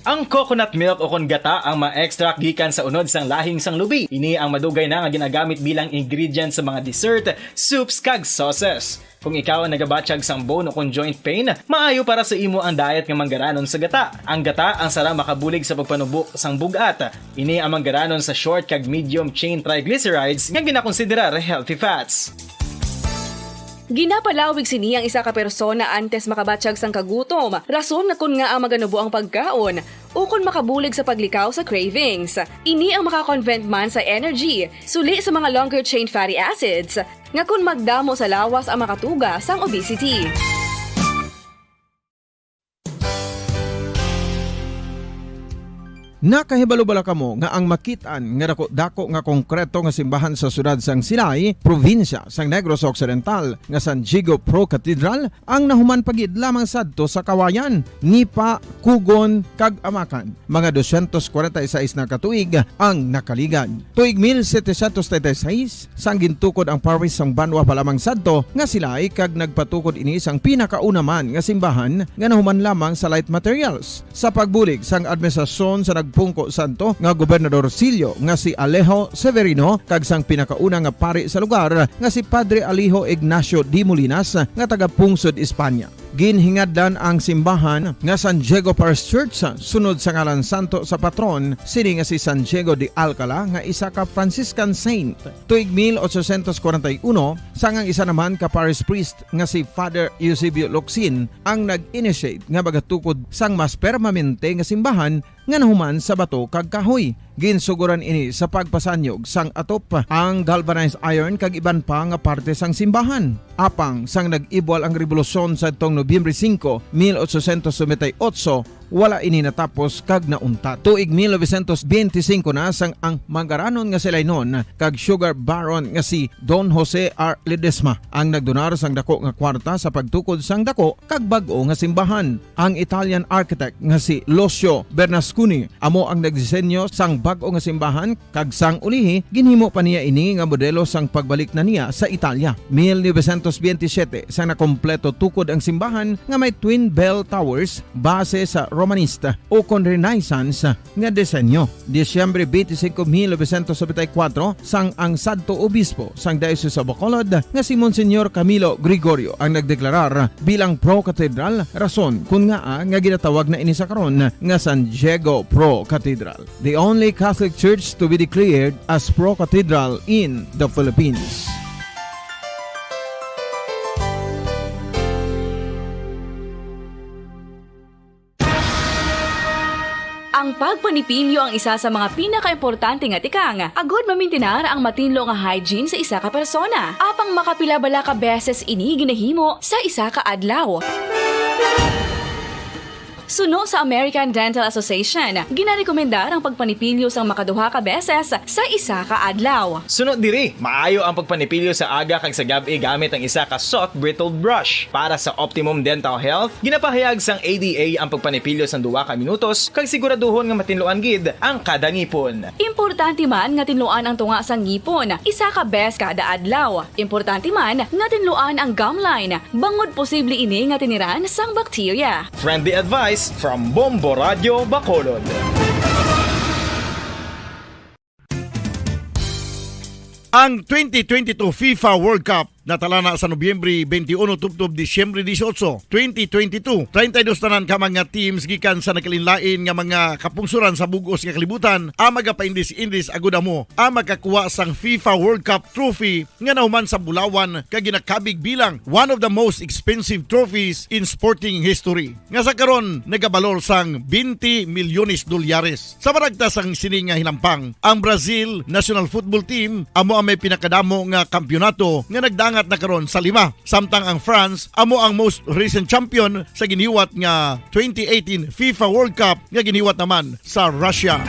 Ang coconut milk o kon gata ang ma-extract gikan sa unod sang lahing sang lubi. Ini ang madugay na nga ginagamit bilang ingredient sa mga dessert, soups kag sauces. Kung ikaw ang nagabatsyag sang bone o kung joint pain, maayo para sa imo ang diet nga manggaranon sa gata. Ang gata ang sara makabulig sa pagpanubok sang bugat. Ini ang manggaranon sa short kag medium chain triglycerides nga ginakonsiderar healthy fats. Ginapalawig sini ang isa ka persona antes makabatsyag sang kagutom. Rason na kun nga ang maganubo ang pagkaon o kun makabulig sa paglikaw sa cravings. Ini ang makakonvent man sa energy, suli sa mga longer chain fatty acids, nga kun magdamo sa lawas ang makatuga sang obesity. Nakahibalo-bala kamo nga ang makitaan nga dako nga konkreto nga simbahan sa sudad sang Sinay, probinsya sang Negros Occidental nga San Diego Pro Cathedral ang nahuman pagid lamang sadto sa kawayan, Nipa, Kugon, kag Amakan. Mga 246 na katuig ang nakaligan. Tuig 1736 sang gintukod ang parish sang Banwa pa lamang sadto nga sila ay kag nagpatukod ini sang pinakauna man nga simbahan nga nahuman lamang sa light materials. Sa pagbulig sang administrasyon sa Pungko Santo nga Gobernador Silio nga si Alejo Severino kag sang pinakauna nga pari sa lugar nga si Padre Alijo Ignacio D. Molinas nga taga Pungsod, Espanya. Ginhingadlan ang simbahan nga San Diego Parish Church sunod sa ngalan santo sa patron sini nga si San Diego de Alcala nga isa ka Franciscan saint. Tuig 1841 sangang isa naman ka parish priest nga si Father Eusebio Locsin ang nag-initiate nga bagatukod sang mas permanente nga simbahan nga nahuman sa bato kag kahoy. Ginsuguran ini sa pagpasanyog sang atop ang galvanized iron kag iban pa nga parte sang simbahan. Apang sang nag-ibwal ang revolusyon sa tong Nobyembre 5, 1898, wala ini natapos kag nauntat. Tuig 1925 na sang ang manggaranon nga silay nun kag sugar baron nga si Don Jose R. Ledesma ang nagdonar sang dako nga kwarta sa pagtukod sang dako kag bag-o nga simbahan. Ang Italian architect nga si Lucio Bernasconi amo ang nagdisenyo sang bag-o nga simbahan kag sang ulihi ginhimo pa niya ini nga modelo sang pagbalik na niya sa Italia. 1927 sang nakompleto tukod ang simbahan nga may twin bell towers base sa Romanista o kon Renaissance nga disenyo. Disyembre 25, 1974 sang ang sadto obispo sang Diocese sa Bacolod nga si Monsignor Camilo Gregorio ang nagdeklarar bilang Pro Cathedral, rason kun nga ginatawag na ini sa karon nga San Diego Pro Cathedral, the only Catholic church to be declared as Pro Cathedral in the Philippines. Ang pagpanipilyo ang isa sa mga pinaka-importante nga tikang. Agod mamintinar ang matinlo nga hygiene sa isa ka persona. Apang makapilabala ka beses ini ginahimo sa isa ka adlaw. Suno sa American Dental Association, ginarekomendar ang pagpanipilyo sang makaduha ka beses sa isa ka adlaw. Sunod diri, maayo ang pagpanipilyo sa aga kag sa gabi gamit ang isa ka soft brittled brush. Para sa optimum dental health, ginapahayag sang ADA ang pagpanipilyo sang 2 ka minutos kag siguraduhon nga matinluan gid ang kada ngipon. Importante man nga tinluan ang tunga sang ngipon, isa ka bes kada adlaw. Importante man nga tinluan ang gum line, bangod posible ini nga tiniran sang bakterya. Friendly advice from Bombo Radio Bacolod. Ang 2022 FIFA World Cup natala na sa Nobyembre 21 tubtob Disyembre 18, 2022. 32 tanan ka mga teams gikan sa nakalinlain nga mga kapungsuran sa bugos nga kalibutan ang magapaindis-indis agud mo ang makakuha sang FIFA World Cup trophy nga nahuman sa Bulawan kag ginakabig bilang one of the most expensive trophies in sporting history. Nga sa karon nagabalor sang 20 milyones dolyares. Sa baragta sang sini nga hinampang, ang Brazil National Football Team amo ang may pinakadamo nga kampyonato nga nagdang na karon sa 5. Samtang ang France amo ang most recent champion sa giniwat nga 2018 FIFA World Cup nga giniwat naman sa Russia.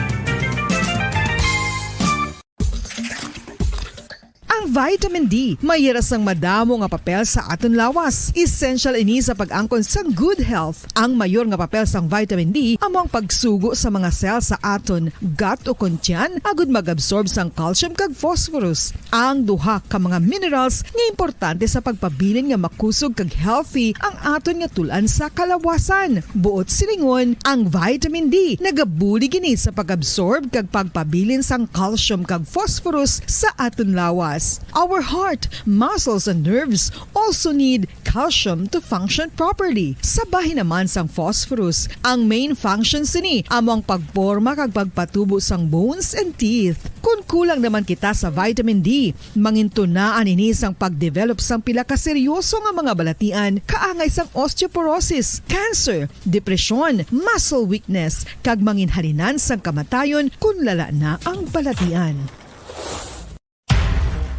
Ang Ang vitamin D mayra sang madamo nga papel sa aton lawas. Essential ini sa pag-angkon sang good health. Ang mayor nga papel sang vitamin D among pagsugo sa mga cell sa aton gut o kuntyan agud mag-absorb sang calcium kag phosphorus. Ang duha ka mga minerals nga importante sa pagpabilin nga makusog kag healthy ang aton nga tulan sa kalawasan. Buot silingon, ang vitamin D nagabuli gini sa pag-absorb kag pagpabilin sang calcium kag phosphorus sa aton lawas. Our heart, muscles and nerves also need calcium to function properly. Sabahin naman sang phosphorus, ang main function sini among pagporma kag pagpatubo sang bones and teeth. Kung kulang naman kita sa vitamin D, mangintunaan ini sang pagdevelop sang pila ka seryoso nga mga balatian, kaangay sang osteoporosis, cancer, depresyon, muscle weakness, kag manginhalinan sang kamatayon kung lala na ang balatian.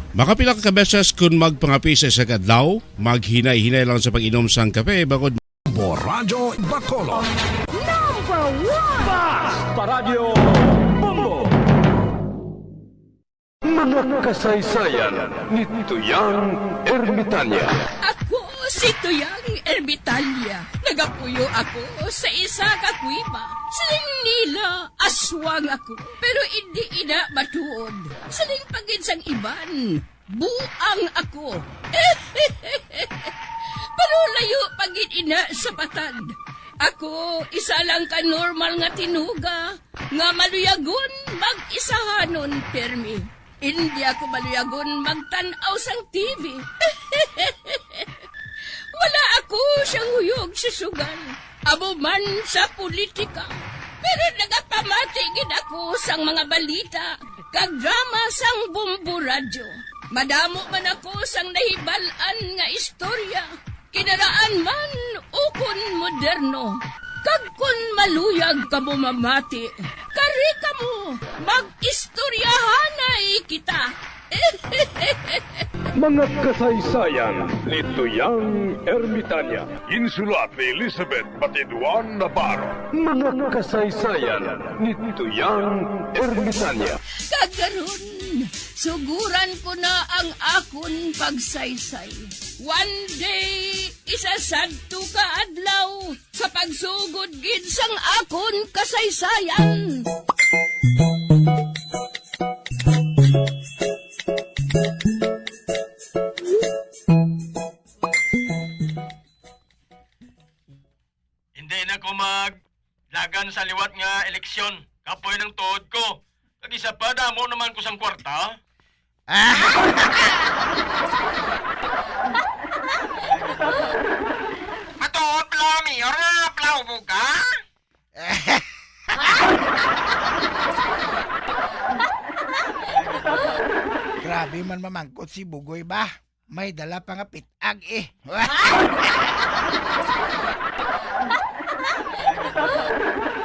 Makapila ka beses kung magpangapi sa isang adlaw, maghinay-hinay lang sa pag-inom sang kape bakod Radyo Bacolod. Mga kasaysayan ni Tuyang Ermitanya. Ako si Tuyang Ermitanya. Nagapuyo ako sa isa ka kuiba. Siling nila, aswang ako. Pero hindi ina matuod. Siling paginsang iban, buang ako. Pero layo pagin ina sa patad. Ako, isa lang ka normal nga tinuga. Nga maluyagon mag-isahanon permi. Hindi ako maluyagon magtanaw sang TV. Wala ako siyang huyog sa sugal. Amo man sa politika. Pero nagapamatigin ako sang mga balita. Kag drama sang Bumbu Radyo. Madamo man ako sang nahibalan nga istorya. Kinaraan man ukon moderno. Kag kun maluyag ka mo mamati, kari ka mo, mag-istoryahanay kita. Mga kasaysayan ni Tuyang Ermitanya. Insulat ni Elizabeth Batiduan Navarro. Mga kasaysayan ni Tuyang Ermitanya. Kagaron, suguran ko na ang akon pagsaysay. One day, isasadto ka adlaw sa pagsugod gid sang akon kasaysayan. Hindi na ko maglagan sa liwat nga eleksyon. Kapoy ng tuod ko. Kag isa pa, damo naman ko sang kwarta. Matuod, Plau, Mayor nga, Plau, buka? Grabe man mamangkot si Bugoy ba? May dala pa nga pitag eh.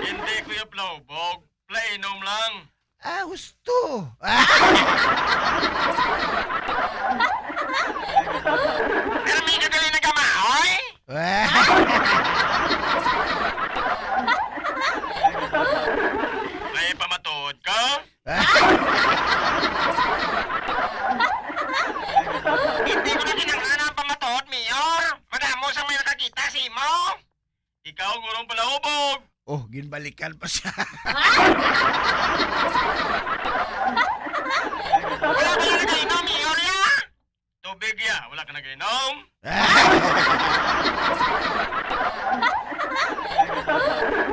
Hindi, Kuya Plau, bog. Plainom lang. Gusto. Pero may kagali na gamaoy? May pamatuod ka? Hindi ko na kinangana ang pamatuod, Mayor. Madamo sa may nakakita si mo. Ikaw gulong pala hubog. Oh, ginbalikan pa siya. Wala ka na nag-inom, Mayor ya? Tubig ya, wala ka nag-inom?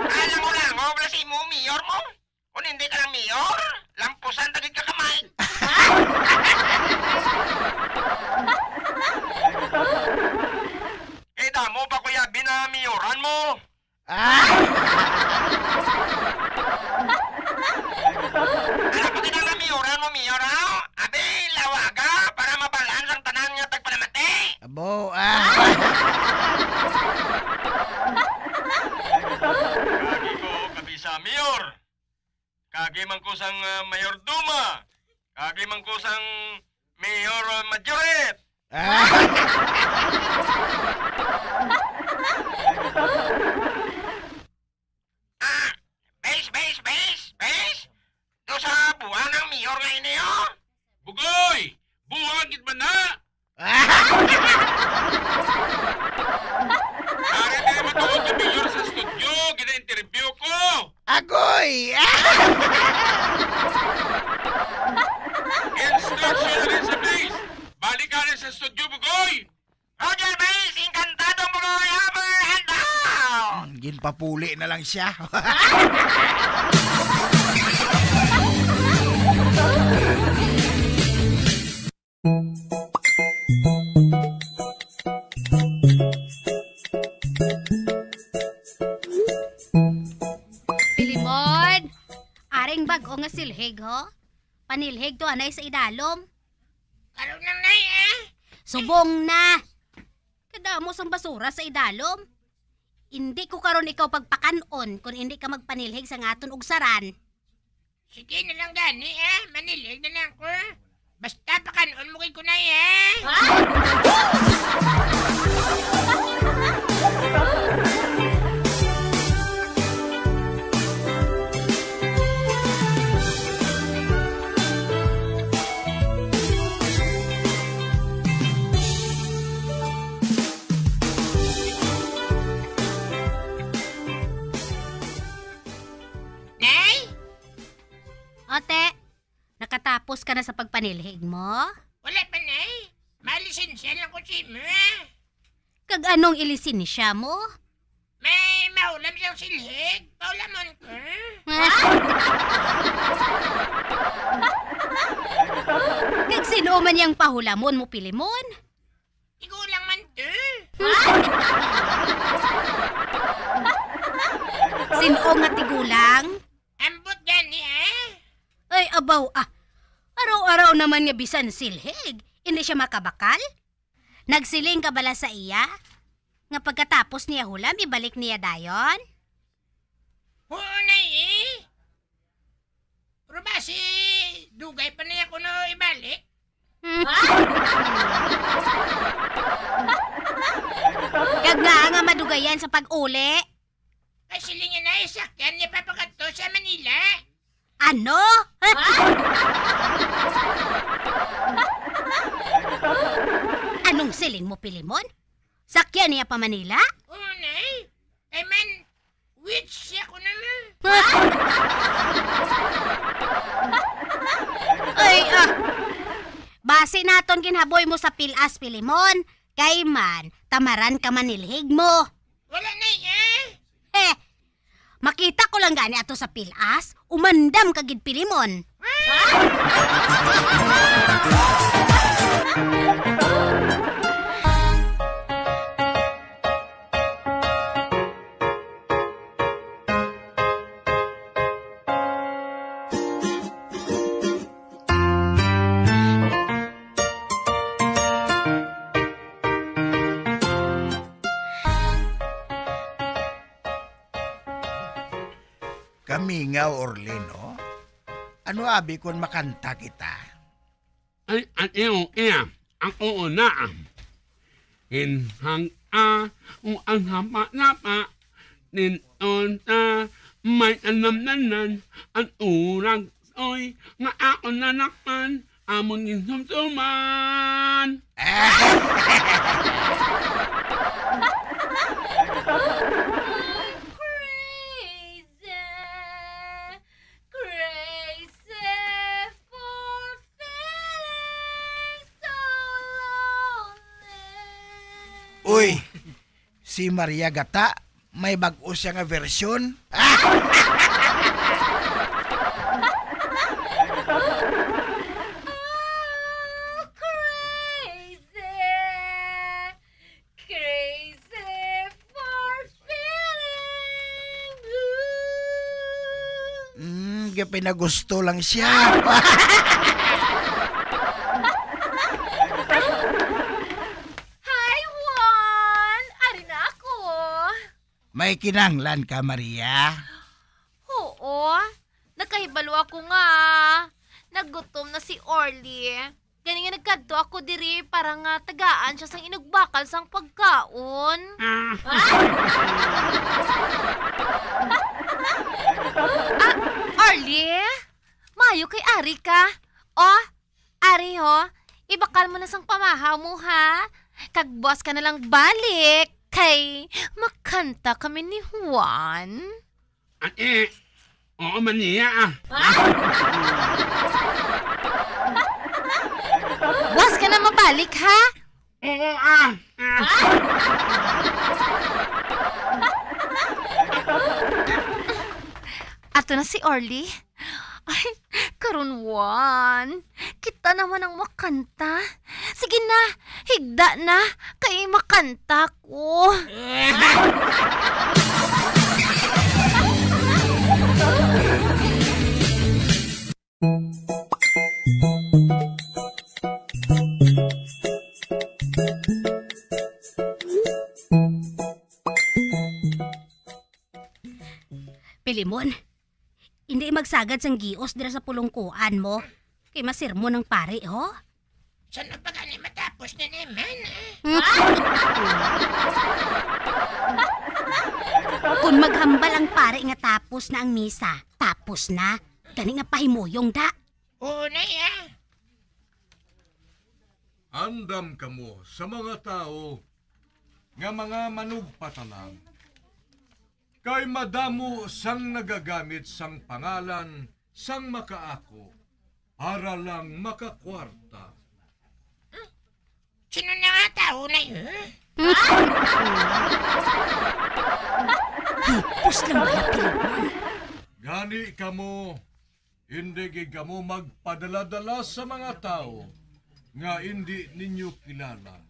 Alam mo lang, wala si mo, Mayor mo. Kung hindi ka lang Mayor, lampusan tagig ka kamay. Eh, damo pa kuya, binamiyoran mo. Alam mo kinangamiyoran mo, Mayor, ha? Abi, lawaga, para mabalans ang tanan nga tagpalamati. Abo, Kagi ko kabisa Mayor. Kagi man ko sang Mayor Duma. Kagi man ko sang Mayor Majoret. Base. Do sa buwan ng Mayor nga ini, oh. Bugoy! ginpapuli na lang siya. Pilimon! Aring bag-o nga silhig, ho? Panilhig to anay sa idalom. Karoon lang na eh. Subong na! Kadamo sang basura sa idalom. Hindi ko karon ikaw pagpakanon kung hindi ka magpanilhig sa ngaton ug saran. Sige na lang gani eh. Manilig na lang ko. Basta pakanon mo kay kunay eh. Nay? Ote, nakatapos ka na sa pagpanilhig mo? Wala pa nay. Malisensya lang ko si mo. Kag anong ilisin siya mo? May maulam siyang silhig. Paulamon ko. Kag sino man yang pahulamon mo, Pilimon? Igulang man to. Sino nga tigulang? Ambot gani eh. Ay, abaw Araw-araw naman nga bisan silhig. Hindi siya makabakal? Nagsiling ka bala sa iya? Nga pagkatapos niya hulam, ibalik niya dayon? Oo nay eh. Pero ba si dugay pa niya ko no ibalik? Kag nga madugayan sa pag-uli? Kasi lingan na isakyan niya papakanto sa Manila. Ano? Anong siling mo, Pilimon? Sakyan niya pa Manila? Oo nay. Ay man, witch siya ko naman. Ay, base naton ginhaboy mo sa pilas, Pilimon. Kay man, tamaran ka manilhig mo. Wala nay eh. Makita ko lang gani ato sa pilas, umandam kagid Pilimon. Kamingaw, Orlino. Ano abi kung makanta kita? Ay, at iyong ang uuna. Inhang ang hapa-napa, ninunta, may anamnanan, ang urag, oy, nga ako nanakpan, amon ginsumsuman. Uy, si Maria Gata, may bago siya nga versyon. Pinagusto lang siya. Hi, Juan! Ari na ako. May kinanglan ka, Maria? Oo. Nagkahibalo ako nga. Nagutom na si Orly. Gani nga nagkadto ako diri para nga tagaan siya sang inugbakal sang pagkaon. Orly? Mayo kay Ari ka. Oh, Ari ho, ibakal mo na sang pamahaw mo ha. Kagbos ka na lang balik. Kay makanta kami ni Juan. Oo man niya Bas ka na mabalik ha? Oo Ato na si Orly. Ay, karunwan. Kita naman ang makanta. Sige na, higda na. Kay makanta ko. Pilimon, hindi magsagad sang gios dira sa pulungkuan mo. Kay masirmo ng pare, ho? Saan na ba gani matapos na naman? Kung maghambal ang pare nga tapos na ang misa, tapos na. Gani nga pahimuyong da. Oo na ya. Andam kamo sa mga tao nga mga manugpatalang. Kay madamo sang nagagamit sang pangalan sang makaako para lang makakwarta. Sino na nga tao na yun? Hipos lang ba Pilimon? Gani kamo, hindi gid kamo magpadala-dala sa mga tao nga hindi ninyo kilala.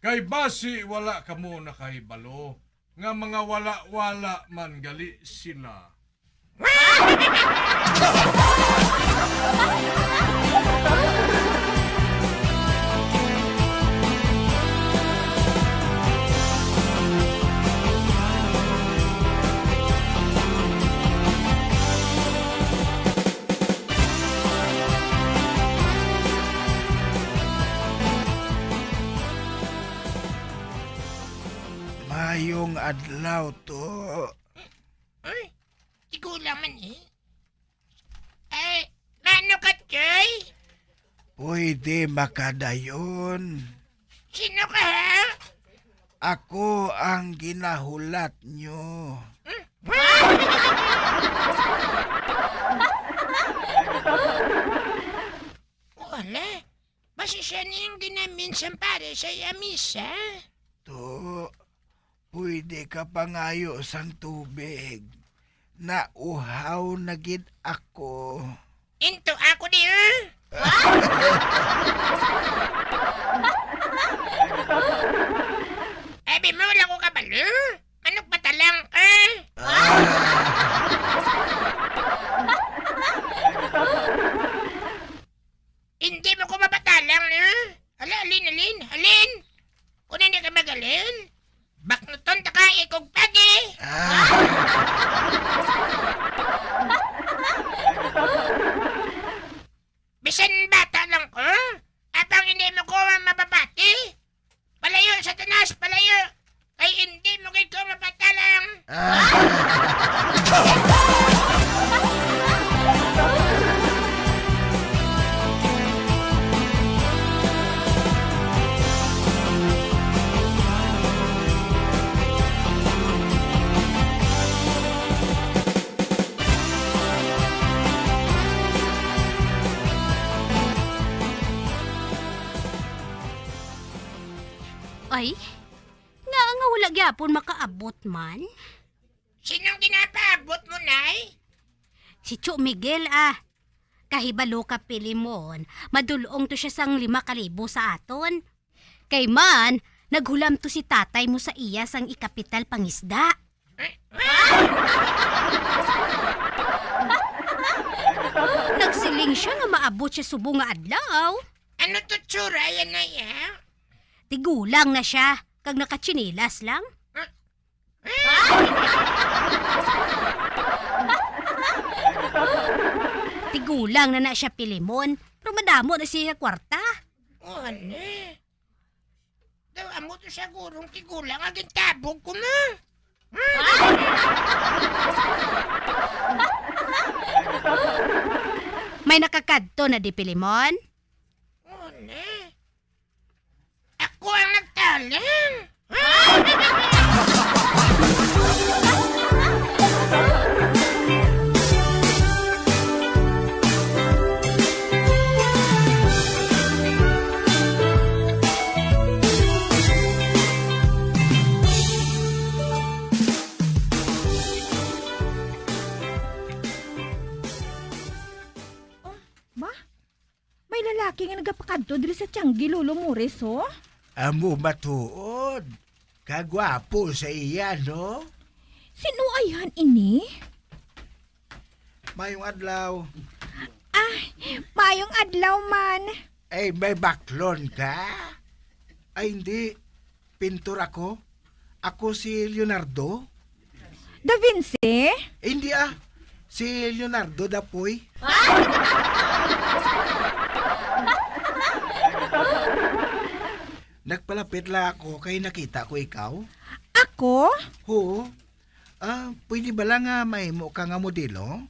Kay basi wala kamo nakahibalo nga mga wala-wala man gali sila. Mayong adlaw to. Ay, sigula man eh. Ay, mano ka, Choy? Pwede makadayon. Sino ka, ha? Ako ang ginahulat nyo. Wala. Basta siya niyang ginaminsan pare sa misa. To, pwede ka pangayo sang tubig. Nauhaw na gid ako. Into ako niya. Abi mo lang ko kabalo. Manok batalang ka. Hindi mo ko mabatalang na. Hala, alin. Kung hindi ka magalin, baknuton ta ka ikog pagi. Bisan bata lang ko, apang hindi mo ko mababati. Palayo sa tanas, palayo. Ay hindi mo kayo ko mabatalang. Ay, nga wala gyapon makaabot man. Sinong ginapaabot mo, Nay? Si Cho Miguel Kahibalo ka Pilimon, madulong to siya sang 5,000 sa aton. Kay man, naghulam to si tatay mo sa iya sang ikapital pangisda. Nagsiling siya nga maabot siya subong nga adlaw. Ano to tsura yan na ya? Tigulang na siya, kag nakatsinilas lang. Tigulang na siya Pilimon, pero madamo na siya kwarta. O ano? Daw amo to siya gurong tigulang aging tabog ko na. May nakakadto na di Pilimon? O ano? Ako ang nagtalang. lalaki nga nagapakadto diri sa Tianggi, Lolo Mores, ho? Amo matuod. Kagwapo sa iya, no? Sino ayhan ini? Mayong adlaw. Mayong adlaw man. Ay, may baklon ka? Ay, hindi. Pintor ako. Ako si Leonardo. Da Vinci? Hindi si Leonardo Dapoy. Nagpalapit lang ako kay nakita ko ikaw. Ako? Oo. Pwede ba lang mahimo ka nga modelo?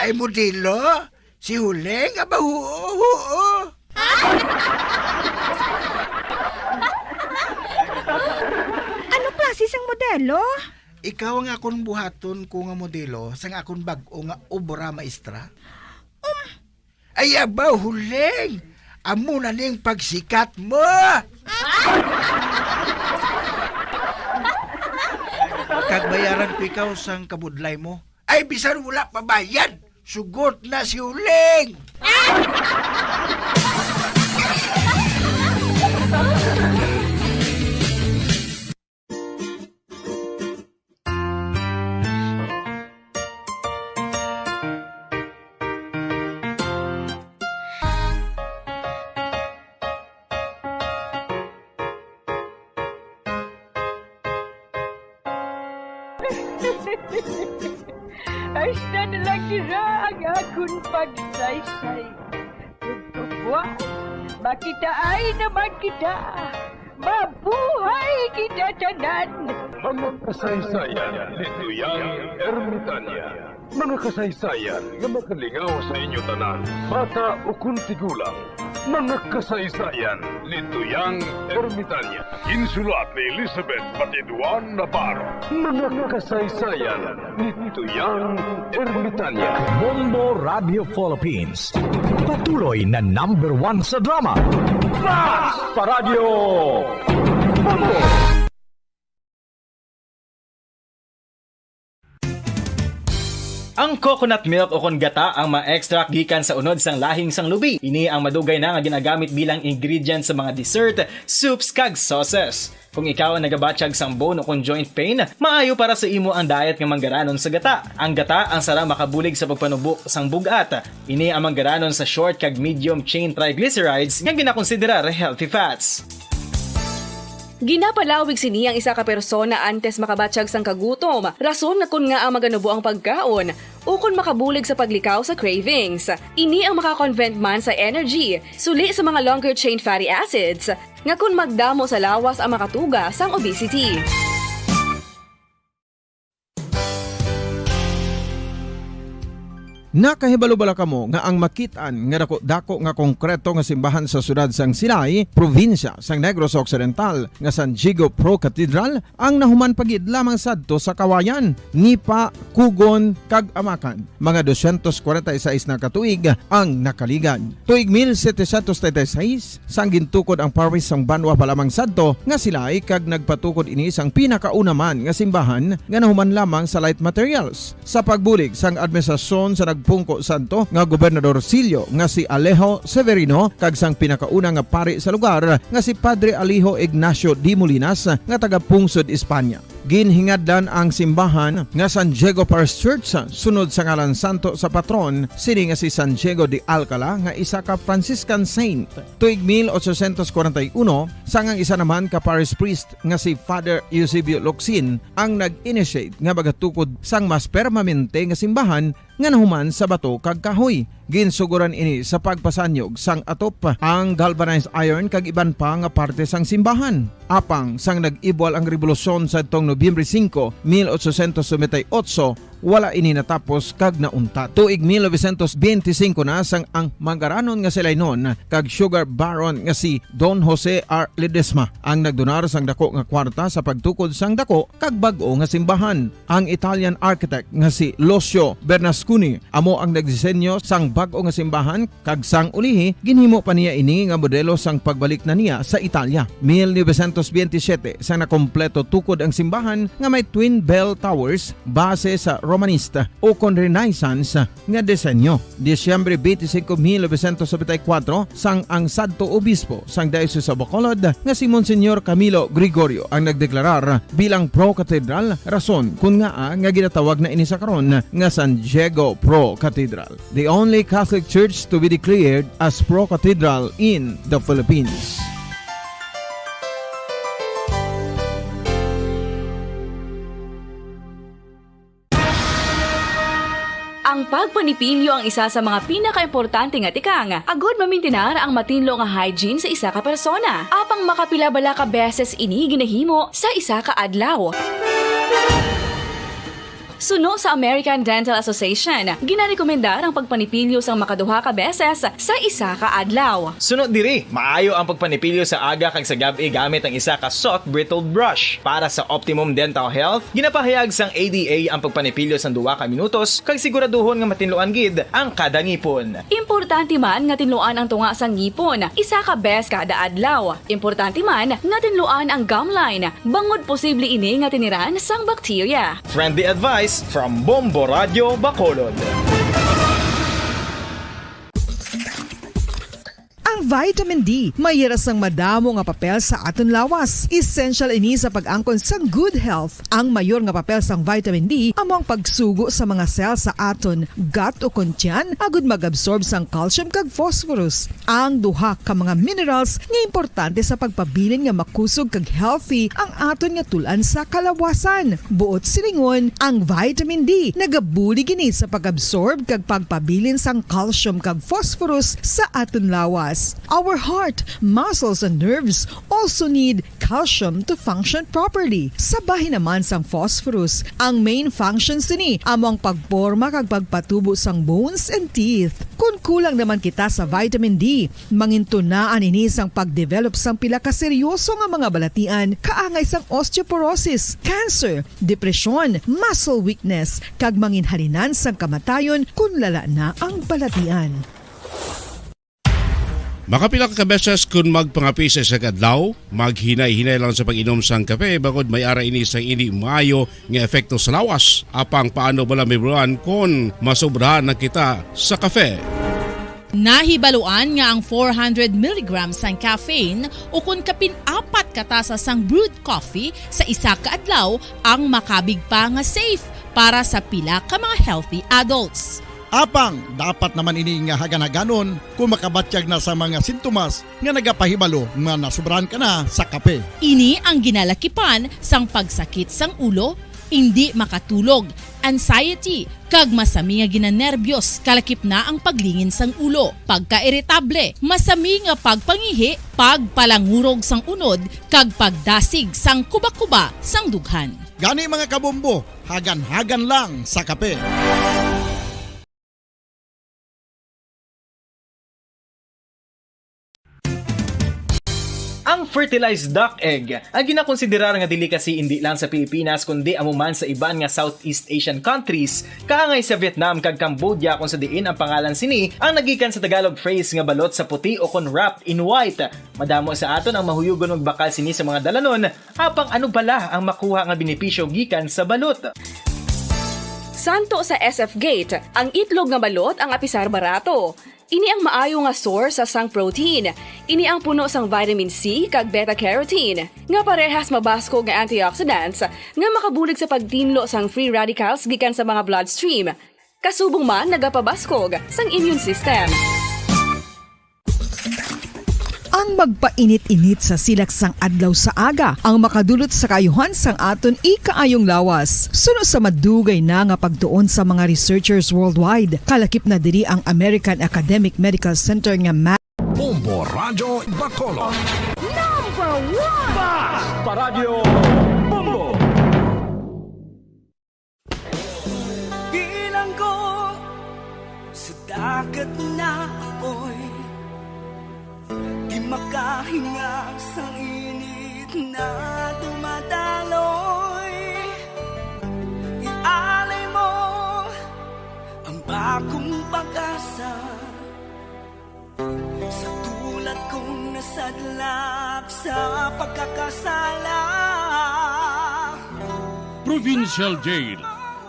Ay, modelo? Si Huleng? Aba, oo. Ano klase sang modelo? Ikaw ang akong buhaton ko nga modelo sang akong bag-o nga obra maestra. Ay, aba, Huleng! Amo na ning pagsikat mo! Kagbayaran ko ikaw sang kabudlay mo. Ay, bisan wala pabayad! Sugot na si Huleng! Ay, na lang nila ang akong pagsaysay. Tugtugwa, makita ay naman kita. Mabuhay kita tanan. Mga kasaysayan ni Tuyang Ermitanya. Mga kasaysayan nga makalingaw sa inyo tanan, bata o kuntigulang. Mga kasaysayan ni Tuyang Ermitanya. Insulat ni Elizabeth Batiduan Navarro. Mga kasaysayan ni Tuyang Ermitanya. Bombo Radio Philippines. Patuloy na #1 sa drama. Flash sa Radio Bombo! Ang coconut milk o kon gata ang ma-extract gikan sa unod sang lahing sang lubi. Ini ang madugay na nga ginagamit bilang ingredient sa mga dessert, soups kag sauces. Kung ikaw ang nagabatsyag sang bone o kon joint pain, maayo para sa imo ang diet nga manggaranon sa gata. Ang gata ang sara makabulig sa pagpanubok sang bugat. Ini ang manggaranon sa short kag medium chain triglycerides nga ginakonsiderar healthy fats. Ginapalawig sini ang isa ka persona antes makabatsyag sang kagutom. Rason na kun nga ang maganubo ang pagkaon o kun makabulig sa paglikaw sa cravings. Ini ang makakonvent man sa energy, suli sa mga longer chain fatty acids, nga kun magdamo sa lawas ang makatuga sang obesity. Nakahibalo bala kamo nga ang makitaan nga dako nga konkreto nga simbahan sa sudad sang Sinai, probinsya sang Negros Occidental nga San Diego Pro Cathedral ang nahuman pagid lamang sadto sa kawayan, Nipa, Kugon kag Amakan. Mga 246 na katuig ang nakaligan. Tuig 1736 sang gintukod ang parish sang Banwa pa lamang sadto nga sila kag nagpatukod ini sang pinakauna man nga simbahan nga nahuman lamang sa light materials. Sa pagbulig sang administrasyon sa Pungko Santo nga Gobernador Silio nga si Alejo Severino kag sang pinakauna nga pari sa lugar nga si Padre Alijo Ignacio D. Molinas nga taga Pungsod, Espanya. Ginhingaddan ang simbahan nga San Diego Parish Church sunod sa ngalan santo sa patron sini nga si San Diego de Alcala nga isa ka Franciscan saint. Tuig 1841 sangang isa naman ka parish priest nga si Father Eusebio Locsin ang nag-initiate nga bagatukod sang mas permanente nga simbahan nga nahuman sa bato kag kahoy. Ginsuguran ini sa pagpasanyog sang atop ang galvanized iron kag iban pa nga parte sang simbahan. Apang sang nag-ibwal ang revolusyon sa tong Nobyembre 5, 1898, wala ini natapos kag naunta. Tuig 1925 na sang ang manggaranon nga silay noon kag sugar baron nga si Don Jose R. Ledesma ang nagdonar sang dako nga kwarta sa pagtukod sang dako kag bag-o nga simbahan. Ang Italian architect nga si Lucio Bernasconi amo ang nagdisenyo sang bag-o nga simbahan kag sang ulihi ginhimo pa niya ini nga modelo sang pagbalik na niya sa Italia. 1927 sang nakompleto tukod ang simbahan nga may twin bell towers base sa romanista o kon Renaissance nga disenyo. Disyembre 25, 1974 sang ang sadto obispo sang Diocese sa Bacolod nga si Monsignor Camilo Gregorio ang nagdeklarar bilang pro-cathedral, rason kung nga ginatawag na ini sa karon nga San Diego Pro-Cathedral, the only Catholic church to be declared as pro-cathedral in the Philippines. Ang pagpanipilyo ang isa sa mga pinaka-importante nga tikang. Agod mamintinar ang matinlo nga hygiene sa isa ka persona. Apang makapilabala ka beses ini ginahimo sa isa ka adlaw. Suno sa American Dental Association, ginarekomendar ang pagpanipilyo sang makaduha ka beses sa isa ka adlaw. Sunod diri, maayo ang pagpanipilyo sa aga kag sa gabi gamit ang isa ka soft brittle brush. Para sa optimum dental health, ginapahayag sang ADA ang pagpanipilyo sang 2 ka minutos kag siguraduhon nga matinluan gid ang kada ngipon. Importante man nga tinluan ang tunga sang ngipon, isa ka bes kada adlaw. Importante man nga tinluan ang gum line, bangod posible ini nga tiniran sang bakterya. Friendly advice from Bombo Radio Bacolod. Ang vitamin D mayra sang madamo nga papel sa aton lawas. Essential ini sa pag-angkon sang good health. Ang mayor nga papel sang vitamin D among pagsugo sa mga cell sa aton gut o kuntyan agud mag-absorb sang calcium kag phosphorus. Ang duha ka mga minerals nga importante sa pagpabilin nga makusog kag healthy ang aton nga tulan sa kalawasan. Buot silingon, ang vitamin D nagabuli gini sa pag-absorb kag pagpabilin sang calcium kag phosphorus sa aton lawas. Our heart, muscles, and nerves also need calcium to function properly. Sabahin naman sang phosphorus, ang main functions ni among pagporma kag pagpatubo sang bones and teeth. Kung kulang naman kita sa vitamin D, mangintunaan ini sang pagdevelop sang pila ka seryoso nga mga balatian, kaangay sang osteoporosis, cancer, depresyon, muscle weakness, kag manginhalinan sang kamatayon kung lala na ang balatian. Makapila ka beses kung magpangapi sa isa ka adlaw, maghinay-hinay lang sa pag-inom sang kape bagod may ara ini sang hindi maayo nga epekto sa lawas. Apang paano bala mibruan kung masobrahan na kita sa kape? Nahibaluan nga ang 400 mg sang caffeine o kung kapin 4 katasa sang brewed coffee sa isa ka adlaw ang makabig pa nga safe para sa pila ka mga healthy adults. Apang, dapat naman ini nga hagan-haganon kung makabatyag na sa mga sintomas nga nagapahibalo nga nasubrahan ka na sa kape. Ini ang ginalakipan sang pagsakit sang ulo, hindi makatulog, anxiety, kag masami nga ginanerbiyos, kalakip na ang paglingin sang ulo, pagka-irritable, masami nga pagpangihi, pagpalangurog sang unod, kag pagdasig sang kuba-kuba sang dughan. Gani mga kabombo, hagan-hagan lang sa kape. Ang fertilized duck egg ang ginakonsiderar nga delicacy hindi lang sa Pilipinas kundi amuman sa iban nga Southeast Asian countries, kaangay sa Vietnam kag Cambodia kung sa diin ang pangalan sini ang nagikan sa Tagalog phrase nga balot sa puti o kon wrapped in white. Madamo sa aton ang mahuyugon og bakal sini sa mga dalanon, apang ano bala ang makuha nga benepisyo gikan sa balot. Santo sa SF Gate, ang itlog nga balot ang apisar barato. Ini ang maayo nga source sa sang protein. Ini ang puno sang vitamin C kag beta-carotene. Nga parehas mabasko nga antioxidants nga makabulig sa pagtinlo sang free radicals gikan sa mga bloodstream. Kasubong man nagapabaskog sang immune system. Ang magpainit-init sa silaksang adlaw sa aga ang makadulot sa kaayuhan sang aton ikaayong lawas. Suno sa madugay na nga pagtuon sa mga researchers worldwide, kalakip na diri ang American Academic Medical Center nga Bombo Radio Bacolod. Number 1! Basta Radio Bombo! Bilang ko sa dagat na apoy, di makahinga sa init na dumadaloy. Ialay mo ang bagong pag-asa sa tulad kong nasadlak sa pagkakasala. Provincial Jail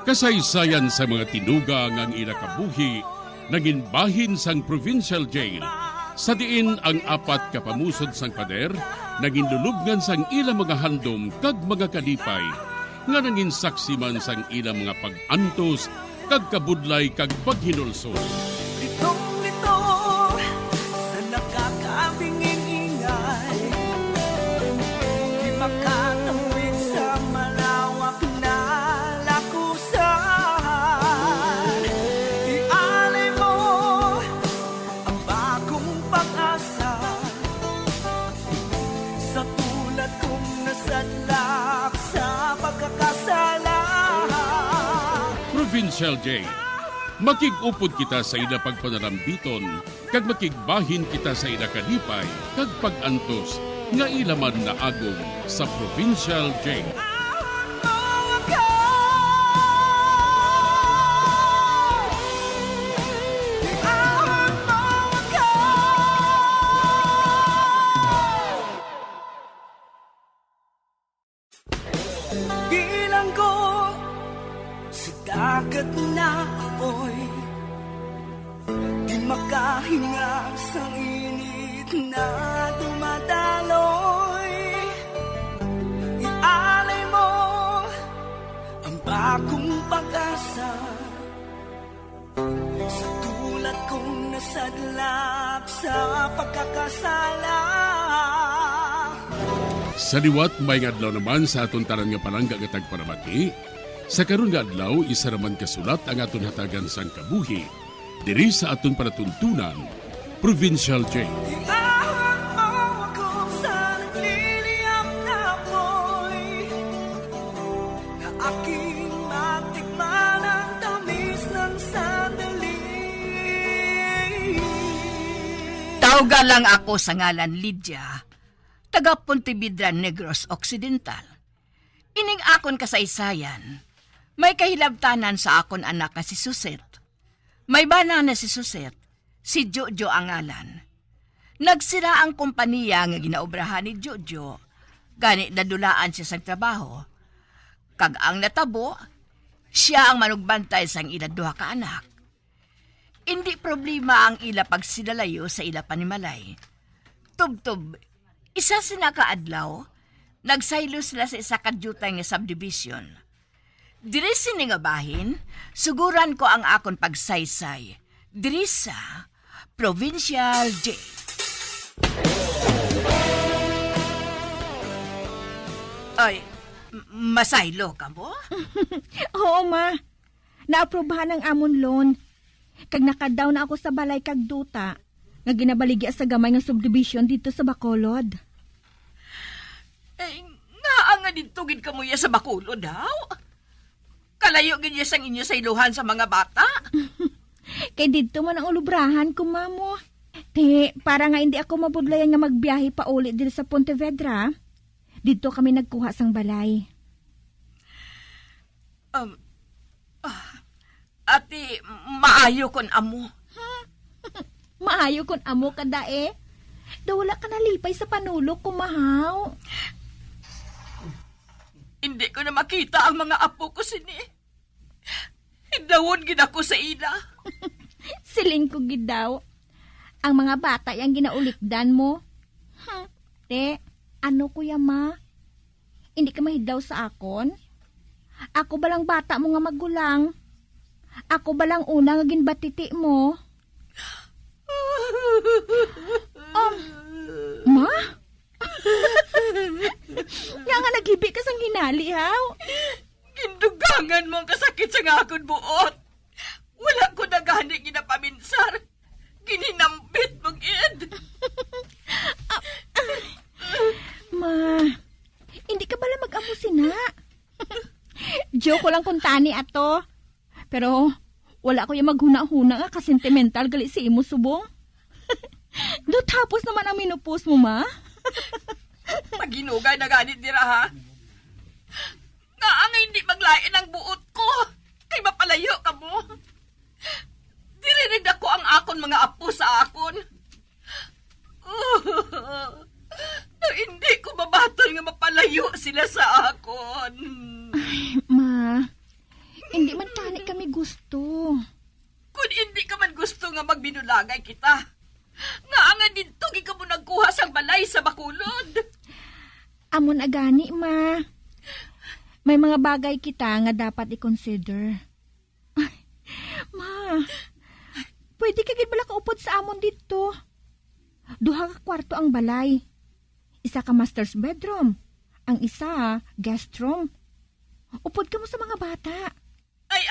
Kasaysayan sa mga tinugang ang ila kabuhi naging bahin sang provincial jail. Sa diin ang 4 kapamusod sang pader naging lulubngan sang ila mga handom kag mga kalipay nga naging saksi man sang ila mga pag-antos kag kabudlay kag paghinulsol. Litong-lito sa nakakabinging ingay, di makatawid sa malawak na lakusan. Ialay mo ang bagong pag-asa sa tulad kong nasadlak sa pagkakasala. Provincial Jail. Makig-upod kita sa ila pagpanarambiton, kag makigbahin kita sa ila kalipay, kag pag-antos, nga ila man na agong sa Provincial Jail. Bilanggo sa dagat na apoy, di makahinga sa init na dumadaloy. Ialay mo ang bagong pag-asa sa tulad kong nasadlak sa pagkakasala. Sa liwat may nga adlaw naman sa aton tanan nga palangga nga tagparamati, sa karon nga adlaw isa raman kasulat ang aton hatagan sang kabuhi diri sa aton panatuntunan, Provincial Jail. Iahon mo ako sa nagliliyap na apoy, na aking matikman ang tamis ng sandali. Tawga lang ako sa ngalan Lydia, taga Pontevedra, Negros Occidental. Ining akon kasaysayan, may kahilabtanan sa akon anak nga si Suset. May bana na si Suset, si Jojo ang ngalan. Nagsira ang kompanya nga ginaobrahan ni Jojo, gani nadulaan siya sa trabaho. Kag ang natabo, siya ang manugbantay sang ila duha ka anak. Hindi problema ang ila pagsidalayo sa ila panimalay. Tubtob, isa sila kaadlaw, nagsaylo sila sa isa kadyutay nga subdivision. Diri sini nga bahin, suguran ko ang akon pagsaysay. Diri sa Provincial Jail. Ay, masaylo ka mo? Oo, ma. Naaprobahan ang amon loan. Kag nakadaw na ako sa balay kag duta, nga ginabaligya sa gamay nga subdivision dito sa Bacolod. Nga nga dito gid kamuya sa Bacolod daw. Kalayo gid niya sang inyo sa iluhan sa mga bata. Kay dito man ang ulubrahan ko, mamo. Te, para nga hindi ako mabudlayan nga magbiyahe pa uli dito sa Pontevedra, dito kami nagkuha sang balay. Ati, maayo kon amo. Maayo kon amo kada eh. Dawala ka nalipay sa panulok ko, mahaw. Hindi ko na makita ang mga apo ko sini. Hidawon gid ako sa ila. Siling ko gid daw. Ang mga bata yang ginaulikdan mo. Te, ano kuya ma? Hindi ka mahidaw sa akon? Ako balang bata mo nga magulang. Ako balang una nga ginbatiti mo. Ma? Nga nga naghibi ka sang hinali, haw? Gindugangan mo ang kasakit sa nga akong buot. Wala ko na gani ginapaminsar. Gininambit mo, Gid. Ma, hindi ka bala mag-amo sina. Joke ko lang kung tani ato. Pero wala ko yung maghuna-huna nga kasentimental gali si imo subong. Do tapos naman ang minupos mo, ma. Maginugay na ganit dira, ha? Nga ang hindi maglain ang buot ko. Kay mapalayo ka mo. Dirinig ako ang akon mga apo sa akon. Na hindi ko mabatol nga mapalayo sila sa akon. Ay, ma, Hindi man tani kami gusto. Kung hindi ka man gusto nga magbinulagay kita, nga nga dito ka mo nagkuha sang balay sa Bacolod. Amon agani, ma. May mga bagay kita nga dapat i-consider. Ay, ma, pwede ka gid bala kaupod sa amon dito. Duha ka kwarto ang balay. Isa ka master's bedroom. Ang isa, guest room. Upod ka mo sa mga bata. Ay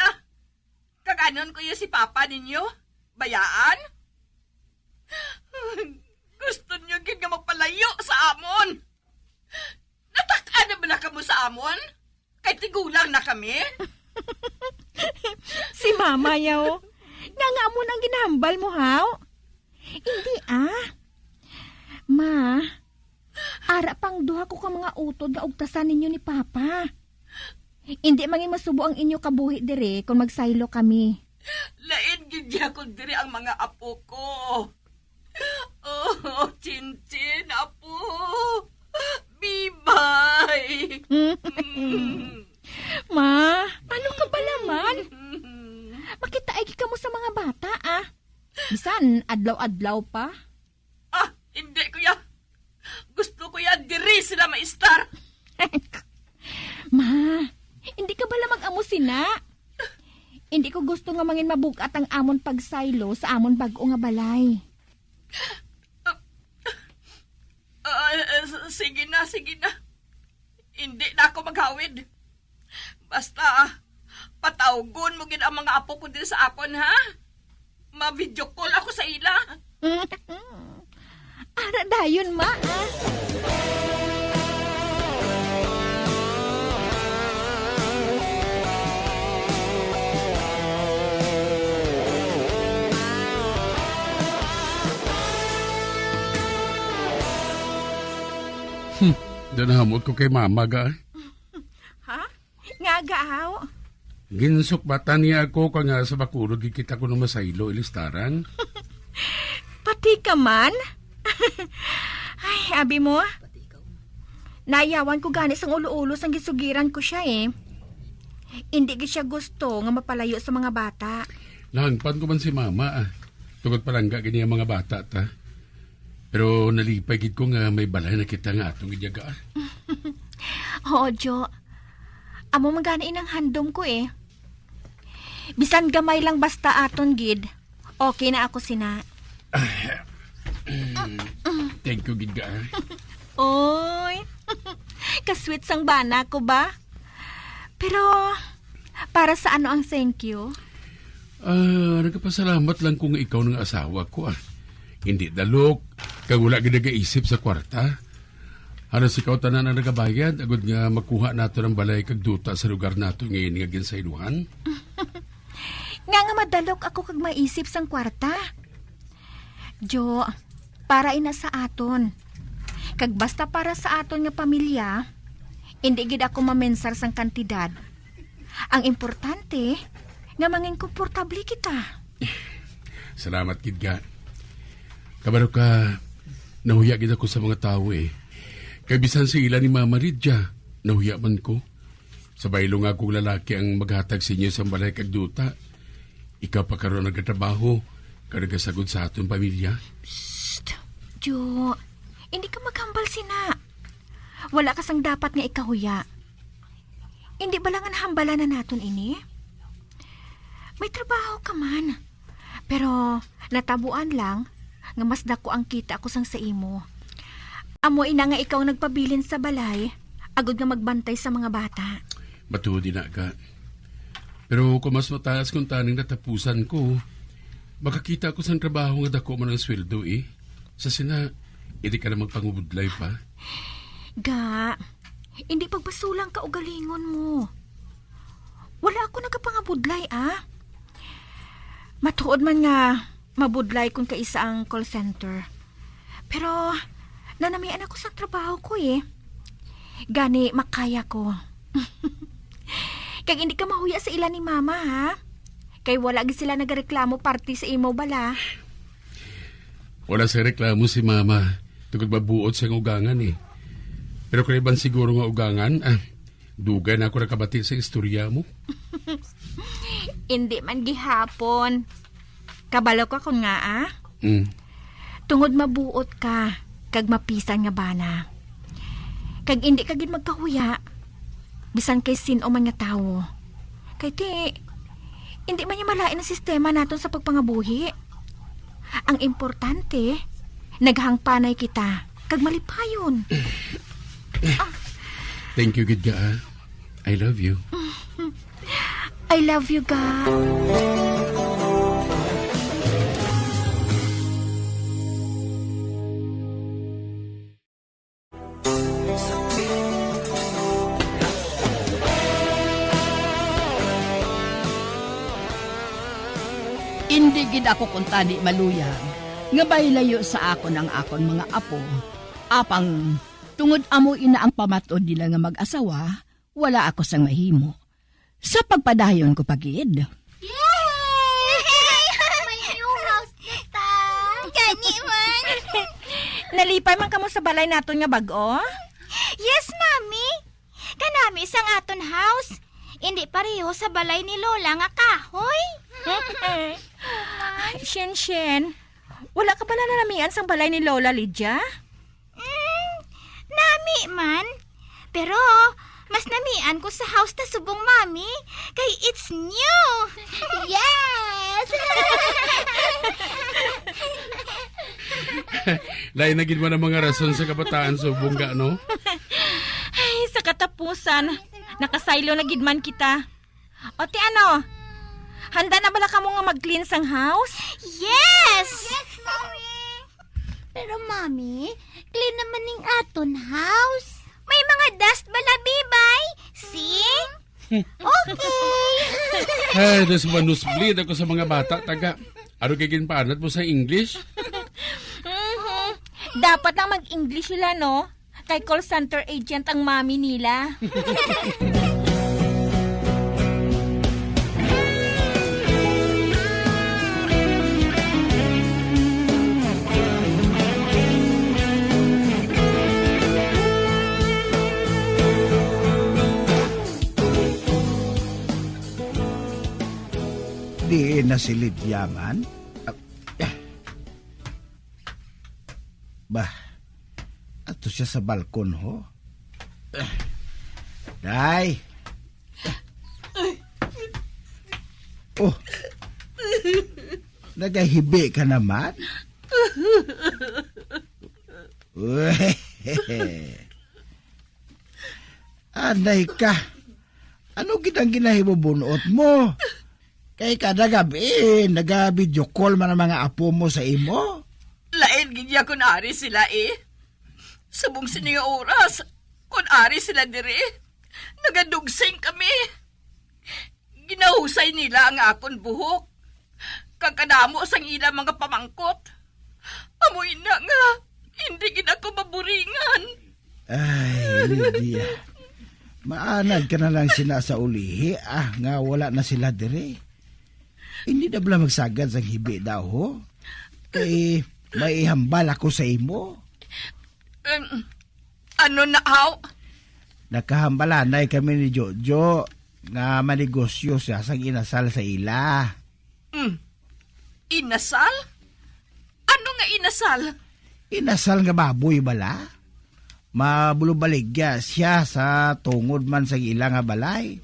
kaganon ko yung si Papa ninyo? Bayaan? Gusto niyo gid nga magpalayo sa amon. Natak-an na ba na kamo sa amon? Kay tigulang na kami? Si mama yaw. Nga mo nang ginahambal mo, haw? Hindi Ma, ara pang duha ko ka mga utod nga ugtasan ninyo ni Papa. Hindi mangin masubo ang inyo kabuhi dire kung magsaylo kami. Lain gid ko dire ang mga apo ko. Oh, Chinchin, apo. Bibay. Ma, ano ka ba naman? Makitaigi ka mo sa mga bata, Bisan, adlaw-adlaw pa. Hindi kuya. Gusto ko yan diri sila maistar. Ma, hindi ka bala mag-amo sina? Hindi ko gusto nga mangin mabugat ang amon pagsaylo sa amon bag-o nga balay. Sige na. Hindi na ako maghawid. Basta, patawgon mo gid ang mga apo ko din sa akon, ha? Ma-video call ako sa ila. Ara dayon, ma, Danahamot ko kay mama ga. Ha? Nga gaaw? Ginsok bata niya ako ka nga sa Bacolod gikita ko ng masaylo ilistaran. Pati ka man? Ay, abi mo? Nayawan ko gani sang ulo-ulo sang gisugiran ko siya Hindi gid siya gusto nga mapalayo sa mga bata. Langpan ko man si mama Tugod palangga gini ang mga bata ta. Pero nalipay gid ko nga may balay na kita nga atong idyaga. Oo, Jo. Amo magani inang handom ko Bisan gamay lang basta aton gid. Okay na ako sina. Thank you gid ga. Oy. Kasweet sang bana ko ba? Pero para sa ano ang thank you? Nagpasalamat lang kung ikaw ng asawa ko Hindi dalok, kag wala gid nagaisip sa kwarta. Halos ikaw tanan ang nagabayad, agud nga makuha nato ng balay kag duta sa lugar nato ngayon nga ginsayduhan. Nga madalok ako kag maisip sang kwarta. Jo, para ina sa aton. Kag basta para sa aton nga pamilya, hindi gid ako mamensar sang kantidad. Ang importante, nga mangin komportable kita. Salamat gid ga. Kabaro ka, nahuya gid ako sa mga tao Kay bisan sa ila ni Mama Ridja, nahuya man ko. Sabay lang akong lalaki ang maghatag sa inyo sa balay kag duta. Ikaw pa karon nagtrabaho, kanagasagod sa atong pamilya. Psst, Jo, hindi ka maghambal sina. Wala kasang dapat nga ikahuya. Hindi ba lang ang hambalan na naton ini? May trabaho ka man. Pero natabuan lang nga mas dako ang kita ko sang sa imo. Amo ina nga ikaw nagpabilin sa balay, agud nga magbantay sa mga bata. Matuod na ka. Pero kung mas mataas kung taning natapusan ko, makakita ko sa trabaho nga dako man ang sweldo Sa sina, hindi ka na magpangubudlay pa. Ga, hindi pagpasulang ka o galingon mo. Wala ako nagapangabudlay Matuod man nga mabudlay kung kaisa ang call center. Pero nanamian ako sa trabaho ko Gani makaya ko. Kag hindi ka mahuya sa ila ni mama Kay wala gid sila nagareklamo party sa imo bala. Wala sa reklamo si mama. Tugod mabuot sa ugangan Pero kaiban siguro nga ugangan, dugay na ako nakabati sa istorya mo. Hindi man gihapon. Kabalo ka kun nga Mm. Tungod mabuot ka, kag mapisan nga bana. Kag hindi ka gid magkahuya, bisan kay sino man nga tawo. Kay ti, hindi man niya malain ang sistema naton sa pagpangabuhi. Ang importante, naghangpanay kita, kag malipayon. Thank you, gid ka. I love you. I love you, God. Hindi gid ako kuntani maluyag, nga baylayo sa akon ang akon mga apo. Apang tungod amo ina ang pamatod nila nga mag-asawa, wala ako sang mahimo. Sa pagpadayon ko pagid. Yay! May new house na ta! Gani man! Nalipay man kamo sa balay naton nga bag-o? Yes, Mami. Kanami sang aton house. Hindi pareho sa balay ni Lola nga kahoy. Shen, wala ka pala nanamian sang balay ni Lola Lydia? Nami man. Pero mas namian ko sa house na subong Mami. Kay it's new. Yes! Lain na gid mo ng mga rason sa kabataan subong ka, no? Ay, sa katapusan, nakasaylo na gidman kita. O ti ano? Handa na bala ka mo nga mag-clean sang house? Yes! Yes, Mami. Pero Mami, clean naman ning aton house. May mga dust bala, bibay. See? Okay. Ay, das manusbleed ako sa mga bata, taga. Ano kaginpaanat mo sa English? Dapat lang mag-English sila, no? Kay call center agent ang mami nila. Di na si Lydia man. Bah, ato siya sa balkon ho. Day. Oh, nagahibi ka naman? Anay ka. Ano gitang ginahibubunot mo? Kay kada gabi, naga-video call man ang mga apo mo sa imo. Lain gidya kun ari sila Subong sininga oras, kun ari sila diri. Nagadugsing kami. Ginahusay nila ang akon buhok. Kagkadamo sang ila mga pamangkot. Amoy na nga, hindi gid ako maburingan. Ay, Lydia. Maanad ka na lang sina sa ulihi, nga wala na sila diri. Hindi na bala magsagad sang hibi daw ho. Kay may ihambal ako sa imo. Ano na aw? Nakahambalanay kami ni Jojo nga manegosyo siya sang inasal sa ila. Inasal? Ano nga inasal? Inasal nga baboy bala. Mabulubaligya siya sa tungod man sa ila nga balay.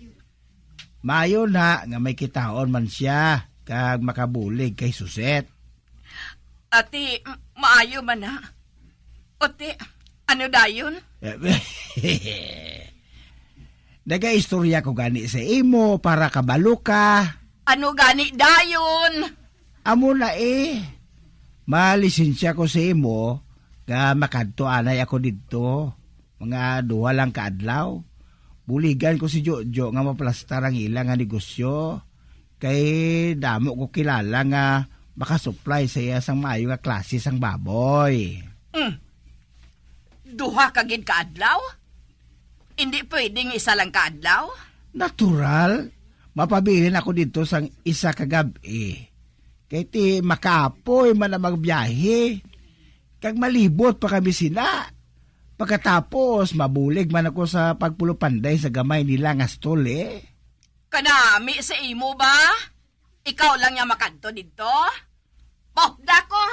Mayo na nga may kitaon man siya kag makabulig kay Suset. Ati, maayo man na. Ote, ano dayon? Nagaistorya ko gani sa imo para kabalo ka. Ano gani dayon? Amo na malisensya ko sa imo nga makadto anay ako didto. Mga 2 lang kaadlaw. Buligan ko si Jojo nga maplastar ang ilang nga negosyo. Kay damo ko kilala nga makasupply sa iya sang maayo nga klase sang baboy. 2 kagid kaadlaw? Hindi pwedeng isa lang kaadlaw? Natural. Mapabilin ako dito sang isa kagabi. Kay ti makapoy man na magbiyahe. Kag malibot pa kami sila. Pagkatapos mabulig man ako sa pagpulupanday sa gamay nila nga stole. Kanami sa imo ba? Ikaw lang yung makanto dito? Popda ko!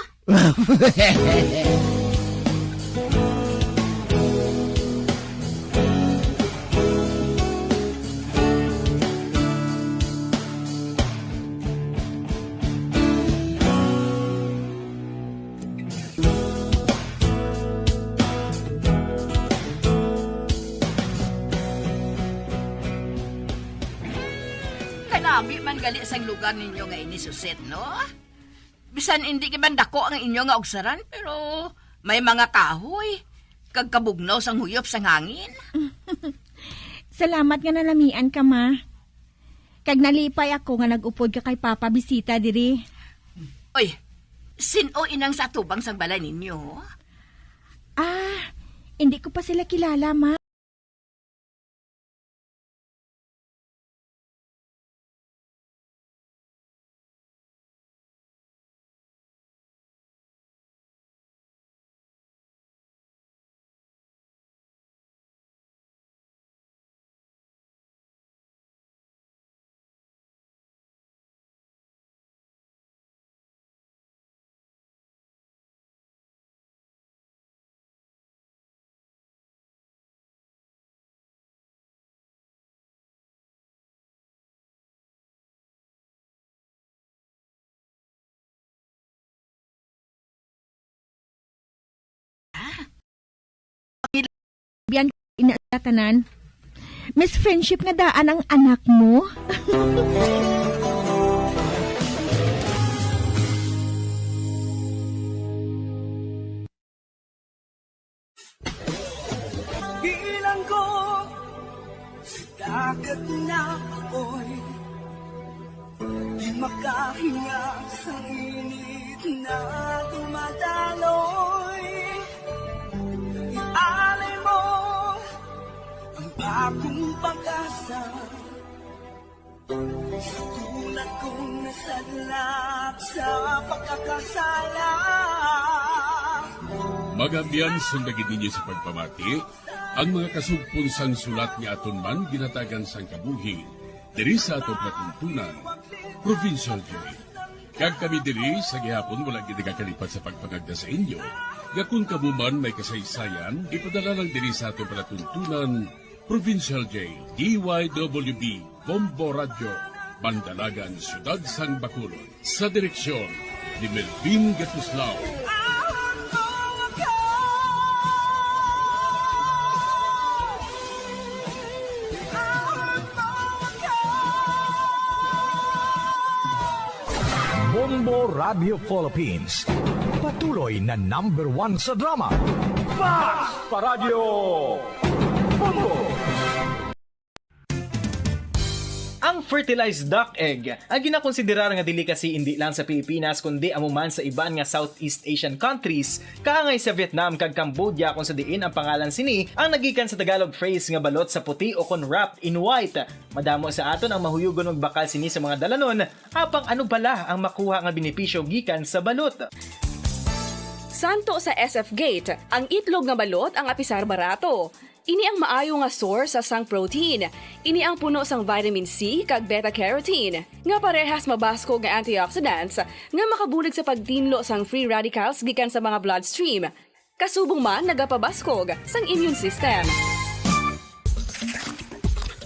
Kanami man gali sa lugar ninyo nga inisusit, no? Bisan hindi kiman dako ang inyo nga ogsaran, pero may mga kahoy. Kag kabugnaw sang huyop sang hangin. Salamat nga nalamian ka, ma. Kag nalipay ako nga nag-upod ka kay Papa bisita diri. Oy, sino inang sa tubang sang balay ninyo? Ah, hindi ko pa sila kilala, ma. Biyan inatanan. Miss Friendship nga daan ang anak mo. Bilang ko sa dagat na apoy, di makahinga sa init na dumadaloy. Ialay mo ang bagong pag-asa sa tulad kong nasadlak sa pagkakasala. Magambyan sundagin ninyo sa pagpamati, ang mga kasugpon sang sulat ni aton man ginatagan sang kabuhi, diri sa atong patuntunan, Provincial Joy. Kag kami diri sa gihapon wala ginagakalipat sa pagpangagda sa inyo. Gakun kamo man may kasaysayan, ipadala lang diri sa atong palatuntunan, Provincial J, DYWB, Bombo Radio, Bandalagan, Siyudad Sang Bacolod. Sa direksyon ni Melvin Gatuslao. Bombo Radio Philippines. Patuloy na #1 sa drama. Fast Paradyo Bombo! Ang fertilized duck egg ang ginakonsiderar nga delicacy hindi lang sa Pilipinas kundi amuman sa iban nga Southeast Asian countries, kaangay sa Vietnam kag Cambodia kung sa diin ang pangalan sini ang nagikan sa Tagalog phrase nga balot sa puti o kon wrapped in white. Madamo sa aton ang mahuyugon magbakal sini sa mga dalanon, apang ano bala ang makuha nga benepisyo gikan sa balot. Santo sa SF Gate, ang itlog nga balot ang apisar barato. Ini ang maayo nga source sa sang protein. Ini ang puno sang vitamin C kag beta-carotene. Nga parehas mabasko nga antioxidants nga makabulig sa pagtinlo sang free radicals gikan sa mga bloodstream. Kasubong man nagapabaskog sang immune system.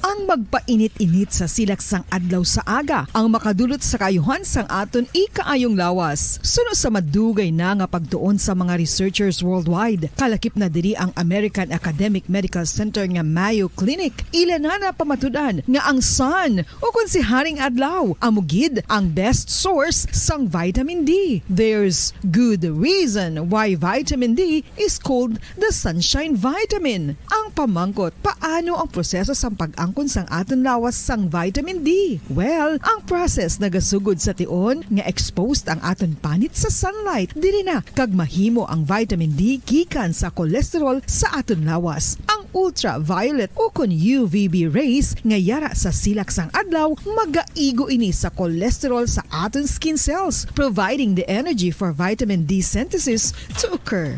Ang magpainit-init sa silaksang adlaw sa aga ang makadulot sa kayuhan sang aton ikaayong lawas. Suno sa madugay na nga pagtuon sa mga researchers worldwide, kalakip na diri ang American Academic Medical Center nga Mayo Clinic. Ilan na pamatudan nga ang sun o kung si Haring Adlaw amugid ang best source sang vitamin D. There's good reason why vitamin D is called the sunshine vitamin. Ang pamangkot, paano ang proseso sang pag-angkon sang aton lawas sang vitamin D? Well, ang process nagasugod sa tion nga exposed ang aton panit sa sunlight dili na kag mahimo ang vitamin D gikan sa cholesterol sa aton lawas. Ang ultraviolet o kon UVB rays nga yara sa silak sang adlaw magaigo ini sa cholesterol sa aton skin cells, providing the energy for vitamin D synthesis to occur.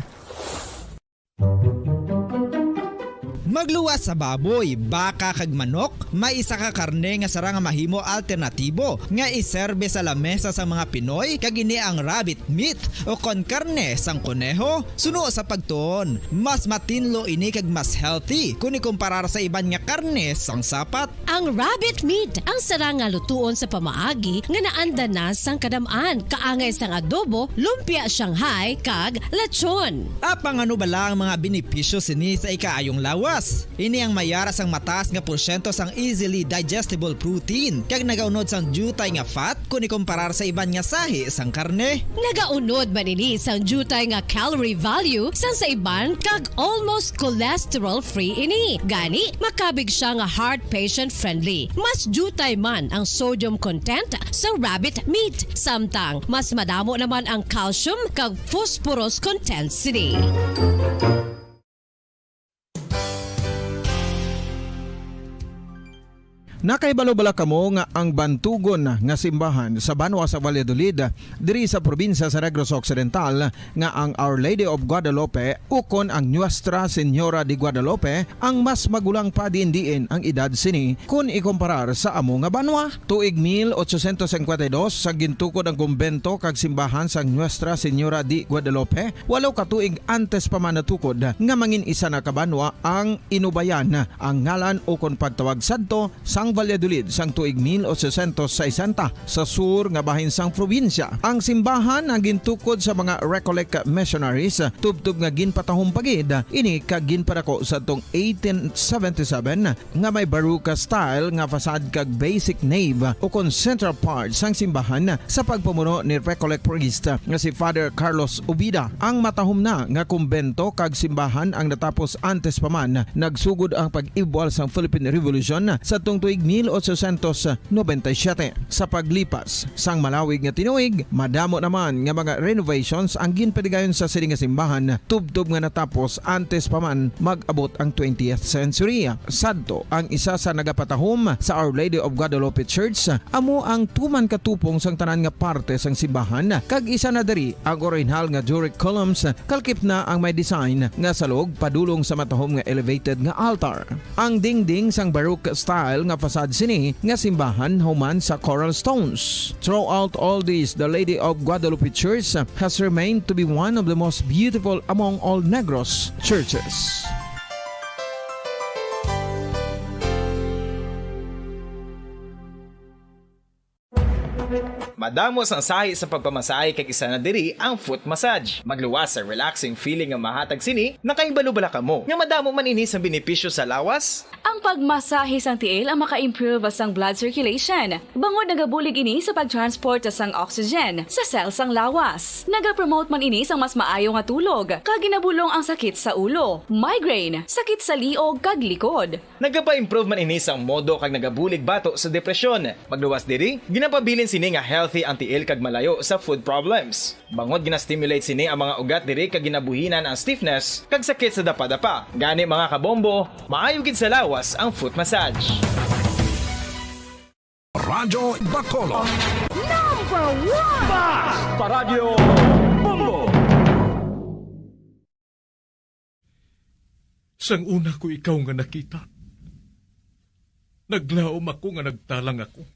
Magluwas sa baboy, baka kag manok, may isa ka karne nga sara nga mahimo alternatibo nga iserbe sa lamesa sa mga Pinoy kag ini ang rabbit meat o kon karne sang kuneho. Suno sa pagtuon, mas matinlo ini kag mas healthy kung ikumparar sa iban nga karne sang sapat. Ang rabbit meat ang sara nga lutuon sa pamaagi nga naanda na sang kadamaan, kaangay sang adobo, lumpia Shanghai kag lechon. Apang ano bala ang mga benepisyo sini sa ikaayong lawas? Ini ang mayaras ang mataas nga porsyento sang easily digestible protein kag nagaunod sang jutay nga fat kung ikumparar sa iban nga sahi sang karne. Nagaunod man ini sang jutay nga calorie value sang sa iban kag almost cholesterol free ini. Gani makabig siya nga heart patient friendly. Mas jutay man ang sodium content sa rabbit meat, samtang mas madamo naman ang calcium kag phosphorus content sini. Nakaibalo-bala kamo nga ang bantugon nga simbahan sa Banwa sa Valladolid diri sa probinsya sa Negros Occidental nga ang Our Lady of Guadalupe ukon ang Nuestra Señora de Guadalupe ang mas magulang pa diin ang edad sini kung ikumparar sa amo nga banwa. Tuig 1852 sa gintukod ang kumbento kag simbahan sang Nuestra Señora de Guadalupe, walo ka tuig antes pa man natukod nga mangin isa na kabanwa ang inubayan ang ngalan ukon pagtawag sadto sang Valladolid sang tuig 1860 sa sur nga bahin sang probinsya. Ang simbahan ang gintukod sa mga Recollect missionaries tubtub nga ginpatahong pagid ini kag ginpadako sa tong 1877 nga may baroque style nga fasad kag basic nave o kon central part sang simbahan sa pagpamuno ni Recollect priest nga si Father Carlos Ubida. Ang matahom na nga kumbento kag simbahan ang natapos antes pa man nagsugod ang pag-ibwal sang Philippine Revolution sa tong tuig 1897. Sa paglipas sang malawig nga tinuig, madamo naman nga mga renovations ang ginpadigayon sa sining nga simbahan tubtob nga natapos antes pa man mag-abot ang 20th century. Sadto ang isa sa nagapatahom sa Our Lady of Guadalupe Church, amo ang tuman katupong sang tanan nga parte sang simbahan kag isa na diri ang original nga Doric columns kalkip na ang may design nga salog padulong sa matahom nga elevated nga altar. Ang dingding sang baroque style nga fasad sini nga simbahan human sa coral stones. Throughout all this, the Lady of Guadalupe Church has remained to be one of the most beautiful among all Negros churches. Madamos ang sahi sa pagpamasahe kag isa na diri ang foot massage. Magluwas sa relaxing feeling nga mahatag sini, nakaibalo-bala kamo. Nga madamo man ini sa benepisyo sa lawas. Ang pagmasahe sang tiil ang maka-improve sang blood circulation. Bangod nagabulig ini sa pagtransport sang oxygen sa cells sang lawas. Nagapromote man ini sang mas maayo nga tulog, kag ginabulong ang sakit sa ulo, migraine, sakit sa liog kag likod. Nagapa-improve man ini sang modo kag nagabulig bato sa depresyon. Magluwas diri, ginapabilin sini nga healthy ang tiil kag malayo sa food problems. Bangod gina-stimulate sini ang mga ugat diri kag ginabuhinan ang stiffness kag sakit sa dapa-dapa. Gani mga kabombo, maayo gid sa lawas ang foot massage. Radyo Bacolod. Number 1! Basta Radio Bombo! Sang una ko ikaw nga nakita, naglaom ako nga nagtalang ako,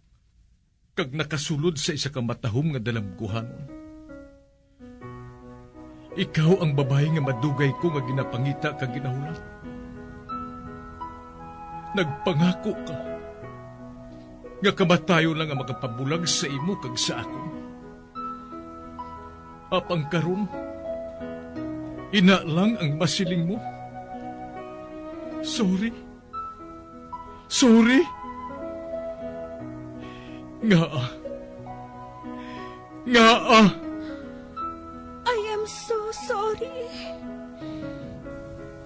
kag nakasulod sa isa ka matahom nga dalamguhanon. Ikaw ang babae nga madugay ko nga ginapangita kag ginahulat. Nagpangako ka nga kamatayo lang ang makapabulag sa imo kag sa ako. Apang karon, ina lang ang masiling mo. Sorry. Nga. I am so sorry.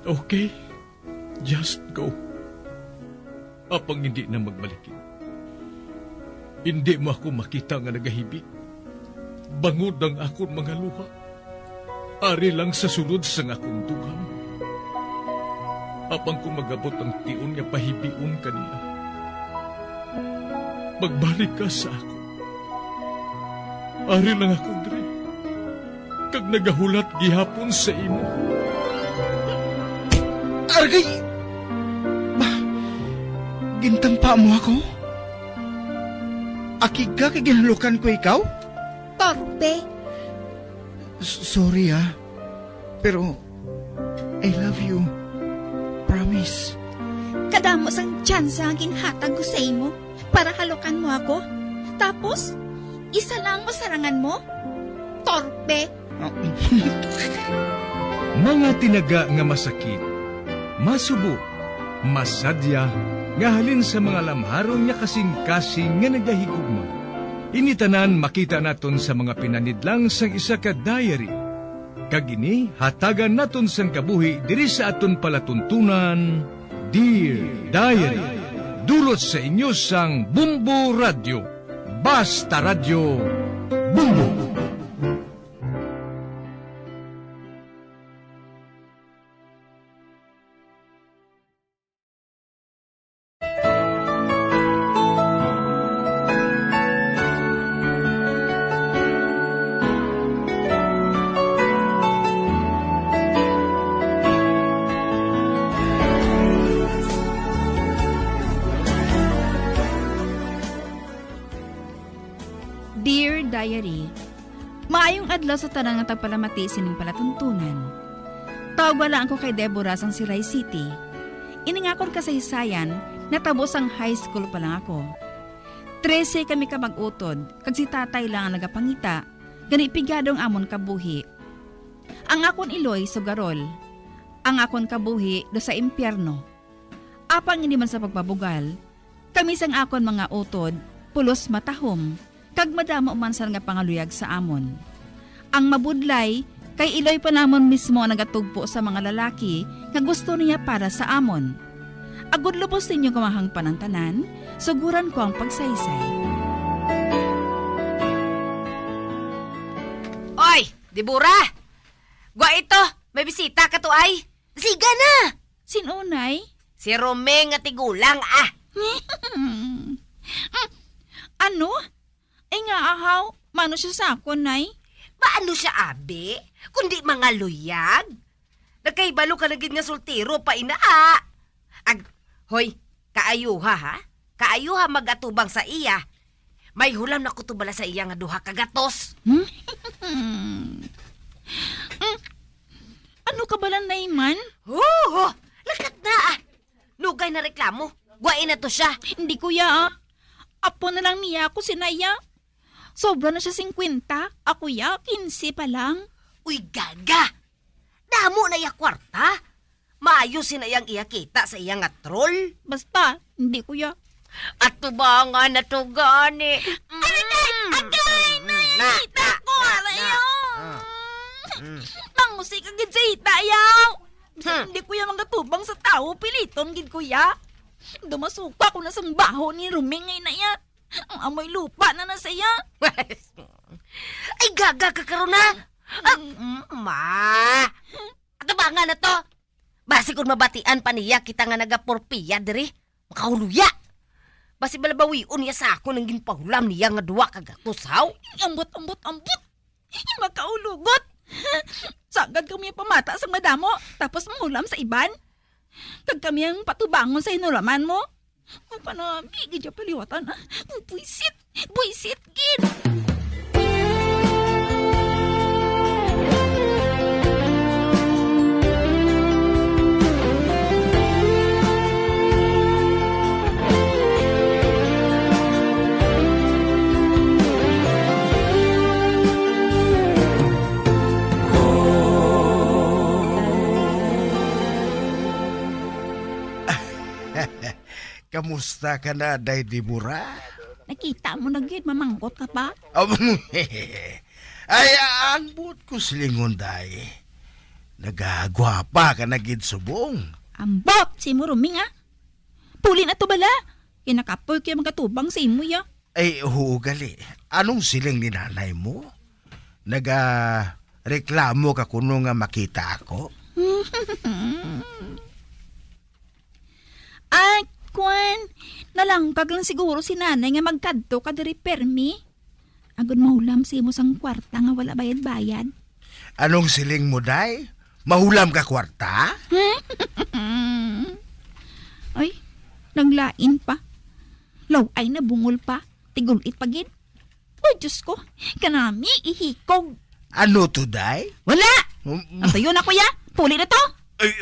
Okay, just go. Apang hindi na magbalikin. Hindi mo ako makita nga nagahibik. Bangod ang akong mga luha. Ari lang sa sulod sa akong dugang. Apang kung magabot ang tion nga pahibiun kanila. Magbalik ka sa ako. Ari lang ako, Dre. Kag nagahulat gihapon sa imo. Argay! Gintampa mo ako? Akig ka kay ginalukan ko ikaw? Torpe. Sorry pero I love you. Promise. Kadamo sang tsansa ang ginhatag ko sa imo para halukan mo ako. Tapos, isa lang mo sarangan mo? Torpe. Mga tinaga nga masakit, masubo, masadya, nga halin sa mga lamharong nga kasing-kasing nga nagahigugma. Initanan makita naton sa mga pinanidlang sang isa ka diary. Kagini, hatagan naton sang kabuhi diri sa aton palatuntunan, Dear Diary. Dulot sa inyo sang Bumbo Radio. Basta Radio Bumbo. Dear Diary, maayong adlaw sa tanang nga tagpalamati sining palatuntunan. Tawag wala ako kay Deborah sang Siray City. Iningakon kasaysayan, natabos ang high school pa lang ako. 13 kami ka mag-utod, kag si tatay lang ang nagapangita, ganipigadong amon kabuhi. Ang akon iloy sugarol, ang akon kabuhi do sa impyerno. Apang hindi man sa pagbabugal, kami sang akon mga utod, pulos matahom, kag madama umansan nga pangaluyag sa amon. Ang mabudlay, kay iloy pa namon mismo ang nagatugpo sa mga lalaki nga gusto niya para sa amon. Agud lubos ninyo gamahang panantanan, suguran ko ang pagsaysay. Oy, Deborah! Gwa ito, may bisita ka to ay. Siga na! Sinunay? Si Rome nga tigulang Ano? Ay nga ahaw, mano siya sa akon, nay? Paano siya, abe? Kundi mga luyag? Nagkaibalo ka na gid nga sultiro pa inaa. Hoy, kaayuha ha? Kaayuha magatubang sa iya. May hulam na kutubala sa iya nga duha kagatos. Ano ka balang naiman? Lakat na Nugay na reklamo. Guwain na to siya. Hindi kuya Apo na lang niya ako sinaya. Sobra na siya 50. Ako 15 pa lang. Uy, gaga! Damo na iya kwarta. Maayo sinayang iya kita sa iya nga troll. Basta, hindi kuya. At tubangan na to gani. Agay! Nakita ko! Alayaw! Pangusik ang gid sa hita, yaw! Hindi kuya mangatubang sa tao. Piliton gid kuya. Dumasuka ko na sa baho ni Ruming ngayon na iya. Ang amoy lupa na nasaya. Ay, gaga ka karon na. Ma! At nga na to. Basi kung mabatian pa niya kita nga nagapurpiya diri. Makahuluya. Basi balabawion niya sa ako nang ginpahulam niya nga duwa kagatusaw. Ambot. Makaulugot. Sagad kami pamata sa madamo. Tapos mangulam sa iban. Kag kami ang patubangon sa hinulaman mo. Panami, gidya paliwatan na. Buisit, gid. Kamusta ka na, Day Deborah? Nakita mo na gid, mamangkot ka pa? Ay, ang buot ko silingon, Day. Nagagwapa ka na gid subong. Ambot, si mo Ruming Puli na to bala. Kinakapoy kayo magkatubang sa imo ya. Ay, huugali. Anong siling ni nanay mo? Reklamo ka kuno nga makita ako? Ay, Kwan, nalangkag lang siguro si nanay nga magkadto ka diri permi. Agad mahulam si mo sang kwarta nga wala bayad-bayad. Anong siling mo, Day? Mahulam ka kwarta? Ay, Naglain pa. Law ay nabungol pa. Tigulit pagin. Oh, Diyos ko. Kanami, ihikog. Ano to, day? Wala! Antayo na, kuya. Puli na to. Ay,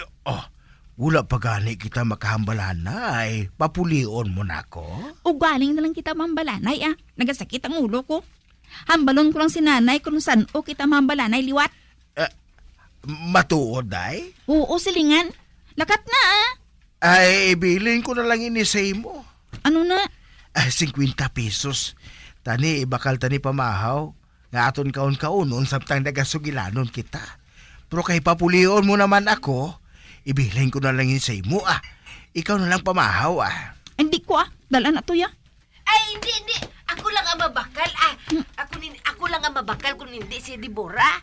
wala pa gani kita makahambalanay. Papulion mo na ko. O galing na lang kita mambalanay, ah. Nagasakit ang ulo ko. Hambalon ko lang si nanay kung saan o kita mambalanay liwat. Matuod, day? Oo, silingan. Lakat na, ah. Ay, bilhin ko na lang inisay mo. Ano na? 50 pesos. Tani, bakal tani pamahaw. Nga aton kaon-kaunon samtang nagasugilanon kita. Pero kay papulion mo naman ako, ibilhin ko na lang inisay mo, ah. Ikaw na lang pamahaw, ah. Hindi ko, ah. Dala na to, ya. Ay, hindi. Ako lang ang mabakal, ah. Ako lang ang mabakal kung hindi si Deborah.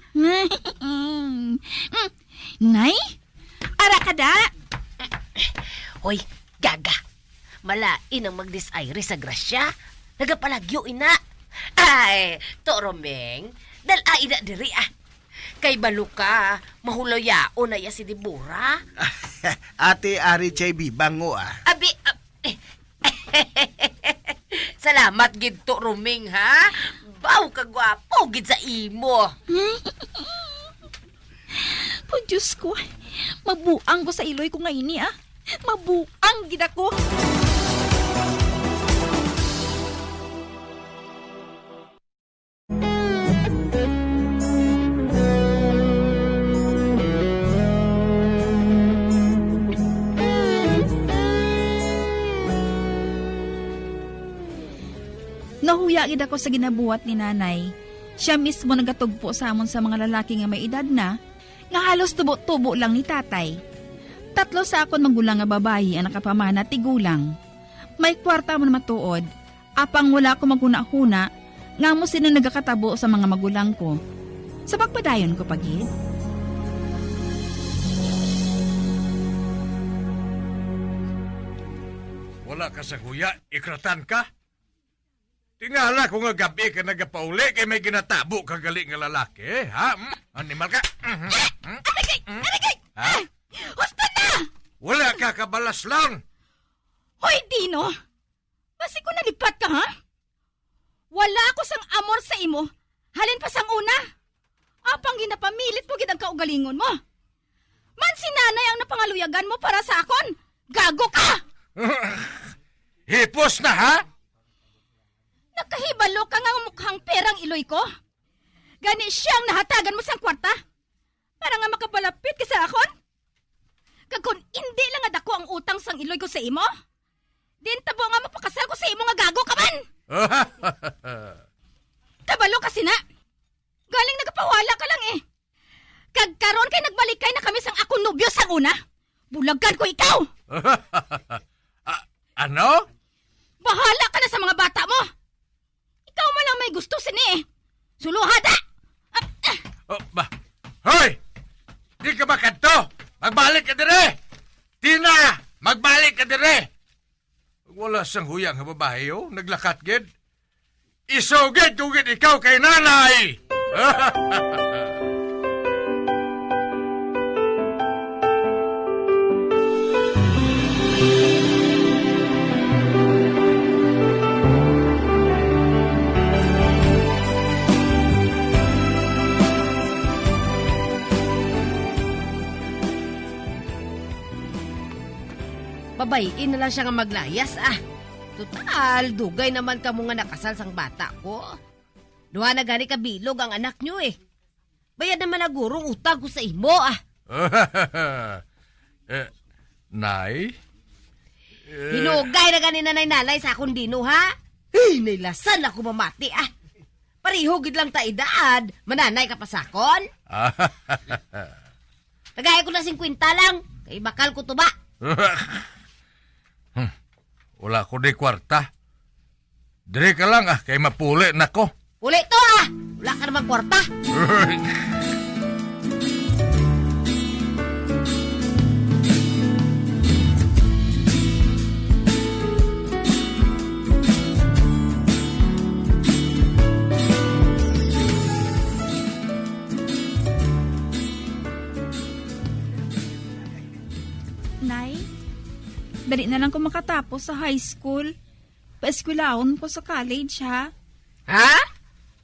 Nay? Ara ka da? Hoy, gaga. Malain ang mag-disaire sa grasya. Nagapalagyo ina. Ay, to Romeng, dalain na diri ah. Kay baluka, mahulayao na ya si Deborah. Ate Ari Chay Bibango, ah. Abi, salamat gid to Romeng ha. Baw ka gwapo gid sa imo. Po, Diyos ko. Mabuang ko sa iloy ko ngayon, ah. Mabuang gid ako. Nahuya gid ako sa ginabuhat ni nanay. Siya mismo nagatugpo sa amon sa mga lalaki nga may edad na, nga halos tubo-tubo lang ni tatay. 3 sa akon magulang nga babayi ang nakapamana tigulang. May kwarta mo na matuod, apang wala ko maguna-huna, nga mo sino nagakatabo sa mga magulang ko. Sa pagpadayon ko pagid. Wala ka sa kuya, ikratan ka? Tingala ko nga gabi ka nagapauli kay may ginatabo ka gali nga lalaki, ha? Animal ka? Aligay! Ha? Husto na! Wala ka kabalas lang! Hoy, Dino! Basi ko nalipat ka, ha? Wala ako sang amor sa imo. Halin pa sang una. Apang ginapamilit mo gid ang kaugalingon mo. Man si nanay ang napangaluyagan mo para sa akon. Gago ka! Hipos na, ha? Nakahibalo ka nga mukhang perang iloy ko. Gani siyang nahatagan mo sang kwarta. Para nga makapalapit ka sa akon. Kagkon hindi lang nga dako ang utang sang iloy ko sa imo. Din tabo nga mapakasal ko sa imo nga gago ka man. Kabalo kasi na. Galing nagapawala ka lang eh. Kagkaroon kay nagbalikay na kami sang akong nobyo sang una. Bulagan ko ikaw. Ano? Bahala ka na sa mga bata mo. Ikaw man lang may gusto sini eh. Suluhada! Hoy! Di ka ba kanto? Magbalik ka dire! Tina! Magbalik ka dire! Wala sang huyang nga babae, oh. Naglakat gid. Isugid kugid ikaw kay nanay! Babayin na lang siya nga maglayas, ah. Total, dugay naman ka mo nga nakasal sang bata ko. Duha na gani ka bilog ang anak nyo eh. Bayad naman na gurong utang ko sa imo, ah. Nay? Hinugay na gani nanay-nalay sa akong dino, ha? Hey, nailasan ako mamati, ah. Parihugid lang ta edad. Mananay ka pa sakon? Tagay ko na 50 lang. Kay bakal ko to ba? Wala ko di kwarta. Dire ka lang ah, kay mapuli na ko. Uli to ah! Wala ka naman kwarta. dali na lang ko makatapos sa high school. Paeskwelahon ko sa college, ha? Ha?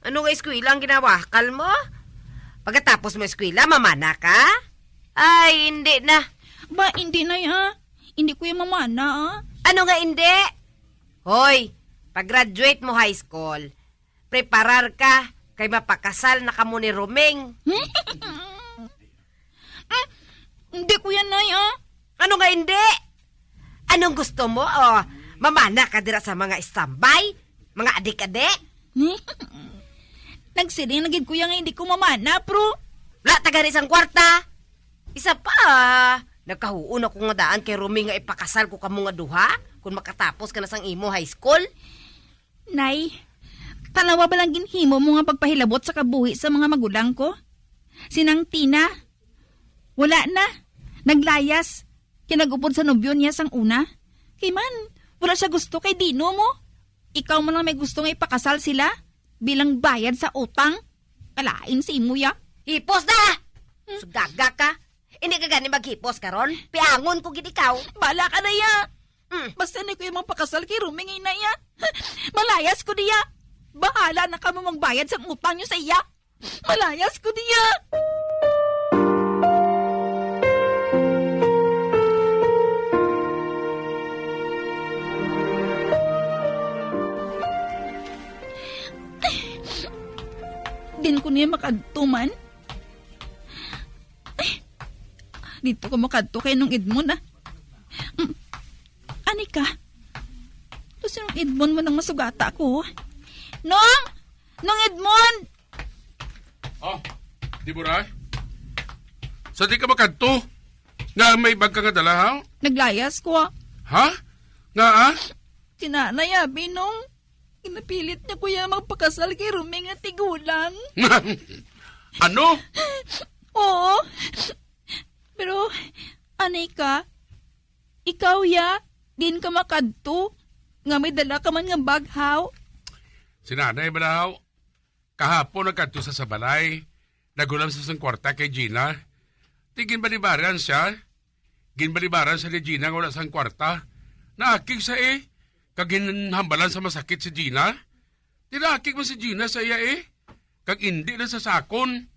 Ano nga eskwela ang ginawakal mo? Pagkatapos mo eskwela, mamana ka? Ay, hindi na. Ba, hindi na ya. Hindi ko yung mamana, ah. Ano nga hindi? Hoy, pag-graduate mo high school, preparar ka kay mapakasal na kamo ni Romeng. Hindi ko yan, Nay, ah. Ano nga hindi? Anong gusto mo? O, mamana ka dira sa mga istambay? Mga adik-adik? Nagsiling nagid ko yung hindi ko mamana, bro. Wala taga isang kwarta. Isa pa, nagkahuon ako nga daan kay Romeng nga ipakasal ko kamo nga duha kung makatapos ka na sang imo high school. Nay, talawa ba lang ginhimo mo nga pagpahilabot sa kabuhi sa mga magulang ko? Sinang Tina? Wala na. Naglayas. Kinagupod sa nobyo niya sang una. Kay man, wala siya gusto kay Dino mo. Ikaw man lang may gusto nga ipakasal sila bilang bayad sa utang. Kalain si imo ya. Hipos na! Sugaga ka. Hindi ka gani maghipos karon. Piangon ko gid ikaw. Bala ka na ya. Basta na ko yung mapakasal kay Rumi ngay na ya. Malayas ko diya. Bahala na ka mo magbayad sa utang nyo sa iya. Malayas ko diya. Din ko niya makadtuman. Dito ko makadto kay nung Edmond, ah. Ani ka? Ito sinong Edmond mo nang masugata ko. Nong! Nong Edmond! Oh, di mo ra? Sa di ka makadto? Nga may bag ka nga dala, ha? Naglayas ko, ah. Ha? Nga, ah? Sinanay, Binong. Inapilit niya kuya magpakasal kay Romeng at tigulang. Ano? Oo. Pero, anay ka? Ikaw, ya? Din ka makadto? Nga may dala ka man nga baghaw? Sinanay ba daw? Kahapon nagkadto sa sabalay. Nagulam sa isang kwarta kay Gina. Tigin balibaran siya. Ginbalibaran sa ni Gina nga wala sa kwarta. Naakig sa kaginhambalan sa masakit si Gina. Tinakig mo si Gina sa iya Kag hindi na sa sakon.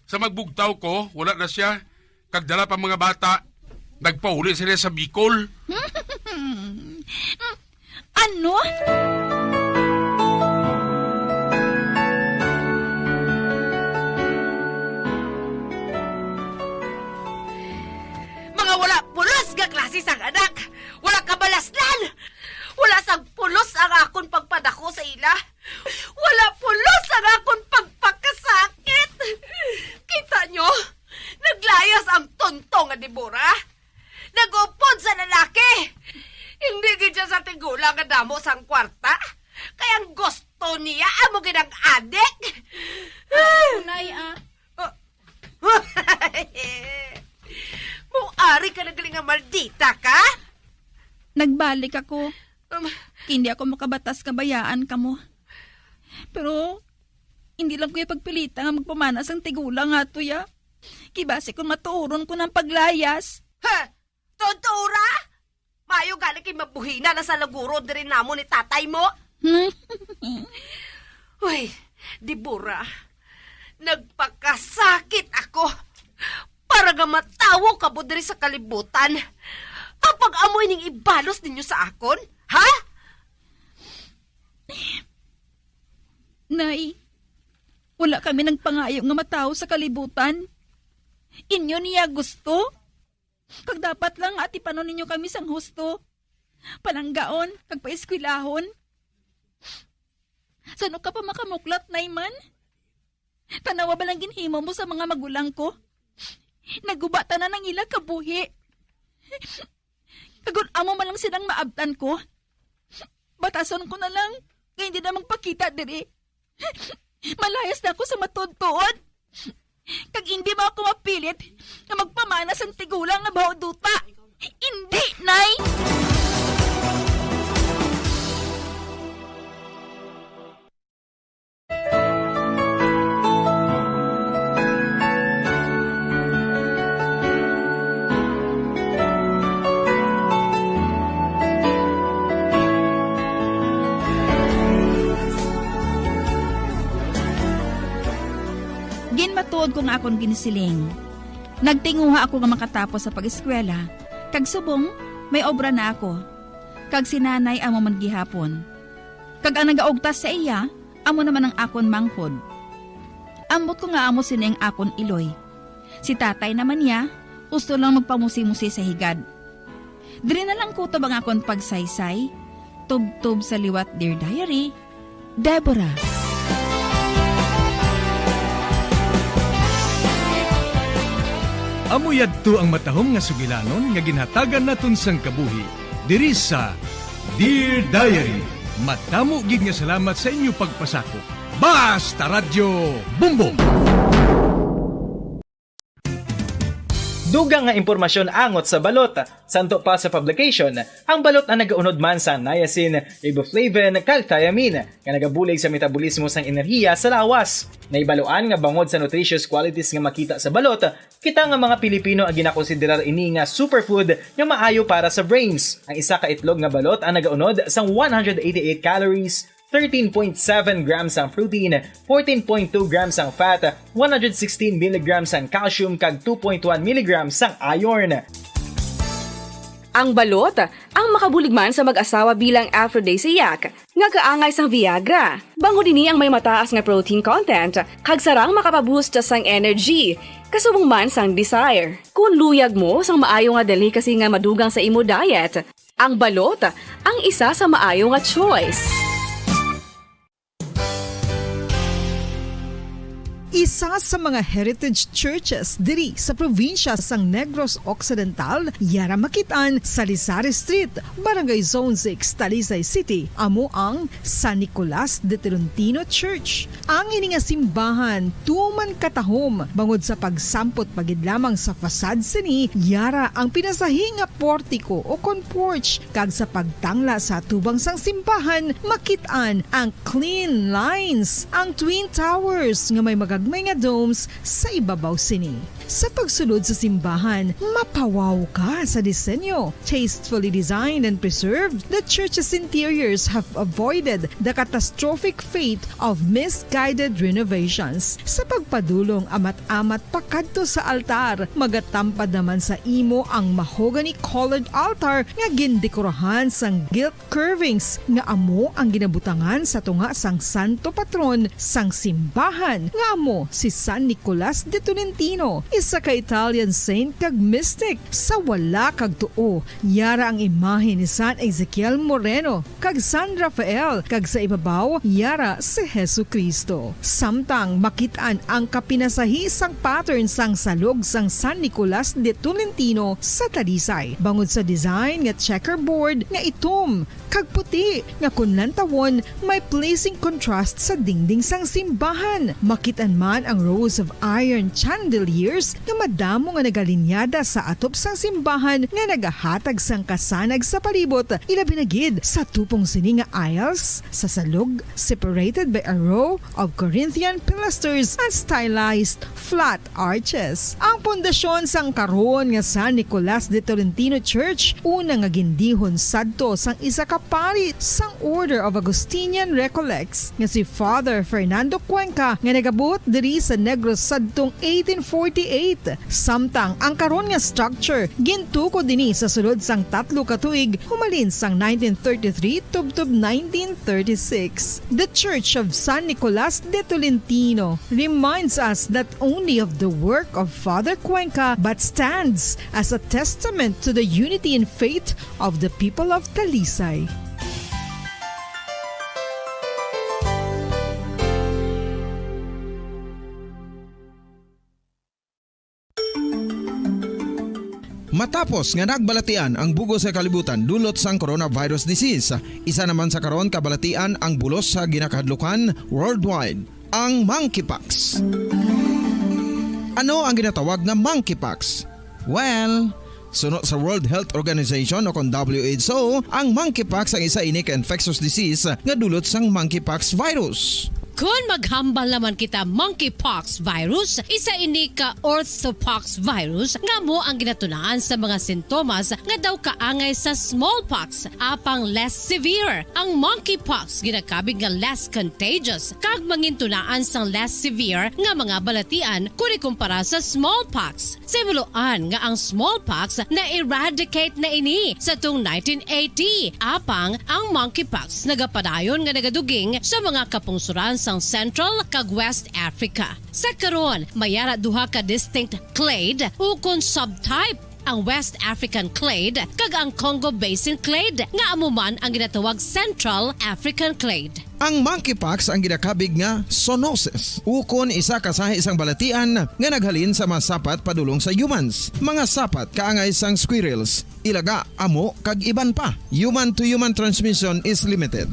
Sa magbugtaw ko, wala na siya. Kag dala pa mga bata. Nagpauli sila sa Bicol. Ano? Mga wala pulos nga klase sang anak. Wala kabalaslan. Wala sang pulos ang akon pagpadako sa ila. Wala pulos ang akon pagpakasakit. Kita nyo? Naglayas ang tontong nga Deborah. Nagupod sa lalaki. Hindi gid siya sa tigulang nga damo sang kwarta. Kaya ang gusto niya amo gid ang adik. Unay, ah. Muari ka nagaling nga maldita ka? Nagbalik ako. Hindi ako makabatas kabayaan ka mo. Pero, hindi lang ko yung pagpilita nga magpamanas ang tigulang nga to ya. Kibasi kung matuuron ko ng paglayas. Ha? Tontura? Mayo galing kay mabuhina na sa laguro din namo ni tatay mo? Uy, Deborah, nagpakasakit ako para nga matawo ka po diri sa kalibutan. Ang pag-amoy ning ibalos ninyo sa akon, ha? Nay, wala kami ng pangayo nga matawo sa kalibutan. Inyo niya gusto? Kag dapat lang ati panon ninyo kami sang husto. Palanggaon, kag paeskwelahon. Sano ka pa makamuklat, Nayman? Tanawa ba lang ginhimo mo sa mga magulang ko? Nagubata na ng ilang kabuhi. Kagun amo man lang silang maabtan ko. Batason ko na lang, kaya hindi na magpakita diri. Malayas na ako sa matudtuod. Kag hindi mo ako mapilit na magpamanas ang tigulang na bauduta. Hindi, Nay! Ginmatuod ko nga akong ginisiling. Nagtinguha ako nga makatapos sa pag-eskwela. Kag subong, may obra na ako. Kag sinanay amo man gihapon. Kag ang nagaugtas sa iya, amo naman ang akon manghod. Ambot ko nga amo sining akon iloy. Si tatay naman niya, gusto lang magpamusi-musi sa higad. Diri na lang kutob ang akon pagsaysay, tub-tub sa liwat Dear Diary, Deborah. Amuyad to ang matahom nga sugilanon nga ginhatagan naton sang kabuhi. Diri sa Dear Diary, matamo gid nga salamat sa inyo pagpasakop. Basta Radyo Bumbong! Dugang nga impormasyon angot sa balot. Santo pa sa publication, ang balot ang nagaunod man sa niacin, riboflavin, kag thiamine, nga nagabulig sa metabolismo sang enerhiya sa lawas. Naibaloan nga bangod sa nutritious qualities nga makita sa balot, kita nga mga Pilipino ang ginakonsiderar ini nga superfood nga maayo para sa brains. Ang isa ka itlog nga balot ang nagaunod sang 188 calories, 13.7 grams ang protein, 14.2 grams ang fat, 116 mg ang calcium kag 2.1 mg ang iron. Ang balot, ang makabuligman sa mag-asawa bilang aphrodisiac, nga kaangay sang Viagra. Bango dini ang may mataas nga protein content, kag sarang makapaboost sang energy, kasubong man sang desire. Kung luyag mo sang maayo nga delicacy nga madugang sa imo diet, ang balot, ang isa sa maayo nga choice. Isa sa mga heritage churches diri sa probinsya sang Negros Occidental, yara makitaan sa Lizares Street, Barangay Zone 6, Talisay City, amo ang San Nicolas de Tolentino Church. Ang ini nga simbahan tuman katahom bangod sa pagsampot pagid lamang sa fasad sini, yara ang pinasahi nga portico o kon porch, kag sa pagtangla sa tubang sang simbahan makitaan ang clean lines, ang twin towers nga may may nga domes sa ibabaw sini. Sa pagsulod sa simbahan, mapawaw ka sa disenyo. Tastefully designed and preserved, the church's interiors have avoided the catastrophic fate of misguided renovations. Sa pagpadulong amat-amat pakadto sa altar, magatampad naman sa imo ang mahogany colored altar nga gindekorahan sang gilt curvings nga amo ang ginabutangan sa tunga sang santo patron sang simbahan nga amo si San Nicolas de Tolentino, isa ka Italian saint kag mystic. Sa wala kag tuo, yara ang imahe ni San Ezekiel Moreno kag San Rafael, kag sa ibabaw yara si Hesu Kristo. Samtang makitaan ang kapinasahi sang pattern sang salog sang San Nicolas de Tolentino sa Talisay, bangod sa design nga checkerboard nga itom kag puti nga kunlantawon may pleasing contrast sa dingding sang simbahan. Makitan man ang rows of iron chandeliers nga madamo nga nagalinyada sa atop sang simbahan nga nagahatag sang kasanag sa palibot, ilabi na gid sa tupong sini nga aisles sa salog, separated by a row of Corinthian pilasters and stylized flat arches. Ang pundasyon sang karon nga San Nicolas de Tolentino Church una nga gindihon sadto sang isa ka pari sang Order of Augustinian Recollects nga si Father Fernando Cuenca nga nagabot diri sa Negros sadtong 1848. Samtang ang karon nga structure gintuko dinhi sa sulod sang 3 ka tuig humalin sang 1933 tubtob 1936. The Church of San Nicolas de Tolentino reminds us not only of the work of Father Cuenca but stands as a testament to the unity and faith of the people of Talisay. Matapos nga nagbalatian ang bugos sa kalibutan dulot sang coronavirus disease, isa naman sa karon kabalatian ang bulos sa ginakahadlukan worldwide, ang monkeypox. Ano ang ginatawag na monkeypox? Well, sunod sa World Health Organization o kon WHO, ang monkeypox ang isa ini ka infectious disease nga dulot sang monkeypox virus. Kung maghambal naman kita monkeypox virus, isa ini ka orthopox virus nga mo ang ginatunaan sa mga sintomas nga daw kaangay sa smallpox apang less severe. Ang monkeypox ginakabig nga less contagious kag mangintunaan sang less severe nga mga balatian kung ikumpara sa smallpox. Simuloan nga ang smallpox na eradicate na ini sa tung 1980 apang ang monkeypox nagapadayon nga nagaduging sa mga kapungsuran sang Central kag West Africa. Sa karon, mayara duha ka distinct clade ukon subtype ang West African clade kag ang Congo Basin clade nga amuman ang ginatawag Central African clade. Ang monkeypox ang ginakabig nga zoonosis. Ukon isa kasahi isang balatian nga naghalin sa mga sapat padulong sa humans. Mga sapat kaangay sang squirrels, ilaga, amo kag iban pa. Human to human transmission is limited.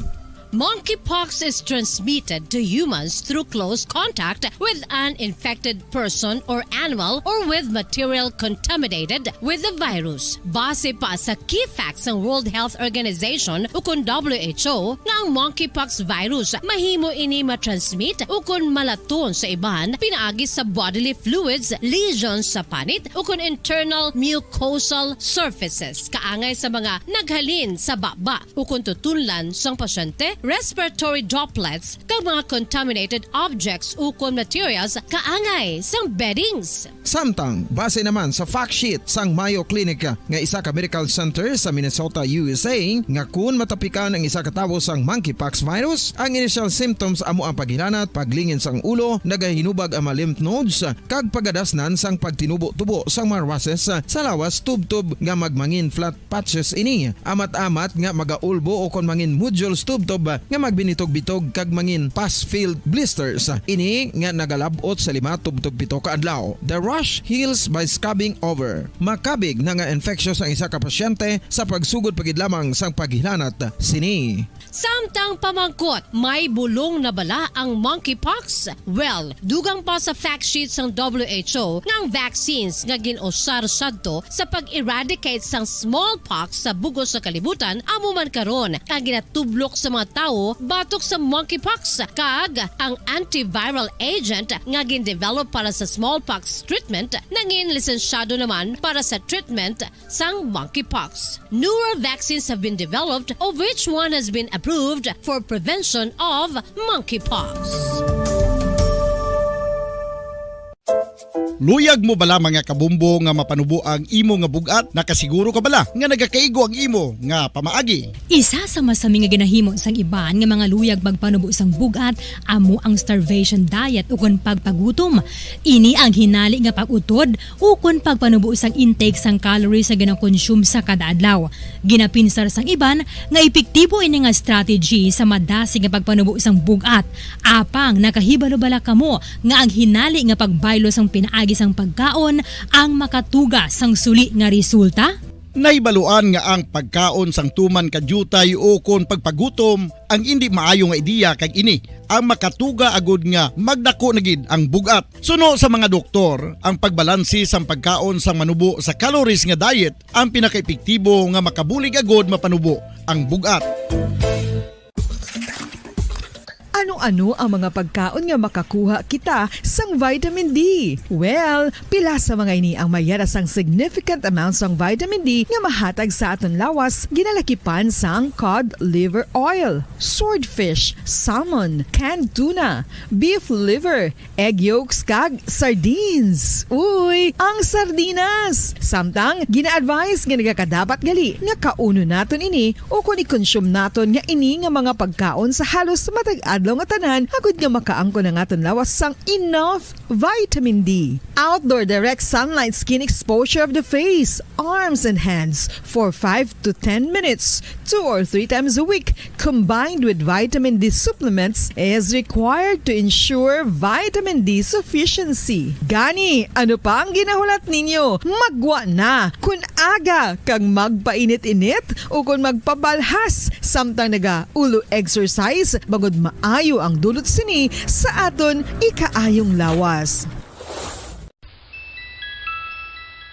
Monkeypox is transmitted to humans through close contact with an infected person or animal or with material contaminated with the virus. Base pa sa key facts ng World Health Organization ukon WHO nga ang monkeypox virus mahimo ini matransmit ukon malaton sa iban pinaagi sa bodily fluids, lesions sa panit ukon internal mucosal surfaces kaangay sa mga naghalin sa baba ukon tutunlan sang pasyente, respiratory droplets kag mga contaminated objects ukon materials kaangay sang beddings. Samtang, base naman sa fact sheet sang Mayo Clinic nga isa ka medical center sa Minnesota, USA, nga kun matapikan ang isa ka tawo sang monkeypox virus, ang initial symptoms amo ang paghilanat, paglingin sang ulo, nagahinubag ang mga lymph nodes, kag pagadasnan sang pagtinubo-tubo sang mga rashes sa lawas tub-tub nga magmangin flat patches ini. Amat-amat nga magaulbo o kon mangin nodules tub-tub nga magbinitog-bitog kag mangin pus-filled blisters. Ini nga nagalabot sa 5 tub-tub 7 ka adlaw. The rash heals by scabbing over. Makabig na nga infectious ang isa ka pasyente sa pagsugod pagid lamang sang paghilanat sini. Samtang pamangkot, may bulong na bala ang monkeypox? Well, dugang pa sa fact sheet ng WHO ng vaccines nga ginusar sadto sa pag-eradicate sang smallpox sa bugos sa kalibutan amuman karon ang ginatublok sa mga tao batok sa monkeypox kag ang antiviral agent nga gin-develop para sa smallpox treatment nangin lisensyado naman para sa treatment sang monkeypox. Newer vaccines have been developed of which one has been approved for prevention of monkeypox. Luyag mo bala mga kabumbo nga mapanubo ang imo nga bugat? Nakasiguro ka bala nga nagakaigo ang imo nga pamaagi? Isa sa masami nga ginahimo sang iban nga mga luyag magpanubo sang bugat amo ang starvation diet ukon pagpagutom. Ini ang hinali nga pag-utod ukon pagpanubo sang intake sang calories sa ginakonsume sa kada adlaw. Ginapinsar sang iban nga epektibo ini nga strategy sa madasig nga pagpanubo sang bugat. Apang nakahibalo bala kamo nga ang hinali nga pagbaylo sang pinaagi sang pagkaon ang makatuga sang suli nga resulta? Naibaluan nga ang pagkaon sang tuman kadyutay o kon pagpagutom ang hindi maayo nga ideya kag ini ang makatuga agud nga magdako na gid ang bugat. Suno sa mga doktor, ang pagbalansi sang pagkaon sang manubo sa calories nga diet ang pinakaepektibo nga makabulig agud mapanubo ang bugat. Ano-ano ang mga pagkaon nga makakuha kita sang vitamin D? Well, pila sa mga ini ang mayara sang significant amounts sang vitamin D nga mahatag sa aton lawas ginalakipan sang cod liver oil, swordfish, salmon, canned tuna, beef liver, egg yolks kag sardines. Uy, ang sardinas! Samtang gina-advise nga nagakadapat gali nga kauno naton ini o kung i-consume naton nga ini nga mga pagkaon sa halos matag adlaw nga tanan agud nga makaangko na nga lawas sang enough vitamin D. Outdoor direct sunlight skin exposure of the face, arms and hands for 5 to 10 minutes 2 or 3 times a week combined with vitamin D supplements is required to ensure vitamin D sufficiency. Gani, ano pa ang ginahulat ninyo? Magwa na kun aga kang magpainit-init o kun magpabalhas samtang naga-ulo exercise bagod maayo ang dulot sini sa aton ikaayong lawas.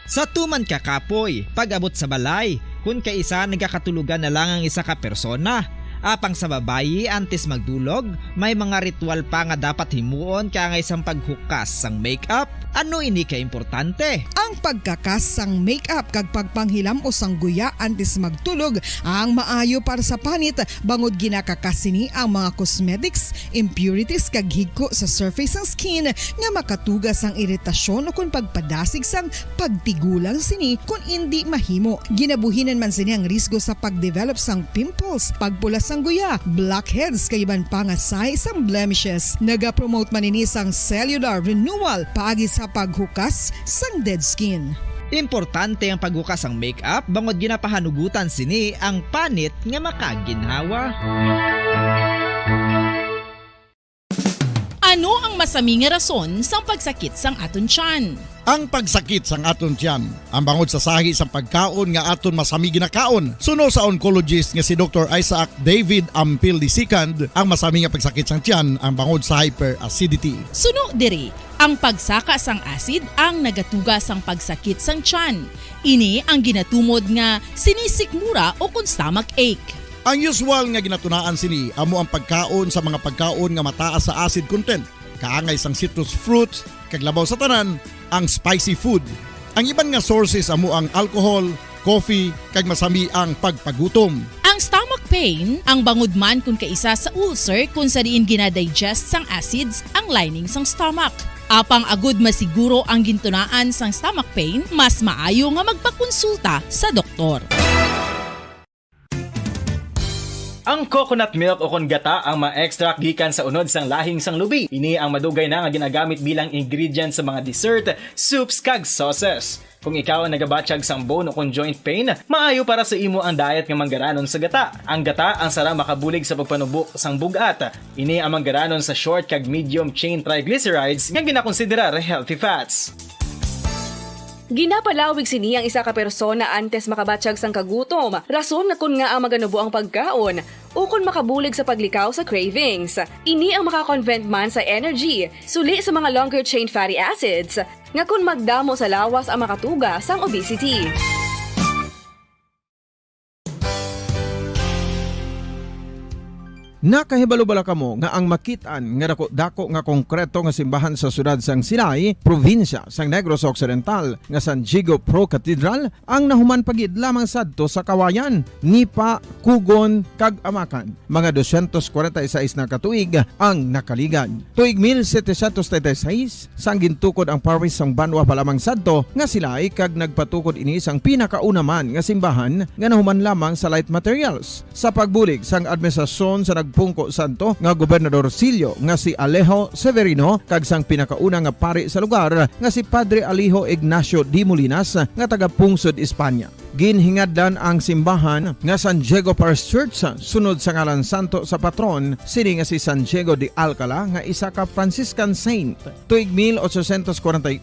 Sa tuman kakapoy, pag-abot sa balay, kung kaisa nagkakatulugan na lang ang isa ka persona, Apang sa babayi antes magdulog, may mga ritual pa nga dapat himuon kaya nga isang paghukas sang makeup. Ano ini ka importante? Ang pagkakas sang makeup kag pagpanghilam o sang guya antes magtulog ang maayo para sa panit bangod ginakakasini ang mga cosmetics, impurities kag higko sa surface sang skin nga makatugas ang iritasyon o kung pagpadasig sang pagtigulang sini kung hindi mahimo. Ginabuhinan man sini ang risgo sa pagdevelop sang pimples, pagpula sang guya, blackheads kay iban pa nga size sang blemishes. Naga-promote man ini sang cellular renewal paagi sa paghukas sang dead skin. Importante ang paghukas ang makeup bangod ginapahanugutan sini ang panit nga makaginhawa. Ano ang masami nga rason sa pagsakit sang aton tiyan? Ang pagsakit sang aton tiyan, ang bangod sa sahi sang pagkaon nga aton masami ginakaon. Suno sa oncologist nga si Dr. Isaac David Ampil II, ang masami nga pagsakit sang tiyan ang bangod sa hyperacidity. Suno diri, ang pagsaka sang acid ang nagatuga sang pagsakit sang tiyan. Ini ang ginatumod nga sinisikmura o kung stomach ache. Ang usual nga ginatunaan sini amo ang pagkaon sa mga pagkaon nga mataas sa acid content, kaangay sang citrus fruits, kag labaw sa tanan ang spicy food. Ang iban nga sources amo ang alcohol, coffee, kag masami ang pagpagutom. Ang stomach pain ang bangod man kung kaisa sa ulcer kung sa diin ginadigest sang acids ang lining sang stomach. Apang agud masiguro ang gintunaan sang stomach pain, mas maayo nga magpakonsulta sa doktor. Ang coconut milk o kon gata ang ma-extract gikan sa unod sang lahing sang lubi. Ini ang madugay na nga ginagamit bilang ingredient sa mga dessert, soups kag sauces. Kung ikaw ang nagabatsyag sang bone o kon joint pain, maayo para sa imo ang diet nga manggaranon sa gata. Ang gata ang sara makabulig sa pagpanubo sang bugat. Ini ang manggaranon sa short kag medium chain triglycerides nga ginakonsiderar healthy fats. Ginapalawig sini ang isa ka persona antes makabatsyag sang kagutom. Rason na kun nga ang maganubo ang pagkaon o kun makabulig sa paglikaw sa cravings. Ini ang makakonvent man sa energy, suli sa mga longer chain fatty acids, nga kun magdamo sa lawas ang makatuga sang obesity. Nakahibalo bala kamo nga ang makitaan nga dako nga konkreto nga simbahan sa sudad sang Sinay, probinsya sang Negros Occidental nga San Diego Pro Cathedral ang nahuman pagid lamang sadto sa kawayan, Nipa, Kugon kag Amakan. Mga 246 na katuig ang nakaligan. Tuig 1736 sang gintukod ang parish sang Banwa pa lamang sadto nga silay kag nagpatukod ini sang pinakauna man nga simbahan nga nahuman lamang sa light materials. Sa pagbulig sang administrasyon sa Pungko Santo nga Gobernador Silio nga si Alejo Severino kag sang pinakauna nga pari sa lugar nga si Padre Alijo Ignacio de Molinas nga taga Pungsod, Espanya. Ginhingadlan ang simbahan nga San Diego Parish Church sunod sa ngalan santo sa patron sini nga si San Diego de Alcala nga isa ka Franciscan saint. Tuig 1841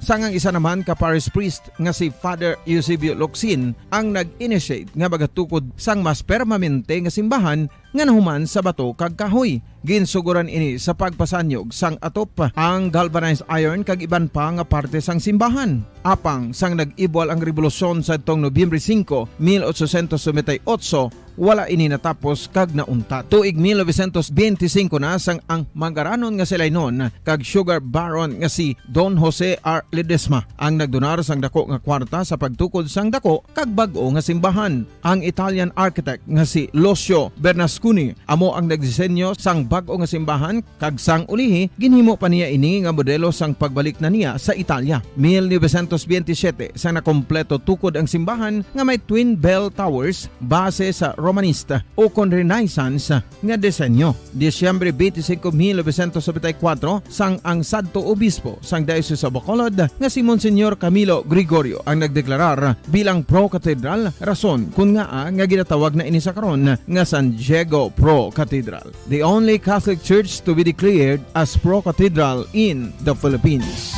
sangang isa naman ka parish priest nga si Father Eusebio Locsin ang nag-initiate nga bagatukod sang mas permanente nga simbahan nga nahuman sa bato kag kahoy. Ginsuguran ini sa pagpasanyog sang atop ang galvanized iron kag iban pa nga parte sang simbahan. Apang sang nag-ibwal ang revolusyon sa tong Nobyembre 5, 1898, wala ini natapos kag naunta. Tuig 1925 na sang ang mangaranon nga silay nun kag sugar baron nga si Don Jose R. Ledesma ang nagdonar sang dako nga kwarta sa pagtukod sang dako kag bag-o nga simbahan. Ang Italian architect nga si Lucio Bernasconi amo ang nagdisenyo sang bag-o nga simbahan kag sang ulihi ginhimo pa niya ini nga modelo sang pagbalik na niya sa Italia. 1927 sang nakompleto tukod ang simbahan nga may twin bell towers base sa Romanista o kon Renaissance nga disenyo. Disyembre 25, 1974 sang ang sadto obispo sang Diocese of Bacolod nga si Monsignor Camilo Gregorio ang nagdeklarar bilang pro-cathedral, rason kun nga ginatawag na ini sa karon nga San Diego Pro-Cathedral, the only Catholic church to be declared as pro-cathedral in the Philippines.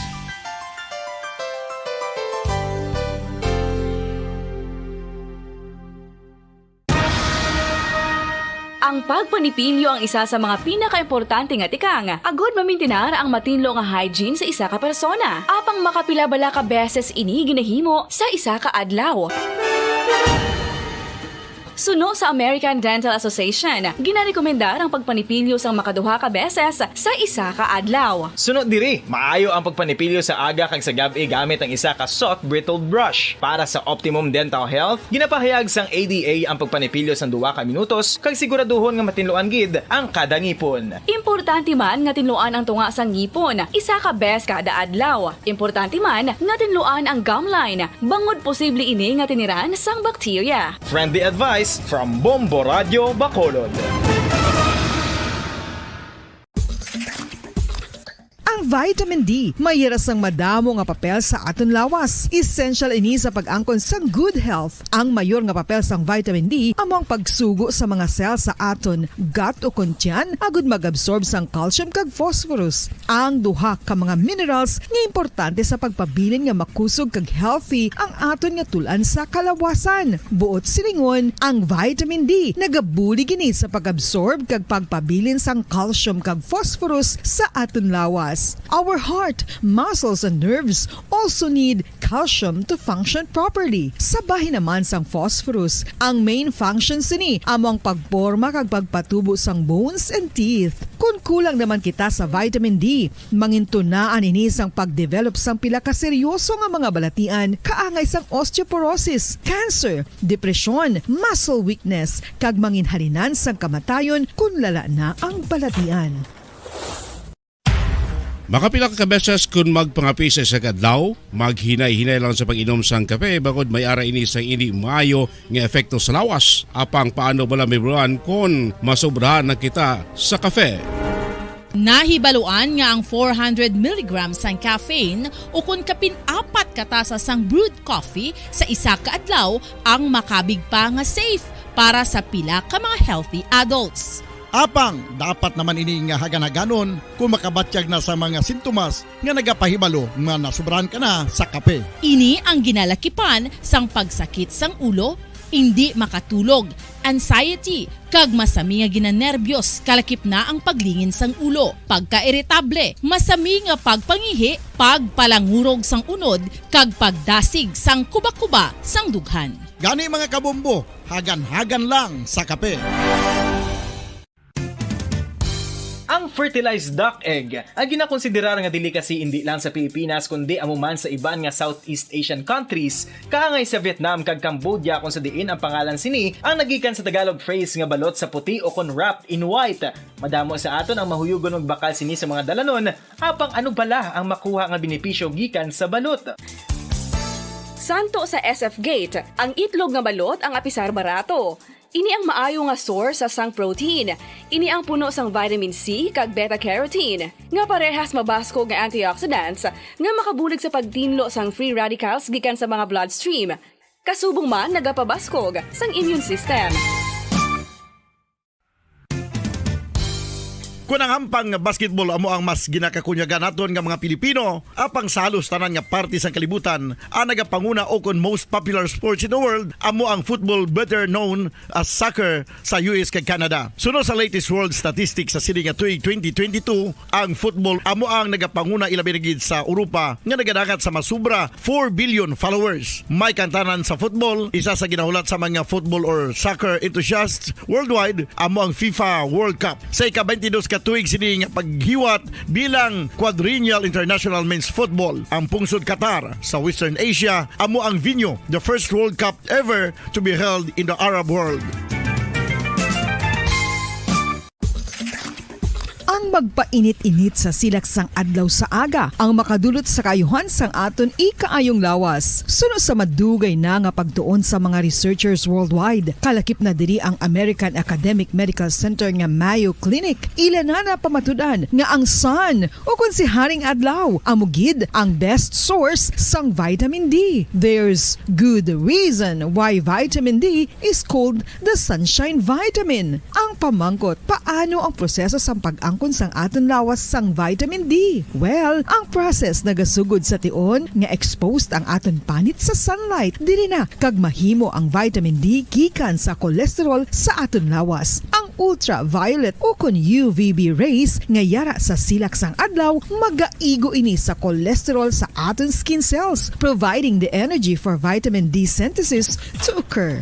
Ang pagpanipilyo ang isa sa mga pinaka-importante nga tikang. Agod mamintinar ang matinlo nga hygiene sa isa ka persona. Apang makapilabala ka beses ini ginahimo sa isa ka adlaw. Suno sa American Dental Association, ginarekomendar ang pagpanipilyo sang makaduha ka beses sa isa ka adlaw. Sunod diri, maayo ang pagpanipilyo sa aga kag sa gabi gamit ang isa ka soft brittled brush. Para sa optimum dental health, ginapahayag sang ADA ang pagpanipilyo sang 2 ka minutos kag siguraduhon nga matinluan gid ang kada ngipon. Importante man nga tinluan ang tunga sang ngipon, isa ka bes kada adlaw. Importante man nga tinluan ang gum line, bangod posible ini nga tiniran sang bakterya. Friendly advice from Bombo Radio Bacolod. Ang vitamin D mayra sang madamo nga papel sa aton lawas. Essential ini sa pag-angkon sang good health. Ang mayor nga papel sang vitamin D among pagsugo sa mga cell sa aton gut o kuntyan agud mag-absorb sang calcium kag phosphorus. Ang duha ka mga minerals nga importante sa pagpabilin nga makusog kag healthy ang aton nga tulan sa kalawasan. Buot silingon, ang vitamin D nagabuli gini sa pag-absorb kag pagpabilin sang calcium kag phosphorus sa aton lawas. Our heart, muscles, and nerves also need calcium to function properly. Sabahin naman sang phosphorus, ang main functions ni among pagporma kag pagpatubo sang bones and teeth. Kung kulang naman kita sa vitamin D, mangintunaan ini sang pagdevelop sang pila ka seryoso nga mga balatian, kaangay sang osteoporosis, cancer, depresyon, muscle weakness, kag manginhalinan sang kamatayon kung lala na ang balatian. Makapila ka beses kung magpangapi sa isa ka adlaw, maghinay-hinay lang sa pag-inom sang kape bakod may ara ini sang hindi maayo nga epekto sa lawas. Apang paano bala mibruan kung masobrahan na kita sa kape. Nahibaluan nga ang 400 mg sang caffeine o kung kapin-4 katasa sang brewed coffee sa isa ka adlaw ang makabig pa nga safe para sa pila ka mga healthy adults. Apang, dapat naman ini nga haganaganon kung makabatyag na sa mga sintomas nga nagapahibalo nga nasubrahan ka na sa kape. Ini ang ginalakipan sang pagsakit sang ulo, hindi makatulog, anxiety, kag masami nga ginanerbiyos, kalakip na ang paglingin sang ulo, pagka-irritable, masami nga pagpangihi, pagpalangurog sang unod, kag pagdasig sang kuba-kuba sang dughan. Gani mga kabombo, hagan-hagan lang sa kape. Ang fertilized duck egg ang ginakonsiderar nga delicacy hindi lang sa Pilipinas kundi amuman sa iban nga Southeast Asian countries, kaangay sa Vietnam kag Cambodia kung sa diin ang pangalan sini ang nagikan sa Tagalog phrase nga balot sa puti o kon wrapped in white. Madamo sa aton ang mahuyugon og bakal sini sa mga dalanon, apang ano bala ang makuha nga benepisyo gikan sa balot. Santo sa SF Gate, ang itlog nga balot ang apisar barato. Ini ang maayo nga source sa sang protein. Ini ang puno sang vitamin C kag beta-carotene, nga parehas mabasko nga antioxidants nga makabulig sa pagtinlo sang free radicals gikan sa mga bloodstream. Kasubong man nagapabaskog sang immune system. Kung ang hampang basketball amo ang mas ginakakunyagan naton nga mga Pilipino, apang salos tanan nga parte sa kalibutan, ang nagapanguna o kon most popular sports in the world, amo ang football better known as soccer sa US kag Canada. Suno sa latest world statistics sa sini nga tuig 2022, ang football amo ang nagapanguna ilabi na gid sa Europa nga nagadagat sa masubra 4 billion followers. May kantanan sa football, isa sa ginahulat sa mga football or soccer enthusiasts worldwide, amo ang FIFA World Cup. Sa ika-22 ka tuig sini nga paghiwat bilang quadrennial international men's football. Ang pungsod Qatar sa Western Asia amo ang venue, the first World Cup ever to be held in the Arab world. Ang magpainit-init sa silaksang adlaw sa aga ang makadulot sa kayuhan sang aton ikaayong lawas. Suno sa madugay na nga pagtuon sa mga researchers worldwide, kalakip na diri ang American Academic Medical Center nga Mayo Clinic. Ila na pamatudan nga ang sun o kung si Haring Adlaw amugid ang best source sang vitamin D. There's good reason why vitamin D is called the sunshine vitamin. Ang pamangkot, paano ang proseso sa pag-angkon sang aton lawas sang vitamin D? Well, ang process nagasugod sa tion nga exposed ang aton panit sa sunlight, dili na kag mahimo ang vitamin D gikan sa cholesterol sa aton lawas. Ang ultraviolet o kon UVB rays nga yara sa silak sang adlaw magaigo ini sa cholesterol sa aton skin cells, providing the energy for vitamin D synthesis to occur.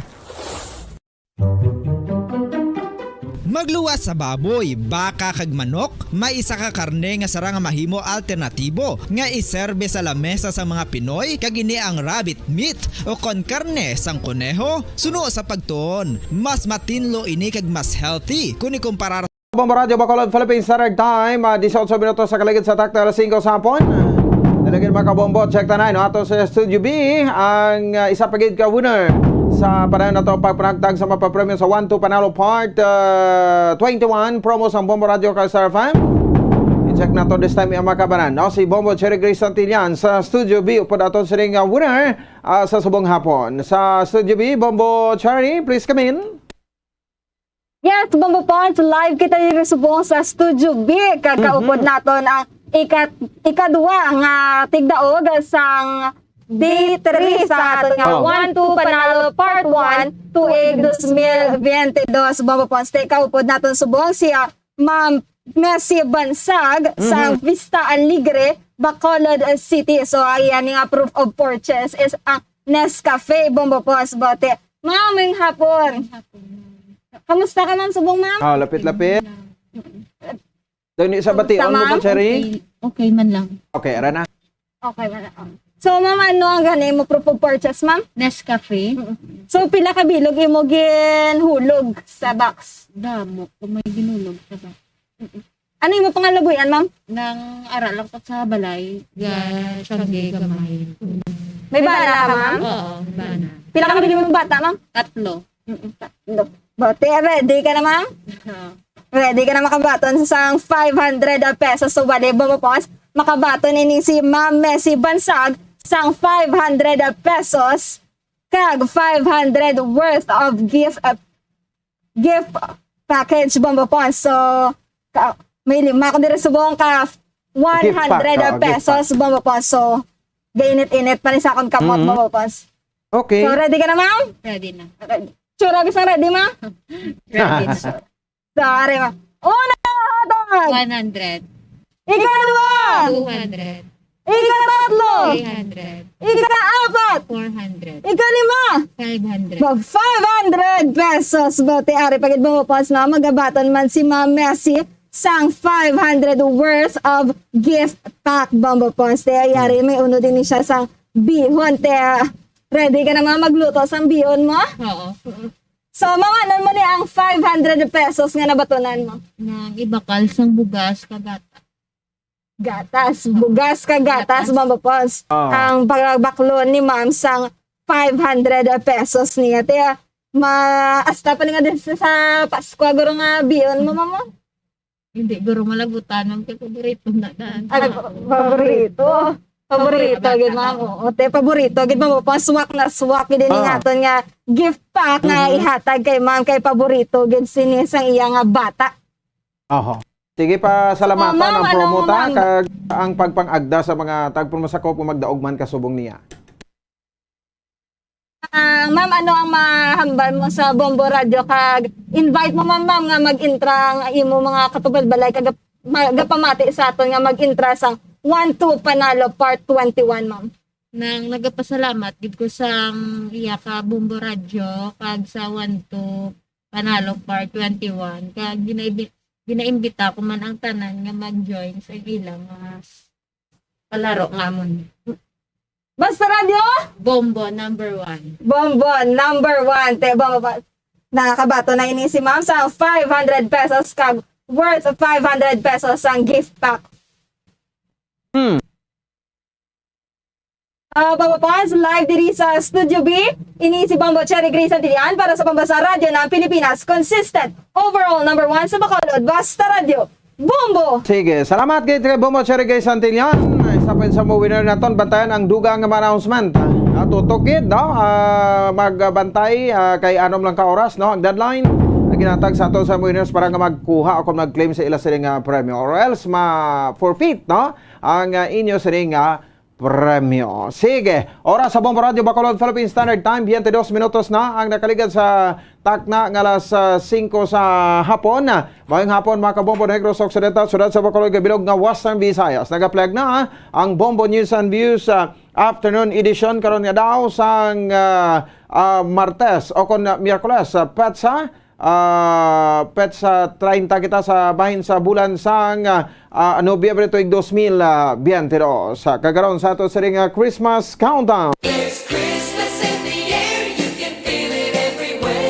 Magluwas sa baboy, baka kag manok, may isa ka karne nga sara nga mahimo alternatibo nga iserbe sa lamesa sa mga Pinoy kag ini ang rabbit meat o kon karne sang kuneho. Suno sa pagtuon, mas matinlo ini kag mas healthy kung ikumpara Bombo Radio Bacolod Philippines Standard Time, 18 minutos sa kaligid sa takta alas 5 sa hapon. Dalagin mga kabombo, check tanay no ato sa Studio B ang isa pagid ka winner sa panahon na to pagpanagtag sa mapapremyo sa 1-2 Panalo Part 21 promo sa Bombo Radio Star FM. I-check na to this time yung makabanan no? Si Bombo Cherry Grace Santillan sa Studio B upod ato sa ring winner sa subong hapon. Sa Studio B, Bombo Cherry, please come in. Yes, Bombo Pons, live kita dito subong sa Studio B. Kakaupod naton ang ikadua nga tigdaog sang Day 3 sa aton nga 1-2 Panalo Part 1 tuig 2022. Bombo Pons, kaupod naton subong siya Ma'am Messi Bansag sa Vista Alegre, Bacolod City. So ayan nga proof of purchase is ang Nescafe, Bombo Pons. Bote, maming hapon. Kamusta ka, ma'am? Subong, ma'am? Lapit-lapit. Doon sa bation mo ba, Cherry? Okay man lang. Okay, ara na. Okay man lang. So, ma'am, ano ang ganay mo proof of purchase, ma'am? Nescafe. So, pila ka bilog imo ginhulog sa box? Damo, kung may ginulog sa box. Ano yung pangalabuyan, ma'am? Nang aral lang sa balay. Siyangge, gamay. May bana ka, ma'am? Oo, bana. Pila ka bilog mo bata, ma'am? Tatlo. Bote, ready ka na, ma'am? Ready ka na makabaton sa 500 pesos. So, wali ba mo po? Makabaton ini si Ma'am Messi Bansag sang 500 pesos kag 500 worth of gift package bomba po. So, may lima ko dire subong ka 100 pesos bomba po. So, gainit-init pa rin sa akong kamot bomba po. Okay. So, ready ka na, ma'am? Ready na. Ready. Sure, bisang ready, ma? Ready. Sorry, ma. Una, hatag! 100. Ikadua! 200. Ikatatlo! 300. Ikaapat! 400. Ikalima! 500. 500 pesos. Bote, ari, pagid mo po na magabaton man si Ma'am Messi sang 500 worth of gift pack bomba pons. Te, ayari, may uno din siya sang bihon. Te, ready ka naman magluto sa bihon mo? Oo. So, manganan mo ni ang 500 pesos nga nabatonan mo? Nang ibakal sang bugas kagata. Gatas. Bugas ka gatas, Mama Pons. Ang pagbaklon ni ma'am sang 500 pesos niya. Tiya, maasta pa nga din sa Pasko. Guro nga bihon mo, mama? Hindi, guro malagutan. Ang paborito na daan. Ay, paborito. Paborito, gid ma'am. O, te, paborito. Gid ma'am, paswak na swak. Gid nga aton nga gift pack nga ihatag kay ma'am kay paborito. Gid sinisang iya nga bata. Sige pa salamatan ang promota ma'am? kag ang pagpangagda sa mga tagpon masakop kung magdaog man kasubong niya. Ma'am, ano ang mahambal mo sa Bombo Radio kag invite mo ma'am nga mag-intra ang imo mga katubal balay kag gapamati sa aton nga mag-intra sang 1-2 Panalo Part 21, ma'am. Nang nagapasalamat gid ko sang iya ka Bombo Radio kag sa 1-2 Panalo Part 21 kag ginaimbita ko man ang tanan nga mag-join sa ilang palaro nga mon. Basta Radio? Bombo number 1. Bombo number 1. Te, bombo. Nakakabato na ini si ma'am sa 500 pesos kag worth of 500 pesos ang gift pack. Bombo Pons, live diri sa Studio B. Ini si Bombo Cherry Grace Santillan para sa Pambasa Radio ng Pilipinas. Consistent, overall number 1 sa Bacolod. Basta Radio. Bombo! Sige, salamat kay Bombo Cherry Grace Santillan. Isa pa sa mga winner naton, bantayan ang dugang announcement. Tutugid, no? Magbantay kay anom lang ka oras, no? Ang deadline. Ginatag sa ato sa mga winners para nga magkuha o kung mag-claim sa ila siling premyo. Or else, ma-forfeit, no? Ang inyo siling premyo. Sige, oras sa Bombo Radio Bacolod Philippine Standard Time, 22 minutos na ang nakaligad sa takna ng alas 5 sa hapon. Mayong hapon mga kabombo Negros Occidental, sudad sa Bacolod Gabilog nga Western Visayas. Nagaplag na ang Bombo News and Views afternoon edition karon nga daw sang Martes o kon Miyerkules petsa petsa 30 kita sa bahin sa bulan sang Nobyembre tuig 2022 sa kagaron sa ato sa ring Christmas countdown. It's Christmas in the air, you can feel it everywhere.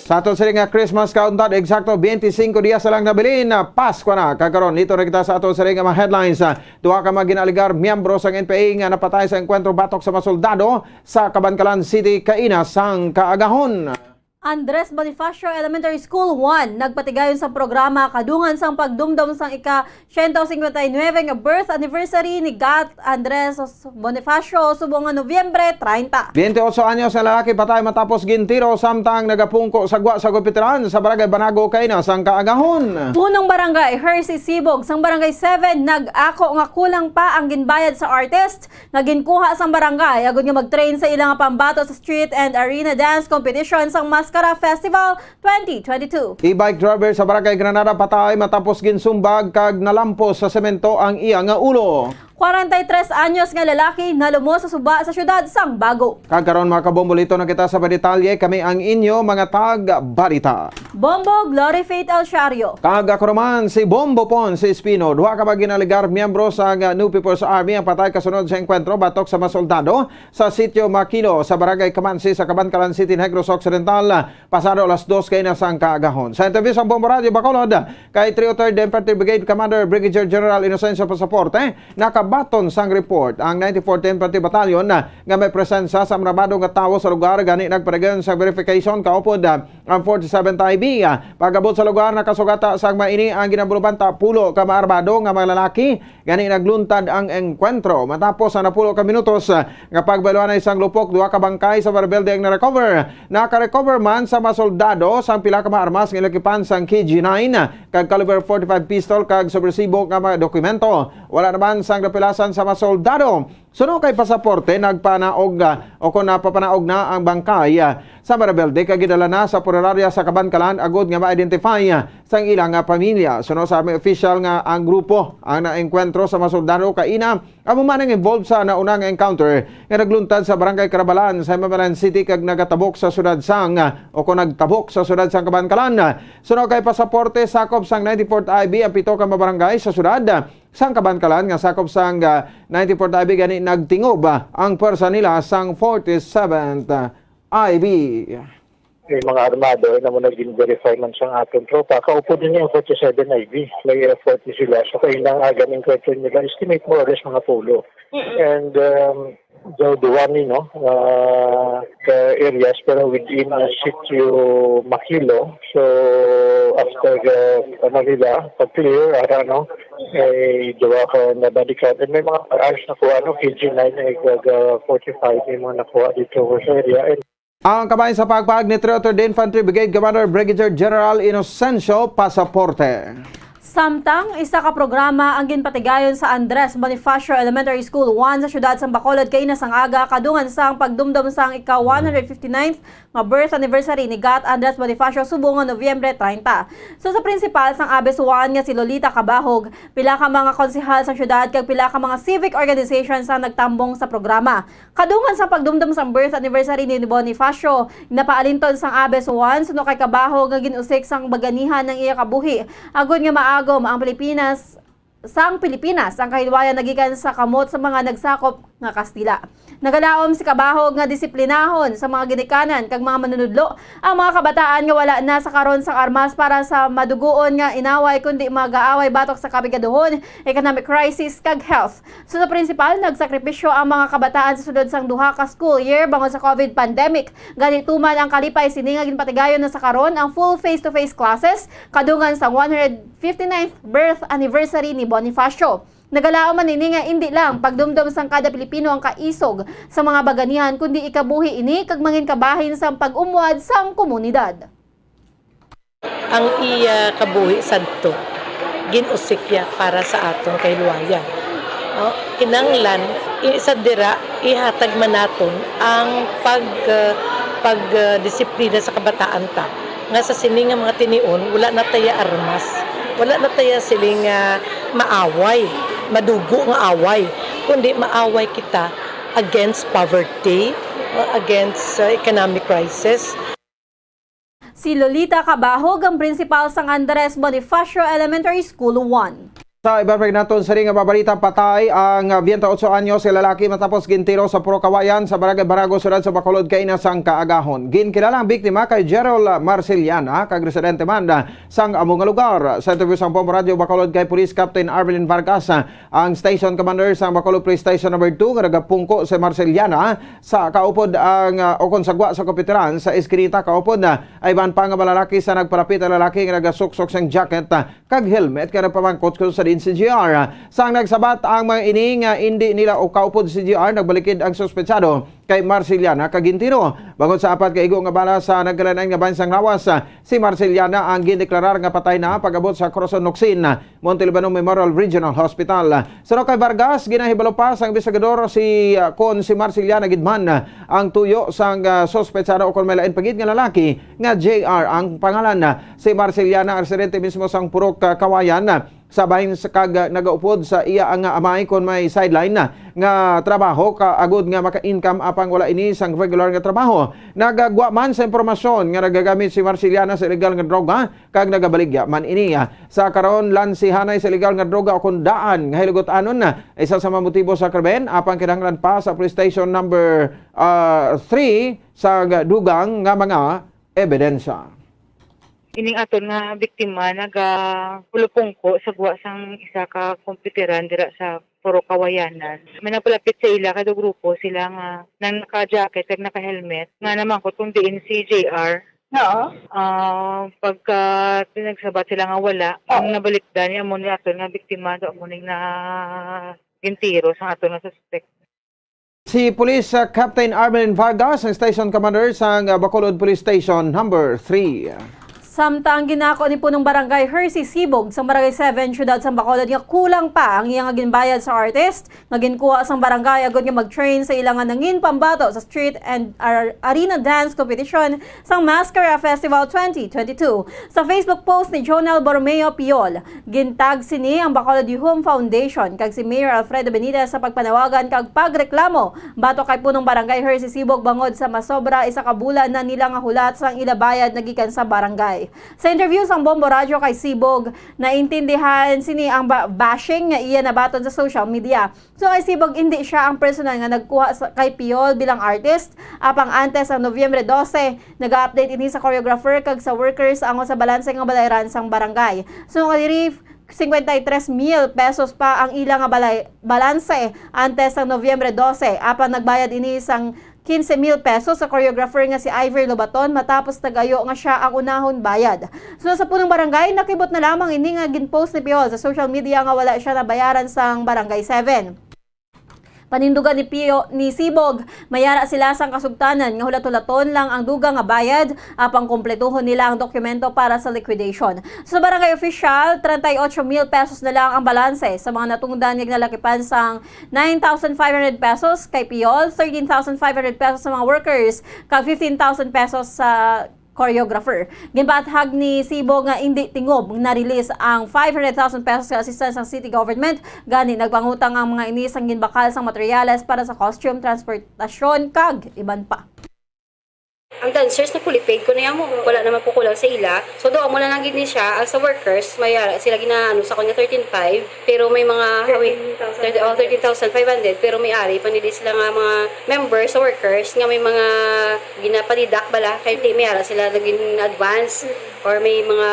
Sa ato sa ring Christmas countdown, eksakto 25 dias lang nabilin na Pasko na kagaron. Dito na kita sa ato sa ring mga headlines. Duha ka maginaligar miyembro sa NPA nga napatay sa enkwentro batok sa mga soldado sa Cabancalan City, Caina sang kaagahon. Andres Bonifacio Elementary School 1 nagpatigayon sa programa kadungan sang pagdumdum sang ika-159 nga birth anniversary ni Gat Andres Bonifacio subong nga Nobyembre 30. 28 anyos na lalaki patay matapos gintiro samtang nagapungko sa gwa sa Gupitiran sa barangay Banago, Caina sang kaagahon. Punong barangay Hershey Sibog sang barangay 7 nag-ako nga kulang pa ang ginbayad sa artist nga ginkuha sang barangay agud nga mag-train sa ilang pambato sa street and arena dance competition sang Mascara Festival 2022. E-bike driver sa barangay Granada patay matapos ginsumbag kag nalampos sa semento ang iya nga ulo. 43 anyos nga lalaki nalumos sa suba sa syudad sang Bago. Kagkaron mga kabombolito na kita sa detalye, kami ang inyo mga tag-balita. Bombo Glory Faith El Shario. Kagako naman si Bombo Ponce Espino, duha ka maginaligar miyembro sa New People's Army ang patay kasunod sa enkwentro batok sa mga soldado sa sitio Makilo sa barangay Kamansi sa Cabancalan City, Negros Occidental pasado alas 2 kay na sang kaagahon. Sa interview sa Bombo Radio Bacolod kay 303rd Infantry Brigade Commander Brigadier General Inocencio Pasaporte, nakabaton sang report ang 94th Infantry Battalion nga may presensya sa maramado nga tawo sa lugar gani nagpadayon sa verification kaupod ang 47th IB. Pagabot sa lugar nakasugata sang maini ang ginabuluban pulo ka maarmado nga mga lalaki gani nagluntad ang enkwentro. Matapos ang napulo ka minutos nga pagbaluan na isang lupok, duha ka bangkay sa barbelde ang na-recover. Naka-recover man sa mga soldado sang pila ka mga armas nga ilakipan sang KG-9 kag caliber 45 pistol kag sobresibo nga mga dokumento. Wala naman sang napilasan sa mga soldado. Suno kay pasaporte nagpanaog o kung napapanaog na ang bangkay sa Marabelde kag gidala na sa punerarya sa Cabancalan agud nga ma-identify sang ilang pamilya. Suno sa aming official nga ang grupo ang naengkwentro sa mga soldado kaina amo man ang involved sa naunang encounter nga nagluntad sa barangay Carabalan sa Mamalan City kag nagatabok sa sudad sang o kung nagtabok sa sudad sang Cabancalan. Suno kay pasaporte sakop sang 94th IB ang pito ka mga barangay sa sudad sang Cabancalan nga sakop sang 94th IB gani nagtingob ang pwersa nila sang 47th IB. Yung mga armado na mo naging verify man siyang atong tropa. Kaupo din yung 47 IB. May effort ni sila. So kayo lang agamin question nila. Estimate more or less mga pulo. And the one, the areas pero within sitio Makilo. So after nila, pag-clear, gawa ka na balikan. And may mga ayos na kuha, KG-9 na 45 may mga nakuha dito sa area. Ang kabayan sa pagpag ni 303rd Infantry Brigade Commander Brigadier General Inocencio Pasaporte. Samtang isa ka programa ang ginpatigayon sa Andres Bonifacio Elementary School 1 sa syudad sang Bacolod kay sang aga kadungan sang pagdumdum sang ika-159th nga birth anniversary ni Gat Andres Bonifacio subong nga Nobyembre 30. So sa principal sang Abes 1 nga si Lolita Cabahog, pila ka mga konsehal sa syudad kag pila ka mga civic organizations ang nagtambong sa programa. Kadungan sang pagdumdum sang birth anniversary ni Bonifacio, napaalinton sang Abes 1 suno kay Cabahog nga ginusik sang baganihan ng iya kabuhi. Agud nga maagom ang Pilipinas ang kahilwayan nagikan sa kamot sa mga nagsakop nga Kastila. Nagalaom si Cabahog nga disiplinahon sa mga ginikanan kag mga manunudlo ang mga kabataan nga wala na sa karon sang armas para sa maduguon nga inaway kundi mag-aaway batok sa kabigaduhon, economic crisis kag health. So sa principal nagsakripisyo ang mga kabataan sa sudod sang duha ka school year bangon sa COVID pandemic. Ganito man ang kalipay sini nga ginpatigayon na sa karon ang full face-to-face classes kadungan sa 159th birth anniversary ni Bonifacio. Nagalao man ini nga hindi lang pagdumdum sang kada Pilipino ang kaisog sa mga baganihan kundi ikabuhi ini kag mangin kabahin sa pag-umwad sang komunidad. Ang iya kabuhi sadto ginusikya para sa atong kahilwayan. Kinanglan isa dira ihatag man naton ang pagdisiplina sa kabataan ta. Nga sa sini nga mga tinion wala na taya armas. Wala na taya siling maaway, madugo nga away, kundi maaway kita against poverty, against economic crisis. Si Lolita Cabahog, ang principal sang Andres Bonifacio Elementary School 1. Sa ibabalik natin sa ring babalita, patay ang 28 anyos si lalaki matapos gintiro sa Puro Kawayan sa Barangay Barago, Sudad sa Bacolod, Caina sang Kaagahon. Ginkilala ang biktima kay Gerald Marceliana, kag residente man sang among lugar. Sa interview sa Bombo Radio Bacolod kay Police Captain Arvelin Vargas, ang station commander sa Bacolod Police Station number 2 nga nagapungko si Marceliana sa kaupod ang okon sagwa sa kapitiran sa eskinita. Kaupod ay ban pa nga malalaki sa nagparapit ang lalaki nga nagasuksok sang jacket kag helmet kaya nagpamangkot ko sa si GR. Sang nagsabat ang mga ini nga hindi nila o kaupod si GR, nagbalikid ang suspetsado kay Marceliana kagintino. Bangod sa apat kaigo nga bala sa nagkalanan nga bansang lawas, si Marceliana ang gindeklarar nga patay na pag-abot sa Corazon Noxin, Montalbano Memorial Regional Hospital. Sa kay Vargas, ginahibalo pa sang investigador si Marceliana gidman ang tuyo sang suspetsado o kung may lain pagid nga lalaki nga JR ang pangalan. Si Marceliana ang residente mismo sang Purok Kawayan, sa bahin sa kag nagaupod sa iya ang amay kon may sideline nga trabaho kaagod nga maka-income apang wala ini sang regular nga trabaho. Nagagwa man sa impormasyon nga nagagamit si Marceliana sa illegal nga droga kag nagabaligya man ini. Sa karon lansihanay sa illegal nga droga o kundaan nga hilugot anon isa sa mga motibo sa krimen apang kinahanglan pa sa police station number 3 sa dugang nga mga ebidensya. Ining aton nga biktima nagapulupungko sa guwa sang isa ka kompiteran dira sa Puro Kawayanan. May napalapit sa ila kada grupo sila nga nang naka-jacket kag naka-helmet nga namangkot kung diin si JR. Oo. Pagka pinagsabat sila nga wala, ang nabalikdan niya mo ni aton nga biktima do mo ning na gintiro sa aton nga suspect. Si Police Captain Armelin Vargas, ang station commander sa Bacolod Police Station number 3. Samtang ginako ni punong barangay Hershey Sibog sa barangay 7 Syudad sa Bacolod nga kulang pa ang iyang ginbayad sa artist nga ginkuha sang barangay agad nga mag-train sa ilang nangin pambato sa street and arena dance competition sang Mascara Festival 2022. Sa Facebook post ni Jonel Borromeo Piol, gintag sini ang Bacolod Youth Foundation kag si Mayor Alfredo Benitez sa pagpanawagan kag pagreklamo bato kay punong barangay Hershey Sibog bangod sa masobra isa ka bulan na nila nga hulat sang ilabayad nagikan sa barangay. Sa interview sa Bombo Radio kay Sibog, naintindihan sini ang bashing nga iya nabaton sa social media. So kay Sibog, hindi siya ang personal nga nagkuha kay Piol bilang artist. Apang antes ang Nobyembre 12, nag-update ini sa choreographer kag sa workers ango sa balanse nga balayran sang barangay. So kay 53,000 pesos pa ang ilang nga balanse antes ang Nobyembre 12. Apang nagbayad ini sang 15,000 pesos sa choreographer nga si Iver Lobaton matapos nagayo nga siya ang unahon bayad. So sa punong barangay, nakibot na lamang ini nga ginpost ni Piol sa social media nga wala siya nabayaran sang barangay 7. Panindugan ni Sibog, mayara sila sang kasugtanan nga hulat-hulaton lang ang dugang nga bayad apang kompletuhon nila ang dokumento para sa liquidation. Sa barangay official, 38,000 pesos na lang ang balanse sa mga natungdan nga nalakipan sang 9,500 pesos kay Piol, 13,500 pesos sa mga workers, kag 15,000 pesos sa choreographer. Ginbathag ni Sibog nga hindi tingob na-release ang 500,000 pesos sa assistance ng city government. Gani nagpangutang ang mga inis ang ginbakal sang materyales para sa costume, transportasyon, kag iban pa. Ang dancers na fully paid ko na yan mo, wala naman po kulang sa ila. So doon mo na lang gini siya, ang sa workers, may sila ginaano sa kanya 13,500, pero may mga 13,500, pero may ari pa nila sila nga mga members sa workers, nga may mga ginapanidak bala, kaya may ara sila naging advance, or may mga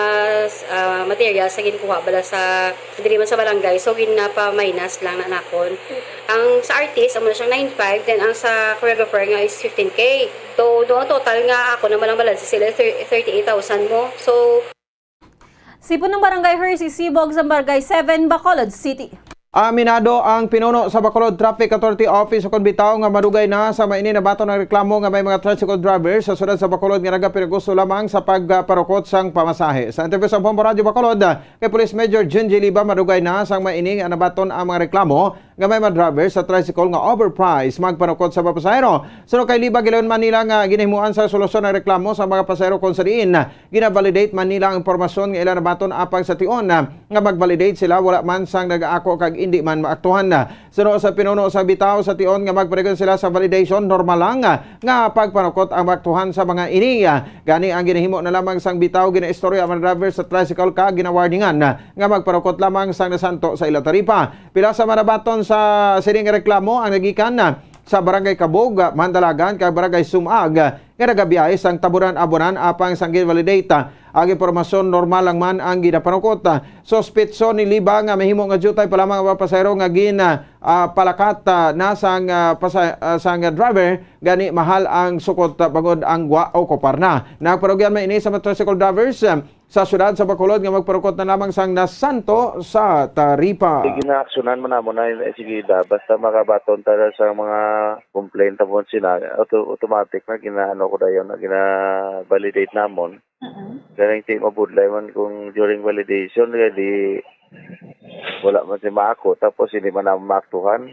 materials na ginkuha bala sa diriman sa barangay, so ginapa-minus lang na nakon. Ang sa artist, ang muna siyang 9,500, then ang sa choreographer nga is 15K. So, doon total nga ako naman ang balanse sila 38,000 mo. So, Sipon ng barangay Hershey Sibog sa barangay 7, Bacolod City. Aminado ang pinuno sa Bacolod Traffic Authority Office o bitaw nga madugay na sa maini na bato ng reklamo nga may mga tricycle drivers sa sudad sa Bacolod nga nagapirigusto lamang sa pagparukot sang pamasahe. Sa interview sa Bombo Radio Bacolod kay Police Major Junji Liba, madugay na sang maini nga nabaton ang mga reklamo nga may mga driver sa tricycle nga overpriced magpanukot sa mga pasahero. Suno kay liba gilayon man nila nga ginahimuan sa solusyon ng reklamo sa mga pasahero kung sa diin gina-validate man nila ang impormasyon nga ilan nabaton apang sa tion nga mag-validate sila wala man sang nag-aako kag indi man maaktuhan na. Suno sa pinuno sa bitaw sa tion nga magparegon sila sa validation normal lang nga pagpanukot ang maaktuhan sa mga ini. Gani ang ginahimo na lamang sang bitaw ginaistorya ang driver sa tricycle kag ginawarningan nga magpanukot lamang sang nasanto sa ila taripa. Pila sa manabaton sa sining reklamo ang nagikan sa Barangay Kabog, Mandalagan kag Barangay Sumag nga nagabiyahe sang tabunan-abonan apang sang validate. Ang impormasyon normal lang man ang ginapanukot. Sospetso ni liba nga mahimo nga jutay pa lamang ang pasahero nga palakat na sang driver gani mahal ang sukot bagod ang gwa o koparna. Nagparugyan man ini sa motorcycle drivers sa syudad sa Bacolod nga magparukot na lamang sang nasanto sa taripa. Ginaaksyonan mo na sige basta makabaton tala sa mga complaint tapon sila automatic na ginaano ko dayon na gina-validate namon. Kaya hindi mabudlay man kung during validation di wala man si maako tapos hindi man naman maaktuhan.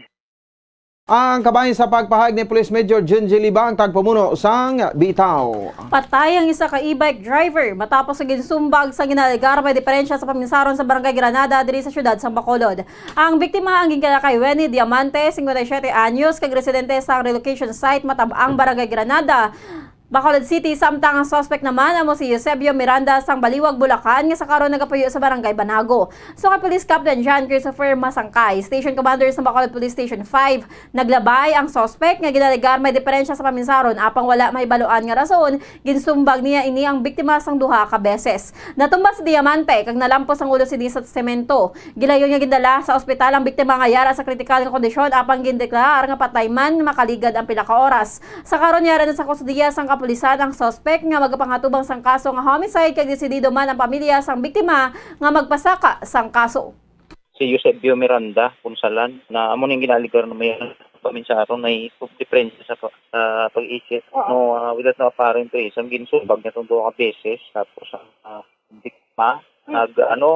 Ang kabahin sa pagpahayag ni Police Major Junji Libang tagpamuno sang bitaw. Patay ang isa ka e-bike driver matapos sa ginsumbag sa ginaligar may diferensya sa paminsaron sa Barangay Granada diri sa syudad sang Bacolod. Ang biktima ang gingkala kay Wenny Diamante, 57 anyos, kag residente sa relocation site matab-ang Barangay Granada, Bacolod City. Samtang ang suspect naman amo si Eusebio Miranda sang Baliwag, Bulacan nga sa karon nagapuyo sa Barangay Banago. So kay Police Captain John Christopher Masangkay, Station Commander sa Bacolod Police Station 5, naglabay ang suspect nga ginaligar may diferensya sa paminsaron apang wala mahibaluan nga rason ginsumbag niya ini ang biktima sang duha ka beses. Natumba si Diamante kag nalampos ang ulo si sa semento. Gilayon nga gindala sa ospital ang biktima nga yara sa kritikal nga kondisyon apang gindeklar nga patay man makaligad ang pila ka oras. Sa karon yara na sa kustudiya sang kapulisan ang suspect nga magapangatubang sang kaso nga homicide kag desidido man ang pamilya sang biktima nga magpasaka sang kaso. Si Eusebio Miranda, Punsalan, na amo ning ginaligar na may paminsaron na diferensya sa pag-isip. No, without no apparent reason, ginsumbag na itong 2 beses. Tapos ang biktima,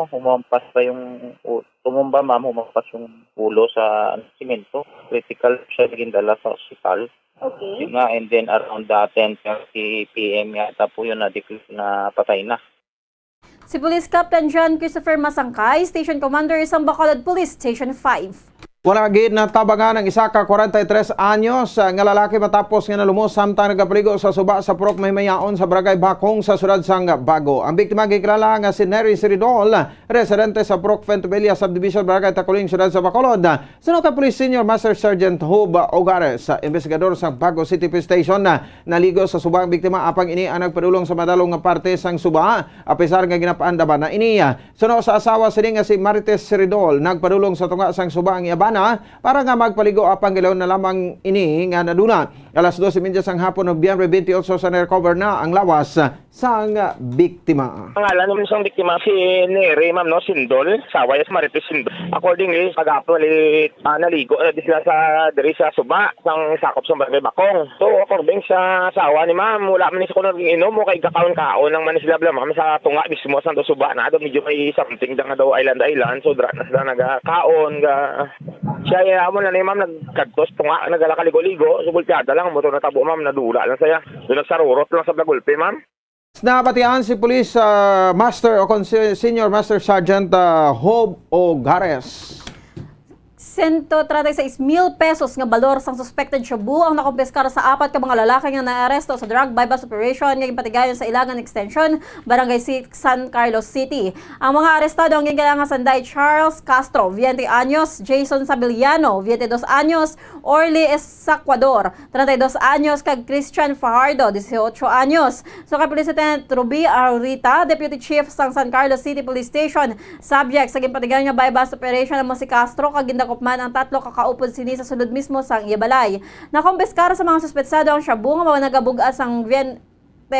humampas pa yung, humampas yung ulo sa simento. Critical siya naging dala sa ospital. Okay. And then around 10:30 PM yata po yun na patay na. Si Police Captain John Christopher Masangkay, Station Commander sa Bacolod Police Station 5. Wala gid na tabangan ng isa ka 43 anyos nga lalaki matapos nga nalumos samtang nagapaligo sa suba sa Purok Maymayaon sa Barangay Bakong sa syudad sang Bago. Ang biktima gikilala nga si Nery Siridol, residente sa Purok Ventubella Subdivision, Barangay Takuling, syudad sa Bacolod. Sunod ka Police Senior Master Sergeant Hob Ogares, investigador sa Bago City Police Station, naligo sa suba ang biktima apang ini ang nagpadulong sa madalong nga parte sang suba apisar nga ginapaandaban na iniya. Sunod sa asawa sini nga si Marites Siridol, nagpadulong sa tunga sang suba ang iaba para nga magpaligo apang gilaw na lamang ini nga naduna. Alas 12:30 sang hapon ng Nobyembre 28 sa na-recover na ang lawas sang biktima. Pangalan naman sang biktima si Nery, ma'am, no, Sindol, sawa sa Marites Sindol. Accordingly, pag-apo naligo di sila diri sa suba sang sakop sa Barangay Bakong. So according sa sawa ni ma'am, wala man sa kuno inom mo kay gakaon-kaon nang man sila blam ma'am sa tunga mismo sang suba na do medyo may something da nga daw island so dra na sila nagakaon ga siya amo na ni ma'am nagkadtos tunga nagalakaligo-ligo so bultiada lang mo to natabo ma'am nadula lang saya. So nagsarurot lang sa Dagulpe ma'am. Nabatian si Police Master o Senior Master Sergeant Hob Ogares. 136,000 pesos nga balor sang suspected shabu ang nakumpeskar sa 4 ka mga lalaki nga naaresto sa drug bypass operation nga gipatigayon sa Ilagan Extension, Barangay San Carlos City. Ang mga arestado ang gingalang Sanday Charles Castro, 20 anyos, Jason Sabiliano, 22 anyos, Orly Esacuador, 32 anyos, kag Christian Fajardo, 18 anyos. So kay Police Lieutenant Ruby Aurita, Deputy Chief sang San Carlos City Police Station, subject sa gipatigayon nga bypass operation ang si Castro kag gindakop man ang 3 kakaupod sini sa sulod mismo sang Iyabalay. Nakumpeskar sa mga suspetsado ang shabu nga mga nagabugas ang 20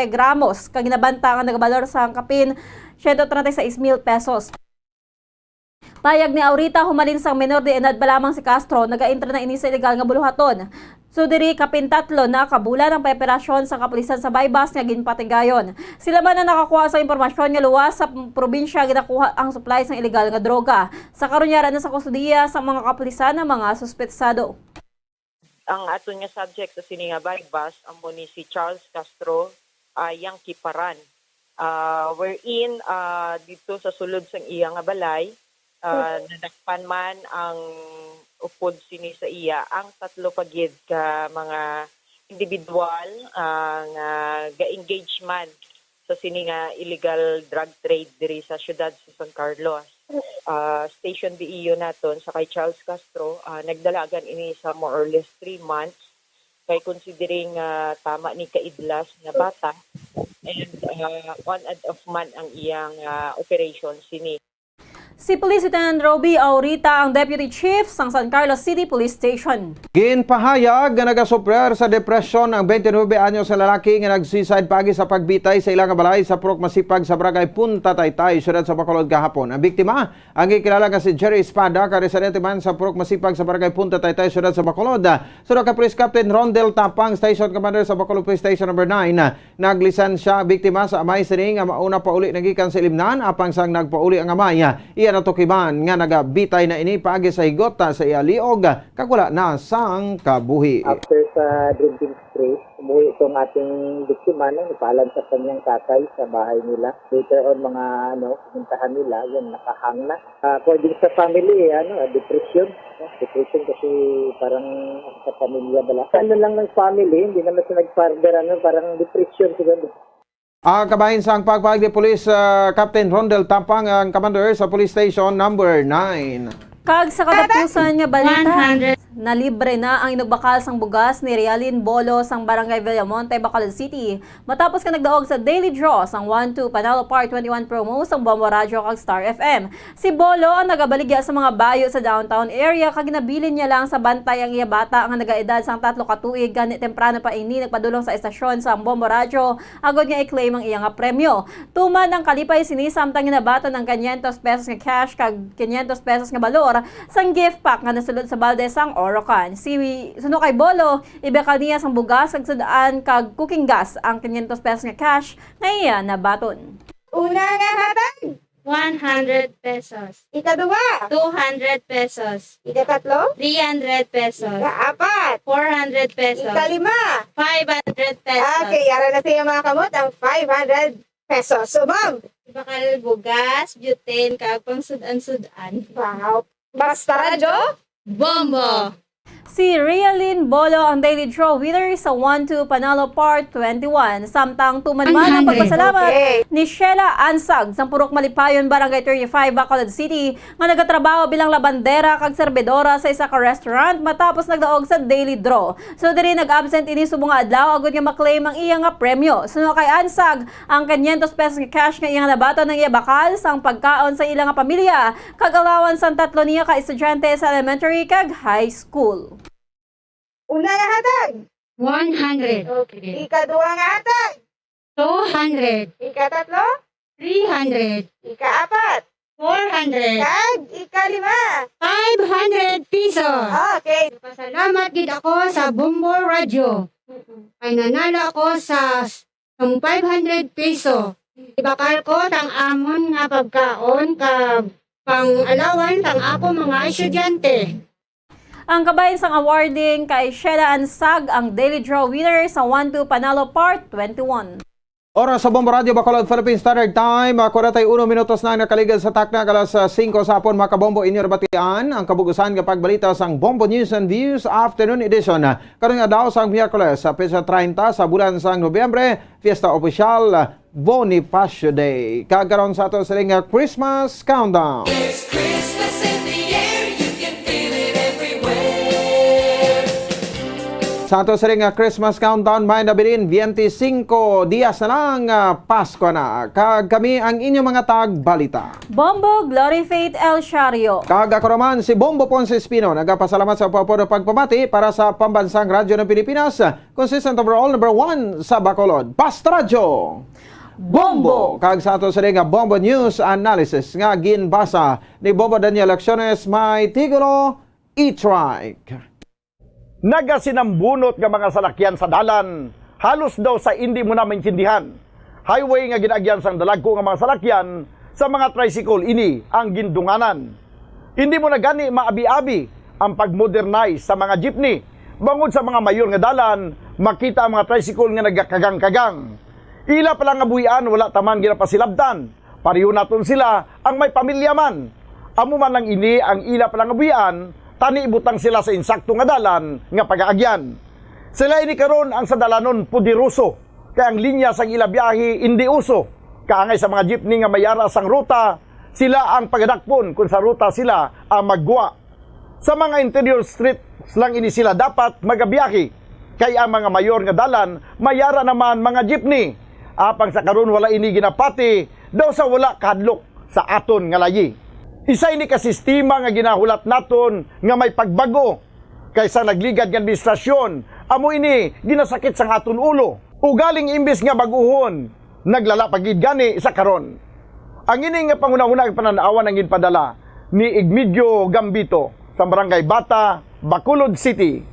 gramos kag ginabanta nga nagabalor sa kapin 136,000 pesos. Payag ni Aurita humalin sang menor de edad pa lamang si Castro, nagaintra na ini sa ilegal nga buluhaton. So diri kapintatlo na kabulan ang preparasyon sa kapulisan sa Baybas nga ginpatigayon. Sila man ang nakakuha sa impormasyon nga luwas sa probinsya ginakuha ang supplies ng ilegal nga droga. Sa karunyara na sa kustudiya sa mga kapulisan ng mga suspetsado. Ang aton nga subject sa sini nga Baybas amo ni si Charles Castro yang Kiparan. Wherein dito sa sulod sang iya nga balay nadakpan man ang upod sini sa iya ang tatlo pagid ka mga individual nga ga-engage man sa sini nga illegal drug trade diri sa syudad sa San Carlos. Station DEO naton sa kay Charles Castro nagdalagan ini sa more or less 3 months kay considering tama ni kaidlas nga bata and one of man ang iyang operation sini. Si Police Lieutenant Roby Aurita ang Deputy Chief sang San Carlos City Police Station. Ginpahayag nga nagasuprer sa depresyon ang 29 anyo sa lalaki nga nag-suicide pagi sa pagbitay sa ilang balay sa Purok Masipag sa Barangay Punta Taytay, syudad sa Bacolod kahapon. Ang biktima ang gikilala nga si Jerry Espada, ka-residente man sa Purok Masipag sa Barangay Punta Taytay, syudad sa Bacolod. Sura ka Police Captain Rondel Tapang, Station Commander sa Bacolod Police Station number 9, naglisan siya biktima sa amay sini nga mauna pa uli nagikan sa ilimnan apang sang nagpauli ang amay. Iya natukiban nga nagabitay na ini paagi sa higot sa iya liog kagwala na sang kabuhi. After sa drinking spree, umuwi itong ating biktima na nagpaalam sa kanyang tatay sa bahay nila. Later on mga pumuntahan nila, yun nakahang na. According sa family, depression. Depression kasi parang sa pamilya bala. Ano lang ng family, hindi naman siya nag-further, parang depression siguro. Kabahin sa ang pagpahag ni Police Captain Rondel Tapang, ang commander sa Police Station number 9. Kag sa katapusan nga balita, na libre na ang inugbakal sang bugas ni Realin Bolo sang Barangay Villamonte, Bacolod City. Matapos ka nagdaog sa daily draw sang 1-2 Panalo Part 21 promo sang Bombo Radio kag Star FM. Si Bolo ang nagabaligya sa mga bayo sa downtown area kag ginabilin niya lang sa bantay ang iya bata nga nagaedad sang 3 ka tuig gani temprano pa ini nagpadulong sa estasyon sang Bombo Radio agod nga i-claim ang iya nga premyo. Tuman ang kalipay sinisamtang ginabata ng 500 pesos nga cash kag 500 pesos nga balor sang gift pack nga nasulod sa balde sang Orocan. Suno kay Bolo, ibakal niya sang bugas kag sudaan kag cooking gas ang 500 pesos nga cash nga iya nabaton. Una nga hatag, 100 pesos. ikaduha, 200 pesos. ikatlo, 300 pesos. ikaapat, 400 pesos. ikalima. 500 pesos. Okay, ara na siya mga kamot ang 500 pesos. So, ma'am, Bakal bugas, butane, kag pang sudan-sudan. wow. Basta radyo, Bombo! Si Realin Bolo ang daily draw winner sa 1-2 Panalo Part 21. Samtang tumanman ang pagpasalamat ni Sheila Ansag sa Purok Malipayon, Barangay 35, Bacolod City nga nagatrabaho bilang labandera kag serbedora sa isa ka restaurant matapos nagdaog sa daily draw. So diri nag-absent ini subong nga adlaw agud nga maklaim ang iya nga premyo. Suno kay Ansag ang 500 pesos nga cash nga iyang nabaton ng iya bakal sang pagkaon sa ilang nga pamilya kag allowance sang tatlo niya ka estudyante sa elementary kag high school. una nga hatag, 100. okay. Ikaduha nga hatag, 200. ikatatlo, 300. ikaapat, 400. kag ikalima. 500 pesos. Okay. Pasalamat gid ako sa Bombo Radio. Ay nanalo ako sa 500 peso. Ibakal ko tang amon nga pagkaon kag pang-alawan tang ako mga estudyante. Ang kabayan sang awarding kay Sheila Ansag ang daily draw winner sa 1-2 Panalo Part 21. Oras sa Bombo Radio Bacolod Philippine Standard Time, 41 minutos na nakaligad sa takna alas 5 sa hapon mga kabombo inyo batian ang kabugusan kapag balita sang Bombo News and Views Afternoon Edition. Karong adlaw sang Miyerkules sa Pesa 30 sa bulan sang Nobyembre, Fiesta Oficial Bonifacio Day. Kagaron sa ato siling Christmas Countdown. There's Christmas in the air, you can feel it everywhere. Sa ato siling Christmas Countdown, may nabilin 25 dias na lang Pasko na. Kag kami ang inyong mga tagbalita. Bombo Glory Faith El Shario. Kag ako naman si Bombo Ponce Espino. Nagapasalamat sa papodo pagpamati para sa Pambansang Radyo ng Pilipinas. Consistent overall number 1 sa Bacolod. Basta Radyo! Bombo! Kag sa ato sa rin Bombo News Analysis nga ginbasa ni Bombo Daniel Acciones may tigulo, E-Trike. Nagasinambunot nga mga salakyan sa dalan, halos daw sa hindi mo na maintindihan. Highway nga ginagyan sang dalagko nga mga salakyan, sa mga tricycle ini ang gindunganan. Hindi mo na gani maabi-abi ang pagmodernize sa mga jeepney. Bangod sa mga mayor nga dalan, makita ang mga tricycle nga nagakagang-kagang. Ila pa lang nga buhian, wala taman ginapasilabtan. Pariyo naton sila ang may pamilya man. Amo man lang ini ang ila pa lang nga buhian, tani ibutang sila sa insakto nga dalan nga pag-aagyan. Sila ini karon ang sa dalanon pudiruso, kaya ang linya sang ila biyahe hindi uso. Kaangay sa mga jeepney nga mayara sang ruta, sila ang pagadakpon kung sa ruta sila ang magguwa. Sa mga interior streets lang ini sila dapat magabiyahe, kaya ang mga mayor nga dalan mayara naman mga jeepney. Apang sa karon wala ini ginapati, daw sa wala kahadlok sa aton nga layi. Isa ini ka sistema nga ginahulat naton nga may pagbago. Kaysa nagligad nga administrasyon, amo ini ginasakit sang aton ulo. Ugaling imbis nga baguhon, naglalapagid gani sa karon. Ang ini nga pangunahuna ang pananawan ang ginpadala ni Igmedio Gambito sa Barangay Bata, Bacolod City.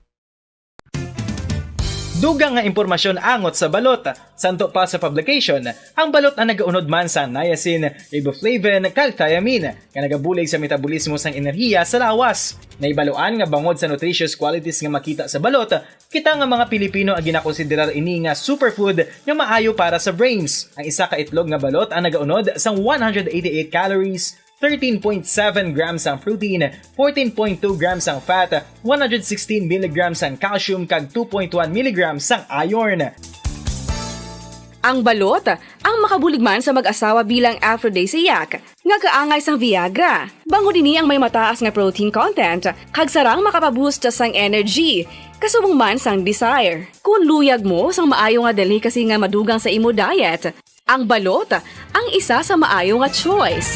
Dugang nga impormasyon angot sa balot. Santo pa sa publication, ang balot ang nagaunod man sa niacin, riboflavin, kag thiamine, nga nagabulig sa metabolismo sang enerhiya sa lawas. Naibaloan nga bangod sa nutritious qualities nga makita sa balot, kita nga mga Pilipino ang ginakonsiderar ini nga superfood nga maayo para sa brains. Ang isa ka itlog nga balot ang nagaunod sang 188 calories, 13.7 grams ang protein, 14.2 grams ang fat, 116 mg ang calcium kag 2.1 mg ang iron. Ang balot, ang makabulig man sa mag-asawa bilang aphrodisiac, nga kaangay sang Viagra. Bango dini ang may mataas nga protein content, kag sarang makapaboost sang energy, kasubong man sang desire. Kung luyag mo sang maayo nga delicacy nga madugang sa imo diet, ang balot, ang isa sa maayo nga choice.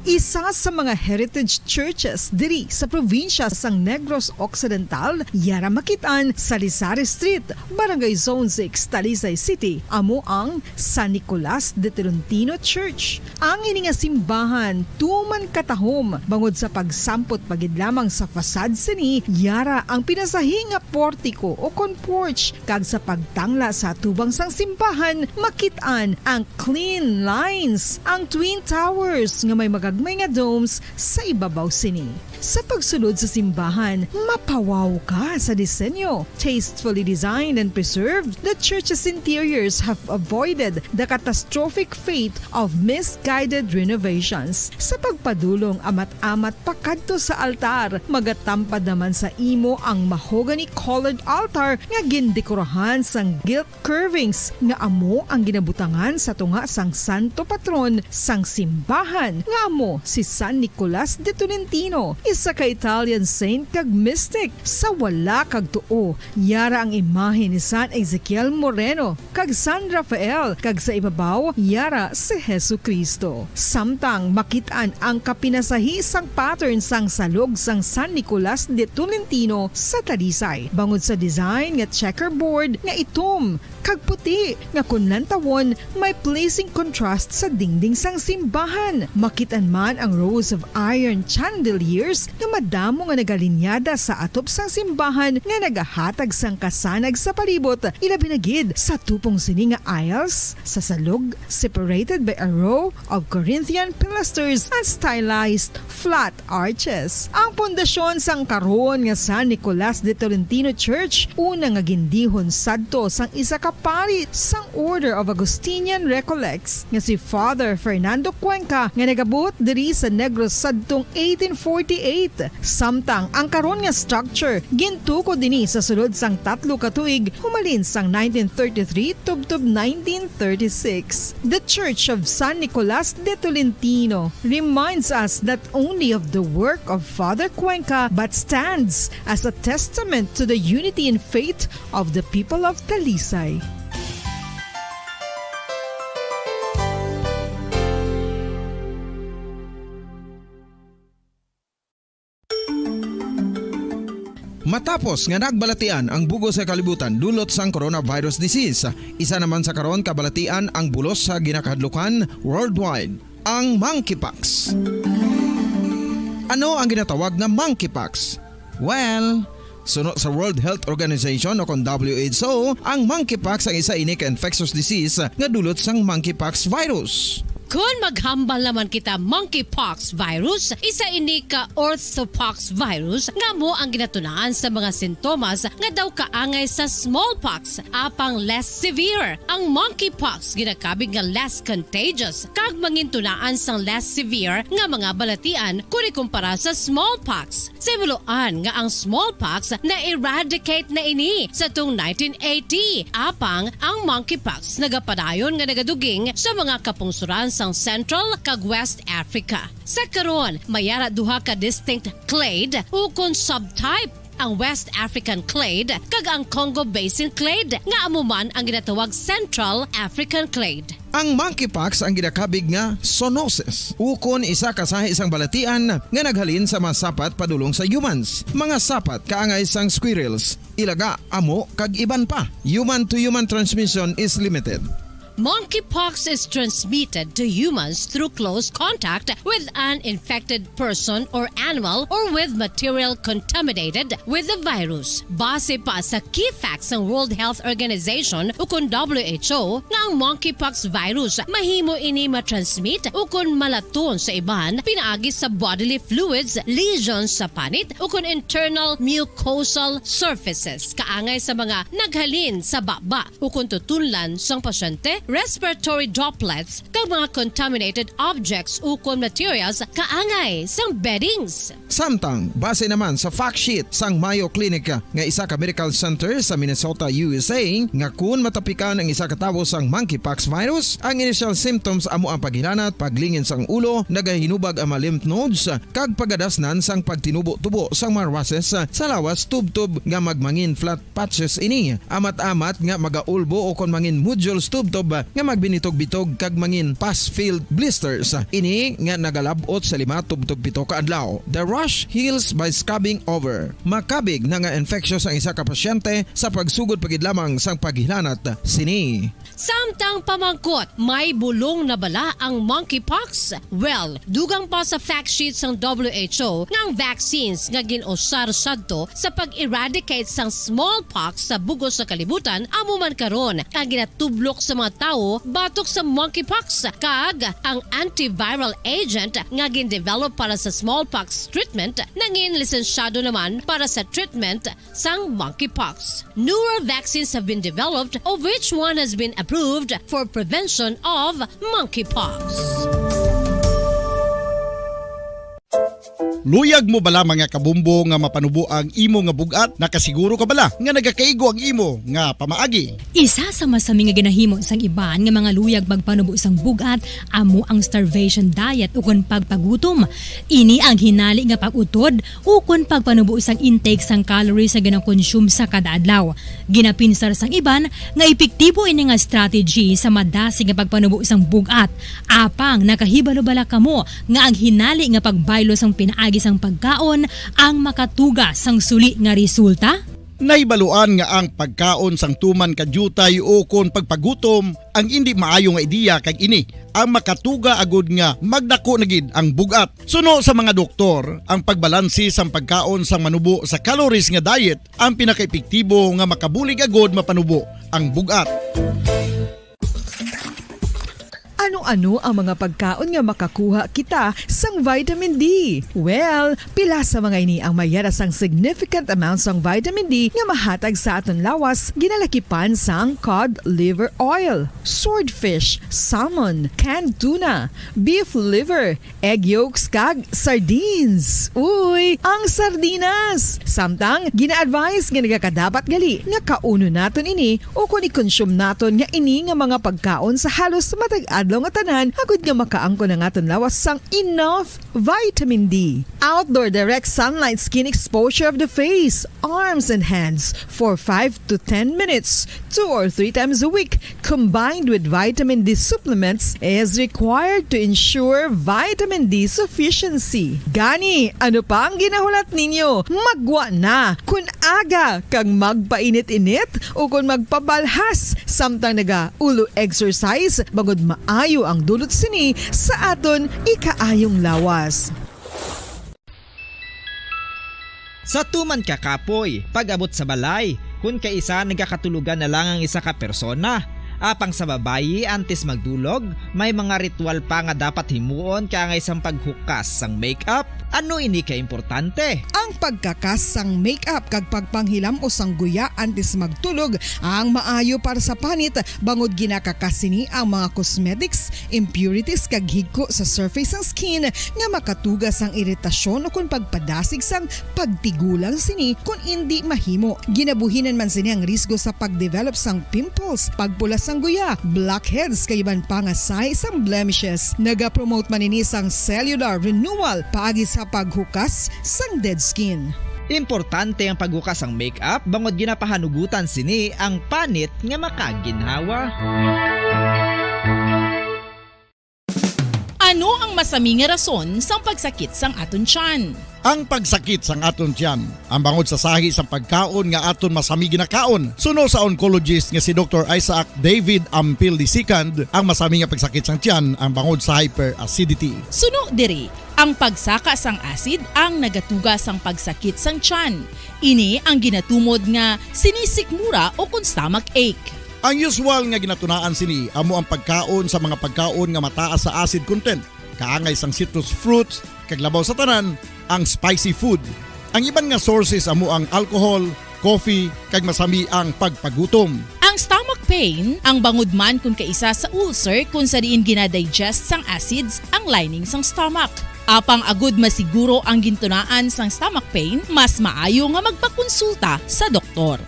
Isa sa mga heritage churches diri sa probinsya sang Negros Occidental, yara makitaan sa Lisari Street, Barangay Zone 6, Talisay City, amo ang San Nicolas de Tolentino Church. Ang ini nga simbahan tuman katahom bangod sa pagsampot pagid lamang sa fasad sini, yara ang pinasahi nga portiko o porch, kag sa pagtangla sa tubang sang simbahan makitaan ang clean lines, ang twin towers nga may magagmay nga domes sa ibabaw sini. Sa pagsulod sa simbahan, mapawaw ka sa disenyo. Tastefully designed and preserved, the church's interiors have avoided the catastrophic fate of misguided renovations. Sa pagpadulong amat-amat pakadto sa altar, magatampad naman sa imo ang mahogany colored altar nga gindekorahan sang gilt curvings nga amo ang ginabutangan sa tunga sang santo patron sang simbahan nga amo si San Nicolas de Tolentino, isa ka Italian saint kag mystic. Sa wala kag tuo, yara ang imahe ni San Ezekiel Moreno kag San Rafael, kag sa ibabaw yara si Hesu Kristo. Samtang makitaan ang kapinasahi sang pattern sang salog sang San Nicolas de Tolentino sa Talisay, bangod sa design nga checkerboard nga itom kag puti nga kunlantawon may pleasing contrast sa dingding sang simbahan. Makitaan man ang rows of iron chandeliers nga madamo nga nagalinyada sa atop sang simbahan nga nagahatag sang kasanag sa palibot, ilabi na gid sa tupong sini nga aisles sa salog, separated by a row of Corinthian pilasters and stylized flat arches. Ang pundasyon sang karon nga San Nicolas de Tolentino Church una nga gindihon sadto sang isa ka pari sang Order of Augustinian Recollects nga si Father Fernando Cuenca nga nagabot diri sa Negros sadtong 1848. Samtang ang karon nga structure gintuko dinhi sa sulod sang 3 ka tuig humalin sang 1933 tubtob 1936. The Church of San Nicolas de Tolentino reminds us not only of the work of Father Cuenca but stands as a testament to the unity and faith of the people of Talisay. Matapos nga nagbalatian ang bugos sa kalibutan dulot sang coronavirus disease, isa naman sa karon kabalatian ang bulos sa ginakahadlukan worldwide, ang monkeypox. Ano ang ginatawag na monkeypox? Well, suno sa World Health Organization o kon WHO, ang monkeypox ang isa ini ka infectious disease nga dulot sang monkeypox virus. Kung maghambal naman kita monkeypox virus, isa ini ka orthopox virus nga mo ang ginatunaan sa mga sintomas nga daw kaangay sa smallpox, apang less severe. Ang monkeypox ginakabig nga less contagious kag mangintunaan sang less severe nga mga balatian kung ikumpara sa smallpox. Simuloan nga ang smallpox na eradicate na ini sa tung 1980, apang ang monkeypox nagapadayon nga nagaduging sa mga kapungsuran sa Central kag West Africa. Sa karon, mayara duha ka distinct clade ukon subtype, ang West African clade kag ang Congo Basin clade nga amuman ang ginatawag Central African clade. Ang monkeypox ang ginakabig nga zoonosis. Ukon isa ka sa isang balatian nga naghalin sa mga sapat padulong sa humans. Mga sapat kaangay sang squirrels, ilaga, amo kag iban pa. Human to human transmission is limited. Monkeypox is transmitted to humans through close contact with an infected person or animal or with material contaminated with the virus. Base pa sa key facts ng World Health Organization ukon WHO nga ang monkeypox virus mahimo ini matransmit ukon malaton sa iban pinaagi sa bodily fluids, lesions sa panit ukon internal mucosal surfaces kaangay sa mga naghalin sa baba ukon tutunlan sang pasyente, respiratory droplets kag mga contaminated objects ukon materials kaangay sang beddings. Samtang, base naman sa fact sheet sang Mayo Clinic nga isa ka medical center sa Minnesota, USA, nga kun matapikan ang isa ka tawo sang monkeypox virus, ang initial symptoms amo ang paghilanat, paglingin sang ulo, nagahinubag ang mga lymph nodes, kag pagadasnan sang pagtinubo-tubo sang mga rashes sa lawas tubtob nga magmangin flat patches ini. Amat-amat nga magaulbo o kon mangin nodules tubtob nga magbinitog-bitog kag mangin pus-filled blisters. Ini nga nagalabot sa 5 tubtob 7 ka adlaw. The rash heals by scabbing over. Makabig na nga infectious ang isa ka pasyente sa pagsugod pagid lamang sang paghilanat sini. Samtang pamangkot, may bulong na bala ang monkeypox? Well, dugang pa sa fact sheets ng WHO ng vaccines nga ginusar sadto sa pag-eradicate sang smallpox sa bugos sa kalibutan amuman karon ang ginatublok sa mga tao batok sa monkeypox kag ang antiviral agent nga gin-develop para sa smallpox treatment nangin lisensyado naman para sa treatment sang monkeypox. Newer vaccines have been developed of which one has been approved for prevention of monkeypox. Luyag mo bala mga kabumbo nga mapanubo ang imo nga bugat? Nakasiguro ka bala nga nagakaigo ang imo nga pamaagi? Isa sa masami nga ginahimo sang iban nga mga luyag magpanubo sang bugat amo ang starvation diet ukon pagpagutom. Ini ang hinali nga pag-utod ukon pagpanubo sang intake sang calories sa gina-consume sa kada adlaw. Ginapinsar sang iban nga epektibo ini nga strategy sa madasi nga pagpanubo sang bugat. Apang nakahibalo-bala kamo nga ang hinali nga pagbaylo sang pinaagi sang pagkaon ang makatuga sang suli nga resulta? Naibaluan nga ang pagkaon sang tuman kadyutay o kon pagpagutom ang hindi maayo nga ideya kag ini ang makatuga agud nga magdako na gid ang bugat. Suno sa mga doktor, ang pagbalansi sang pagkaon sang manubo sa calories nga diet ang pinakaepektibo nga makabulig agud mapanubo ang bugat. Ano-ano ang mga pagkaon nga makakuha kita sang vitamin D? Well, pila sa mga ini ang mayara sang significant amount sang vitamin D nga mahatag sa aton lawas ginalakipan sang cod liver oil, swordfish, salmon, canned tuna, beef liver, egg yolks kag sardines. Uy, ang sardinas! Samtang gina-advise nga nagakadapat gali nga kauno naton ini o kung i-consume naton nga ini nga mga pagkaon sa halos matag-adlaw nga tanan agud nga makaangko na aton lawas sang enough vitamin D. Outdoor direct sunlight skin exposure of the face, arms and hands for 5 to 10 minutes 2 or 3 times a week combined with vitamin D supplements is required to ensure vitamin D sufficiency. Gani, ano pa ang ginahulat ninyo? Magwa na kun aga kang magpainit-init o kun magpabalhas samtang naga-ulo exercise bagod maayo ang dulot sini sa aton ikaayong lawas. Sa tuman ka kapoy, pag-abot sa balay, kung kaisa nagkakatulugan na lang ang isa ka persona. Apang sa babayi antes magdulog, may mga ritual pa nga dapat himuon kaya nga isang paghukas sang makeup. Ano ini ka importante? Ang pagkakas sang makeup kag pagpanghilam o sang guya antes magtulog ang maayo para sa panit bangod ginakakas sini ang mga cosmetics, impurities kag higko sa surface sang skin nga makatugas ang iritasyon o kung pagpadasig sang pagtigulang sini kung hindi mahimo. Ginabuhinan man sini ang risgo sa pagdevelop sang pimples, pagpula sang guya, blackheads kay iban pa nga size sang blemishes. Naga-promote man ini sang cellular renewal paagi sa paghukas sang dead skin. Importante ang paghukas ang makeup bangod ginapahanugutan sini ang panit nga makaginhawa. Ano ang masami nga rason sang pagsakit sang aton tiyan? Ang pagsakit sang aton tiyan, ang bangod sa sahi sang pagkaon nga aton masami ginakaon. Suno sa oncologist nga si Dr. Isaac David Ampil II, ang masami nga pagsakit sang tiyan ang bangod sa hyperacidity. Suno diri, ang pagsaka sang acid ang nagatuga sang pagsakit sang tiyan. Ini ang ginatumod nga sinisikmura o kung stomach ache. Ang usual nga ginatunaan sini amo ang pagkaon sa mga pagkaon nga mataas sa acid content, kaangay sang citrus fruits, kag labaw sa tanan ang spicy food. Ang iban nga sources amo ang alcohol, coffee, kag masami ang pagpagutom. Ang stomach pain ang bangod man kung kaisa sa ulcer kung sa diin ginadigest sang acids ang lining sang stomach. Apang agud masiguro ang gintunaan sang stomach pain, mas maayo nga magpakonsulta sa doktor.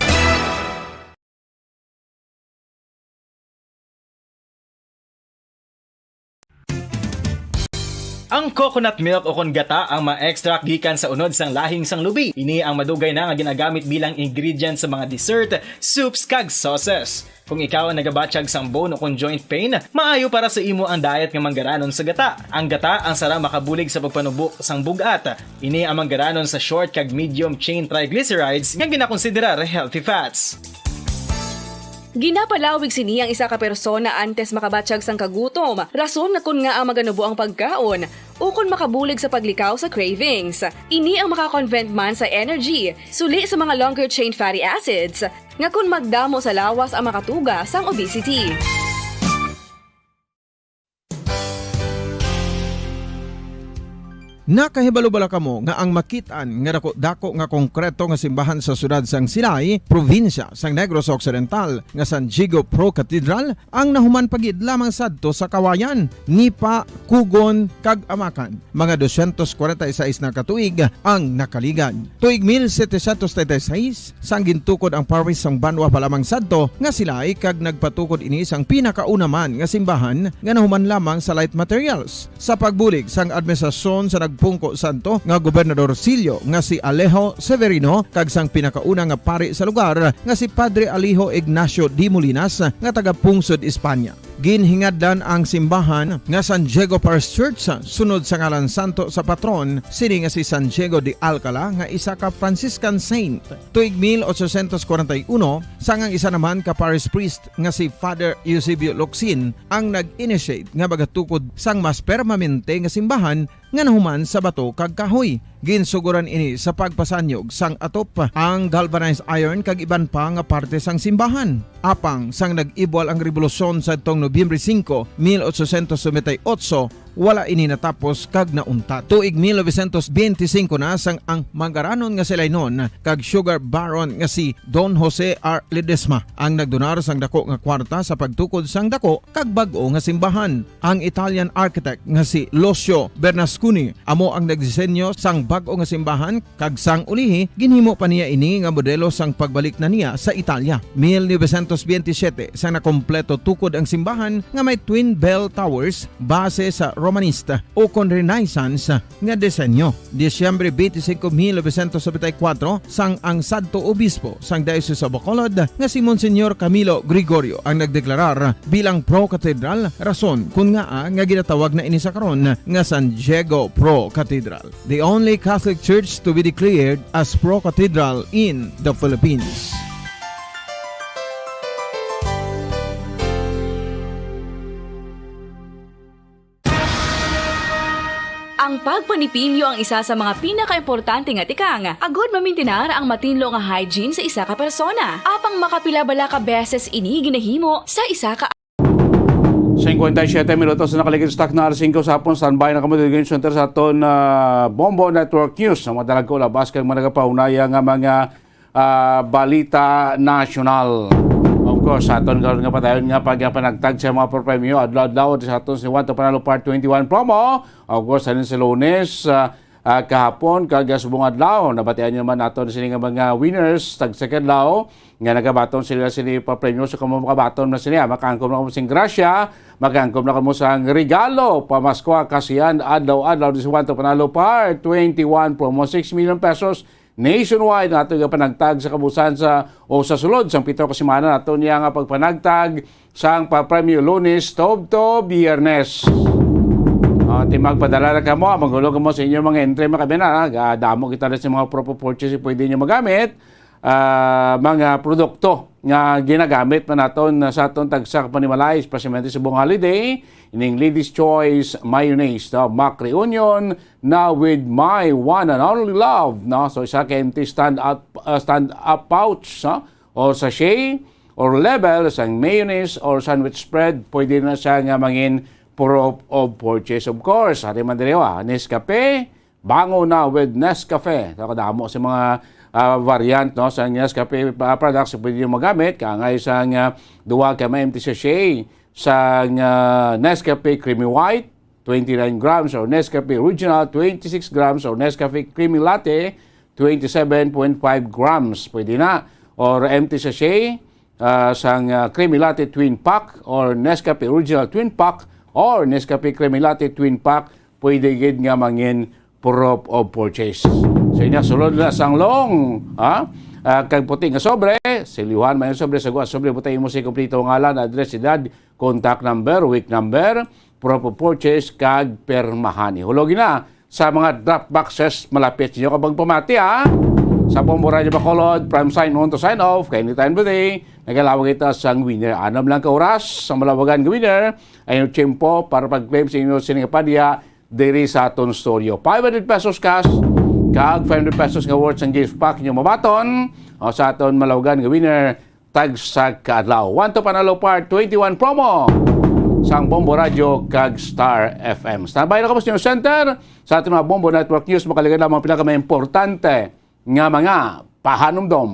Ang coconut milk o kon gata ang ma-extract gikan sa unod sang lahing sang lubi. Ini ang madugay na nga ginagamit bilang ingredient sa mga dessert, soups kag sauces. Kung ikaw ang nagabatsyag sang bone o kon joint pain, maayo para sa imo ang diet nga manggaranon sa gata. Ang gata ang sara makabulig sa pagpanubo sang bugat. Ini ang manggaranon sa short kag medium chain triglycerides nga ginakonsiderar healthy fats. Ginapalawig sini ang isa ka persona antes makabatsyag sang kagutom. Rason na kun nga ang maganubo ang pagkaon o kun makabulig sa paglikaw sa cravings. Ini ang makakonvent man sa energy, suli sa mga longer chain fatty acids, nga kun magdamo sa lawas ang makatuga sang obesity. Nakahibalo-bala kamo nga ang makitaan nga dako nga konkreto nga simbahan sa sudad sang Sinai, probinsya sang Negros Occidental nga San Diego Pro Cathedral ang nahuman pagid lamang sadto sa kawayan, Nipa, Kugon kag Amakan. Mga 246 na katuig ang nakaligan. Tuig 1736 sang gintukod ang parish sang Banwa pa lamang sadto nga sila kag nagpatukod ini sang pinakauna man nga simbahan nga nahuman lamang sa light materials. Sa pagbulig sang administrasyon sa Pungko Santo nga Gobernador Silio nga si Alejo Severino kag sang pinakauna nga pari sa lugar nga si Padre Alijo Ignacio D. Molinas nga taga Pungsod, Espanya. Ginhingaddan ang simbahan nga San Diego Parish Church sunod sa ngalan santo sa patron sini nga si San Diego de Alcala nga isa ka Franciscan saint. Tuig 1841 sangang isa naman ka parish priest nga si Father Eusebio Locsin ang nag-initiate nga bagatukod sang mas permanente nga simbahan nga nahuman sa bato kag kahoy. Ginsuguran ini sa pagpasanyog sang atop ang galvanized iron kag iban pa nga parte sang simbahan. Apang sang nag-ibwal ang revolusyon sa tong Nobyembre 5, 1898, wala ini natapos kag naunta. Tuig 1925 na sang ang manggaranon nga silay noon kag sugar baron nga si Don Jose R. Ledesma ang nagdonar sang dako nga kwarta sa pagtukod sang dako kag bag-o nga simbahan. Ang Italian architect nga si Lucio Bernasconi amo ang nagdisenyo sang bag-o nga simbahan kag sang ulihi ginhimo pa niya ini nga modelo sang pagbalik na niya sa Italia. 1927 sang nakompleto tukod ang simbahan nga may twin bell towers base sa Romanista o kon Renaissance nga disenyo. Disyembre 25, 1974 sang ang sadto obispo sang Diocese of Bacolod nga si Monsignor Camilo Gregorio ang nagdeklarar bilang Pro Cathedral, rason kun nga ginatawag na ini sa karon nga San Diego Pro Cathedral, the only Catholic church to be declared as Pro Cathedral in the Philippines. Ang pagpanipilyo ang isa sa mga pinakaimportante nga tikang. Agod mamintinar ang matinlo nga hygiene sa isa ka persona. Apang makapila bala ka beses ini ginahimo sa isa ka 57 minutos na nakaligid stock na alas 5 sa hapon. Standby na kamo dito center sa aton Bombo Network News. Ang madalag ko labas kang managapaunaya nga mga balita national. Of course, sa aton karon nga padayon nga pagpanagtag sa mga premyo adlaw-adlaw sa aton si Wanto Panalo Part 21 promo. Of course, sa Lunes kahapon kag subong adlaw nabatian niyo man naton sini nga mga winners tag second law nga nagabaton sila sini pa premyo so kamo makabaton na sila makaangkom na kamo sing grasya makaangkom na kamo sang regalo pamasko kasiyan adlaw-adlaw di Wanto Panalo Part 21 promo 6 million pesos nationwide nato nga panagtag sa kabusan sa o sa sulod sang pito ka semana nato niya nga pagpanagtag sang pa premyo Lunes to Biyernes. Di magpadala na kamo, maghulog mo sa inyo mga entry makabina. Damo kita rin sa mga purchase pwede nyo magamit. Mga produkto nga ginagamit man naton sa aton tagsak panimalay, especially sa buong holiday. Ining Ladies Choice Mayonnaise, Mac Reunion, na with my one and only love. No? So isa ka empty stand-up pouch or sachet or level sang mayonnaise or sandwich spread. Pwede na siya nga mangin proof of purchase, of course. Hari man direwa, Nescafe, bango na with Nescafe. Kadamo sa mga variant no sa Nescafe products pwede nyo magamit. Kangay sa duwa ka empty sachet sa Nescafe Creamy White, 29 grams, or Nescafe Original, 26 grams, or Nescafe Creamy Latte, 27.5 grams. Pwede na. Or empty sachet sang Creamy Latte Twin Pack, or Nescafe Original Twin Pack, or Nescafe Creamy Latte Twin Pack, pwede gid nga mangin proof of purchase. So inya sulod na sang long, kag puti nga sobre, silihan man yung sobre sa guwa, sobre butay mo sa kompleto ngalan, address, edad, contact number, week number, proof of purchase, kag permahani. Hulogin na sa mga drop boxes malapit niyo kabang pamati sa Bombo Radio Bacolod, prime sign on to sign off, kay anytime of the day, nagalawag kita sang winner. Anam lang ka oras, sa malawagan ka winner, ay yung tiyempo para pag-claim sa inyo siningapadiya, diri sa aton studio. 500 pesos cash, kag 500 pesos nga worth ang gift pack nyo mabaton, o sa aton malawagan ka winner, tag sa kaadlaw. Wanto Panalo Part 21 promo, sang Bombo Radio kag Star FM. Standby na kapos nyo center, sa ating mga Bombo Network News, makaligan lamang pinaka-importante nga mga pahanumdom.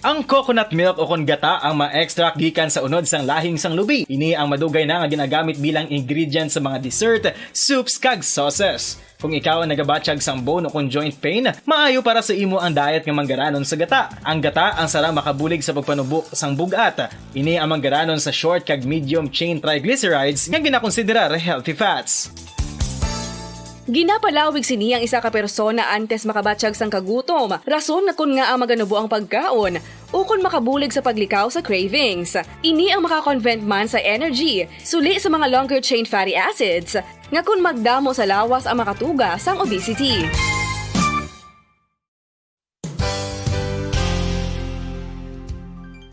Ang coconut milk o kon gata ang ma-extract gikan sa unod sang lahing sang lubi. Ini ang madugay na nga ginagamit bilang ingredient sa mga dessert, soups kag sauces. Kung ikaw ang nagabatsyag sang bone o kon joint pain, maayo para sa imo ang diet nga manggaranon sa gata. Ang gata ang sara makabulig sa pagpanubo sang bugat. Ini ang manggaranon sa short kag medium chain triglycerides nga ginakonsiderar healthy fats. Ginapalawig sini ang isa ka persona antes makabatsyag sang kagutom. Rason na kun nga ang maganubo ang pagkaon o kun makabulig sa paglikaw sa cravings. Ini ang makakonvent man sa energy, suli sa mga longer chain fatty acids, nga kun magdamo sa lawas ang makatuga sang obesity.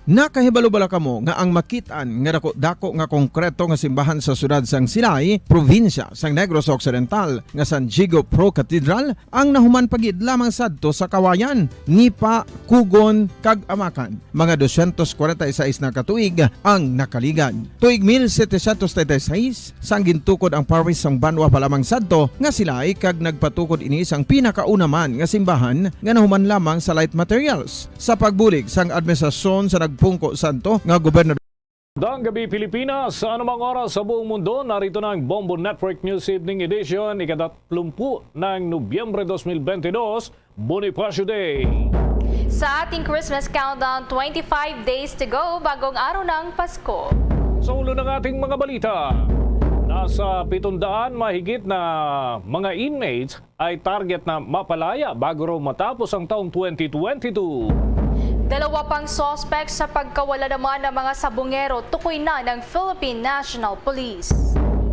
Nakahibalo-bala kamo nga ang makitaan nga dako nga konkreto nga simbahan sa sudad sang Sinay, probinsya sang Negros Occidental nga San Diego Pro Cathedral ang nahuman pagid lamang sadto sa Kawayan, Nipa, Kugon kag Amakan. Mga 246 na katuig ang nakaligan. Tuig 1736 sang gintukod ang parish sang Banwa pa lamang sadto nga Silay kag nagpatukod ini sang pinakauna nga simbahan nga nahuman lamang sa light materials. Sa pagbulig sang administrasyon sa Pungko Santo nga gobernador. Dang gabi Pilipinas, sa anumang oras sa buong mundo, narito na ang Bombo Network News Evening Edition, ika-30 ng Nobyembre 2022, Bonifacio Day. Sa ating Christmas countdown, 25 days to go, bagong araw ng Pasko. Sa ulo ng ating mga balita, nasa 700 mahigit na mga inmates ay target na mapalaya bago raw matapos ang taong 2022. Dalawa pang suspect sa pagkawala naman ng mga sabungero tukoy na ng Philippine National Police.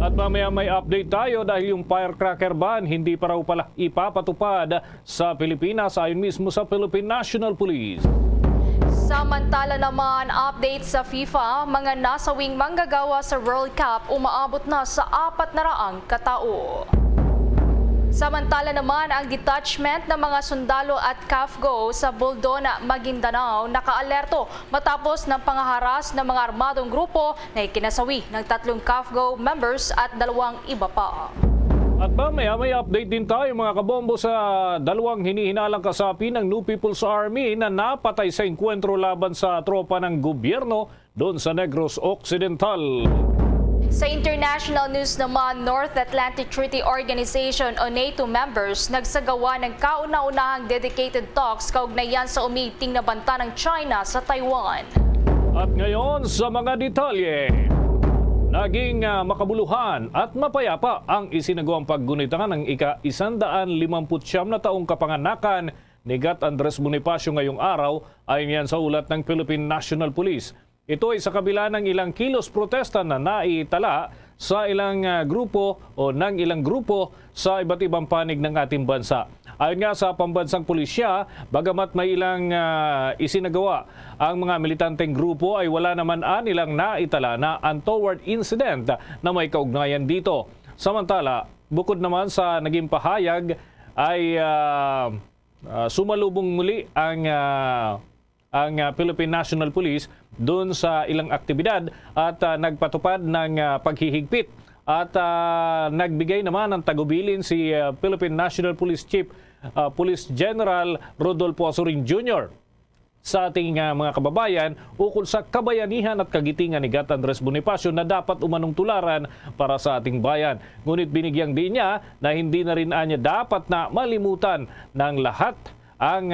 At mamaya may update tayo dahil yung firecracker ban hindi pa raw pala ipapatupad sa Pilipinas ayon mismo sa Philippine National Police. Samantala naman, update sa FIFA, mga nasawing manggagawa sa World Cup umaabot na sa 400 katao. Samantala naman, ang detachment ng mga sundalo at CAFGO sa Buldona, Maguindanao nakaalerto matapos ng pangaharas ng mga armadong grupo na ikinasawi ng 3 CAFGO members at 2 iba pa. At mamaya may update din tayo mga kabombo sa 2 hinihinalang kasapi ng New People's Army na napatay sa enkwentro laban sa tropa ng gobyerno doon sa Negros Occidental. Sa international news naman, North Atlantic Treaty Organization o NATO members nagsagawa ng kauna-unahang dedicated talks kaugnayan sa umiiting na banta ng China sa Taiwan. At ngayon sa mga detalye. Naging makabuluhan at mapayapa ang isinagawang paggunita ng ika-159 na taong kapanganakan ni Gat Andres Bonifacio ngayong araw ayon yan sa ulat ng Philippine National Police. Ito ay sa kabila ng ilang kilos protesta na naitala sa ilang grupo o ng ilang grupo sa iba't ibang panig ng ating bansa. Ayon nga sa pambansang pulisya, bagamat may ilang isinagawa ang mga militanteng grupo ay wala naman nilang naitala na untoward incident na may kaugnayan dito. Samantala, bukod naman sa naging pahayag ay sumalubong muli ang Philippine National Police doon sa ilang aktibidad at nagpatupad ng paghihigpit at nagbigay naman ng tagubilin si Philippine National Police Chief Police General Rodolfo Azurin Jr. sa ating mga kababayan ukol sa kabayanihan at kagitingan ni Gat Andres Bonifacio na dapat umanong tularan para sa ating bayan. Ngunit binigyang din niya na hindi na rin niya dapat na malimutan ng lahat ang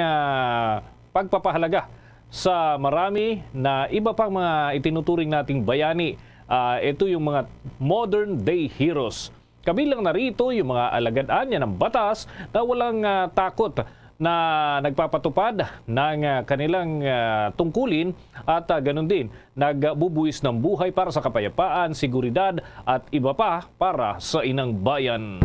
pagpapahalaga sa marami na iba pang mga itinuturing nating bayani. Ito yung mga modern day heroes. Kabilang narito yung mga alagaan niya ng batas na walang takot na nagpapatupad ng kanilang tungkulin at ganun din nagbubuwis ng buhay para sa kapayapaan, seguridad at iba pa para sa inang bayan.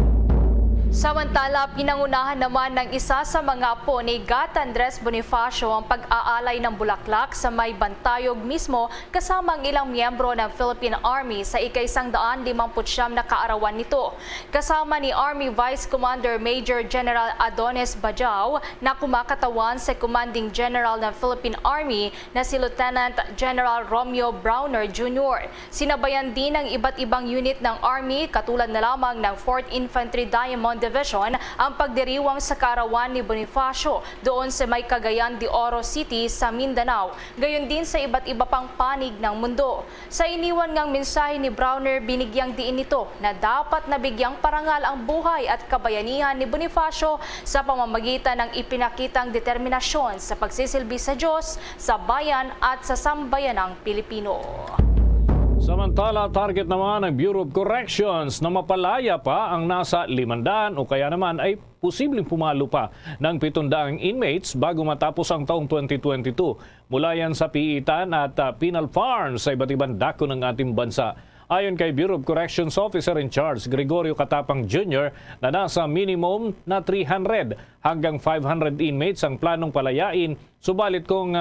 Samantala, pinangunahan naman ng isa sa mga apo ni Gat Andres Bonifacio ang pag-aalay ng bulaklak sa may Bantayog mismo kasama ang ilang miyembro ng Philippine Army sa ika-159 na kaarawan nito. Kasama ni Army Vice Commander Major General Adonis Bajao na kumakatawan sa Commanding General ng Philippine Army na si Lieutenant General Romeo Browner Jr. Sinabayan din ng iba't ibang unit ng Army katulad na lamang ng 4th Infantry Diamond Division ang pagdiriwang sa kaarawan ni Bonifacio doon sa may Cagayan de Oro City sa Mindanao, gayon din sa iba't iba pang panig ng mundo. Sa iniwan ngang mensahe ni Browner, binigyang diin nito na dapat nabigyang parangal ang buhay at kabayanihan ni Bonifacio sa pamamagitan ng ipinakitang determinasyon sa pagsisilbi sa Diyos, sa bayan at sa sambayanang Pilipino. Samantala, target naman ng Bureau of Corrections na mapalaya pa ang nasa 500 o kaya naman ay posibleng pumalo pa ng 700 inmates bago matapos ang taong 2022. Mula yan sa piitan at penal farms sa iba't ibang dako ng ating bansa. Ayon kay Bureau of Corrections Officer in Charge Gregorio Katapang Jr. na nasa minimum na 300 hanggang 500 inmates ang planong palayain. Subalit kung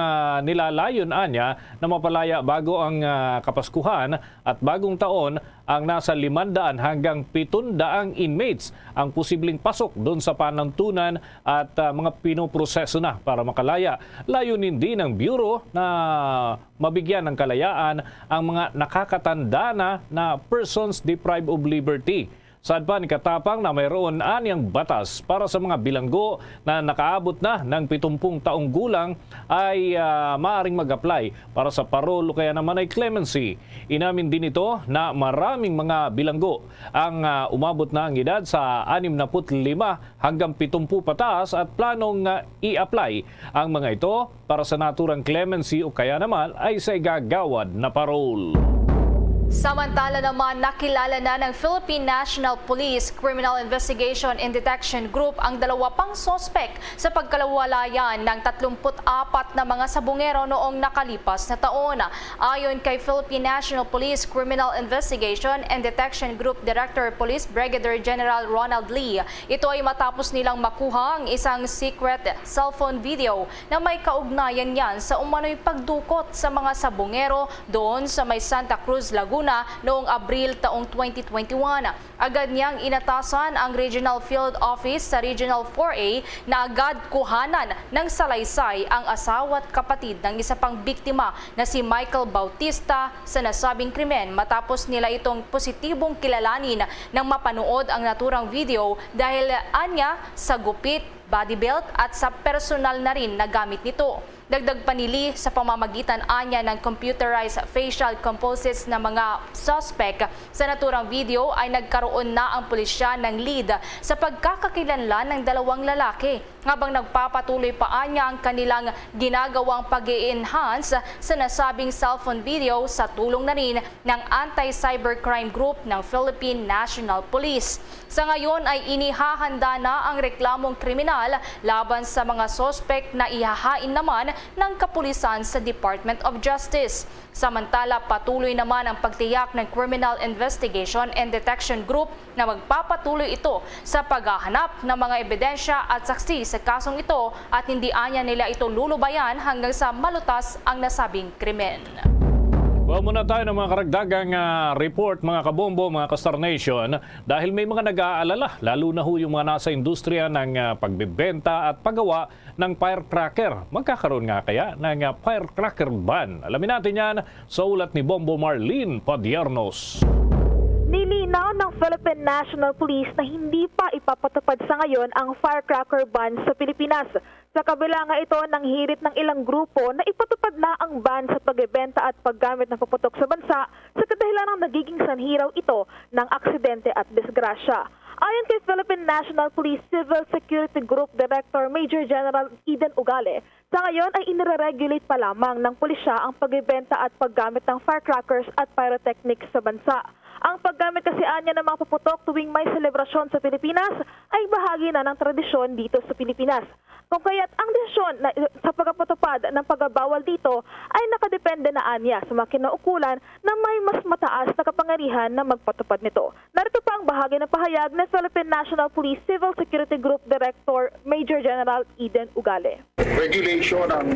nilalayon niya na mapalaya bago ang Kapaskuhan at bagong taon, ang nasa 500 hanggang 700 inmates ang posibleng pasok doon sa panantunan at mga pinoproseso na para makalaya. Layunin din ng Bureau na mabigyan ng kalayaan ang mga nakakatanda na persons deprived of liberty. Saad pa ni Katapang na mayroon anyang batas para sa mga bilanggo na nakaabot na ng 70 taong gulang ay maaaring mag-apply para sa parole o kaya naman ay clemency. Inamin din ito na maraming mga bilanggo ang umabot na ang edad sa 65 hanggang 70 pataas at planong i-apply ang mga ito para sa naturang clemency o kaya naman ay sa igagawad na parole. Samantala naman, nakilala na ng Philippine National Police Criminal Investigation and Detection Group ang dalawa pang sospek sa pagkalawalayan ng 34 na mga sabungero noong nakalipas na taon. Ayon kay Philippine National Police Criminal Investigation and Detection Group Director Police Brigadier General Ronald Lee, ito ay matapos nilang makuha ang isang secret cellphone video na may kaugnayan yan sa umano'y pagdukot sa mga sabungero doon sa may Santa Cruz, Laguna noong Abril taong 2021. Agad niyang inatasan ang Regional Field Office sa Regional 4A na agad kuhanan ng salaysay ang asawa at kapatid ng isa pang biktima na si Michael Bautista sa nasabing krimen matapos nila itong positibong kilalanin nang mapanood ang naturang video dahil anya sa gupit, body belt at sa personal na rin na gamit nito. Dagdag panili sa pamamagitan anya ng computerized facial composites ng mga suspect sa naturang video ay nagkaroon na ang pulisya ng lead sa pagkakakilanlan ng dalawang lalaki habang nagpapatuloy pa anya ang kanilang ginagawang pag-i-enhance sa nasabing cellphone video sa tulong na rin ng Anti-Cybercrime Group ng Philippine National Police. Sa ngayon ay inihahanda na ang reklamong kriminal laban sa mga suspect na ihahain naman ng kapulisan sa Department of Justice. Samantala, patuloy naman ang pagtiyak ng Criminal Investigation and Detection Group na magpapatuloy ito sa paghahanap ng mga ebidensya at saksi sa kasong ito at hindi anya nila ito lulubayan hanggang sa malutas ang nasabing krimen. Well, muna tayo ng mga karagdagang report, mga kabombo, mga ka-Star Nation, dahil may mga nag-aalala, lalo na ho yung mga nasa industriya ng pagbebenta at paggawa ng firecracker. Magkakaroon nga kaya ng firecracker ban? Alamin natin yan sa ulat ni Bombo Marlene Padiernos. Nilinaw ng Philippine National Police na hindi pa ipapatupad sa ngayon ang firecracker ban sa Pilipinas. Sa kabila nga ito ng hirit ng ilang grupo na ipatupad na ang ban sa pagbebenta at paggamit ng paputok sa bansa sa kadahilan ng nagiging sanhiraw ito ng aksidente at disgrasya. Ayon kay Philippine National Police Civil Security Group Director Major General Eden Ugale, sa ngayon ay inireregulate pa lamang ng pulisya ang pagbebenta at paggamit ng firecrackers at pyrotechnics sa bansa. Ang paggamit kasi anya ng mga paputok tuwing may selebrasyon sa Pilipinas ay bahagi na ng tradisyon dito sa Pilipinas. Kung kaya't ang desisyon sa pagpapatupad ng pagbabawal dito ay nakadepende na anya sa mga kinaukulan na may mas mataas na kapangyarihan na magpatupad nito. Narito pa ang bahagi ng pahayag ng Philippine National Police Civil Security Group Director Major General Eden Ugale. Regulation ang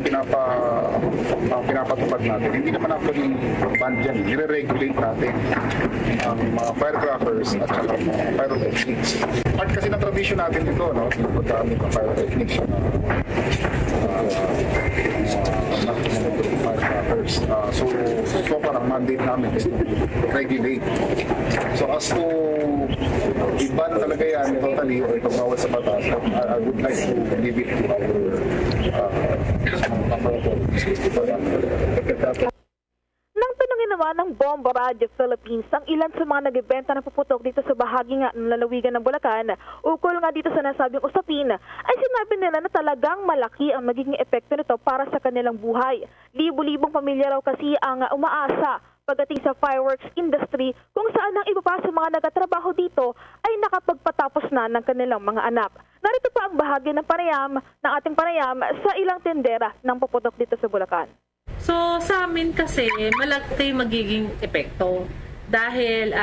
pinapatupad natin. Hindi naman actually ban dyan. Nire-regulate natin ang mga firecrackers at saka mga pyrotechnics. Part kasi ng tradition natin dito, no? Paggamit ng pyrotechnics na firecrackers. So parang mandate namin is to regulate. So as to i-ban talaga yan totally or ito bawal sa batas, I would like to leave it to our Nang tanungin naman ng Bombo Radio Philippines ang ilan sa mga nagbebenta ng puputok dito sa bahagi nga ng lalawigan ng Bulacan, ukol nga dito sa nasabing usapin, ay sinabi nila na talagang malaki ang magiging epekto nito para sa kanilang buhay. Libo-libong pamilya raw kasi ang umaasa pagdating sa fireworks industry kung saan ang iba pa sa mga nagatrabaho dito ay nakapagpatapos na ng kanilang mga anak. Narito pa ang bahagi ng ating panayam sa ilang tendera ng puputok dito sa Bulacan. So sa amin kasi malaki magiging epekto dahil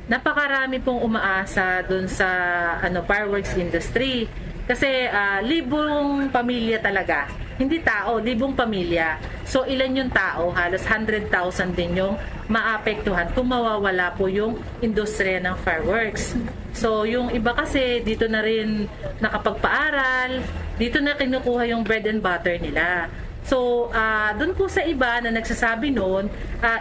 napakarami pong umaasa dun sa fireworks industry kasi libong pamilya talaga. Hindi tao, libong pamilya. So ilan yung tao? Halos 100,000 din yung maapektuhan kung mawawala po yung industriya ng fireworks. So yung iba kasi dito na rin nakapagpaaral, dito na kinukuha yung bread and butter nila. So doon po sa iba na nagsasabi noon,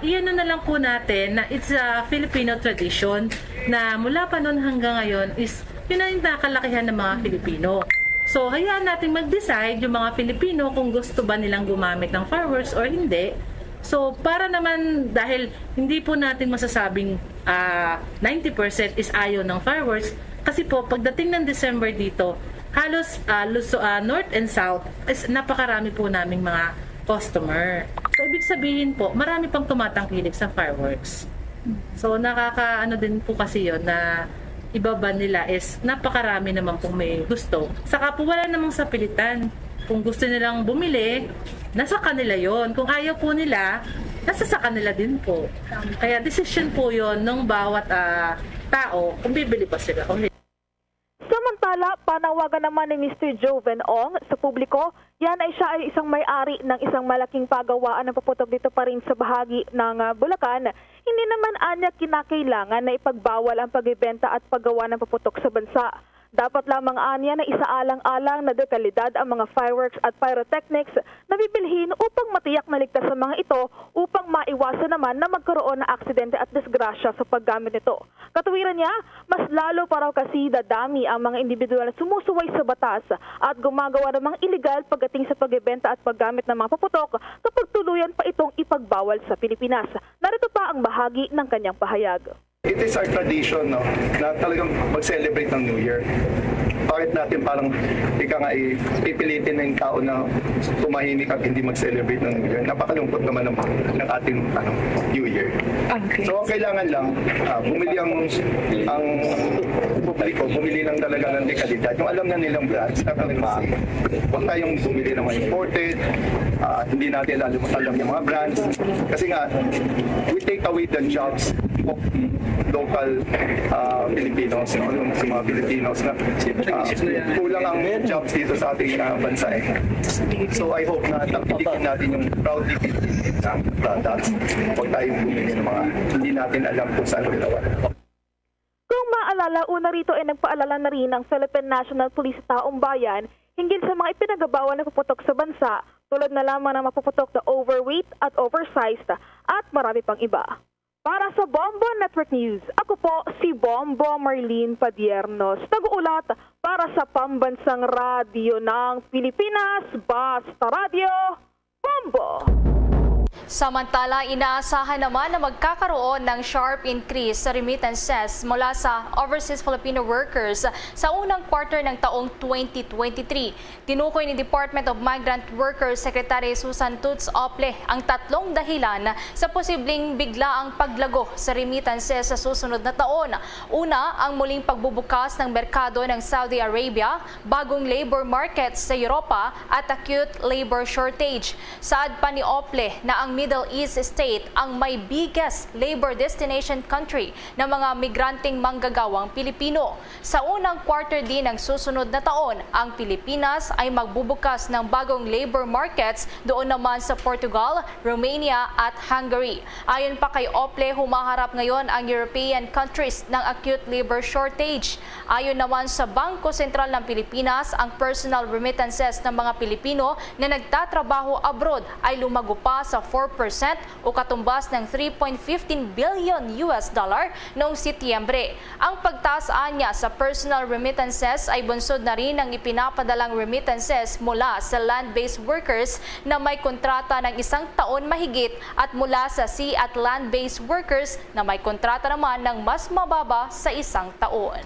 iyan na lang po natin na it's a Filipino tradition na mula pa noon hanggang ngayon is yun na yung nakalakihan ng mga Filipino. So, hayaan natin mag-decide yung mga Filipino kung gusto ba nilang gumamit ng fireworks or hindi. So, para naman dahil hindi po natin masasabing 90% is ayaw ng fireworks kasi po pagdating ng December dito, halos North and South is napakarami po naming mga customer. So, ibig sabihin po, marami pang tumatangkilik sa fireworks. So, nakakaano din po kasi yon na ibaba nila is napakarami naman pong may gusto. Saka po wala namang sapilitan. Kung gusto nilang bumili, nasa kanila yon. Kung ayaw po nila, nasa sa kanila din po. Kaya decision po yon ng bawat tao kung bibili pa sila o hindi. Samantala, panawagan naman ni Mr. Joven Ong sa publiko, yan ay siya ay isang may-ari ng isang malaking pagawaan na paputok dito pa rin sa bahagi ng Bulacan. Hindi naman anya kinakailangan na ipagbawal ang pagbebenta at paggawa ng paputok sa bansa. Dapat lamang anya na isaalang-alang na dekalidad ang mga fireworks at pyrotechnics na bibilhin upang matiyak na ligtas sa mga ito upang maiwasan naman na magkaroon ng aksidente at disgrasya sa paggamit nito. Katuwiran niya, mas lalo pa raw kasi dadami ang mga individual na sumusuway sa batas at gumagawa ng mga illegal pagdating sa pagbebenta at paggamit ng mga paputok kapag tuluyan pa itong ipagbawal sa Pilipinas. Narito pa ang bahagi ng kanyang pahayag. It is our tradition, no, na talagang mag-celebrate ng New Year. Bakit natin parang pipilitin na yung tao na tumahimik at hindi mag-celebrate ng New Year? Napakalungkot naman ng ating New Year. Okay. So, kailangan lang bumili ang publiko, bumili lang talaga ng dekalidad. Yung alam na nilang brands na talagang huwag tayong bumili ng mga imported, hindi natin alam yung mga brands. Kasi nga, we take away the jobs of local Filipinos, no? Yung mga Filipinos na kulang ang jobs dito sa ating bansa. So I hope na napilikin natin yung proudly Filipino products. Huwag tayong bumili ng mga hindi natin alam kung saan ginawa. Kung maalala, una rito ay nagpaalala na rin ng Philippine National Police sa taong bayan hinggil sa mga ipinagabawal na paputok sa bansa tulad na lamang ng mapuputok na overweight at oversized at marami pang iba. Para sa Bombo Network News, ako po si Bombo Marlene Padiernos, nag-uulat para sa Pambansang Radyo ng Pilipinas, Basta Radio, Bombo! Samantala, inaasahan naman na magkakaroon ng sharp increase sa remittances mula sa overseas Filipino workers sa unang quarter ng taong 2023. Tinukoy ni Department of Migrant Workers Secretary Susan Tutz Ople ang tatlong dahilan sa posibleng biglaang paglago sa remittances sa susunod na taon. Una, ang muling pagbubukas ng merkado ng Saudi Arabia, bagong labor markets sa Europa at acute labor shortage. Saad pa ni Ople na ang Middle East state ang may biggest labor destination country ng mga migranteng manggagawang Pilipino. Sa unang quarter din ng susunod na taon, ang Pilipinas ay magbubukas ng bagong labor markets doon naman sa Portugal, Romania at Hungary. Ayon pa kay Ople, humaharap ngayon ang European countries ng acute labor shortage. Ayon naman sa Bangko Sentral ng Pilipinas, ang personal remittances ng mga Pilipino na nagtatrabaho abroad ay lumago pa sa 4% o katumbas ng $3.15 billion noong Setyembre. Ang pagtaas niya sa personal remittances ay bunsod na rin ng ipinapadalang remittances mula sa land-based workers na may kontrata ng 1 taon mahigit at mula sa sea at land-based workers na may kontrata naman ng mas mababa sa 1 taon.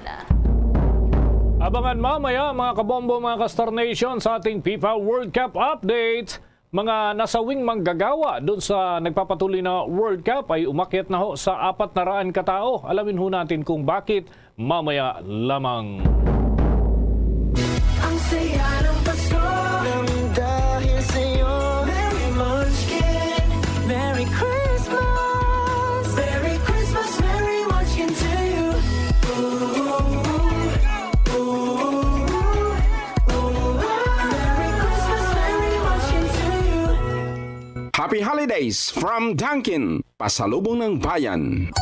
Abangan mamaya mga kabombo, mga ka-Star Nation sa ating FIFA World Cup update. Mga nasawing manggagawa doon sa nagpapatuloy na World Cup ay umakyat na ho sa 400 katao. Alamin ho natin kung bakit mamaya lamang. Ang saya ng Pasko nang dahil sa'yo. Merry Munchkin, Merry Christmas. Merry Christmas, Merry Munchkin to you. Happy Holidays from Dunkin', pasalubong ng bayan.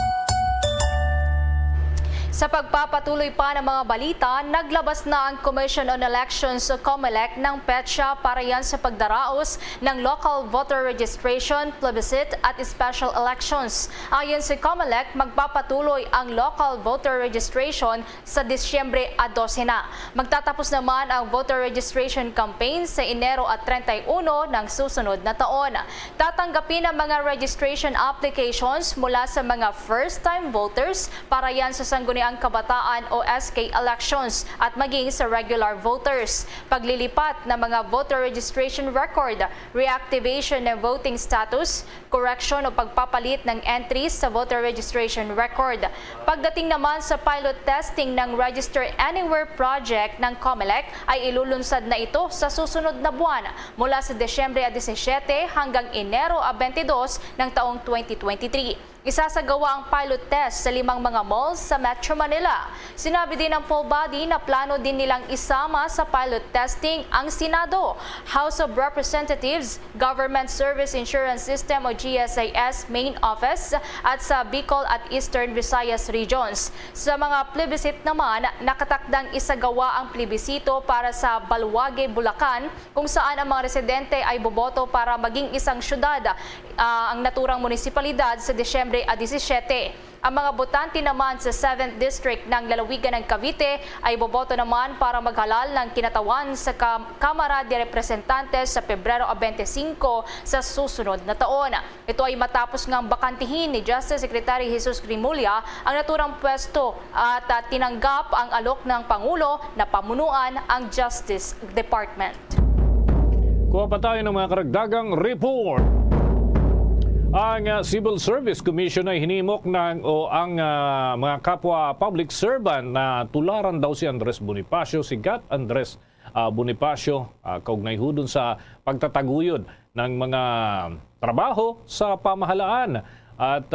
Sa pagpapatuloy pa ng mga balita, naglabas na ang Commission on Elections o COMELEC ng petsa para yan sa pagdaraos ng local voter registration, plebiscite at special elections. Ayon sa COMELEC, magpapatuloy ang local voter registration sa Disyembre 12 na. Magtatapos naman ang voter registration campaign sa Enero at 31 ng susunod na taon. Tatanggapin ang mga registration applications mula sa mga first-time voters para yan sa sangguniang Sangguniang Kabataan o SK elections at maging sa regular voters. Paglilipat ng mga voter registration record, reactivation ng voting status, correction o pagpapalit ng entries sa voter registration record. Pagdating naman sa pilot testing ng Register Anywhere project ng COMELEC ay ilulunsad na ito sa susunod na buwan mula sa Desyembre 17 hanggang Enero 22 ng taong 2023. Isasagawa ang pilot test sa 5 mga malls sa Metro Manila. Sinabi din ng full body na plano din nilang isama sa pilot testing ang Senado, House of Representatives, Government Service Insurance System o GSIS Main Office at sa Bicol at Eastern Visayas regions. Sa mga plebiscite naman, nakatakdang isagawa ang plebisito para sa Balwage, Bulacan kung saan ang mga residente ay boboto para maging isang syudad ang naturang munisipalidad sa Desyembre 17. Ang mga botante naman sa 7th District ng lalawigan ng Cavite ay boboto naman para maghalal ng kinatawan sa Kamara de Representantes sa Pebrero 25 sa susunod na taon. Ito ay matapos ngang bakantihin ni Justice Secretary Jesus Grimulya ang naturang pwesto at tinanggap ang alok ng Pangulo na pamunuan ang Justice Department. Kuha pa tayo ng mga karagdagang report. Ang Civil Service Commission ay hinimok ng ang mga kapwa public servant na tularan daw si Andres Bonifacio, si Gat Andres Bonifacio, kaugnay ho dun sa pagtataguyod ng mga trabaho sa pamahalaan. At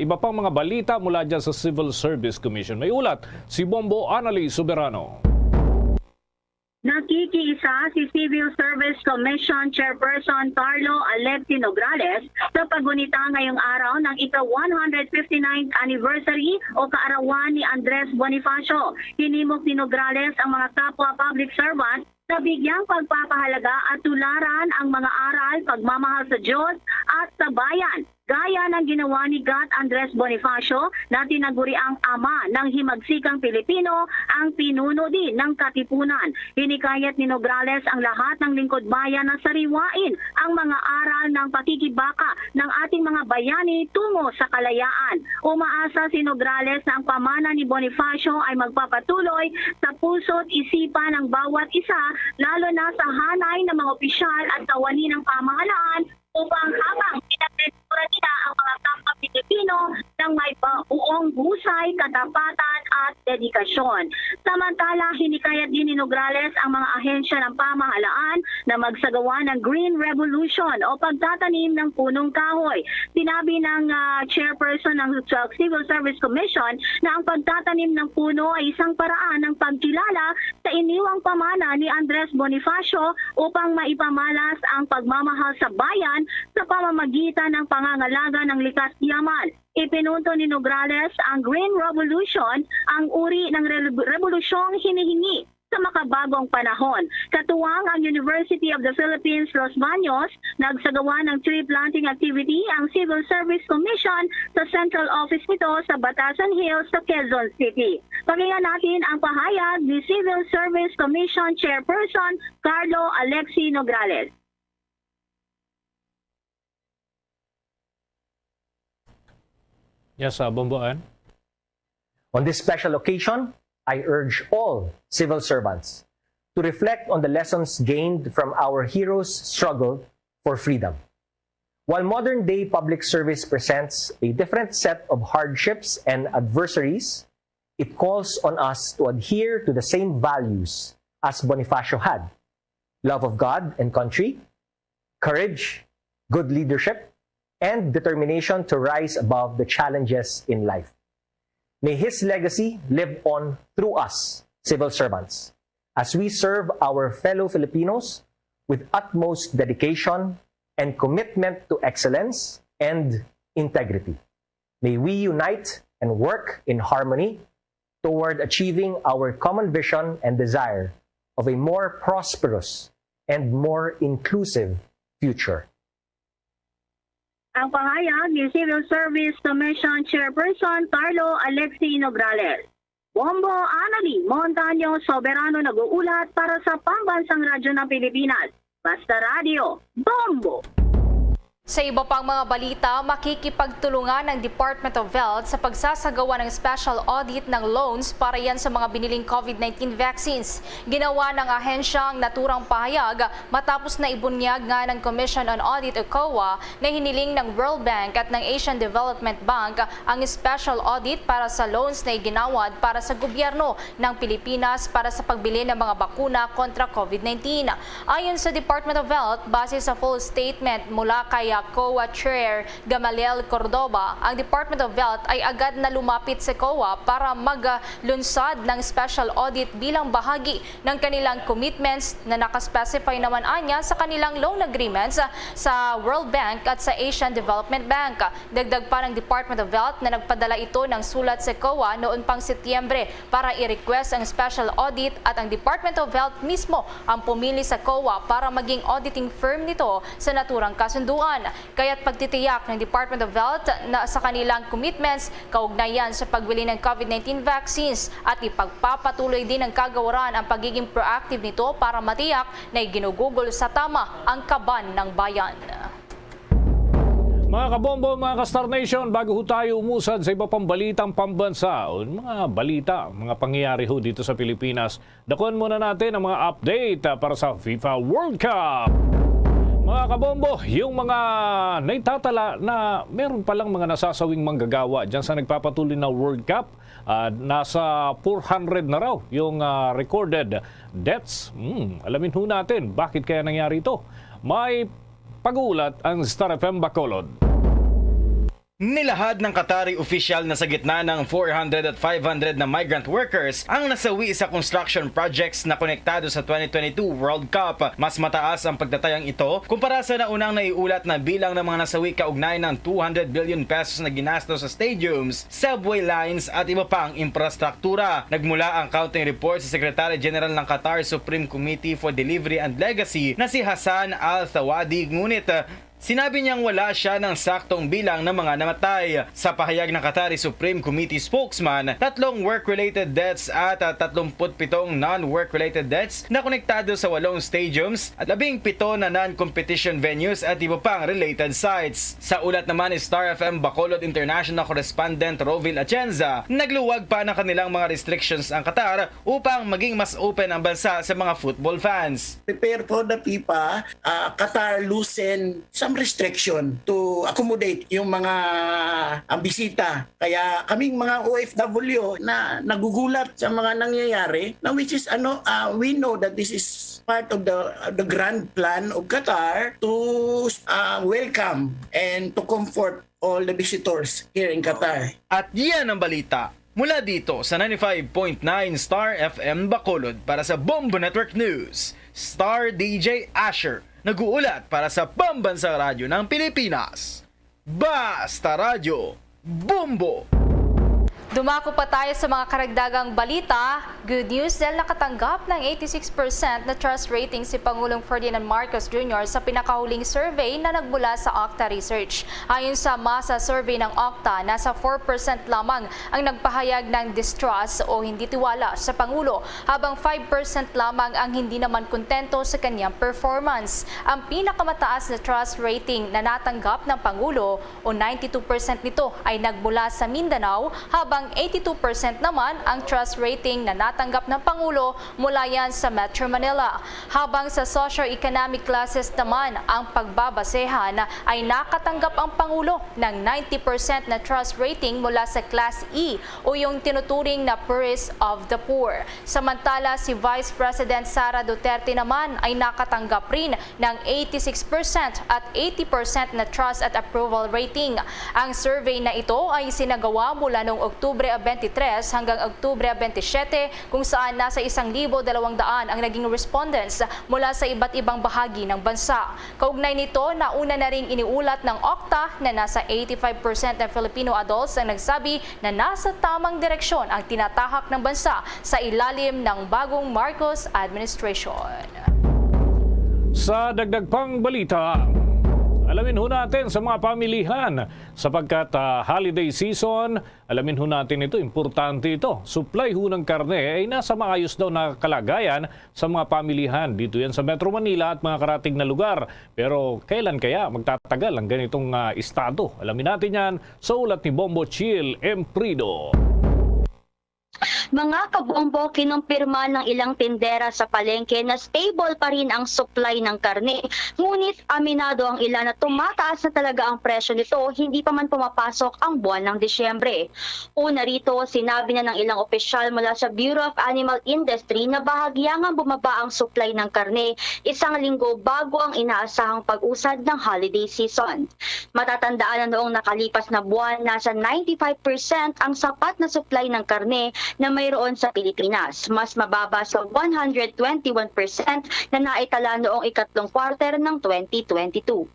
iba pang mga balita mula dyan sa Civil Service Commission. May ulat si Bombo Anali Soberano. Nakikiisa si Civil Service Commission Chairperson Carlo Alexi Nograles sa paggunita ngayong araw ng ika-159th anniversary o kaarawan ni Andres Bonifacio. Hinimok ni Nograles ang mga kapwa public servant na bigyang pagpapahalaga at tularan ang mga aral, pagmamahal sa Diyos at sa bayan. Gaya ng ginawa ni Gat Andres Bonifacio na tinaguri ang ama ng himagsikang Pilipino, ang pinuno din ng katipunan. Hinikayat ni Nograles ang lahat ng lingkod bayan na sariwain ang mga aral ng pakikibaka ng ating mga bayani tungo sa kalayaan. Umaasa si Nograles na ang pamana ni Bonifacio ay magpapatuloy sa puso't isipan ng bawat isa, lalo na sa hanay ng mga opisyal at kawani ng pamahalaan upang habang pinagdedura nila ang mga kapwa Pilipino ng may buong husay, katapatan at dedikasyon. Samantala, hinikayat din ni Nograles ang mga ahensya ng pamahalaan na magsagawa ng Green Revolution o pagtatanim ng punong kahoy. Sinabi ng chairperson ng Civil Service Commission na ang pagtatanim ng puno ay isang paraan ng pagkilala sa iniwang pamana ni Andres Bonifacio upang maipamalas ang pagmamahal sa bayan sa pamamagitan ng pangangalaga ng likas yaman. Ipinunto ni Nograles ang Green Revolution, ang uri ng revolusyong hinihingi sa makabagong panahon. Katuwang ang University of the Philippines, Los Baños, nagsagawa ng tree planting activity ang Civil Service Commission sa central office nito sa Batasan Hills sa Quezon City. Pakinggan natin ang pahayag ni Civil Service Commission Chairperson Carlo Alexi Nograles. Yes, Bomboan. On this special occasion, I urge all civil servants to reflect on the lessons gained from our heroes' struggle for freedom. While modern-day public service presents a different set of hardships and adversaries, it calls on us to adhere to the same values as Bonifacio had: love of God and country, courage, good leadership, and determination to rise above the challenges in life. May his legacy live on through us, civil servants, as we serve our fellow Filipinos with utmost dedication and commitment to excellence and integrity. May we unite and work in harmony toward achieving our common vision and desire of a more prosperous and more inclusive future. Ang pahayag ni Civil Service Commission Chairperson Carlo Alexi Nograles. Bombo Anali Montaño Soberano nag-uulat para sa Pambansang Radyo ng Pilipinas. Basta Radio, Bombo! Sa iba pang mga balita, makikipagtulungan ng Department of Health sa pagsasagawa ng special audit ng loans para yan sa mga biniling COVID-19 vaccines. Ginawa ng ahensya ang naturang pahayag matapos na ibunyag nga ng Commission on Audit o COA na hiniling ng World Bank at ng Asian Development Bank ang special audit para sa loans na iginawad para sa gobyerno ng Pilipinas para sa pagbili ng mga bakuna kontra COVID-19. Ayon sa Department of Health, base sa full statement mula kay COA Chair Gamaliel Cordoba, ang Department of Health ay agad na lumapit sa COA para maglunsad ng special audit bilang bahagi ng kanilang commitments na nakaspecify naman anya sa kanilang loan agreements sa World Bank at sa Asian Development Bank. Dagdag pa ng Department of Health na nagpadala ito ng sulat sa COA noon pang Setyembre para i-request ang special audit at ang Department of Health mismo ang pumili sa COA para maging auditing firm nito sa naturang kasunduan. Kaya't pagtitiyak ng Department of Health na sa kanilang commitments kaugnayan sa pagbili ng COVID-19 vaccines at ipagpapatuloy din ng kagawaran ang pagiging proactive nito para matiyak na ginugugol sa tama ang kaban ng bayan. Mga kabombo, mga ka-Star Nation, bago ho tayo umusad sa iba pang balitang pambansa o mga balita, mga pangyayari ho dito sa Pilipinas, dakuan muna natin ang mga update para sa FIFA World Cup. Mga kabombo, yung mga naitatala na meron palang mga nasasawing manggagawa dyan sa nagpapatuloy na World Cup, nasa 400 na raw yung recorded deaths. Alamin ho natin bakit kaya nangyari ito. May pag-uulat ang Star FM Bacolod. Nilahad ng Qatari official na sa gitna ng 400 at 500 na migrant workers ang nasawi sa construction projects na konektado sa 2022 World Cup. Mas mataas ang pagtatayang ito kumpara sa naunang naiulat na bilang ng mga nasawi kaugnay ng 200 billion pesos na ginastos sa stadiums, subway lines at iba pang infrastruktura. Nagmula ang counting report sa Secretary General ng Qatar Supreme Committee for Delivery and Legacy na si Hassan Al-Thawadi, ngunit sinabi niyang wala siya ng saktong bilang ng mga namatay. Sa pahayag ng Qatari Supreme Committee spokesman, 3 work-related deaths at 37 non-work-related deaths na konektado sa 8 stadiums at 17 na non-competition venues at iba pang related sites. Sa ulat naman ni Star FM Bacolod International Correspondent Rovil Atienza, nagluwag pa ng kanilang mga restrictions ang Qatar upang maging mas open ang bansa sa mga football fans. Prepare for the FIFA, Qatar loosen some restriction to accommodate yung mga bisita. Kaya kaming mga OFW na nagugulat sa mga nangyayari, na which is we know that this is part of the grand plan of Qatar to welcome and to comfort all the visitors here in Qatar. At yan ang balita mula dito sa 95.9 Star FM Bacolod para sa Bombo Network News. Star DJ Asher nag-uulat para sa Pambansang Radyo ng Pilipinas. Basta Radyo, Bombo! Dumako pa tayo sa mga karagdagang balita. Good news dahil nakatanggap ng 86% na trust rating si Pangulong Ferdinand Marcos Jr. sa pinakahuling survey na nagmula sa Okta Research. Ayon sa masa survey ng Okta, nasa 4% lamang ang nagpahayag ng distrust o hindi tiwala sa Pangulo, habang 5% lamang ang hindi naman kontento sa kanyang performance. Ang pinakamataas na trust rating na natanggap ng Pangulo o 92% nito ay nagmula sa Mindanao, habang 82% naman ang trust rating na natanggap ng Pangulo mula yan sa Metro Manila. Habang sa socio-economic classes naman, ang pagbabasehan ay nakatanggap ang Pangulo ng 90% na trust rating mula sa Class E o yung tinuturing na poorest of the poor. Samantala, si Vice President Sara Duterte naman ay nakatanggap rin ng 86% at 80% na trust at approval rating. Ang survey na ito ay sinagawa mula noong Oktubre 23 hanggang Oktubre 27, kung saan nasa 1,200 ang naging respondents mula sa iba't ibang bahagi ng bansa. Kaugnay nito, nauna na ring iniulat ng Okta na nasa 85% ng Filipino adults ang nagsabi na nasa tamang direksyon ang tinatahak ng bansa sa ilalim ng bagong Marcos administration. Sa dagdag pang balita, Alamin ho natin sa mga pamilihan sapagkat holiday season, alamin ho natin ito, importante ito. Supply ho ng karne ay nasa maayos daw na kalagayan sa mga pamilihan. Dito yan sa Metro Manila at mga karatig na lugar. Pero kailan kaya magtatagal ang ganitong estado? Alamin natin yan sa ulat ni Bombo Chill Emprido. Mga kabombo, kinumpirma ng ilang tindera sa palengke na stable pa rin ang supply ng karne. Ngunit aminado ang ilan na tumataas na talaga ang presyo nito, hindi pa man pumapasok ang buwan ng Disyembre. Una rito, sinabi na ng ilang opisyal mula sa Bureau of Animal Industry na bahagyang bumaba ang supply ng karne isang linggo bago ang inaasahang pag-usad ng holiday season. Matatandaan na noong nakalipas na buwan, nasa 95% ang sapat na supply ng karne na mayroon sa Pilipinas, mas mababa sa 121% na naitala noong ikatlong quarter ng 2022.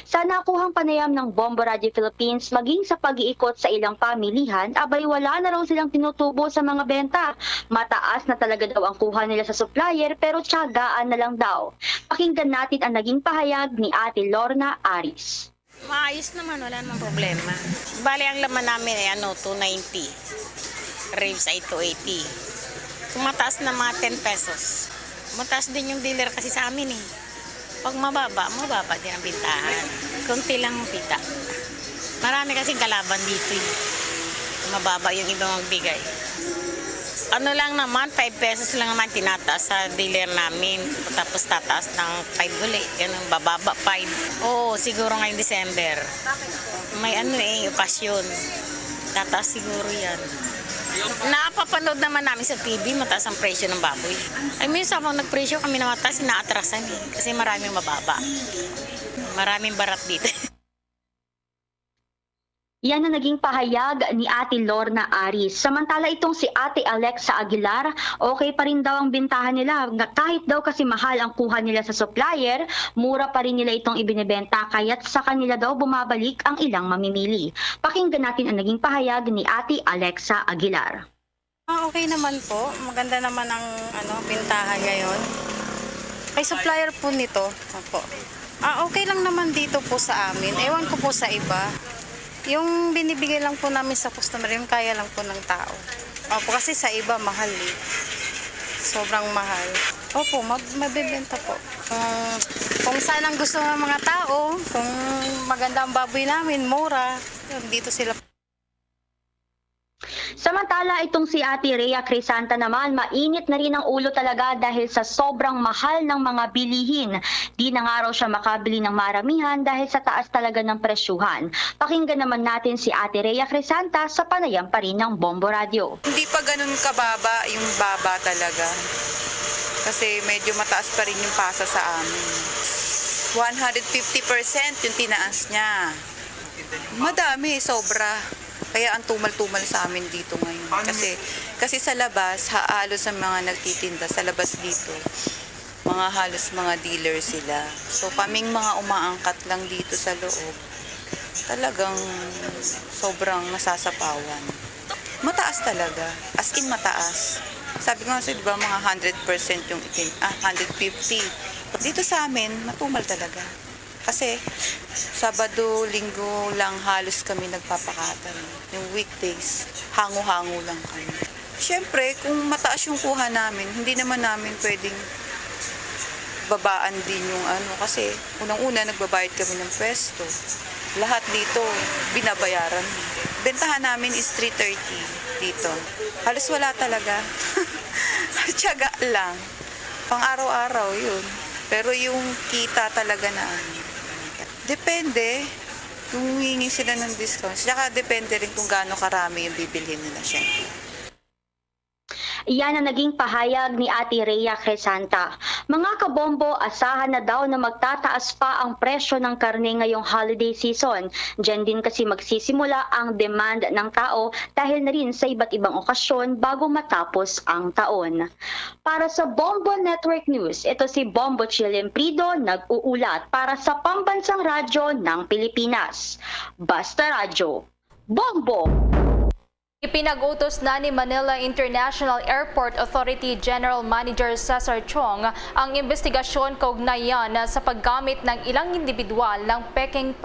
Sa nakuhang panayam ng Bombo Radio Philippines, maging sa pag-iikot sa ilang pamilihan, abay wala na raw silang tinutubo sa mga benta. Mataas na talaga daw ang kuha nila sa supplier pero tiyagaan na lang daw. Pakinggan natin ang naging pahayag ni Ate Lorna Aris. Maayos naman, wala namang problema. Bali ang laman namin ay 290. Ribs ay 280. Tumataas na mga 10 pesos. Mataas din yung dealer kasi sa amin eh. Pag mababa din ang bintahan. Kunti lang ang kita. Marami kasing kalaban dito eh. Mababa yung ibang magbigay. Ano lang naman, 5 pesos lang naman tinataas sa dealer namin. Tapos tataas ng 5 ulit. Ganun, bababa 5. Oo, siguro ngayong December. May okasyon. Tataas siguro yan. Napapanood naman namin sa TV, mataas ang presyo ng baboy. Ay, minsan pag nagpresyo kami na mataas, inaatrasan eh. Kasi maraming mababa. Maraming barat dito. Yan ang naging pahayag ni Ate Lorna Aris. Samantala itong si Ate Alexa Aguilar, okay pa rin daw ang bintahan nila. Kahit daw kasi mahal ang kuha nila sa supplier, mura pa rin nila itong ibinebenta kaya't sa kanila daw bumabalik ang ilang mamimili. Pakinggan natin ang naging pahayag ni Ate Alexa Aguilar. Okay naman po. Maganda naman ang bintahan ngayon. Kay supplier po nito. Opo. Okay lang naman dito po sa amin. Ewan ko po sa iba. Yung binibigay lang po namin sa customer, yung kaya lang po ng tao. Opo, kasi sa iba mahal eh. Sobrang mahal. Opo, mabibenta po. Kung saan ang gusto ng mga tao, kung maganda ang baboy namin, mura, dito sila. Samantala, itong si Ate Rhea Crisanta naman, mainit na rin ang ulo talaga dahil sa sobrang mahal ng mga bilihin. Di na nga raw siya makabili ng maramihan dahil sa taas talaga ng presyuhan. Pakinggan naman natin si Ate Rhea Crisanta sa panayam pa rin ng Bombo Radio. Hindi pa ganun kababa yung baba talaga. Kasi medyo mataas pa rin yung pasa sa amin. 150% yung tinaas niya. Madami, sobra. Kaya ang tumal-tumal sa amin dito ngayon. Kasi sa labas, halos ang mga nagtitinda sa labas dito. Halos mga dealer sila. So kaming mga umaangkat lang dito sa loob, talagang sobrang nasasapawan. Mataas talaga. As in mataas. Sabi ko nga di ba mga 100% yung 150. Dito sa amin, matumal talaga. Kasi Sabado, Linggo lang halos kami nagpapakatan. Yung weekdays, hango-hango lang kami. Siyempre, kung mataas yung kuha namin, hindi naman namin pwedeng babaan din yung kasi unang-una nagbabayad kami ng pwesto. Lahat dito, binabayaran. Bentahan namin is 330 dito. Halos wala talaga. Tiyaga lang. Pang araw-araw yun. Pero yung kita talaga na depende kung hihingi sila ng discount. Saka depende rin kung gaano karami yung bibilhin nila siya. Iyan ang naging pahayag ni Ate Rhea Crisanta. Mga kabombo, asahan na daw na magtataas pa ang presyo ng karne ngayong holiday season. Diyan din kasi magsisimula ang demand ng tao dahil na rin sa iba't ibang okasyon bago matapos ang taon. Para sa Bombo Network News, ito si Bombo Chilemprido nag-uulat para sa Pambansang Radyo ng Pilipinas. Basta Radyo. Bombo! Ipinag-utos na ni Manila International Airport Authority General Manager Cesar Chong ang investigasyon kaugnayan sa paggamit ng ilang individual ng peking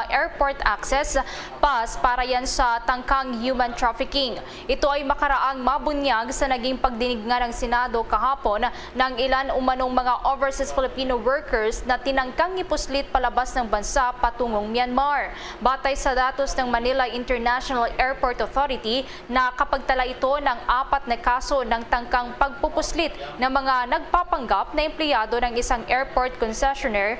airport access pass para yan sa tangkang human trafficking. Ito ay makaraang mabunyag sa naging pagdinig nga ng Senado kahapon ng ilan umanong mga overseas Filipino workers na tinangkang ipuslit palabas ng bansa patungong Myanmar. Batay sa datos ng Manila International Airport Authority, nakapagtala ito ng 4 na kaso ng tangkang pagpupuslit ng mga nagpapanggap na empleyado ng isang airport concessionaire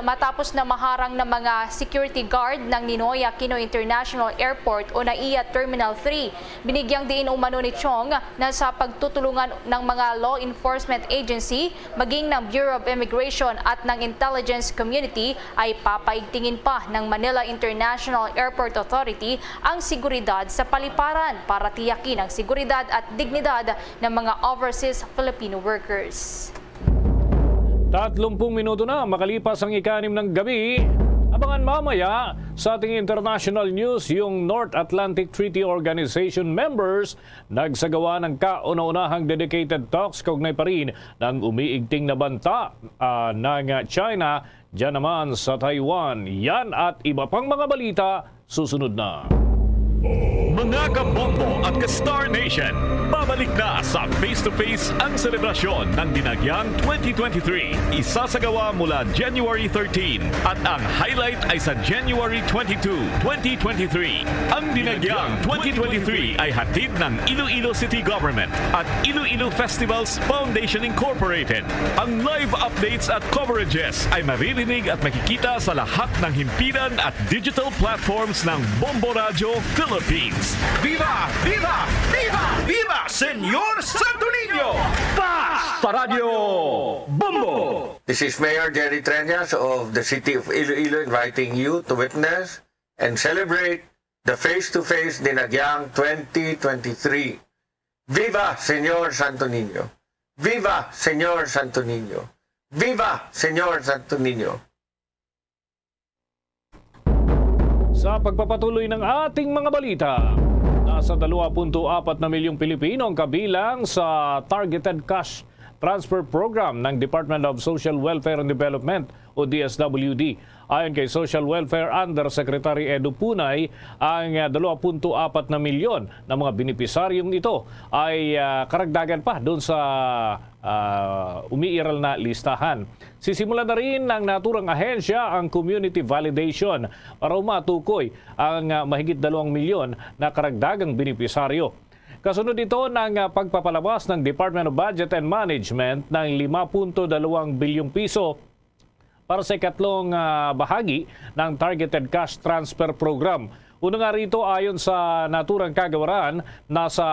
matapos na maharang ng mga security guard ng Ninoy Aquino International Airport o NAIA Terminal 3. Binigyang diin umano ni Chong na sa pagtutulungan ng mga law enforcement agency, maging ng Bureau of Immigration at ng intelligence community ay papaigtingin pa ng Manila International Airport Authority ang seguridad sa paliparan para tiyakin ang seguridad at dignidad ng mga overseas Filipino workers. 30 minuto na makalipas ang ika-6 ng gabi. Abangan mamaya sa ating international news yung North Atlantic Treaty Organization members nagsagawa ng kauna-unahang dedicated talks kaugnay pa rin ng umiigting na banta ng China dyan naman sa Taiwan. Yan at iba pang mga balita susunod na. Mga kabombo at ka-Star Nation, babalik na sa face-to-face ang selebrasyon ng Dinagyang 2023. Isasagawa mula January 13 at ang highlight ay sa January 22, 2023. Ang Dinagyang 2023 ay hatid ng Iloilo City Government at Iloilo Festivals Foundation Incorporated. Ang live updates at coverages ay maririnig at makikita sa lahat ng himpilan at digital platforms ng Bombo Radio Philippines. Viva! Viva! Viva! Viva! Senyor Santo Niño! Basta Radio Bombo! This is Mayor Jerry Treñas of the City of Iloilo inviting you to witness and celebrate the face-to-face Dinagyang 2023. Viva Senyor Santo Niño! Viva Senyor Santo Niño! Viva Senyor Santo Niño! Sa pagpapatuloy ng ating mga balita, nasa 2.4 na milyong Pilipino ang kabilang sa Targeted Cash Transfer Program ng Department of Social Welfare and Development o DSWD. Ayon kay Social Welfare Undersecretary Edu Punay, ang 2.4 na milyon na mga benepisaryong ito ay karagdagan pa doon sa umiiral na listahan. Sisimula na rin ng naturang ahensya ang community validation para umatukoy ang mahigit 2 milyon na karagdagang benepisaryo. Kasunod ito ng pagpapalabas ng Department of Budget and Management ng 5.2 bilyong piso para sa ikatlong bahagi ng Targeted Cash Transfer Program. Una nga rito, ayon sa naturang kagawaran, nasa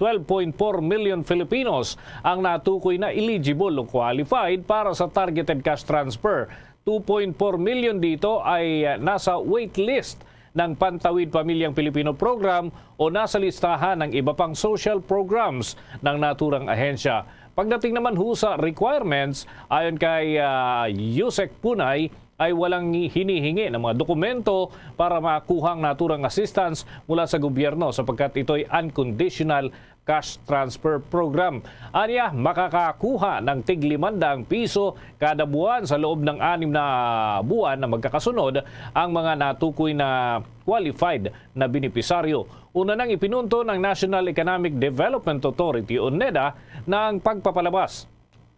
12.4 million Filipinos ang natukoy na eligible o qualified para sa Targeted Cash Transfer. 2.4 million dito ay nasa waitlist ng Pantawid Pamilyang Pilipino Program o nasa listahan ng iba pang social programs ng naturang ahensya. Pagdating naman ho sa requirements, ayon kay Yusek Punay, ay walang hinihingi ng mga dokumento para makuha ang naturang assistance mula sa gobyerno sapagkat ito'y unconditional cash transfer program. Aniya, makakakuha ng tig 500 piso kada buwan sa loob ng 6 na buwan na magkakasunod ang mga natukoy na qualified na benepisaryo. Una nang ipinunto ng National Economic Development Authority o NEDA na ang pagpapalabas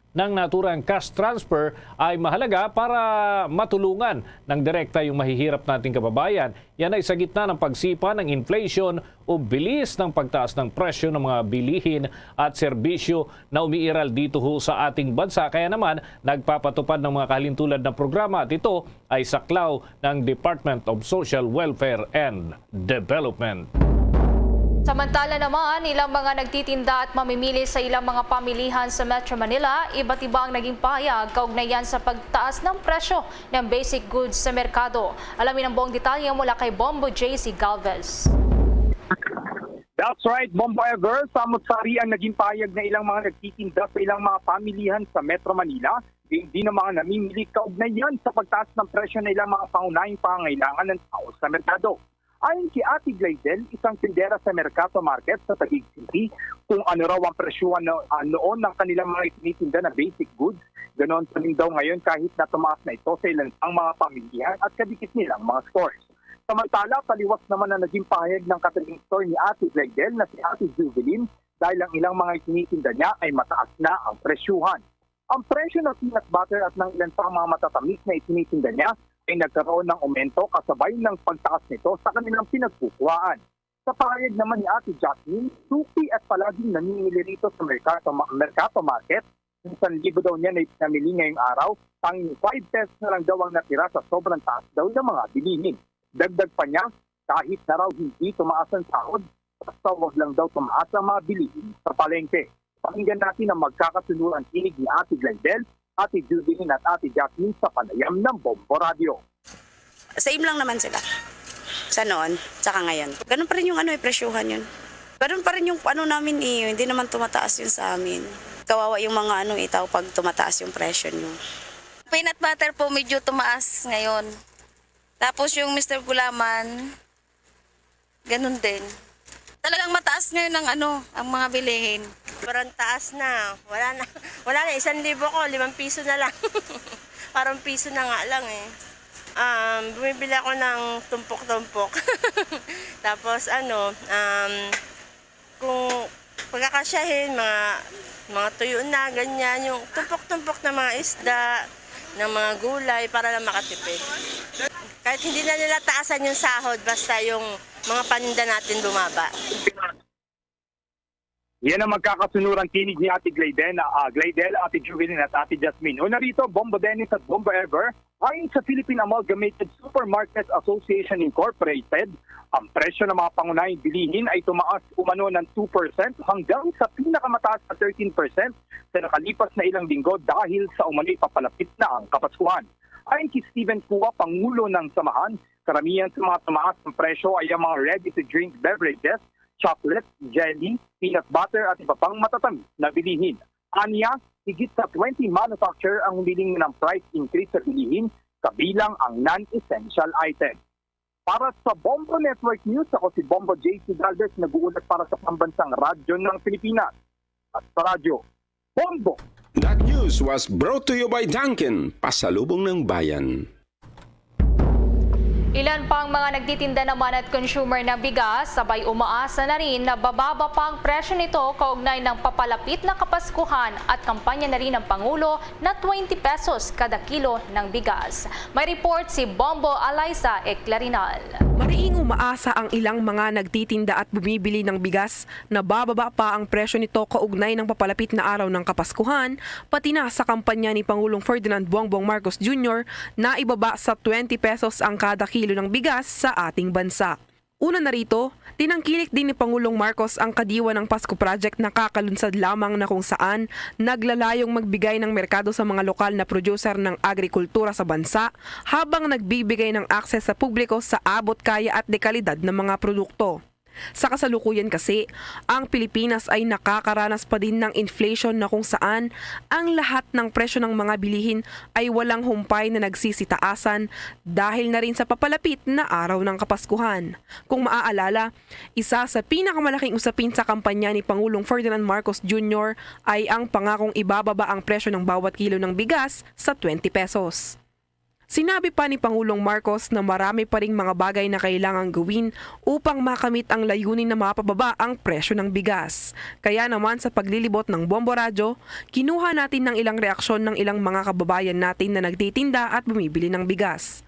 ng naturang cash transfer ay mahalaga para matulungan ng direkta yung mahihirap nating kababayan. Yan ay sa gitna ng pagsipa ng inflation o bilis ng pagtaas ng presyo ng mga bilihin at serbisyo na umiiral dito ho sa ating bansa. Kaya naman nagpapatupad ng mga kalintulad na programa at ito ay saklaw ng Department of Social Welfare and Development. Samantala naman, ilang mga nagtitinda at mamimili sa ilang mga pamilihan sa Metro Manila, iba't iba ang naging pahayag kaugnayan sa pagtaas ng presyo ng basic goods sa merkado. Alamin ang buong detalye mula kay Bombo JC Galvez. That's right, Bombo Ever. Samot-sari ang naging pahayag na ilang mga nagtitinda sa ilang mga pamilihan sa Metro Manila. Hindi na mga namimili kaugnayan sa pagtaas ng presyo ng ilang mga pangunahing pangangailangan ng tao sa merkado. Ayon kay Ate Glaydel, isang tindera sa Mercato Market sa Taguig City, kung ano raw ang presyuhan noon ng kanilang mga itinitinda na basic goods, ganoon pa rin daw ngayon kahit na tumaas na ito sa ilang ang mga pamilya at kadikit nilang mga stores. Samantala, taliwas naman na naging pahayag ng catering store ni Ate Glaydel na si Ate Jubilin dahil ang ilang mga itinitinda niya ay mataas na ang presyuhan. Ang presyo ng peanut butter at ng ilan pang mga matatamis na itinitinda niya ay nagkaroon ng aumento kasabay ng pagtaas nito sa kanilang pinagkukuhaan. Sa pahayag naman ni Ate Jasmine, suki at palaging namimili rito sa Mercato Market. Yung 1,000 daw niya na pinamili ngayong araw, tanging 5 pesos na lang daw ang natira sa sobrang taas daw ng mga bilihin. Dagdag pa niya, kahit na raw hindi tumaas ang sahod, basta wag lang daw tumaas ang mga bilihin sa palengke. Pakinggan natin ang magkakasunurang tinig ni Ate Glaydel, Ate Jubilin at Ate Jasmine sa panayam ng Bombo Radio. Same lang naman sila. Sa noon, saka ngayon. Ganun pa rin yung presyuhan yun. Ganun pa rin yung namin hindi naman tumataas yun sa amin. Kawawa yung mga itaw pag tumataas yung presyo nyo. Peanut butter po medyo tumaas ngayon. Tapos yung Mr. Gulaman, ganun din. Talagang mataas ngayon ang mga bilihin. Parang taas na. Wala na 1,000 ko, 5 piso na lang. Parang piso na nga lang eh. Bumibili ako ng tumpok-tumpok. Tapos kung pagkakasyahin, mga tuyo na, ganyan, yung tumpok-tumpok na mga isda, ng mga gulay para lang makatipid. Kahit hindi na nila taasan yung sahod, basta yung mga paninda natin bumaba. Yan ang magkakasunurang tinig ni Ate Glaydel, Ate Jubilin at Ate Jasmine. Una rito, Bombo Dennis at Bombo Ever. Ayon sa Philippine Amalgamated Supermarket Association Incorporated, ang presyo ng mga pangunahing bilihin ay tumaas umano ng 2% hanggang sa pinakamataas na 13% sa nakalipas na ilang linggo dahil sa umano'y papalapit na ang Kapaskuhan. Ayon kay Steven Pua, Pangulo ng Samahan, karamihan sa mga tumaas ng presyo ay ang mga ready-to-drink beverages, chocolate, jelly, peanut butter at iba pang matatamis na bilihin. Aniya, higit sa 20 manufacturer ang humiling ng price increase sa bilihin, kabilang ang non-essential item. Para sa Bombo Network News, ako si Bombo JC Galvez, nag-uulat para sa pambansang radyo ng Pilipinas. At sa radyo, Bombo! That news was brought to you by Dunkin, pasalubong ng bayan. Ilan pang mga nagtitinda naman at consumer ng bigas, sabay umaasa na rin na bababa pa ang presyo nito kaugnay ng papalapit na Kapaskuhan at kampanya na rin ng Pangulo na 20 pesos kada kilo ng bigas. May report si Bombo Alaysa Eclarinal. Mariing umaasa ang ilang mga nagtitinda at bumibili ng bigas na bababa pa ang presyo nito kaugnay ng papalapit na araw ng Kapaskuhan, pati na sa kampanya ni Pangulong Ferdinand Bongbong Marcos Jr. na ibaba sa 20 pesos ang kada kilo ng bigas sa ating bansa. Una na rito, tinangkilik din ni Pangulong Marcos ang kadiwa ng Pasko Project na kakalunsad lamang na kung saan naglalayong magbigay ng merkado sa mga lokal na producer ng agrikultura sa bansa habang nagbibigay ng akses sa publiko sa abot kaya at dekalidad ng mga produkto. Sa kasalukuyan kasi, ang Pilipinas ay nakakaranas pa din ng inflation na kung saan ang lahat ng presyo ng mga bilihin ay walang humpay na nagsisitaasan dahil na rin sa papalapit na araw ng Kapaskuhan. Kung maaalala, isa sa pinakamalaking usapin sa kampanya ni Pangulong Ferdinand Marcos Jr. ay ang pangakong ibababa ang presyo ng bawat kilo ng bigas sa 20 pesos. Sinabi pa ni Pangulong Marcos na marami pa ring mga bagay na kailangang gawin upang makamit ang layunin na mapababa ang presyo ng bigas. Kaya naman sa paglilibot ng Bombo Radyo, kinuha natin ng ilang reaksyon ng ilang mga kababayan natin na nagtitinda at bumibili ng bigas.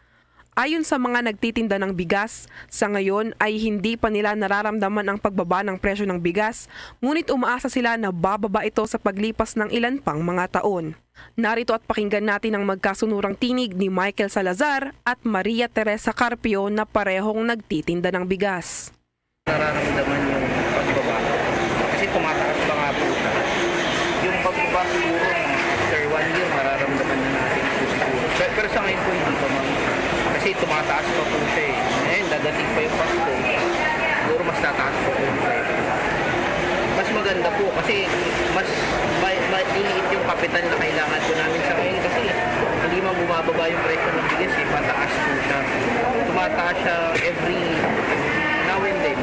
Ayon sa mga nagtitinda ng bigas, sa ngayon ay hindi pa nila nararamdaman ang pagbaba ng presyo ng bigas, ngunit umaasa sila na bababa ito sa paglipas ng ilan pang mga taon. Narito at pakinggan natin ang magkasunurang tinig ni Michael Salazar at Maria Teresa Carpio na parehong nagtitinda ng bigas. Nararamdaman yung pagbaba kasi tumataas pa nga po. Yung pagbaba siguro after 1 year mararamdaman na natin po siguro. Pero sa ngayon po hindi pa kasi tumataas pa po siya eh. Ngayon dadating pa yung Pasko. Siguro mas tataas pa po siya. Mas maganda po kasi mas maliit yung kapital na kailangan po namin sa ngayon kasi hindi man bumababa yung presyo ng bigas, pataas po siya. Tumataas siya every now and then.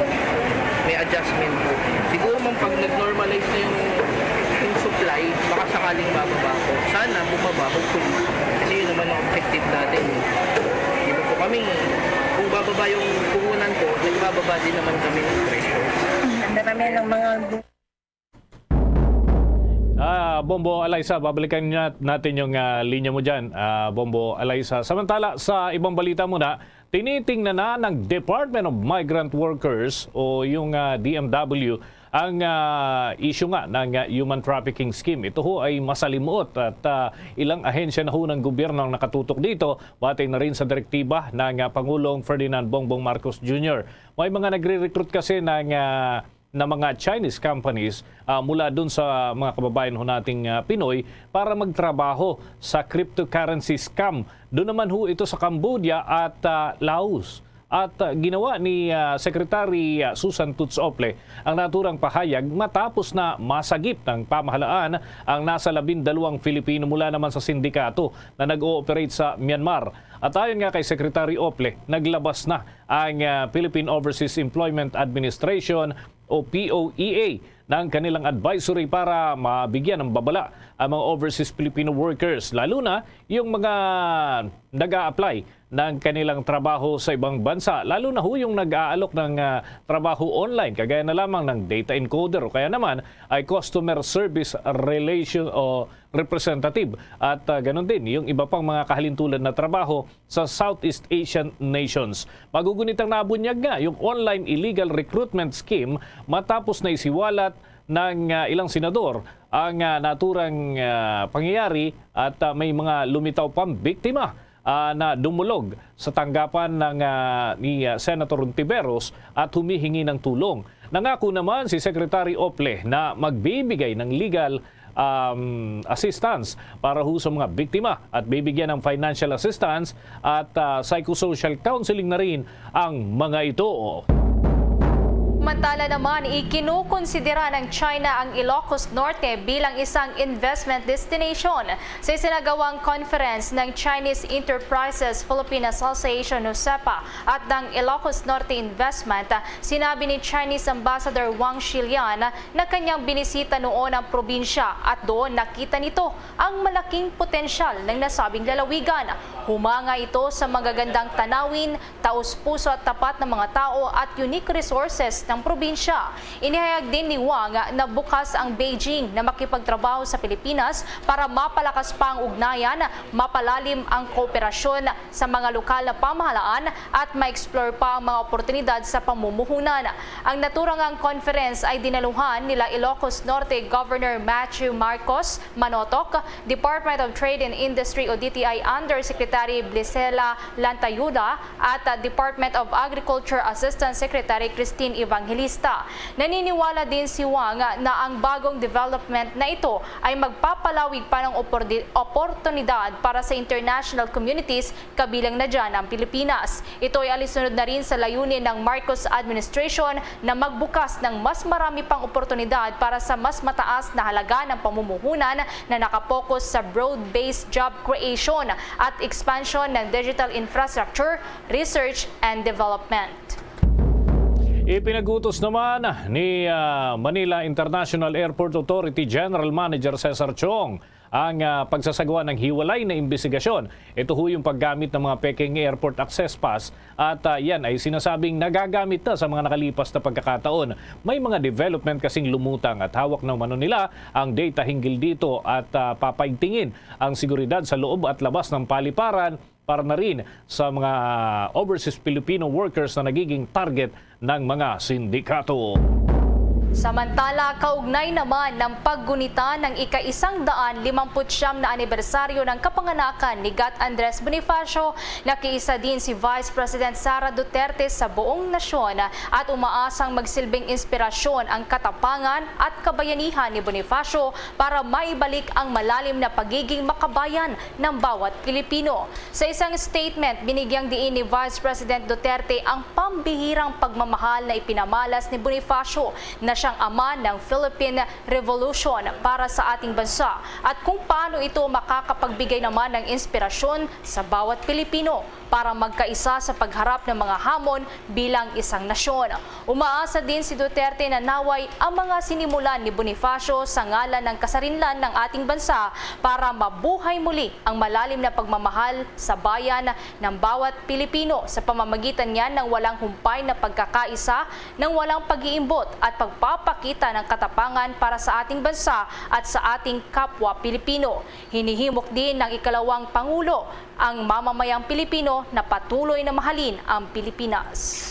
May adjustment po. Siguro man pag nag-normalize na yung supply, baka sakaling bababa po. Sana bumaba, hopefully. Kasi yun naman ang objective natin. Dito po kami, kung bababa yung puhunan ko, nagbababa din naman kami ng presyo. Marami ng mga Bombo Alaysa, babalikan natin yung linya mo dyan, Bombo Alaysa. Samantala, sa ibang balita muna, tinitingnan na ng Department of Migrant Workers o yung DMW ang issue nga ng human trafficking scheme. Ito ho ay masalimuot at ilang ahensya na ho ng gobyerno ang nakatutok dito, batay na rin sa direktiba ng Pangulong Ferdinand Bongbong Marcos Jr. May mga nagre-recruit kasi na mga Chinese companies mula dun sa mga kababayan ho nating Pinoy para magtrabaho sa cryptocurrency scam. Doon naman ho ito sa Cambodia at Laos. At ginawa ni Secretary Susan Tutz Ople ang naturang pahayag matapos na masagip ng pamahalaan ang nasa 12 Filipino mula naman sa sindikato na nag-ooperate sa Myanmar. At ayon nga kay Secretary Ople, naglabas na ang Philippine Overseas Employment Administration o POEA ng kanilang advisory para mabigyan ng babala ang mga overseas Filipino workers, lalo na yung mga nag-a-apply ng kanilang trabaho sa ibang bansa, lalo na ho yung nag-aalok ng trabaho online, kagaya na lamang ng data encoder o kaya naman ay customer service relation o representative at ganun din yung iba pang mga kahalintulad na trabaho sa Southeast Asian nations. Magugunitang nabunyag nga yung online illegal recruitment scheme matapos na isiwalat ng ilang senador ang naturang pangyayari at may mga lumitaw pang biktima na dumulog sa tanggapan ni Senator Hontiveros at humihingi ng tulong. Nangako naman si Secretary Ople na magbibigay ng legal assistance para ho sa mga biktima at bibigyan ng financial assistance at psychosocial counseling na rin ang mga ito. Samantala naman, ikinukonsidera ng China ang Ilocos Norte bilang isang investment destination. Sa isinagawang conference ng Chinese Enterprises Philippine Association o CEPA at ng Ilocos Norte Investment, sinabi ni Chinese Ambassador Wang Shilian na kanyang binisita noon ang probinsya at doon nakita nito ang malaking potensyal ng nasabing lalawigan. Humanga ito sa magagandang tanawin, taus-puso at tapat ng mga tao at unique resources ng probinsya. Inihayag din ni Wang na bukas ang Beijing na makipagtrabaho sa Pilipinas para mapalakas pa ang ugnayan, mapalalim ang kooperasyon sa mga lokal na pamahalaan at ma-explore pa ang mga oportunidad sa pamumuhunan. Ang naturangang conference ay dinaluhan nila Ilocos Norte Governor Matthew Marcos Manotok, Department of Trade and Industry o DTI Undersecretary Blisela Lantayuda at Department of Agriculture Assistant Secretary Christine Evangelista. Naniniwala din si Wang na ang bagong development na ito ay magpapalawig pa ng oportunidad para sa international communities, kabilang na dyan ang Pilipinas. Ito ay alisunod na rin sa layunin ng Marcos administration na magbukas ng mas marami pang oportunidad para sa mas mataas na halaga ng pamumuhunan na nakapokus sa broad-based job creation at expansion ng digital infrastructure, research and development. Ipinagutos naman ni Manila International Airport Authority General Manager Cesar Chong ang pagsasagawa ng hiwalay na imbestigasyon. Ito ho yung paggamit ng mga Peking Airport Access Pass at yan ay sinasabing nagagamit na sa mga nakalipas na pagkakataon. May mga development kasing lumutang at hawak ng mano nila ang data hinggil dito at papaigtingin ang seguridad sa loob at labas ng paliparan para na rin sa mga overseas Filipino workers na nagiging target ng mga sindikato. Samantala, kaugnay naman ng paggunita ng ika-159 na anibersaryo ng kapanganakan ni Gat Andres Bonifacio, nakiisa din si Vice President Sara Duterte sa buong nasyon at umaasang magsilbing inspirasyon ang katapangan at kabayanihan ni Bonifacio para maibalik ang malalim na pagiging makabayan ng bawat Pilipino. Sa isang statement, binigyang diin ni Vice President Duterte ang pambihirang pagmamahal na ipinamalas ni Bonifacio na siya siyang ama ng Philippine Revolution para sa ating bansa at kung paano ito makakapagbigay naman ng inspirasyon sa bawat Pilipino para magkaisa sa pagharap ng mga hamon bilang isang nasyon. Umaasa din si Duterte na naway ang mga sinimulan ni Bonifacio sa ngalan ng kasarinlan ng ating bansa para mabuhay muli ang malalim na pagmamahal sa bayan ng bawat Pilipino sa pamamagitan niyan ng walang humpay na pagkakaisa, ng walang pag-iimbot at pagpapakita ng katapangan para sa ating bansa at sa ating kapwa Pilipino. Hinihimok din ng ikalawang Pangulo ang mamamayang Pilipino na patuloy na mahalin ang Pilipinas.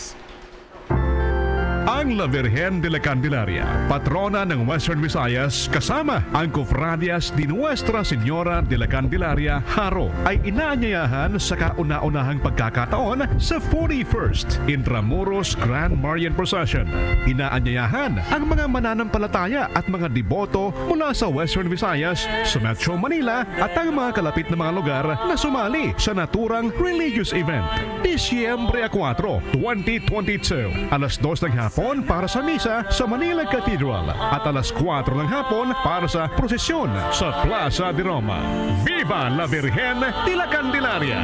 Ang La Virgen de la Candelaria, patrona ng Western Visayas, kasama ang Cofradias de Nuestra Señora de la Candelaria, Haro, ay inaanyayahan sa kauna-unahang pagkakataon sa 41st Intramuros Grand Marian Procession. Inaanyayahan ang mga mananampalataya at mga deboto mula sa Western Visayas, sa Metro Manila at ang mga kalapit na mga lugar na sumali sa naturang religious event. Disyembre 4, 2022, alas 2 ng hapon para sa misa sa Manila Cathedral at alas 4 ng hapon para sa prosesyon sa Plaza de Roma. Viva la Virgen de la Candelaria!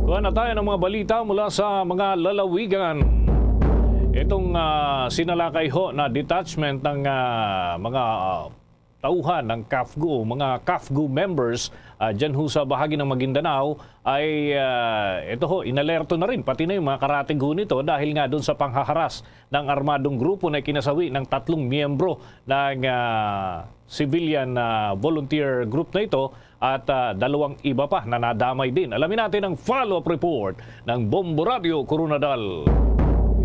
Kuha na tayo ng mga balita mula sa mga lalawigan. Itong sinalakay ho na detachment ng mga tauhan ng CAFGU, mga CAFGU members dyan ho sa bahagi ng Maguindanao ay ito ho, inalerto na rin pati na yung mga karatig ho nito dahil nga doon sa panghaharas ng armadong grupo na kinasawi ng 3 miyembro ng civilian volunteer group na ito at 2 iba pa na nadamay din. Alamin natin ang follow-up report ng Bombo Radio Coronadal.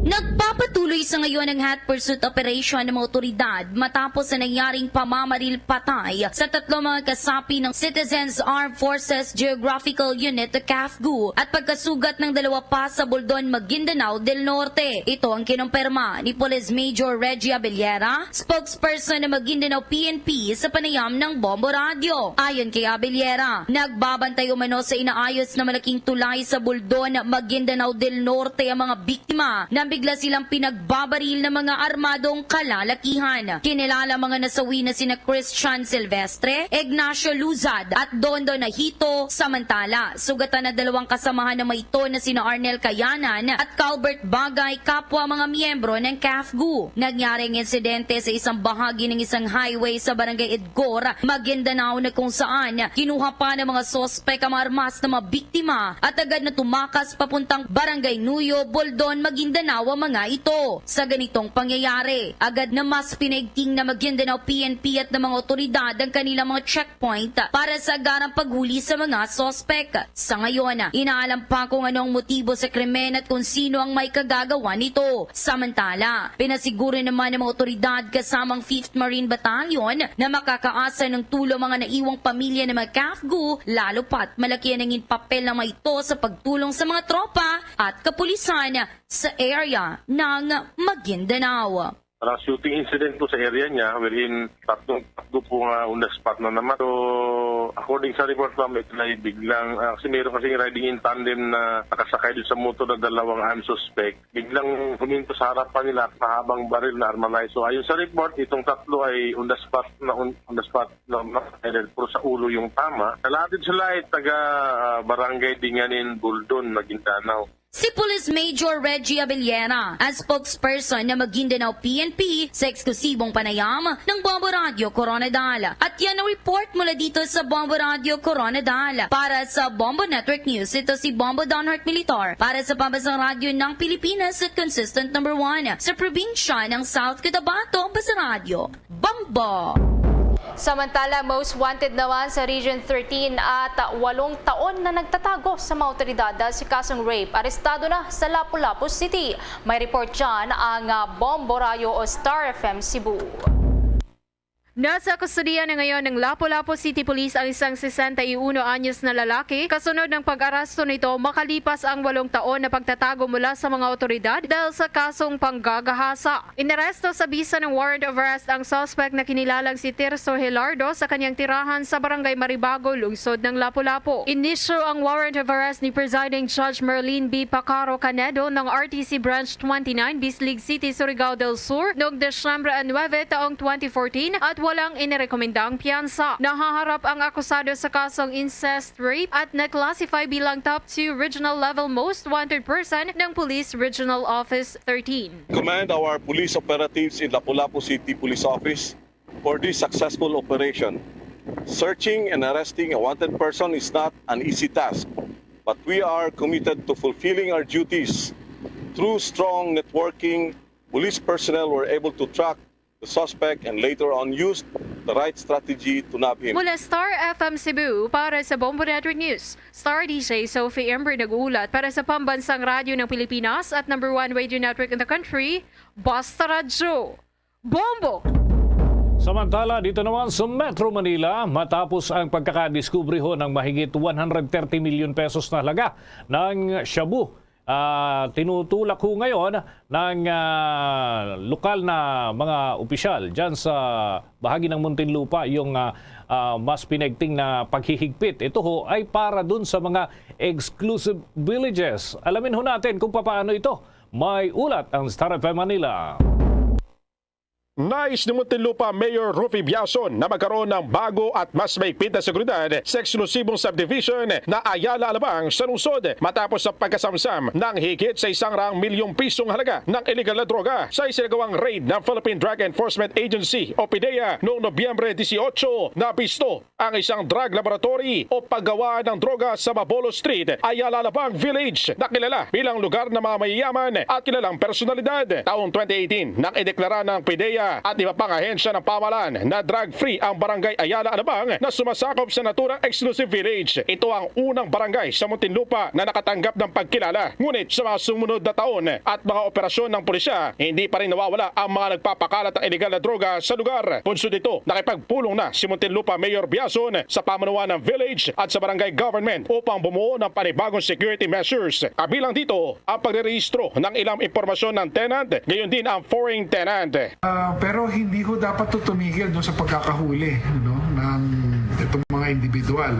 Nagpapatuloy sa ngayon ang hot pursuit operation ng mga otoridad matapos na nangyaring pamamaril patay sa 3 mga kasapi ng Citizens Armed Forces Geographical Unit o CAFGU at pagkasugat ng 2 pa sa Buldon, Maguindanao del Norte. Ito ang kinumpirma ni Police Major Reggie Abellera, spokesperson ng Maguindanao PNP sa panayam ng Bombo Radio. Ayon kay Abellera, nagbabantay umano sa inaayos na malaking tulay sa Buldon, Maguindanao del Norte ang mga biktima na bigla silang pinagbabaril ng mga armadong kalalakihan. Kinilala mga nasawi na sina Christian Silvestre, Ignacio Luzad at Dondo Nahito. Samantala, sugatan na 2 kasamahan ng ito na sina Arnel Kayanan at Calbert Bagay, kapwa mga miyembro ng CAFGU. Nangyaring insidente sa isang bahagi ng isang highway sa Barangay Edgor, Maguindanao na kung saan kinuha pa ng mga sospek ang armas ng mga biktima at agad na tumakas papuntang Barangay Nuyo, Buldon, Maguindanao ang mga ito. Sa ganitong pangyayari, agad na mas pinaigting na Maguindanao PNP at ng mga otoridad ang kanilang mga checkpoint para sa agarang paghuli sa mga sospek. Sa ngayon, inaalam pa kung ano ang motibo sa krimen at kung sino ang may kagagawa nito. Samantala, pinasiguro naman ng mga otoridad kasamang 5th Marine Battalion na makakaasa ng tulong mga naiwang pamilya ng mga CAFGU, lalo pat malaki ang naging papel ng mga ito sa pagtulong sa mga tropa at kapulisan sa area ng Maguindanao. Parang shooting incident po sa area niya wherein tatlo po nga on the spot na naman. So, according sa report namin, ito na biglang, kasi meron kasing riding in tandem na nakasakay doon sa motor na 2 armed suspect. Biglang huminto sa harapan nila mahabang baril na armanay. So, ayon sa report, itong 3 ay on the spot na puro sa ulo yung tama. Nalatid sila ay taga Barangay Dinganin, Buldon, Maguindanao. Si Police Major Reggie Abellera, as spokesperson ng Maguindanao PNP sa eksklusibong panayam ng Bombo Radio Coronadal. At yan ang report mula dito sa Bombo Radio Coronadal. Para sa Bombo Network News, ito si Bombo Donhart Militar para sa Pambasang Radio ng Pilipinas at consistent number 1 sa probinsya ng South Cotabato, Basa Radio, Bombo! Samantala, most wanted naman sa Region 13 at 8 taon na nagtatago sa mga otoridad dahil sa kasong rape. Arestado na sa Lapu-Lapu City. May report dyan ang Bombo Radio o Star FM Cebu. Nasa kustudiya na ngayon ng Lapu-Lapu City Police ang isang 61 anyos na lalaki kasunod ng pag-arasto nito makalipas ang 8 taon na pagtatago mula sa mga otoridad dahil sa kasong panggagahasa. Inaresto sa bisa ng warrant of arrest ang suspect na kinilalang si Tirso Hilardo sa kanyang tirahan sa Barangay Maribago, lungsod ng Lapu-Lapu. Inisyu ang warrant of arrest ni Presiding Judge Merlin B. Pacaro Canedo ng RTC Branch 29, Bislig City, Surigao del Sur noong Desyembre 9 taong 2014 at walang inirekomendang piyansa. Nahaharap ang akusado sa kasong incest, rape at na-classify bilang top 2 regional level most wanted person ng Police Regional Office 13. Commend our police operatives in Lapu-Lapu City Police Office for this successful operation. Searching and arresting a wanted person is not an easy task, but we are committed to fulfilling our duties. Through strong networking, police personnel were able to track the suspect and later on used the right strategy to nab him. Mula Star FM Cebu, para sa Bombo Network News, Star DJ Sophie Ember nag-uulat para sa Pambansang Radyo ng Pilipinas at #1 radio network in the country, Basta Radyo. Bombo! Samantala, dito naman sa Metro Manila, matapos ang pagkakadiskubre ho ng mahigit 130 milyon pesos na halaga ng shabu, tinutulak ho ngayon ng lokal na mga opisyal dyan sa bahagi ng Muntinlupa yung mas pinagting na paghihigpit. Ito ho ay para dun sa mga exclusive villages. Alamin ho natin kung paano ito. May ulat ang Star FM Manila. Nais ni Muntinlupa Mayor Rufy Biason na magkaroon ng bago at mas maigpit na seguridad sa eksklusibong subdivision na Ayala Alabang sa lungsod matapos sa pagkasamsam ng higit sa 100 milyong pisong halaga ng illegal na droga sa isinagawang raid ng Philippine Drug Enforcement Agency o PDEA noong Nobyembre 18 na pisto ang isang drug laboratory o paggawa ng droga sa Mabolo Street, Ayala Alabang Village na kilala bilang lugar ng mga mayayaman at kilalang personalidad. Taong 2018 nang ideklara ng PDEA at iba pang ahensya ng pamahalaan na drug-free ang barangay Ayala Alabang na sumasakop sa naturang exclusive village. Ito ang unang barangay sa Muntinlupa na nakatanggap ng pagkilala. Ngunit sa mga sumunod na taon at mga operasyon ng pulisya, hindi pa rin nawawala ang mga nagpapakalat ng illegal na droga sa lugar. Punsod dito, nakipagpulong na si Muntinlupa Mayor Biason sa pamunuan ng village at sa barangay government upang bumuo ng panibagong security measures. Kabilang dito ang pagre-rehistro ng ilang impormasyon ng tenant, gayon din ang foreign tenant. Pero hindi ho dapat tumigil doon sa pagkakahuli ng itong mga individual.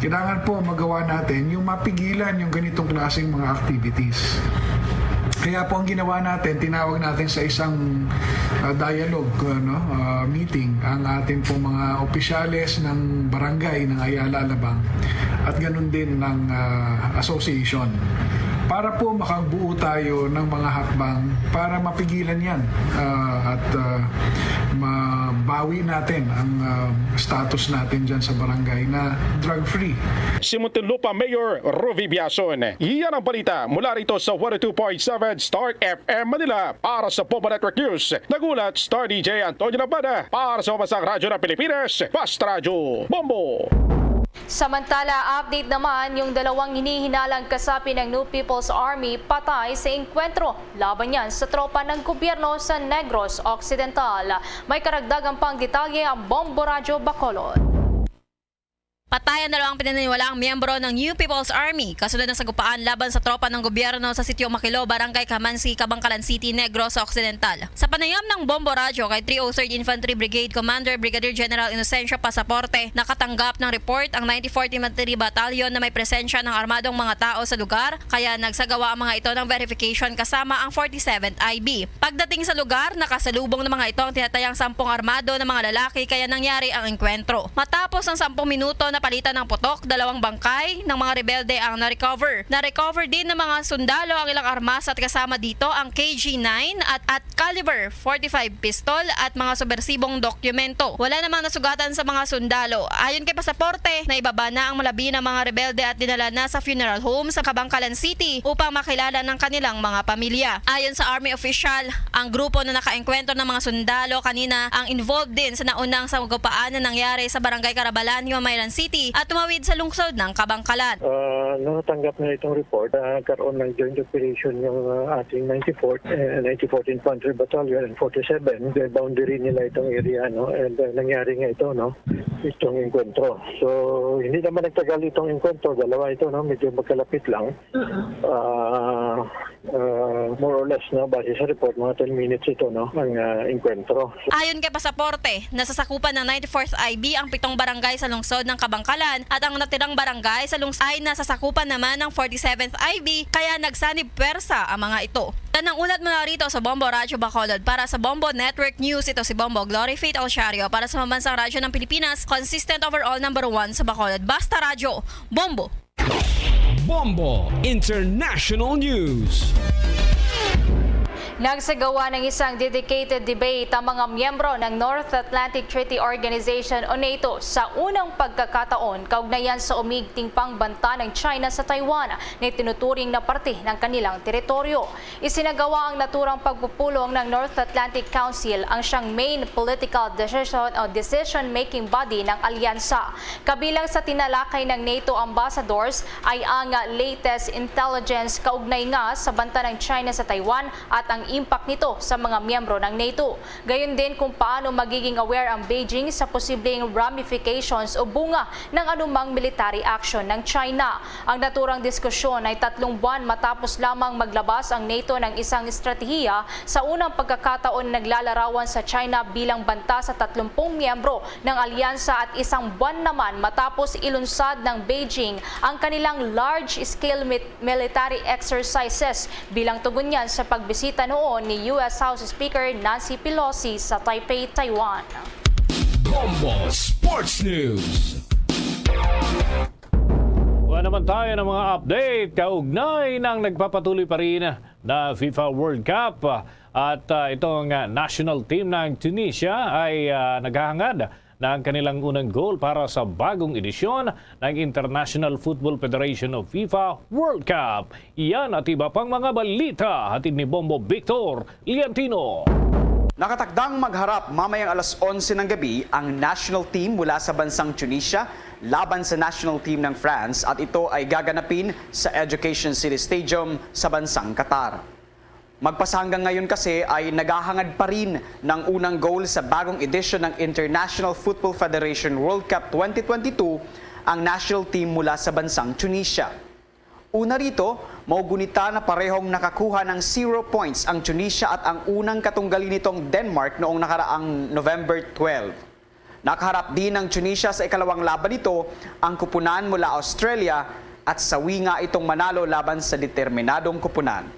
Kailangan po magawa natin yung mapigilan yung ganitong klaseng mga activities. Kaya po ang ginawa natin, tinawag natin sa isang dialogue meeting ang ating po mga opisyales ng barangay ng Ayala Alabang at ganun din ng association. Para po makabuo tayo ng mga hakbang para mapigilan yan at mabawi natin ang status natin dyan sa barangay na drug-free. Si Muntinlupa Mayor Rufy Biason. Iyan ang balita mula rito sa 102.7 Star FM Manila para sa Bombo Network News. Nagulat Star DJ Antonio Labada para sa Pambansang Radyo ng Pilipinas, Basta Radyo Bombo. Samantala, update naman yung dalawang hinihinalang kasapi ng New People's Army patay sa engkwentro laban yan sa tropa ng gobyerno sa Negros Occidental. May karagdagang pang detalye ang Bombo Radyo Bacolod. Patayan na lang ang pinaniniwalaang miyembro ng New People's Army kasunod ng sagupaan laban sa tropa ng gobyerno sa Sitio Makilo, Barangay Kamansi, Kabangkalan City, Negros Occidental. Sa panayam ng Bombo Radyo kay 303rd Infantry Brigade Commander Brigadier General Inocencio Pasaporte, nakatanggap ng report ang 94th Infantry Battalion na may presensya ng armadong mga tao sa lugar, kaya nagsagawa ang mga ito ng verification kasama ang 47th IB. Pagdating sa lugar, nakasalubong ng mga ito ang tinatayang 10 armado ng mga lalaki kaya nangyari ang enkwentro. Matapos ang 10 minuto na palitan ng putok, 2 bangkay ng mga rebelde ang na-recover. Na-recover din ng mga sundalo ang ilang armas at kasama dito ang KG-9 at caliber 45 pistol at mga subversibong dokumento. Wala namang nasugatan sa mga sundalo. Ayon kay Pasaporte, naibaba na ang malabi ng mga rebelde at dinala na sa funeral home sa Kabangkalan City upang makilala ng kanilang mga pamilya. Ayon sa Army official, ang grupo na nakaengkwentro ng mga sundalo kanina ang involved din sa naunang sagupaan na nangyari sa Barangay Carabalan, Maylan City City at tumawid sa lungsod ng Kabangkalan. Natanggap na itong report, nagkaroon ng joint operation yung ating 94th Infantry Battalion and 47. The boundary nila itong area, no? And nangyari nga ito, no? Itong enkwentro. So, hindi naman nagtagal itong enkwentro. Dalawa ito, no? Medyo magkalapit lang. More or less, no? Base sa report, mga 10 minutes ito, no? Ang enkwentro. Ayon kay Pasaporte, nasasakupan ng 94th IB ang 7 barangay sa lungsod ng Kabangkalan at ang natirang barangay sa lungsod ay nasasakupan naman ng 47th IB kaya nagsanib pwersa ang mga ito. Yan ang ulat mula rito sa Bombo Radyo Bacolod. Para sa Bombo Network News, ito si Bombo Glory Faith Alciario para sa Pambansang Radyo ng Pilipinas, consistent overall number 1 sa Bacolod. Basta Radyo, Bombo! Bombo International News. Nagsagawa ng isang dedicated debate ang mga miyembro ng North Atlantic Treaty Organization o NATO sa unang pagkakataon kaugnayan sa umigting pangbanta ng China sa Taiwan na tinuturing na parte ng kanilang teritoryo. Isinagawa ang naturang pagpupulong ng North Atlantic Council ang siyang main political decision-making body ng alyansa. Kabilang sa tinalakay ng NATO ambassadors ay ang latest intelligence kaugnay nga sa banta ng China sa Taiwan at ang impact nito sa mga miyembro ng NATO. Gayon din kung paano magiging aware ang Beijing sa posibleng ramifications o bunga ng anumang military action ng China. Ang naturang diskusyon ay 3 buwan matapos lamang maglabas ang NATO ng isang estratehiya sa unang pagkakataon naglalarawan sa China bilang banta sa 30 miyembro ng alyansa at 1 buwan naman matapos ilunsad ng Beijing ang kanilang large-scale military exercises bilang tugon niyan sa pagbisita noon ni US House Speaker Nancy Pelosi sa Taipei, Taiwan. Bombo Sports News. Wala naman tayo ng mga update kaugnay ng nagpapatuloy pa rin na FIFA World Cup. At itong national team ng Tunisia ay naghahangad ng kanilang unang goal para sa bagong edisyon ng International Football Federation of FIFA World Cup. Iyan at iba pang mga balita hatid ni Bombo Victor Liantino. Nakatakdang magharap mamayang alas 11 ng gabi ang national team mula sa bansang Tunisia laban sa national team ng France at ito ay gaganapin sa Education City Stadium sa bansang Qatar. Magpasa hanggang ngayon kasi ay naghahangad pa rin ng unang goal sa bagong edisyon ng International Football Federation World Cup 2022 ang national team mula sa bansang Tunisia. Una rito, maugunita na parehong nakakuha ng 0 points ang Tunisia at ang unang katunggali nitong Denmark noong nakaraang November 12. Nakaharap din ng Tunisia sa ikalawang laban nito ang kupunan mula Australia at sawi nga itong manalo laban sa determinadong kupunan.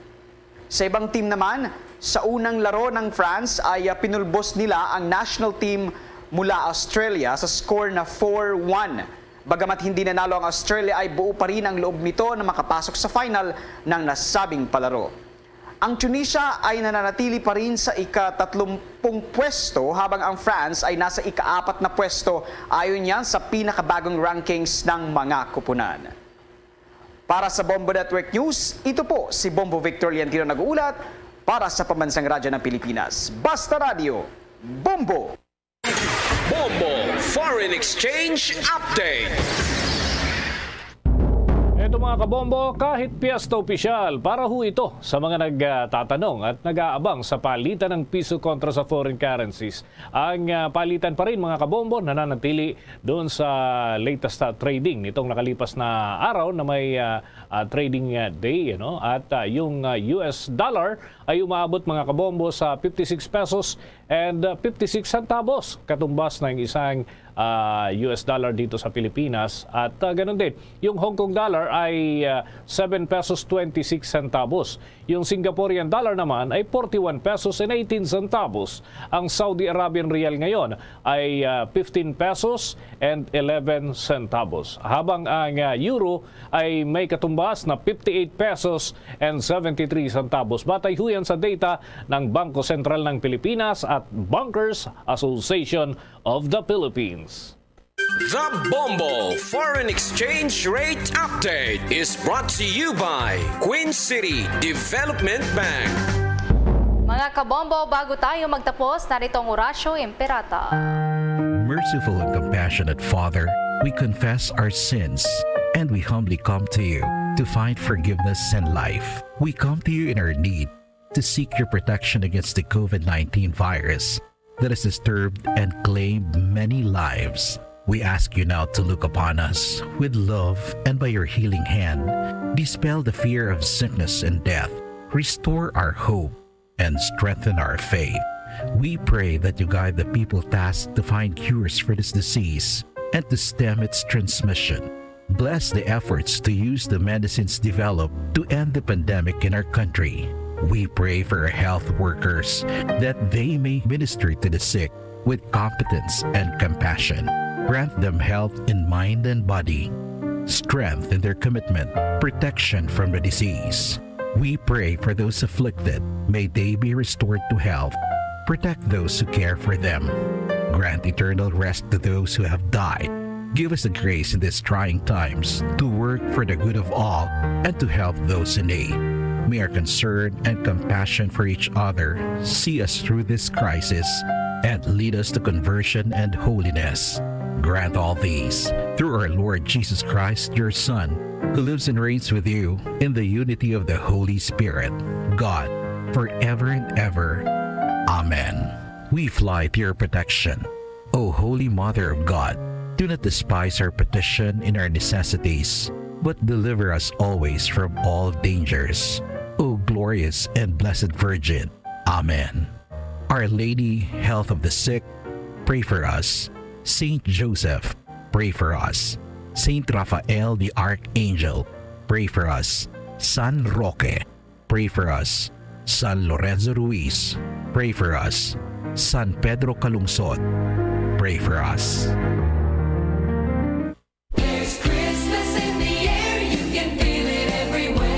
Sa ibang team naman, sa unang laro ng France ay pinulbos nila ang national team mula Australia sa score na 4-1. Bagamat hindi nanalo ang Australia ay buo pa rin ang loob nito na makapasok sa final ng nasabing palaro. Ang Tunisia ay nananatili pa rin sa ika-30 pwesto habang ang France ay nasa ika-4 na pwesto ayon yan sa pinakabagong rankings ng mga kupunan. Para sa Bombo Network News, ito po si Bombo Victor Liantino nag-uulat para sa Pambansang Radyo ng Pilipinas. Basta Radio, Bombo! Bombo Foreign Exchange Update. Ito mga kabombo, kahit piyesta opisyal, para ho ito sa mga nagtatanong at nag-aabang sa palitan ng piso kontra sa foreign currencies. Ang palitan pa rin mga kabombo, nananatili doon sa latest trading nitong nakalipas na araw na may trading day. At yung US dollar ay umaabot mga kabombo sa 56 pesos and 56 centavos, katumbas ng isang US dollar dito sa Pilipinas. At ganun din, yung Hong Kong dollar ay 7 pesos 26 centavos. Yung Singaporean dollar naman ay 41 pesos and 18 centavos. Ang Saudi Arabian Rial ngayon ay 15 pesos and 11 centavos. Habang ang euro ay may katumbas na 58 pesos and 73 centavos. Batay ho yan sa data ng Bangko Sentral ng Pilipinas at Bankers Association of the Philippines. The Bombo Foreign Exchange Rate Update is brought to you by Queen City Development Bank. Mga kabombo, bago tayo magtapos, narito ang Horacio Imperata. Merciful and compassionate Father, we confess our sins and we humbly come to you to find forgiveness and life. We come to you in our need to seek your protection against the COVID-19 virus that has disturbed and claimed many lives. We ask you now to look upon us with love and by your healing hand, dispel the fear of sickness and death, restore our hope, and strengthen our faith. We pray that you guide the people tasked to find cures for this disease and to stem its transmission. Bless the efforts to use the medicines developed to end the pandemic in our country. We pray for our health workers that they may minister to the sick with competence and compassion. Grant them health in mind and body, strength in their commitment, protection from the disease. We pray for those afflicted. May they be restored to health. Protect those who care for them. Grant eternal rest to those who have died. Give us the grace in these trying times to work for the good of all and to help those in need. May our concern and compassion for each other see us through this crisis and lead us to conversion and holiness. Grant all these through our Lord Jesus Christ, your Son, who lives and reigns with you in the unity of the Holy Spirit, God, forever and ever. Amen. We fly to your protection. O Holy Mother of God, do not despise our petition in our necessities, but deliver us always from all dangers. O glorious and blessed Virgin. Amen. Our Lady, health of the sick, pray for us. Saint Joseph, pray for us. Saint Raphael the Archangel, pray for us. San Roque, pray for us. San Lorenzo Ruiz, pray for us. San Pedro Calungsod, pray for us. There's Christmas in the air, you can feel it everywhere.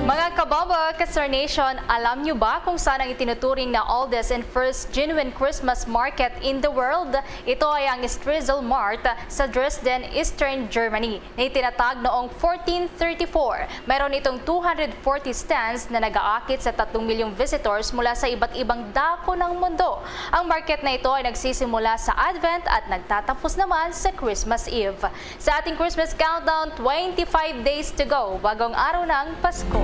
Mga kabombo, Kastar Nation, alam nyo ba kung saan ang itinuturing na oldest and first genuine Christmas market in the world? Ito ay ang Strizzle Mart sa Dresden, Eastern Germany, na itinatag noong 1434. Mayroon itong 240 stands na nag-aakit sa 3 milyong visitors mula sa iba't ibang dako ng mundo. Ang market na ito ay nagsisimula sa Advent at nagtatapos naman sa Christmas Eve. Sa ating Christmas countdown, 25 days to go, bagong araw ng Pasko.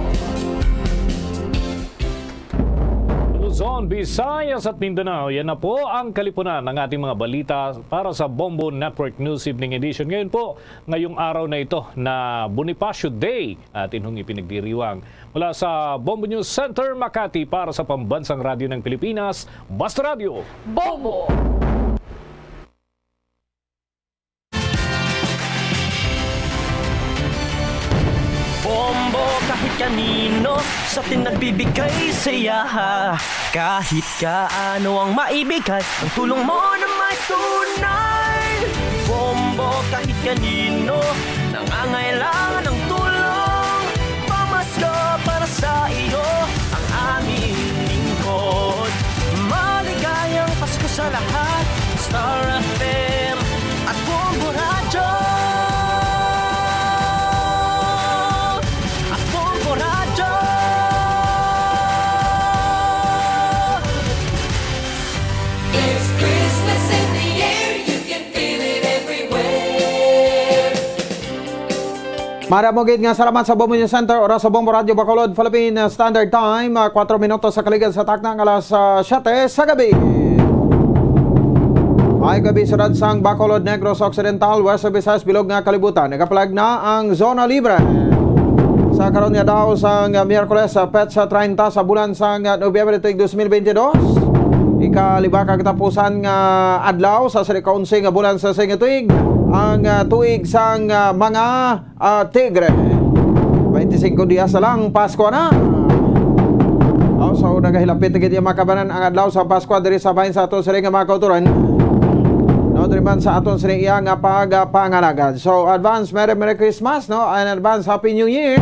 Luzon, Visayas at Mindanao, yan na po ang kalipunan ng ating mga balita para sa Bombo Network News Evening Edition. Ngayon po, ngayong araw na ito na Bonifacio Day atin hong ipinagdiriwang. Mula sa Bombo News Center, Makati para sa Pambansang Radyo ng Pilipinas, Basta Radio, Bombo! Bombo kahit kanino sa atin nagbibigay saya. Kahit kaano ang maibigay, ang tulong mo na may tunay. Bombo kahit kanino nangangailangan ng tulong. Pamasko para sa iyo ang aming lingkod. Maligayang Pasko sa lahat, Star FM at Bombo Radio. Maramugid nga salamat sa Bombo News Center oras sa Bombo Radio Bacolod, Philippine Standard Time, 4 minutos sa kaligid sa taknang alas 7 sa gabi. Ay gabi sa Radsang, Bacolod, Negros Occidental, West Visayas, Bilog nga kalibutan. Nagapalag na ang zona libre. Sa karon nga daw sa Miyerkules sa Petsa 30 sa bulan sa Nobyembre 2022. Ikaliba kagtapusan nga adlaw sa Sirikaunsi nga bulan sa Singituig. Ang tuig sang mga tigre. 25 dias na lang, Pasko na. So nagahilapit tigit yung makabanan ang adlaw sa Pasko diri sa bahin sa aton sila nga mga kauturan. Driman sa aton sila iya nga pagpangalagad. So advance Merry Christmas, no? And advance Happy New Year.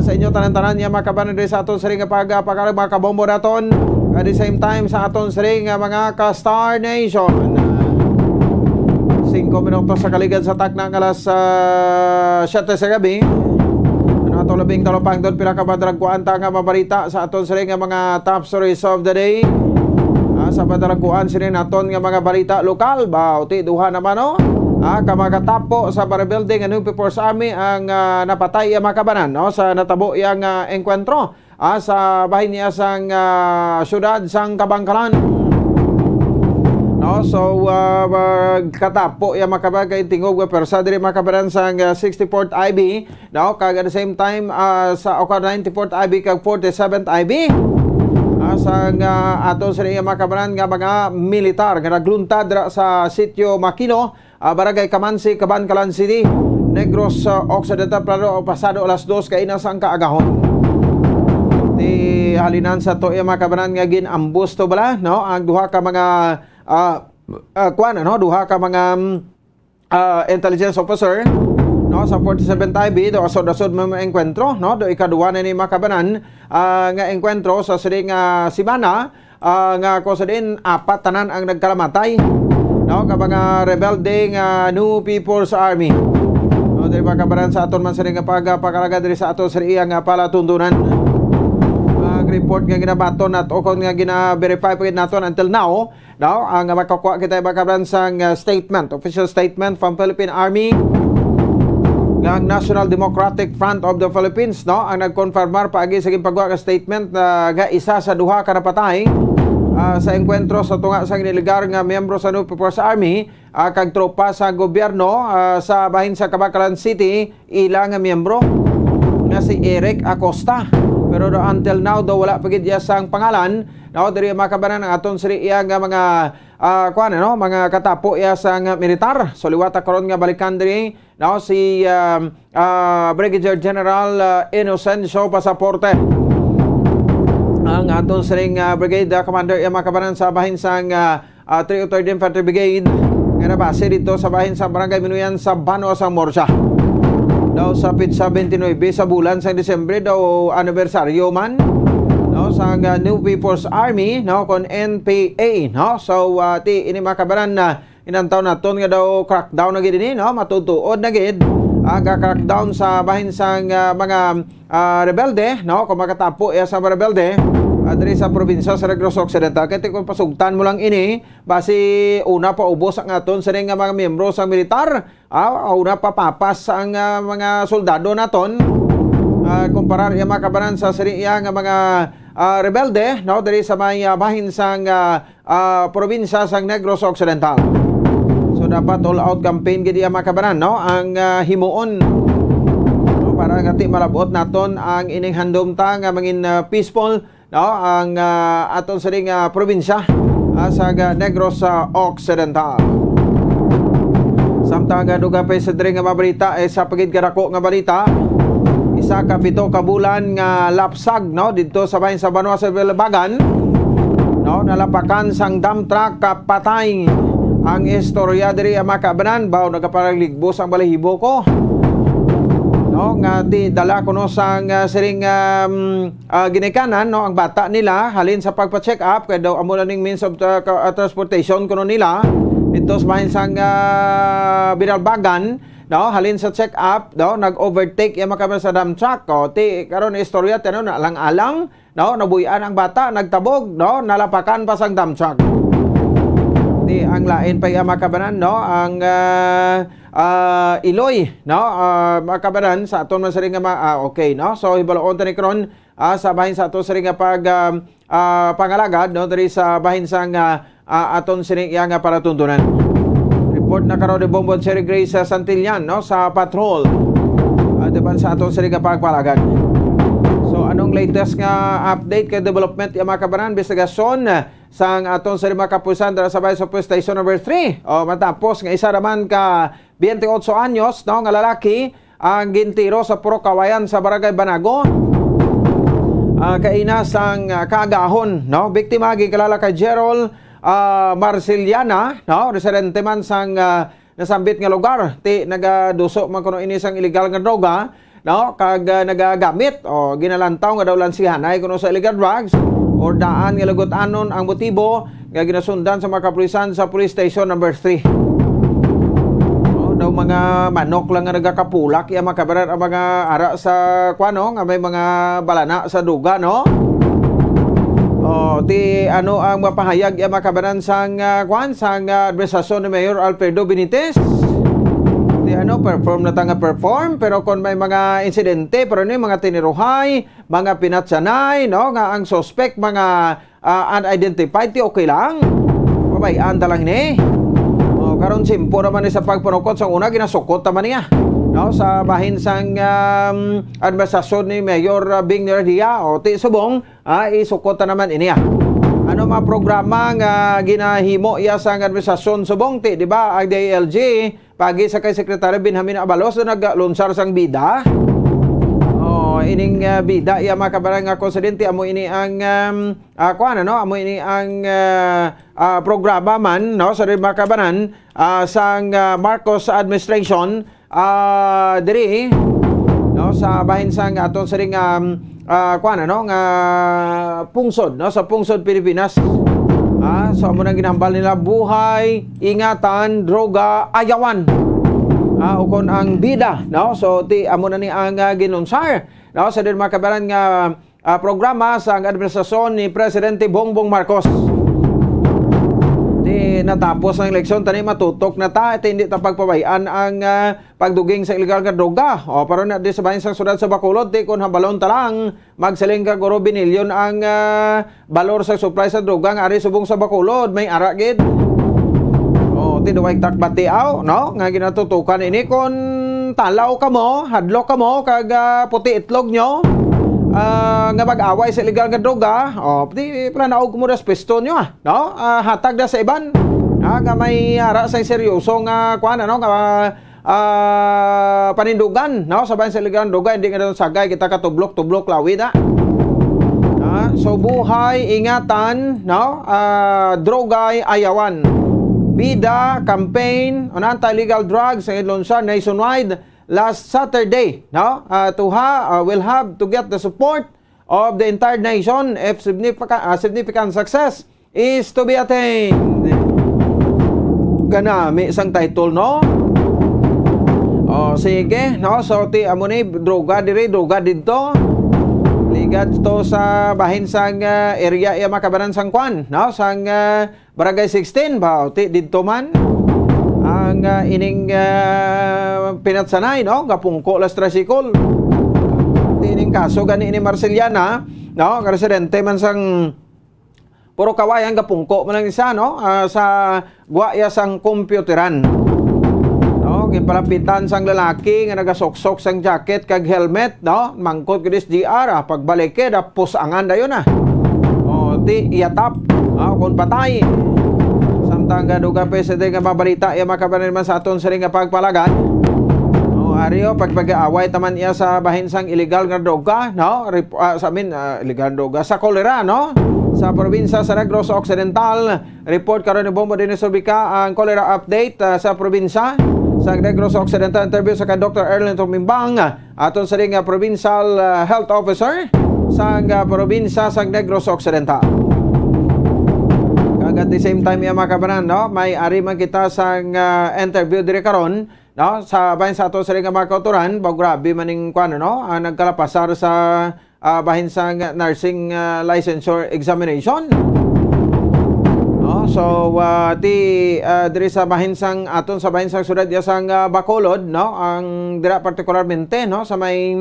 Sa inyo tanan-tanan yung makabanan diri sa aton sila nga pagpakalag mga kabombo naton. At the same time sa aton sila nga mga ka-Star Nation. 5 minutos sa kaligid sa taknang alas 7 sa gabi. Ano ato labing talopang doon pila ka madragkuan ta nga mabarita sa aton sila nga mga top stories of the day. Sa padalaguan sini naton nga mga balita lokal ba uti duha naman no. Kamakatapo sa Parabuilding ang People's Army ang napatay ang makabanan no sa natabo yang engkwentro sa bahin niya sang syudad sang Kabangkalan. No, so katapo yung makabagay tingog persa diri makabaran sang 64th IB no kag at the same time sa 94th IB kag 47th IB sang ato sa iya makabaran nga mga militar nga nagluntad sa sitio Makino, Barangay Kamansi, Kabangkalan City, Negros Occidental, plano pasado alas 2 kaina sang kaagahon. Ti halinan sa to iya makabaran nga ginambus to bala no ang duha ka mga duha ka mga intelligence officer no sa 47th IB do asod-asod mga engkwentro no do ikaduwa na ni makabanan nga engkwentro sa siring simana nga ko sa din apat tanan ang nagkalamatay no ka mga rebelde nga New People's Army no diri makabanan sa aton man siring nga pagpakalaga diri sa ato sa iyang palatuntunan. Report nga ginabaton at o nga gina-verify pa naton until now no ang makakuha kita makabaran sang official statement from Philippine Army ng National Democratic Front of the Philippines no ang nagkonfirmar paagi sa gipagawa ka statement nga isa sa duha ka napatay sa engkwentro sa tunga sa inilegal nga miyembro sa New People's Army kag tropa sa gobyerno sa bahin sa Kabangkalan City ilang miyembro nga si Eric Acosta. Pero until now daw wala pagid sang pangalan no diri makabanan ang aton siri iya nga mga mga katapo iya sang militar. So liwata karon nga balikan diri no si Brigadier General Inocencio Pasaporte. Ang aton siring brigade commander iya makabanan sa bahin sang 303rd Infantry Brigade nga nabase dito sa bahin sa Barangay Minuyan sa Bano sa Morsia. Daw sa pitsa 29 sa bulan sa Disyembre daw anibersaryo man no sa New People's Army no kon NPA no so ti ini makabaran na inantaw naton nga daw crackdown na gid ini no matutuod na gid aga crackdown sa bahin sang mga rebelde no kung makatapo sa rebelde diri sa probinsya sa Negros Occidental kay kung pasugtan mo lang ini basi una pa ubos ang aton sa nga mga miyembro sa militar una pa papas ang mga soldado naton kumparar iya makabanan sa siriya nga mga rebelde no diri sa may bahin sang probinsya sang Negros Occidental. So dapat all out campaign gid iya makabanan no ang himuon no, para ngati malabot naton ang ining handom ta nga mangin peaceful no ang aton sa probinsya sa Negros Occidental. Samtang duga pa sa diri nga mabalita sa pagid kadako nga balita isa ka 7 ka bulan nga lapsag no didto sa bahin sa Banwa sa Balabagan no nalapakan sang dump truck kapatay ang istorya diri makabanan baw nagaparagligbos ang balahibo ko no nga di dala kuno sang siring ginikanan no ang bata nila halin sa pagpa-check up kay daw amo ning means of transportation kuno nila dito sa bahin sang Binalbagan no halin sa check up no nag-overtake yung makabanan sa dump truck ti karon istorya tano na alang-alang no nabuyan ang bata nagtabog no nalapakan pa sang dump truck. Di ang lain pa yung makabanan no ang Iloy no makabanan sa aton man sari nga okay no so hibalaon tani karon sa bahin sa aton sari nga pangalagad no diri sa bahin sang aton sari nga paratuntunan. Report na karon ni Bombon Sherry Grace sa Santillan no sa patrol depan sa aton sari nga pagpalagad. So anong latest nga update kay development yung makabanan investigasyon sang aton sa mga kapulisan dara sa bahay sa police station number 3 matapos nga isa naman ka 28 anyos no nga lalaki ang gintiro sa Puro Kawayan sa Barangay Banago kaina sang kaagahon no biktima gikalala kay Gerald Marceliana no residente man sang nasambit nga lugar ti nagaduso man kuno ini sang illegal nga droga no kag nagagamit ginalantaw nga daw lansihanay kuno sa illegal drugs or daan nga lagot-anon ang motibo nga ginasundan sa mga kapulisan sa police station number 3 daw mga manok lang nga nagakapulak iya makabaran ang mga ara sa kwano nga may mga balana sa duga no Ti ano ang mapahayag ya makabanan sang administrasyon ni Mayor Alfredo Benitez. Ti ano perform na tanga perform pero kon may mga insidente pero ni mga tiniruhay, mga pinatsanay no nga ang suspect mga unidentified ti okay lang. Pabayaan ta lang ni. Karon simpo naman ni sa pagpanukot sa una ginasukot naman niya. No, sa bahin sang administrasyon ni Mayor Bing Nerdia o ti subong isukot na naman iniya. Ano mga programa nga ginahimo iya sang administrasyon subong ti di ba ang DILG pagi sa kay Secretary Benjamin Abalos na naglunsar sang bida. Ining bida iya makabarang nga konsidente amo ini ang amo ini ang programa man no sa makabaran sang Marcos administration diri no sa bahin sang aton sa ring nga pungsod no sa pungsod Pilipinas. So amo nang ginambal nila buhay, ingatan, droga, ayawan. Ukon ang bida no so ti amo na ni ang ginunsar no sa din makabaran nga programa sa administrasyon ni Presidente Bongbong Marcos. Di natapos ang eleksyon tani matutok na ta at hindi ta pagpabayaan ang pagduging sa illegal nga droga. Pero na di sa bahin sa syudad sa Bacolod ti kun habalon ta lang magsiling ka guro binilyon ang balor sa supply sa droga nga ari subong sa Bacolod may ara gid. Tinuwag takbatiaw no nga ginatutukan ini kon talaw kamo, hadlok kamo kag puti itlog nyo nga mag-away sa illegal nga droga. Di planaog mo das pisto nyo no hatag da sa iban nga may ara sa seryoso nga kuan ano nga panindugan no sa bahin sa illegal nga droga hindi nga sagay kita katublok lawi da. So buhay, ingatan no drogay, ayawan. Bida campaign on anti-illegal drugs sa Lunsar nationwide last Saturday no will have to get the support of the entire nation if significant success is to be attained. Ganami isang title no. Sige no so ti amo ni droga diri droga didto ligat to sa bahin sang area iya makabanan sang kwan no sang Barangay 16 ba ti didto man ang ining pinatsanay no gapungko las tricycle ining kaso gani ni Marceliana no residente man sang puro kawayan gapungko man lang isa no sa guaya sang computeran no gipalapitan sang lalaki nga nagasoksok sang jacket kag helmet no mangkot gid SGR pagbalik da pusangan dayon ti iyatap kon patay samtang gaduga PSD nga babalita iya makabanan man sa aton sa ring nga pagpalagad Ario pagpag-aaway taman iya sa bahin sang illegal nga droga no illegal droga sa kolera no sa probinsya sa Negros Occidental. Report karon ni Bombo Dennis Urbika ang kolera update sa probinsya sa Negros Occidental. Interview sa Dr. Erlen Tumimbang aton sa ring provincial health officer sa probinsya sa Negros Occidental. At the same time ya makabanan no may ari man kita sang interview dire karon no sa bahin sa ato sa ring mga kauturan grabe maning kuan no nagkalapasar sa bahin sang nursing licensure examination no so dire sa bahin sang aton sa bahin sang syudad ya sang Bacolod no ang dira partikularmente no sa may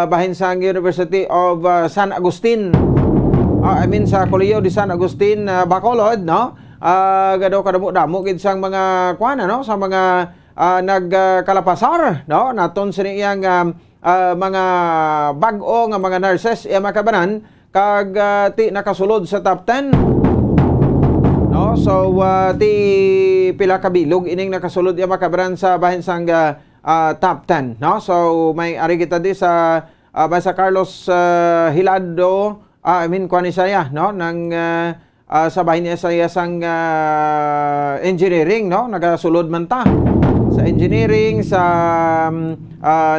bahin sang University of San Agustin sa Colegio de San Agustin Bacolod no gadaw kadamo gid sang mga kuan no sa mga nagkalapasar no naton sa iyang mga bag-o nga mga nurses iya makabanan kag ti nakasulod sa top 10 no so ti pila ka bilog ining nakasulod iya makabanan sa bahin sang top 10 no so may ari kita di sa sa Carlos Hilado kuan siya no nang sa bahin niya sa sang engineering no nagasulod man ta sa engineering sa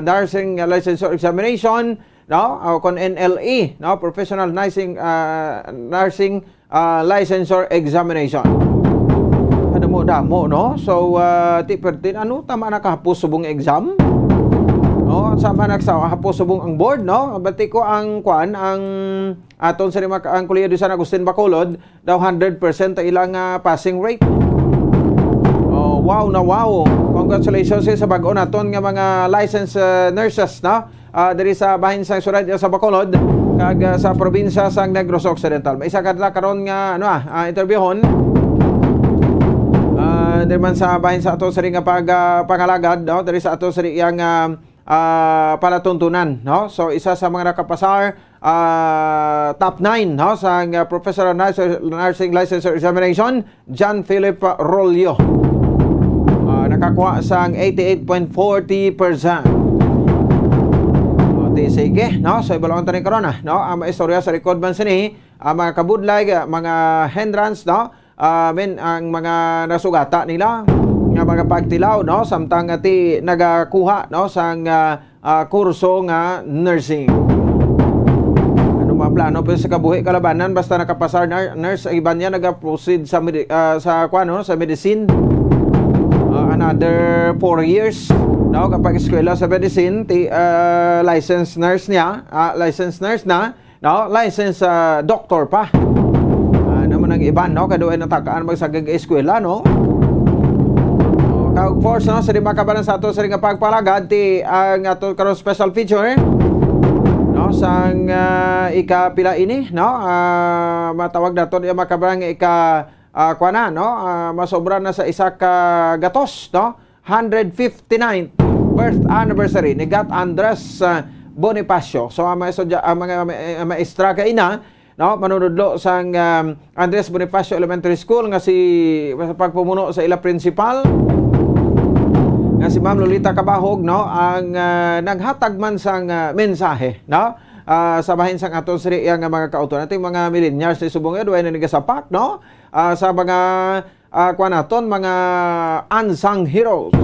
nursing licensure examination no kon NLE no professional nursing licensure examination damo no so ti pertin tama nakahapos subong exam no No, sama nagsawa hapos subong ang board, no? Bati ko ang kwan ang aton sa ang Kuliya de San Agustin Bacolod daw 100% ang ilang passing rate. Oh, wow na wow. Congratulations sa bag-o naton nga mga licensed nurses, no? Diri sa bahin sa syudad sa Bacolod kag sa probinsya sa Negros Occidental. May isa kadla karon nga interviewon. Diri man sa bahin sa ato sa ring pangalagad, no? Diri sa ato sa yang palatuntunan, no? So isa sa mga nakapasar top 9, no, sa Professional Nursing Licensure Examination, John Philip Rolio. Nakakuha sang 88.40%. Sige, no? So ibalon tanin karon, no? Ang istorya sa record man sini, mga kabudlay, mga hindrance, no? Ang mga nasugata nila nga mga pagtilaw, no, samtang ati nagakuha, no, sang kurso nga nursing. Ano maplano pa sa kabuhi kalabanan basta nakapasar nurse, iban niya nagaproceed sa sa medicine. Another 4 years, no, kapag eskwela sa medicine, licensed nurse niya, licensed nurse na, no, licensed doctor pa. Naman ang iban, no, kaduay na takaan magsagag eskwela, no. Kag force, no, sa lima kabanan sa ato sa ring pagpalagad ti ang ato karon special feature, no, sang ikapila ini, no, matawag naton yung makabarang kuana, no, masobra na sa isa ka gatos, no, 159th birth anniversary ni Gat Andres Bonifacio. So ang mga maestra kaina, no, manunudlo sang Andres Bonifacio Elementary School nga si pagpumuno sa ila principal nga si Ma'am Lolita Cabahog, no, ang naghatag man sang mensahe, no, sa bahin sang aton siri nga mga kauton nating mga millennials ni subong edway na nagasapak, no, sa mga kuanaton mga unsung heroes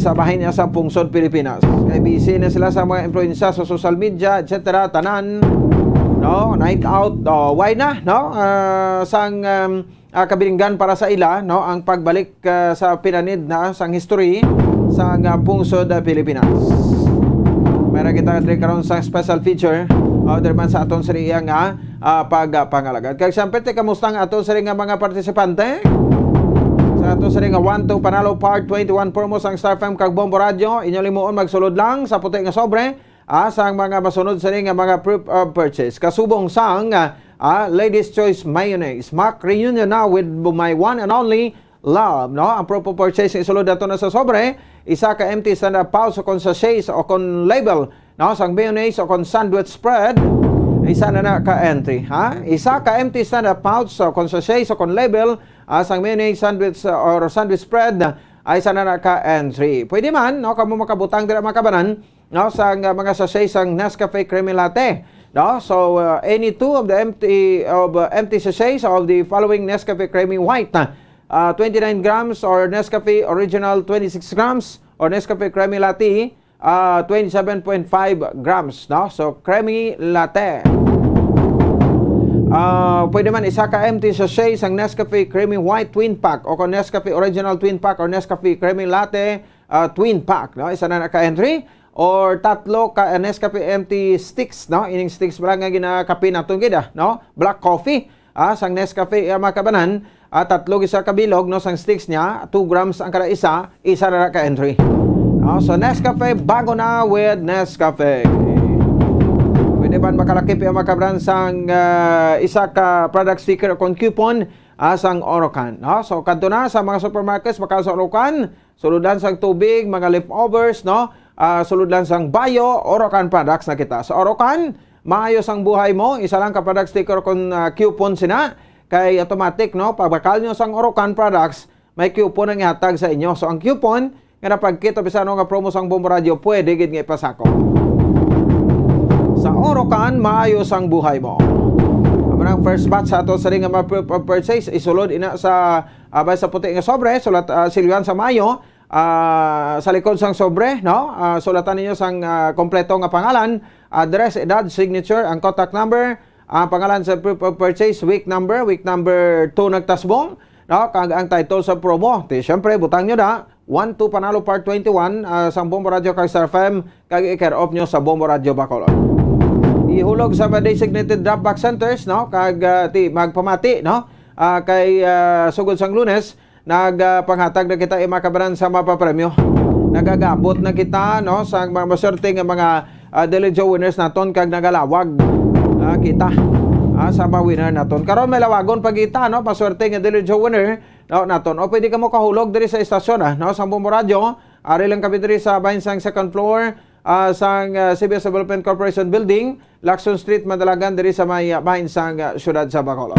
sa bahin niya sa pungsod Pilipinas. Kay busy na sila sa mga influensya sa social media, etc. Tanan, no, night out, why na, no, sang kabilinggan para sa ila, no, ang pagbalik sa pinanid na sang history sa pungsod Pilipinas. Mayroon kita karon sa special feature other man sa aton sa riya nga pagpangalagad. Kaya siyempre, kamusta ang aton sa ring mga partisipante? Sa aton sa ring 1-2 Panalo Part 21 promos ang Star FM kag Bombo Radio. Inyo limuon magsulod lang sa puti nga sobre sa mga masunod sa ring mga proof of purchase. Kasubong sang Ladies Choice Mayonnaise. Mac reunion na with my one and only love, no? Ang proof of purchase isulod nato na sa sobre, isa ka empty stand-up pouch o kon sachets o kon label, no, sang mayonnaise o kon sandwich spread, isa na ka entry, ha? Isa ka empty stand-up pouch o kon sachets o kon label sang mayonnaise sandwich or sandwich spread, ay isa na ka entry. Pwede man, no, kamo makabutang dira makabanan, no, sang mga sachets sang Nescafe Creamy Latte, no? So any two of the empty sachets of the following Nescafe Creamy White, 29 grams or Nescafe Original 26 grams or Nescafe Creamy Latte 27.5 grams, no? So creamy latte. Pwede man isa ka empty sachet sang Nescafe Creamy White Twin Pack o Nescafe Original Twin Pack or Nescafe Creamy Latte Twin Pack, no? Isa na ka entry. Or tatlo ka Nescafe empty sticks, no? Ining sticks ba nga ginakape naton gid, no? Black coffee sang Nescafe makabanan, tatlo isa kabilog, no, sang sticks niya, 2 grams ang kada isa na ka entry. So Nescafe bago na with Nescafe. Pwede ba makalakip yung makabran sang isa ka product sticker o coupon sang Orocan, no? So kadto na sa mga supermarkets baka sa Orocan, suludan sang tubig, mga leftovers, no? Suludan sang Bayo, Orocan products na kita. Sa Orocan, maayos ang buhay mo, isa lang ka product sticker kon coupon sina, kay automatic, no, pagbakal nyo sang Orocan products, may coupon ang ihatag sa inyo. So ang coupon nga napagkita bisano nga promo sang Bombo Radio, pwede gid nga ipasako. Sa Orocan, maayos ang buhay mo. Ang first batch sa ato sa ring nga purchase isulod ina sa bay sa puti nga sobre, sulat silyan sa Mayo. Sa likod sang sobre, no, sulatan ninyo sang kompleto nga pangalan, address, edad, signature, ang contact number, ang pangalan sa proof of purchase, week number 2 nagtasbong, no, kag ang title sa promo. Siyempre butang nyo na 1-2 Panalo Part 21 sa Bombo Radio kag Star FM kag i-care off nyo sa Bombo Radio Bacolod. Ihulog sa mga designated drop box centers, no, kag magpamati, no, kay sugod sang Lunes nagpanghatag na kita makabaran sa mapapremyo. Nagagabot na kita, no, sa mga maswerte nga mga Delegio winners naton kag nagalawag kita sa mga winner naton. Karon may lawagon pag kita, no, paswerte nga Delegio winner, no, naton. O pwede ka mo kahulog diri sa istasyon, no, sa Bombo Radio. Ari lang kami diri sa bahin sang second floor sang CBS Development Corporation Building, Lacson Street, Madalagan, diri sa may bahin sang syudad sa Bacolod.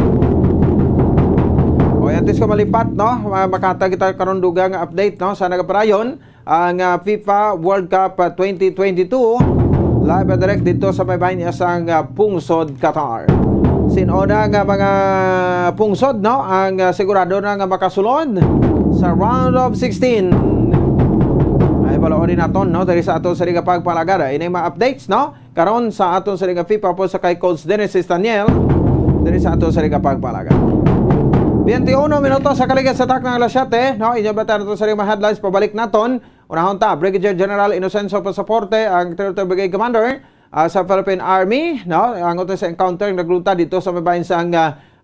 O yantis ko malipat, no, makatag kita karon dugang update, no, sa nagaparayon ang FIFA World Cup 2022 live and direct dito sa may bahin sang Pungsod, Qatar. Sinuna nga mga pungsod, no, ang sigurado na nga makasulod sa round of 16. Ay baloonin naton, no, diri sa aton sa liga pagpalagada. Inay mga updates, no, karon sa aton sa liga FIFA po sa kay Coach Dennis Daniel diri sa aton sa liga pagpalagada. 21 minutos sa kaligat sa tak ng alas 7, no, inyo bata nato sa liga headlines pabalik naton. Unahon ta Brigadier General Inocencio Pasaporte, ang Territorial Brigade Commander sa Philippine Army, no, ang utos sa encounter nagluta dito sa mabahin sang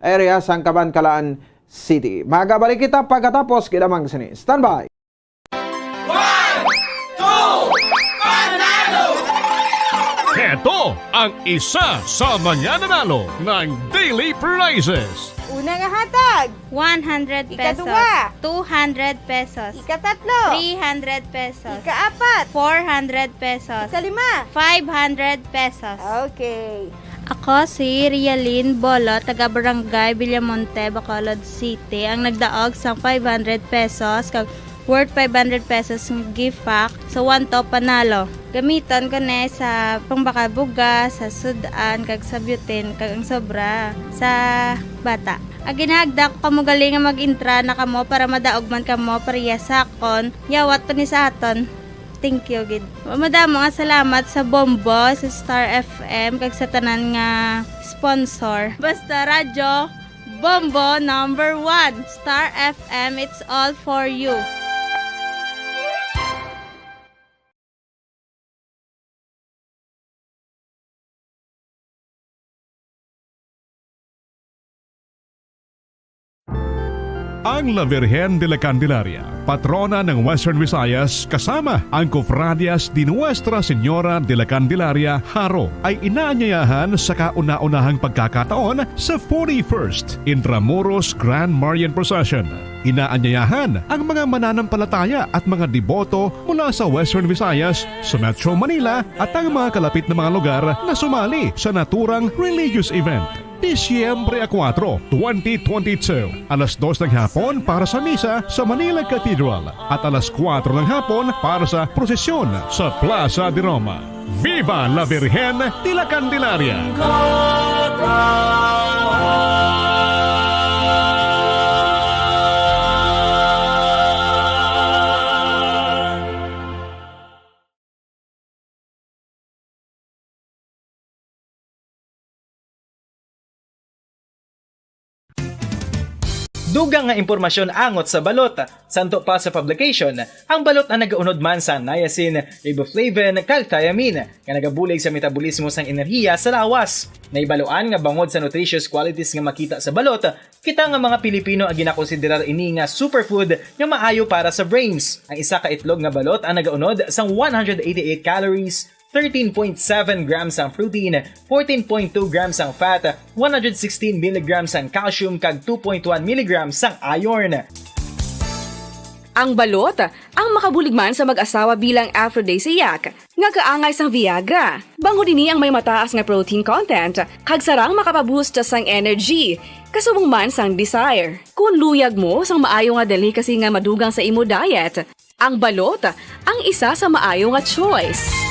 area sang Cabancalaan City. Magabalik kita pagkatapos kidamang sini. Standby. Heto ang isa sa mananalo ng Daily Prizes. Una nga hatag, 100 pesos. Ikaduwa, 200 pesos. ikatatlo, 300 pesos. ikaapat, 400 pesos. ikalima. 500 pesos. Okay. Ako si Rialyn Bolo, taga Barangay Villamonte, Bacolod City. Ang nagdaog sa 500 pesos, kag worth 500 pesos ng gift pack sa one to panalo. Gamiton ko na sa pangbakabuga, sa sudan, kag sa butane, kag ang sobra sa bata. Ang ginagda ko kamo galing nga mag-intra na kamo para madaog man kamo pareha sakon. Yawat pa ni sa aton. Thank you, gid. Madamo nga salamat sa Bombo, sa Star FM, kag sa tanan nga sponsor. Basta radyo, Bombo number 1. Star FM, it's all for you. Ang La Virgen de la Candelaria, patrona ng Western Visayas kasama ang Cofradias de Nuestra Señora de la Candelaria, Haro, ay inaanyayahan sa kauna-unahang pagkakataon sa 41st Intramuros Grand Marian Procession. Inaanyayahan ang mga mananampalataya at mga deboto mula sa Western Visayas, sa Metro Manila at ang mga kalapit na mga lugar na sumali sa naturang religious event. Disyembre 4, 2022, alas 2 ng hapon para sa misa sa Manila Cathedral at alas 4 ng hapon para sa prosesyon sa Plaza de Roma. Viva la Virgen de la Candelaria! Dugang nga impormasyon angot sa balot. Santo pa sa publication, ang balot na nagaunod man sa niacin, riboflavin, kag thiamine, nga nagabulig sa metabolismo sang enerhiya sa lawas. Naibaluan nga bangod sa nutritious qualities nga makita sa balot, kita nga mga Pilipino ang ginakonsiderar ini nga superfood nga maayo para sa brains. Ang isa ka itlog nga balot ang nagaunod sang 188 calories, 13.7 grams ang protein, 14.2 grams ang fat, 116 mg ang calcium kag 2.1 mg ang iron. Ang balot, ang makabuligman sa mag-asawa bilang aphrodisiac, nga kaangay sang Viagra. Bango dini ang may mataas nga protein content, kag sarang makapaboost sang energy, kasubong man sang desire. Kung luyag mo sang maayo nga delicacy nga madugang sa imo diet, ang balot, ang isa sa maayo nga choice.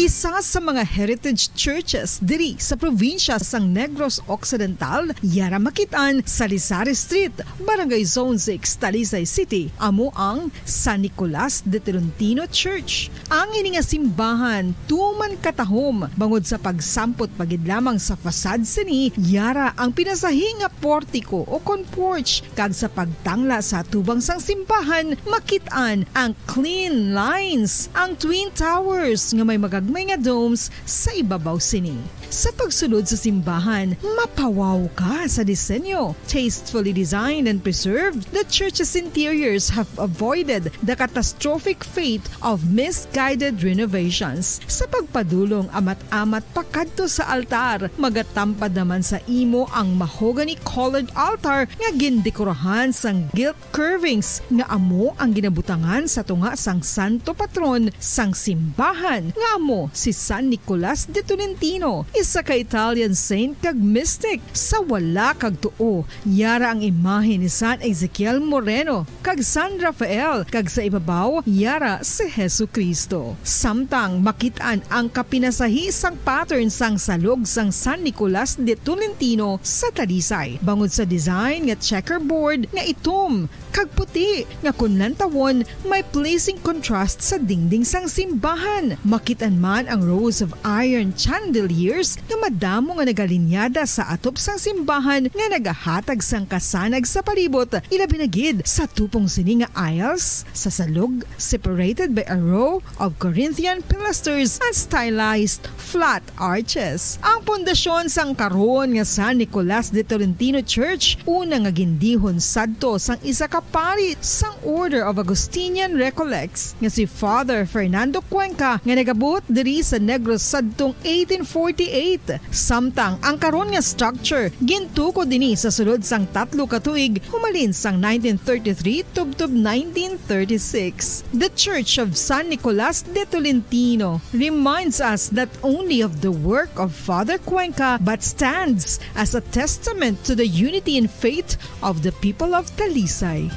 Isa sa mga heritage churches diri sa probinsya sang Negros Occidental, yara makitaan sa Lisari Street, Barangay Zone 6, Talisay City, amo ang San Nicolas de Tolentino Church. Ang ini nga simbahan tuman katahom bangod sa pagsampot pagid lamang sa fasad sini, yara ang pinasahi nga portiko o kon porch, kag sa pagtangla sa tubang sang simbahan makitaan ang clean lines, ang twin towers nga may magagmay nga domes sa ibabaw sini. Sa pagsulod sa simbahan, mapawaw ka sa disenyo. Tastefully designed and preserved, the church's interiors have avoided the catastrophic fate of misguided renovations. Sa pagpadulong amat-amat pakadto sa altar, magatampad naman sa imo ang mahogany colored altar nga gindekorahan sang gilt curvings nga amo ang ginabutangan sa tunga sang santo patron sang simbahan nga amo si San Nicolas de Tolentino, isa ka Italian saint kag mystic. Sa wala kag tuo, yara ang imahe ni San Ezekiel Moreno kag San Rafael, kag sa ibabaw yara si Hesu Kristo. Samtang makitaan ang kapinasahi sang pattern sang salog sang San Nicolas de Tolentino sa Talisay, bangod sa design nga checkerboard nga itom kag puti nga kunlantawon may pleasing contrast sa dingding sang simbahan. Makitaan man ang rows of iron chandeliers nga madamo nga nagalinyada sa atop sang simbahan nga nagahatag sang kasanag sa palibot, ilabi na gid sa tupong sini nga aisles sa salog, separated by a row of Corinthian pilasters and stylized flat arches. Ang pundasyon sang karon nga San Nicolas de Tolentino Church una nga gindihon sadto sang isa ka pari sang Order of Augustinian Recollects nga si Father Fernando Cuenca nga nagabot diri sa Negros sadtong 1848. Samtang ang karon nga structure gintuko dinhi sa sulod sang 3 ka tuig humalin sang 1933 tubtob 1936. The Church of San Nicolas de Tolentino reminds us not only of the work of Father Cuenca but stands as a testament to the unity and faith of the people of Talisay.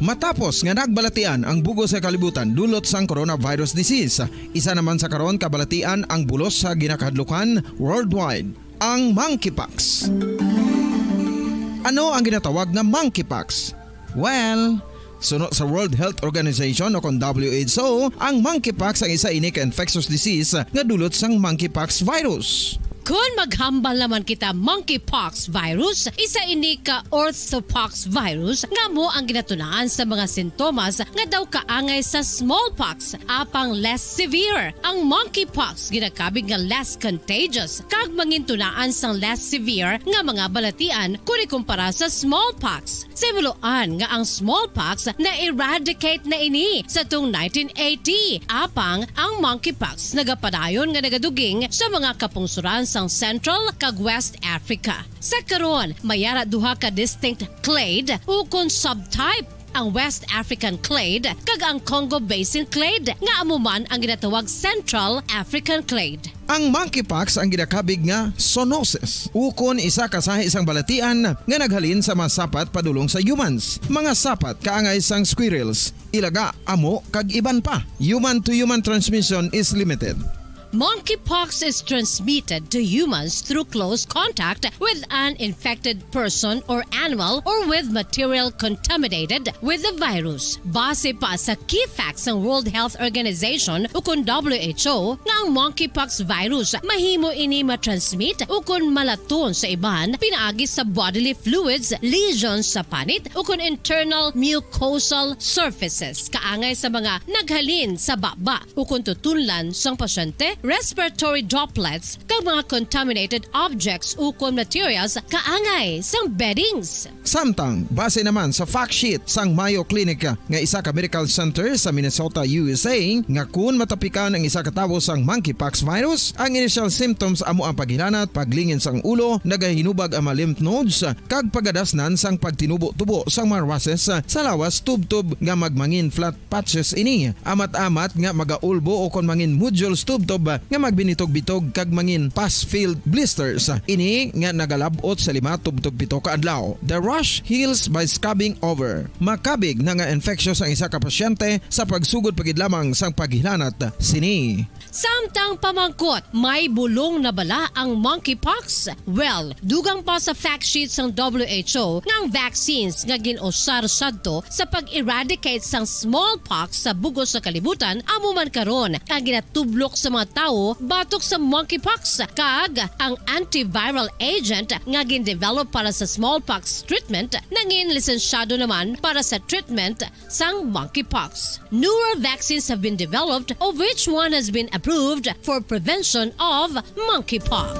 Matapos nga nagbalatian ang bugos sa kalibutan dulot sang coronavirus disease, isa naman sa karon kabalatian ang bulos sa ginakahadlukan worldwide, ang monkeypox. Ano ang ginatawag na monkeypox? Well, suno sa World Health Organization o kon WHO, ang monkeypox ang isa ini ka infectious disease nga dulot sang monkeypox virus. Kung maghambal naman kita monkeypox virus, isa ini ka orthopox virus nga mo ang ginatunaan sa mga sintomas nga daw kaangay sa smallpox, apang less severe. Ang monkeypox ginakabig nga less contagious, kag mangintunaan sang less severe nga mga balatian kung ikumpara sa smallpox. Simuloan nga ang smallpox na-eradicate na ini sa tung 1980, apang ang monkeypox nagapadayon nga nagaduging sa mga kapungsuran sang Central kag West Africa. Sa karon, mayara duha ka distinct clade ukon subtype, ang West African clade kag ang Congo Basin clade nga amuman ang ginatawag Central African clade. Ang monkeypox ang ginakabig nga zoonosis, ukon isa ka sa isang balatian nga naghalin sa mga sapat padulong sa humans. Mga sapat kaangay sang squirrels, ilaga, amo kag iban pa. Human to human transmission is limited. Monkeypox is transmitted to humans through close contact with an infected person or animal or with material contaminated with the virus. Base pa sa key facts ng World Health Organization ukon WHO nga ang monkeypox virus mahimo ini matransmit ukon malaton sa iban pinaagi sa bodily fluids, lesions sa panit ukon internal mucosal surfaces kaangay sa mga naghalin sa baba ukon tutunlan sang pasyente, respiratory droplets kag mga contaminated objects ukon materials kaangay sang beddings. Samtang base naman sa fact sheet sang Mayo Clinic nga isa ka medical center sa Minnesota, USA, nga kun matapikan ang isa ka tawo sang monkeypox virus, ang initial symptoms amo ang paghilanat, paglingin sang ulo, nagahinubag ang mga lymph nodes kag pagadasnan sang pagtinubo-tubo sang mga rashes sa lawas tubtob nga magmangin flat patches ini. Amat-amat nga magaulbo o kon mangin nodules tubtob nga magbinitog-bitog kag mangin pus-filled blisters. Ini nga nagalabot sa 5 tubtog 7 ka adlaw. The rush heals by scabbing over. Makabig na nga infectious ang isa ka pasyente sa pagsugod pagid lamang sang paghilanat sini. Samtang pamangkot, may bulong na bala ang monkeypox? Well, dugang pa sa fact sheet ng WHO nga ang vaccines nga ginusar sadto sa pag-eradicate sang smallpox sa bugos sa kalibutan amo man karon ang ginatublok sa mga tao batok sa monkeypox kag ang antiviral agent nga gin-develop para sa smallpox treatment nangin lisensyado naman para sa treatment sang monkeypox. Newer vaccines have been developed of which one has been approved for prevention of monkeypox.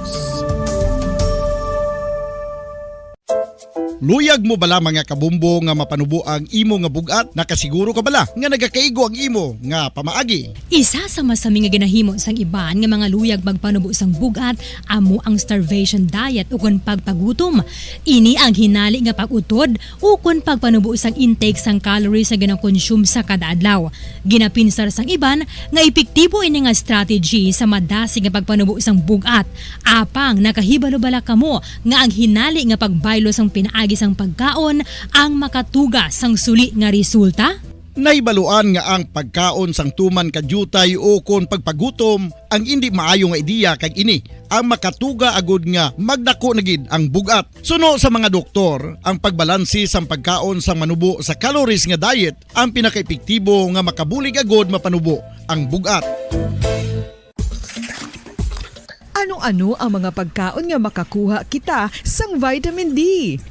Luyag mo bala mga kabumbo nga mapanubo ang imo nga bugat? Nakasiguro ka bala nga nagakaigo ang imo nga pamaagi? Isa sa masami nga ginahimo sang iban nga mga luyag magpanubo sang bugat amo ang starvation diet ukon pagpagutom. Ini ang hinali nga pag-utod ukon pagpanubo sang intake sang calories sa ginakonsume sa kada adlaw. Ginapinsar sang iban nga epektibo ini nga strategy sa madasi nga pagpanubo sang bugat. Apang nakahibalo bala kamo nga ang hinali nga pagbaylo sang pinaagi sang pagkaon ang makatuga sang suli nga resulta? Naibaluan nga ang pagkaon sang tuman kadyutay o kon pagpagutom ang hindi maayo nga ideya kag ini ang makatuga agud nga magdako na gid ang bugat. Suno sa mga doktor, ang pagbalansi sang pagkaon sang manubo sa calories nga diet ang pinakaepektibo nga makabulig agud mapanubo ang bugat. Ano-ano ang mga pagkaon nga makakuha kita sang vitamin D?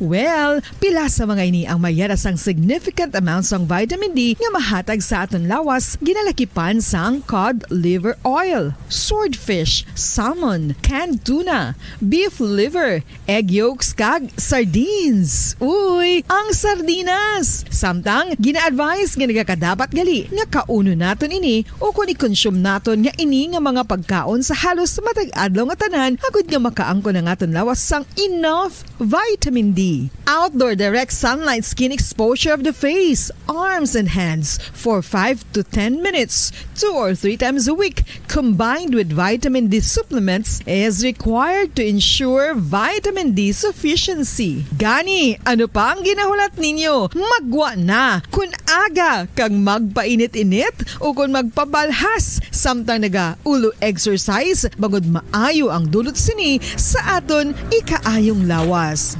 Well, pila sa mga ini ang mayara sang significant amounts sang vitamin D nga mahatag sa aton lawas ginalakipan sang cod liver oil, swordfish, salmon, canned tuna, beef liver, egg yolks kag sardines. Uy, ang sardinas! Samtang gina-advise nga nagakadapat gali nga kauno naton ini o kung i-consume naton nga ini nga mga pagkaon sa halos matag adlaw nga tanan agud nga makaangko na aton lawas sang enough vitamin D. Outdoor direct sunlight skin exposure of the face, arms and hands for 5 to 10 minutes 2 or 3 times a week combined with vitamin D supplements is required to ensure vitamin D sufficiency. Gani, ano pa ang ginahulat ninyo? Magwa na kun aga kang magpainit-init o kun magpabalhas samtang naga ulo exercise bagod maayo ang dulot sini sa aton ikaayong lawas.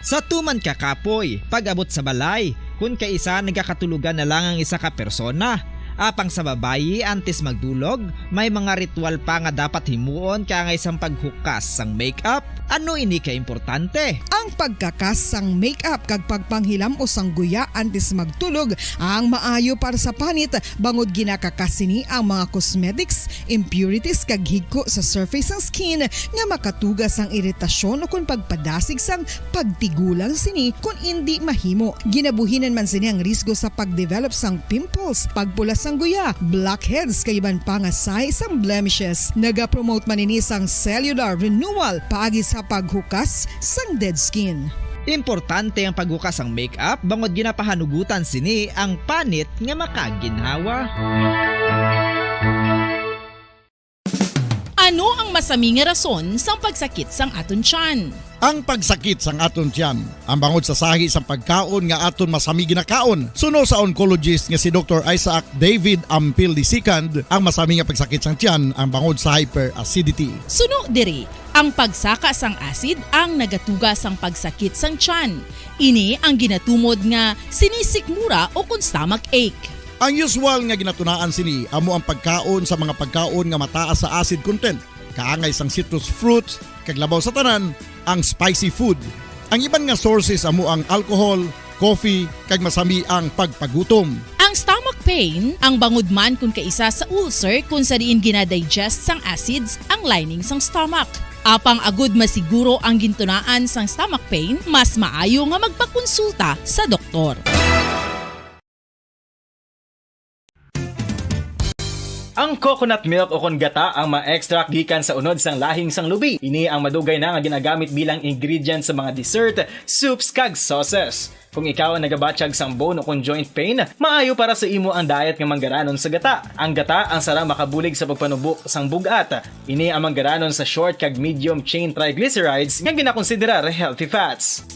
Sa tuman ka kapoy, pag-abot sa balay, kung kaisa nagakatulugan na lang ang isa ka persona. Apang sa babayi antes magdulog, may mga ritual pa nga dapat himuon kaya nga isang paghukas sang makeup. Ano ini ka importante? Ang pagkakas sang makeup kag pagpanghilam o sang guya antes magtulog ang maayo para sa panit bangod ginakakasini ang mga cosmetics, impurities kag higko sa surface sang skin nga makatugas sang iritasyon o kung pagpadasig sang pagtigulang sini kung hindi mahimo. Ginabuhinan man sini ang risgo sa pagdevelop sang pimples, pagpula sang guya, blackheads kay iban pa nga size sang blemishes. Naga-promote man ini sang cellular renewal paagi sa paghukas sang dead skin. Importante ang paghukas ang makeup bangod ginapahanugutan sini ang panit nga makaginhawa. Ano ang masami nga rason sang pagsakit sang aton tiyan? Ang pagsakit sang aton tiyan, ang bangod sa sahi sang pagkaon nga aton masami ginakaon. Suno sa oncologist nga si Dr. Isaac David Ampil II, ang masami nga pagsakit sang tiyan ang bangod sa hyperacidity. Suno diri, ang pagsaka sang acid ang nagatuga sang pagsakit sang tiyan. Ini ang ginatumod nga sinisikmura o kung stomach ache. Ang usual nga ginatunaan sini amo ang pagkaon sa mga pagkaon nga mataas sa acid content, kaangay sang citrus fruits, kag labaw sa tanan ang spicy food. Ang iban nga sources amo ang alcohol, coffee, kag masami ang pagpagutom. Ang stomach pain ang bangod man kung kaisa sa ulcer kung sa diin ginadigest sang acids ang lining sang stomach. Apang agud masiguro ang gintunaan sang stomach pain, mas maayo nga magpakonsulta sa doktor. Ang coconut milk o kon gata ang ma-extract gikan sa unod sang lahing sang lubi. Ini ang madugay na nga ginagamit bilang ingredient sa mga dessert, soups kag sauces. Kung ikaw ang nagabatsyag sang bone o kon joint pain, maayo para sa imo ang diet nga manggaranon sa gata. Ang gata ang sara makabulig sa pagpanubo sang bugat. Ini ang manggaranon sa short kag medium chain triglycerides nga ginakonsiderar healthy fats.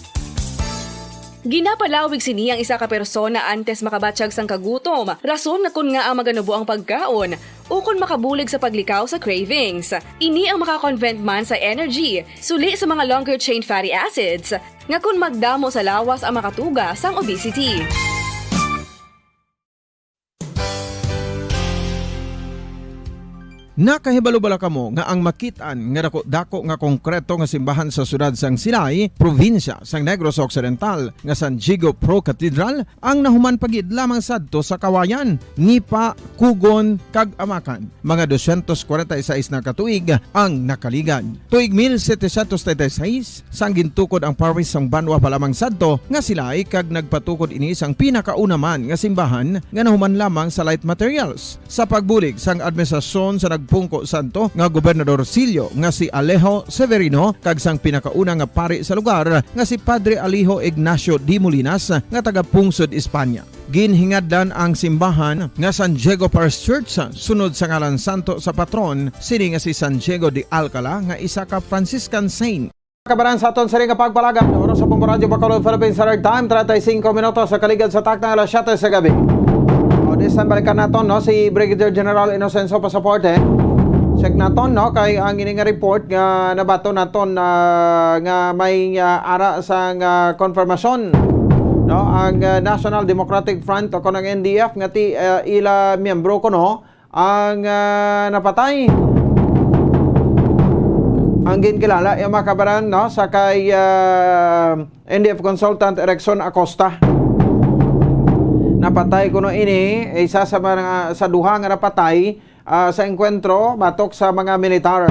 Ginapalawig sini ang isa ka persona antes makabatsyag sang kagutom. Rason na kun nga ang maganubo ang pagkaon o kun makabulig sa paglikaw sa cravings. Ini ang makakonvent man sa energy, suli sa mga longer chain fatty acids, nga kun magdamo sa lawas ang makatuga sang obesity. Nakahibalo-bala kamo nga ang makitaan nga dako nga konkreto nga simbahan sa sudad sang Sinay, probinsya sang Negros Occidental nga San Diego Pro Cathedral ang nahuman pagid lamang sadto sa Kawayan, Nipa, Kugon kag Amakan. Mga 246 na katuig ang nakaligan. Tuig 1736 sang gintukod ang parish sang Banwa pa lamang sadto nga sila ay kag nagpatukod ini sang pinakauna man nga simbahan nga nahuman lamang sa light materials. Sa pagbulig sang administrasyon sa Pungko Santo nga Gobernador Silio nga si Alejo Severino kag sang pinakauna nga pari sa lugar nga si Padre Alijo Ignacio Di Molinas nga taga Pungsod, Espanya. Ginhingadlan ang simbahan nga San Diego Parish Church sunod sa ngalan santo sa patron sini nga si San Diego de Alcala nga isa ka Franciscan saint. Kabaran sa aton sa ring pagpalagan oras sa Radyo Bacolod Philippines Standard Time 35 minutos sa kaligid sa takdang alas 7 sa gabi. This time balikan naton no si Brigadier General Inocencio Pasaporte. Check naton no kay ang ini nga report nga nabato naton nga may ara sa konfirmasyon no ang National Democratic Front o konang NDF nga ti ila miyembro ko no ang napatay. Ang ginkilala yung makabaran no sa kay NDF consultant Erickson Acosta. Napatay kuno ini isa sa mga sa duha nga napatay sa enkwentro batok sa mga militar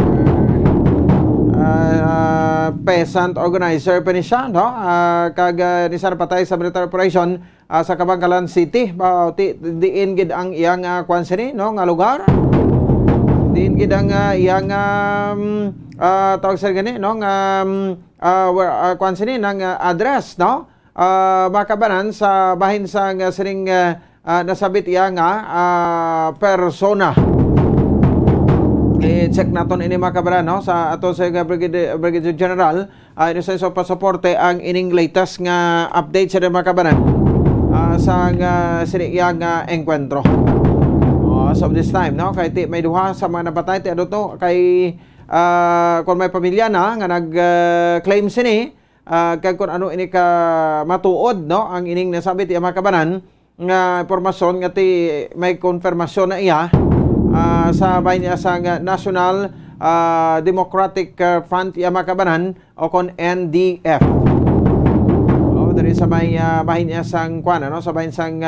peasant organizer pa ni siya no kag ni sa napatay sa military operation sa Kabangkalan City diin gid ang iyang kwansini no nga lugar diin gid ang iyang tawag sa gani no nga kwansini nang address no makabanan sa bahin sang siring nasabit iya nga persona. I-check naton ini makabanan no sa ato sa Brigadier General Inocencio Pasaporte ang ining latest nga update sa makabanan sa siring iya nga enkwentro. So this time no kay ti may duha sa mga napatay ti adto kay kung may pamilya na nga nag-claim sini kag kung ano ini ka matuod no ang ining nasabit iya makabanan nga impormasyon nga ti may konfirmasyon na iya sa bahin niya sa National Democratic Front iya makabanan o kon NDF. Dari sa bahin niya sang kuan no sa bahin sang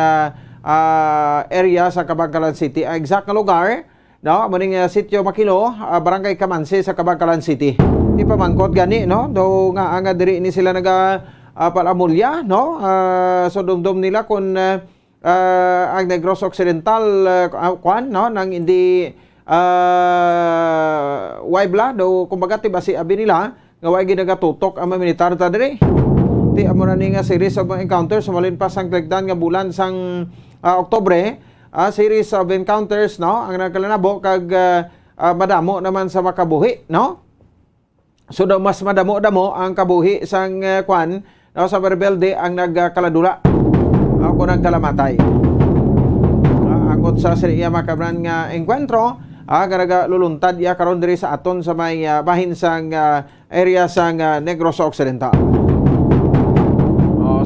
area sa Kabangkalan City. Exact nga lugar no maning sitio Makilo, Barangay Kamansi sa Kabangkalan City. Di pa mangkot gani no do nga ang diri ni sila naga palamulya no so dumdum nila kun ang Negros Occidental kwan no nang hindi waibla do kumbaga ti basi abi nila nga way ginagatutok ang mga militar ta diri. Ti amo na ni nga series of encounters malin pa sang tagdan nga bulan sang Oktubre, series of encounters no ang nagkalanabo kag madamo naman sa makabuhi no. So daw mas madamo-damo ang kabuhi sang kwan no, sa rebelde ang nagkaladula o nagkalamatay. Angot sa iya makabran nga enkwentro garaga luluntad iya karon diri sa aton sa may bahin sang area sang Negros Occidental.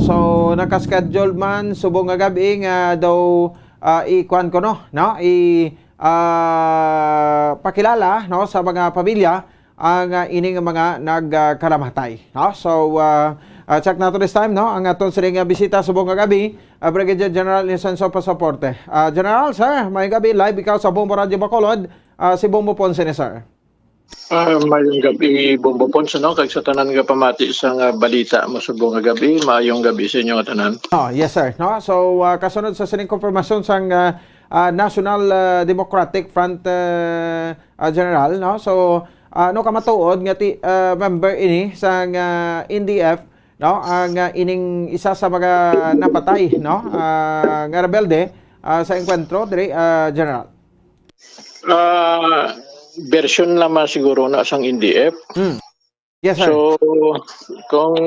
So nakaschedule man subong nga gabi nga daw i-kwan ko no pakilala no sa mga pamilya ang ining mga nagkalamatay no. So check nato this time no ang aton siring bisita subong nga gabi Brigadier General Inocencio Pasaporte. General sir, may gabi live ikaw sa Bombo Radyo Bacolod, si Bombo Ponce ni sir. Mayong gabi Bombo Ponce no kag sa tanan nga pamati sa balita mo subong nga gabi, mayong gabi sa inyo nga tanan. Yes sir no. So kasunod sa sining konfirmasyon sang National Democratic Front General, no? So no kamatuod nga member ini sa NDF, no? Ang ining isa sa mga napatay, no? Nga rebelde sa enkwentro diri General. Version naman siguro na sang NDF. Yes, sir. So, kung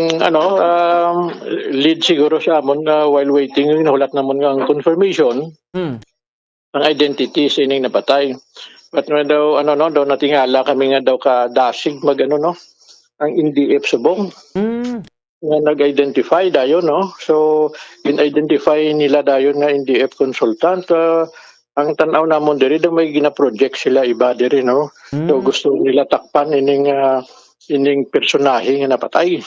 lead siguro siya amon while waiting, yung nahulat naman nga ang confirmation, ang identity sa ining napatay. But no daw, daw natingala kami nga daw ka dasig ang NDF subong. Nga nag-identify dayon, no? So, in-identify nila dayon nga NDF consultant. Ang tanaw namon diri daw may gina-project sila iba diri, no? So, gusto nila takpan ining personahe nga napatay.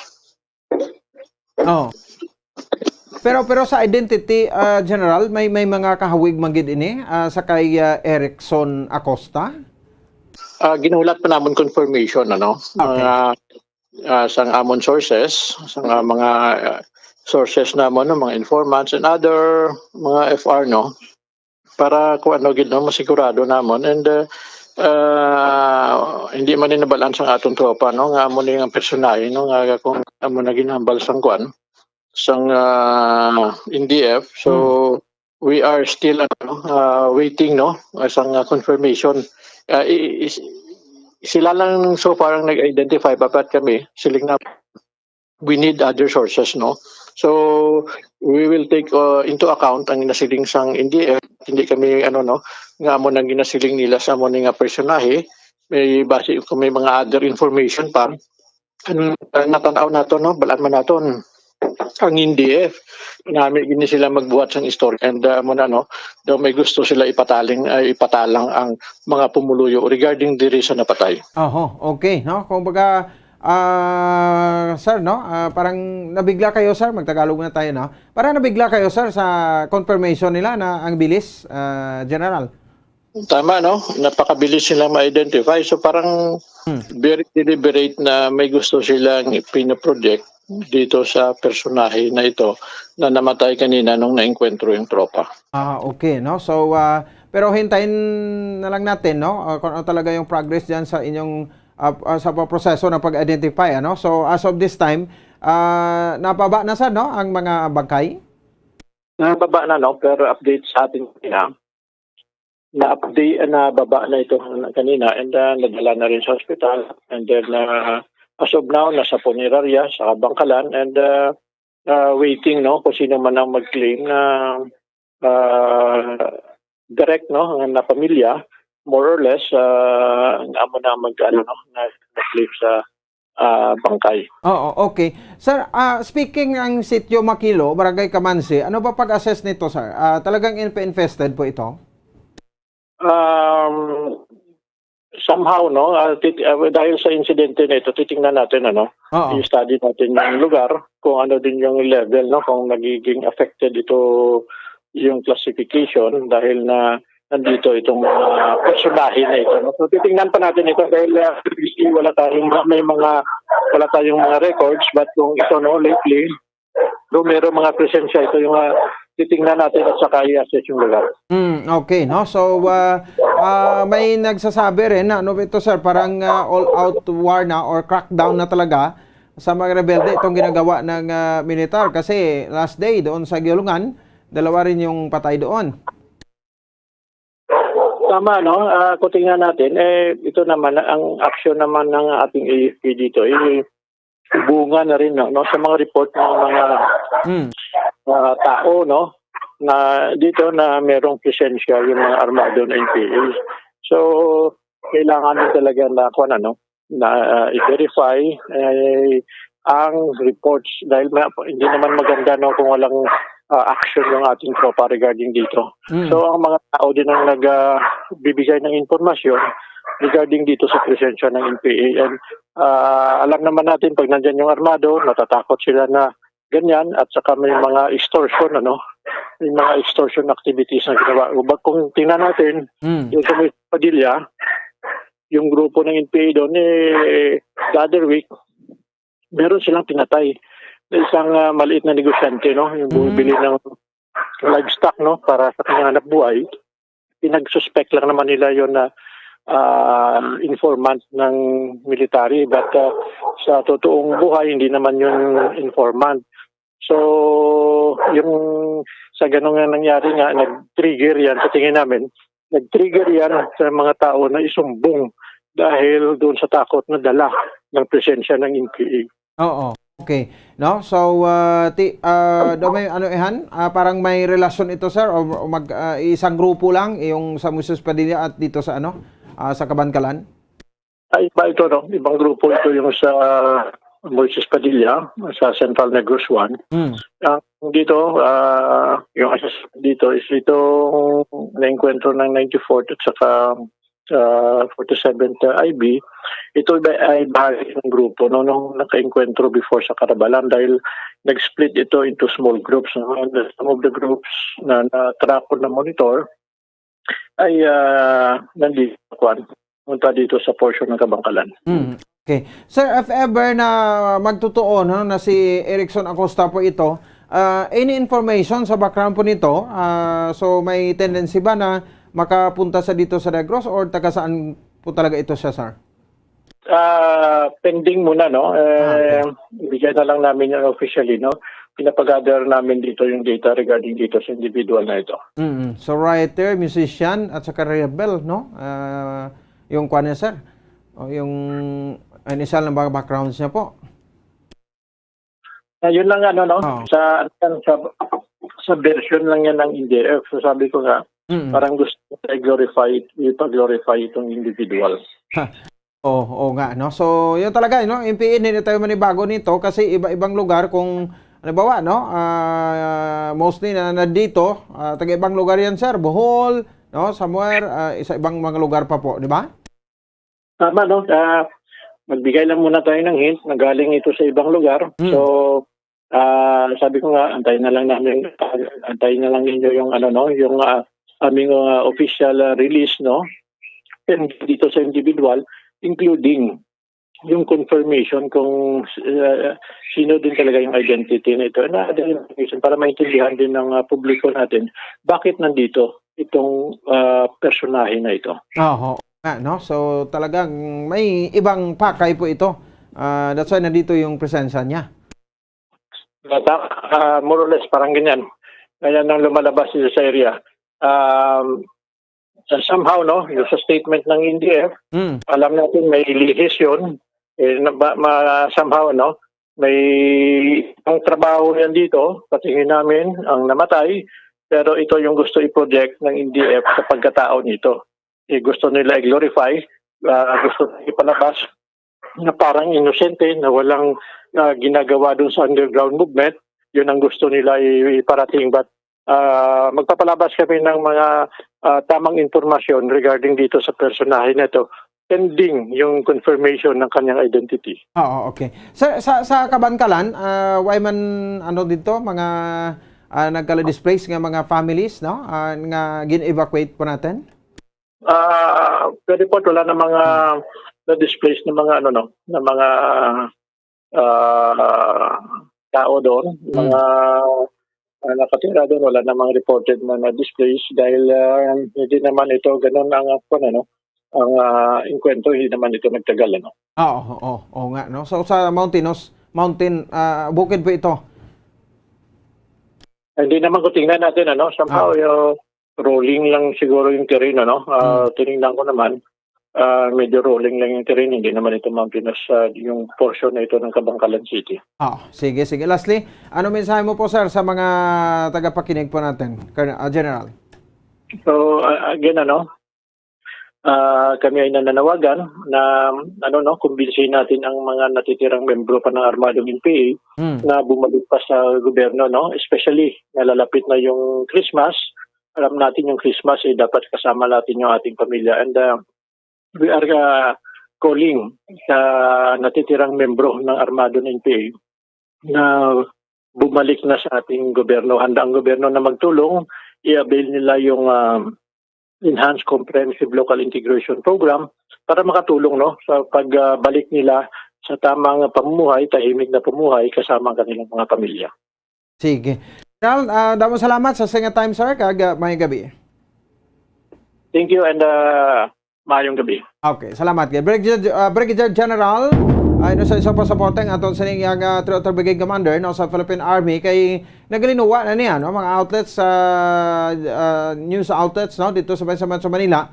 Oh. Pero sa identity, General, may mga kahawig magid ini sa kay Erickson Acosta? Ginulat pa namon confirmation, sang amon sources, sang mga sources namon, mga informants and other mga FR, no? Para kung gid masigurado namon and hindi man nabalaan sang atong tropa, no? Nga amo ni ang personahe, no? Nga kung amo na ginhambal sang kuan sang NDF. So we are still waiting, no? Sang confirmation. Sila lang so far ang nag-identify, papat kami siling na we need other sources, no? So we will take into account ang nasiling sang NDF. Hindi kami nga amo nang ginasiling nila sa amo nga personahe. May base kung may mga other information pa. Natanaw nato, no? Balaan man naton ang NDF. Namin gini sila magbuhat sang story and daw may gusto sila ipatalang ang mga pumuluyo regarding diri sa napatay. Okay, no? Kumbaga sir, no? Parang nabigla kayo, sir. Magtagalog na tayo, no? Parang nabigla kayo, sir, sa confirmation nila na ang bilis, General. Tama, no? Napakabilis silang ma-identify. So parang very deliberate na may gusto silang pinaproject dito sa personahe na ito na namatay kanina nung naengkwentro yung tropa. Okay, no? So, pero hintayin na lang natin, no? Kung ano talaga yung progress dyan sa inyong sa proseso ng pag-identify, ano? So, as of this time, napaba na sa, no? Ang mga bangkay? Nababa na, no? Pero update sa atin kanina. Nababa na ito kanina and nadala na rin sa hospital and then as of now nasa punerarya sa Bangkalan and waiting, no, kung sino man ang mag-claim na direct, no, na pamilya more or less amo na na-claim sa bangkay. Okay. Sir, speaking ang sitio Makilo, Barangay Kamansi, ano ba pag-assess nito, sir? Talagang infested po ito? Somehow, no, dahil sa insidente na ito, titingnan natin, i-study natin yung lugar, kung ano din yung level, no, kung nagiging affected ito yung classification dahil na nandito itong personahe na ito. No? So titingnan pa natin ito dahil wala tayong mga records, but kung ito, no, lately, meron mga presensya ito yung titingnan natin at saka i-assess yung lugar. Okay, no? So, may nagsasabi rin na, ito, sir, parang all-out war na or crackdown na talaga sa mga rebelde itong ginagawa ng militar kasi last day doon sa Gilungan, dalawa rin yung patay doon. Tama, no? Kung tingnan natin, ito naman, ang action naman ng ating AFP dito, bunga na rin, no? Sa mga report ng mga tao, no, na dito na merong presensya yung mga armado na NPA. So kailangan din talaga na i-verify ang reports dahil hindi naman maganda, no, kung walang action ng ating tropa regarding dito. So ang mga tao din ang nagbibigay ng informasyon regarding dito sa presensya ng NPA and alam naman natin pag nandyan yung armado, natatakot sila na ganyan at saka may mga extortion, may mga extortion activities na ginawa. Kung tingnan natin, yung sa Padilla, yung grupo ng NPA doon, the other week, meron silang pinatay. Isang maliit na negosyante, no, yung bumibili ng livestock, no, para sa kanyang hanap buhay. pinag-suspect lang naman nila yon na informant ng military, but sa totoong buhay hindi naman yun informant. So yung sa ganun nga nangyari nga, nag-trigger yan sa tingin namin, nag-trigger yan sa mga tao na isumbong dahil doon sa takot na dala ng presensya ng NPA. Oo. Okay. No? So do may parang may relasyon ito, sir, o isang grupo lang yung sa Moises Padilla at dito sa sa Kabankalan? Ay, iba ito, no? Ibang grupo ito yung sa Moises Padilla, sa Central Negros 1. Ang dito, yung dito is itong na-encuentro ng 94th at saka 47th IB. Ito ay bahagi ng grupo nung naka-encuentro before sa Carabalan dahil nag-split ito into small groups. And some of the groups na track ko na monitor ay nandito punta dito sa portion ng Kabangkalan. Okay. Sir, if ever na magtotoo na si Erickson Acosta po ito, any information sa background po nito? So may tendency ba na makapunta sa dito sa Negros or taga saan po talaga ito siya, sir? Pending muna, no? Ibigay na lang namin yan officially, no? Pinapagather namin dito yung data regarding dito sa individual na ito. So writer, musician, at saka rebel, no? Yung kwan niya, sir? O yung initial na backgrounds niya po? Yun lang no? Sa version lang yan ng NDF. So sabi ko nga, parang gusto ko i-glorify itong individual. Oo nga, no? So, yun talaga, no? MPA, hindi tayo manibago nito kasi iba-ibang lugar kung, halimbawa, no? Mostly na dito, taga-ibang lugar yan, sir. Bohol, no? Somewhere, isa ibang mga lugar pa po, di ba? Tama, no? Magbigay lang muna tayo ng hint na galing ito sa ibang lugar. So, sabi ko nga, antayin na lang ninyo yung yung aming official release, no? And dito sa individual, including yung confirmation kung sino din talaga yung identity nito. Na identification para maintindihan din ng publiko natin bakit nandito itong personahe na ito. No? So talagang may ibang pakay po ito. That's why nandito yung presensya niya. More or less, parang ganyan. Ganyan nang lumalabas sa area. Somehow, no, yung sa statement ng NDF, alam natin may lihis yun. Somehow, no, may ang trabaho yan dito, patingin namin ang namatay, pero ito yung gusto i-project ng NDF sa pagkatao nito. Gusto nila i-glorify, gusto ipalabas na parang inosente, na walang ginagawa dun sa underground movement. Yun ang gusto nila iparating. But magpapalabas kami ng mga tamang informasyon regarding dito sa personahe na ito, pending yung confirmation ng kanyang identity. Okay. Sa Kabankalan, why man dito mga nagkala-displace nga mga families, no? Nga gin-evacuate po natin? Pwede po, wala na mga na-displace na mga na mga tao doon, mga nakatira doon, wala namang reported na na-displace dahil hindi naman ito ganun ang enkwentro, hindi naman ito nagtagal, Oo nga, no. So sa mountain bukid po ito. Hindi naman ko tingnan natin, somehow rolling lang siguro yung terrain, tinignan ko naman, medyo rolling lang yung terrain, hindi naman ito mountainous yung portion na ito ng Kabangkalan City. Sige. Lastly, ano mensahe mo po, sir, sa mga tagapakinig po natin, General? So, again, kami ay nananawagan na kumbinsihin natin ang mga natitirang membro pa ng Armadong NPA na bumalik pa sa gobyerno, especially nalalapit na yung Christmas. Alam natin yung Christmas dapat kasama natin yung ating pamilya, and we are calling sa natitirang membro ng Armado ng NPA na bumalik na sa ating gobyerno. Handa ang gobyerno na magtulong, i-avail nila yung Enhanced Comprehensive Local Integration Program para makatulong sa pagbalik nila sa tamang pamumuhay, tahimik na pamumuhay kasama ang kanilang mga pamilya. Sige. General, damo salamat sa singa time, sir, kag may gabi. Thank you and maayong gabi. Okay, salamat kay Brigadier General ay no sa isa pa sa poteng aton sa niyang 3rd Brigade Commander no sa Philippine Army kay nagalinuwa na niya no mga outlets news outlets no dito sa Metro Manila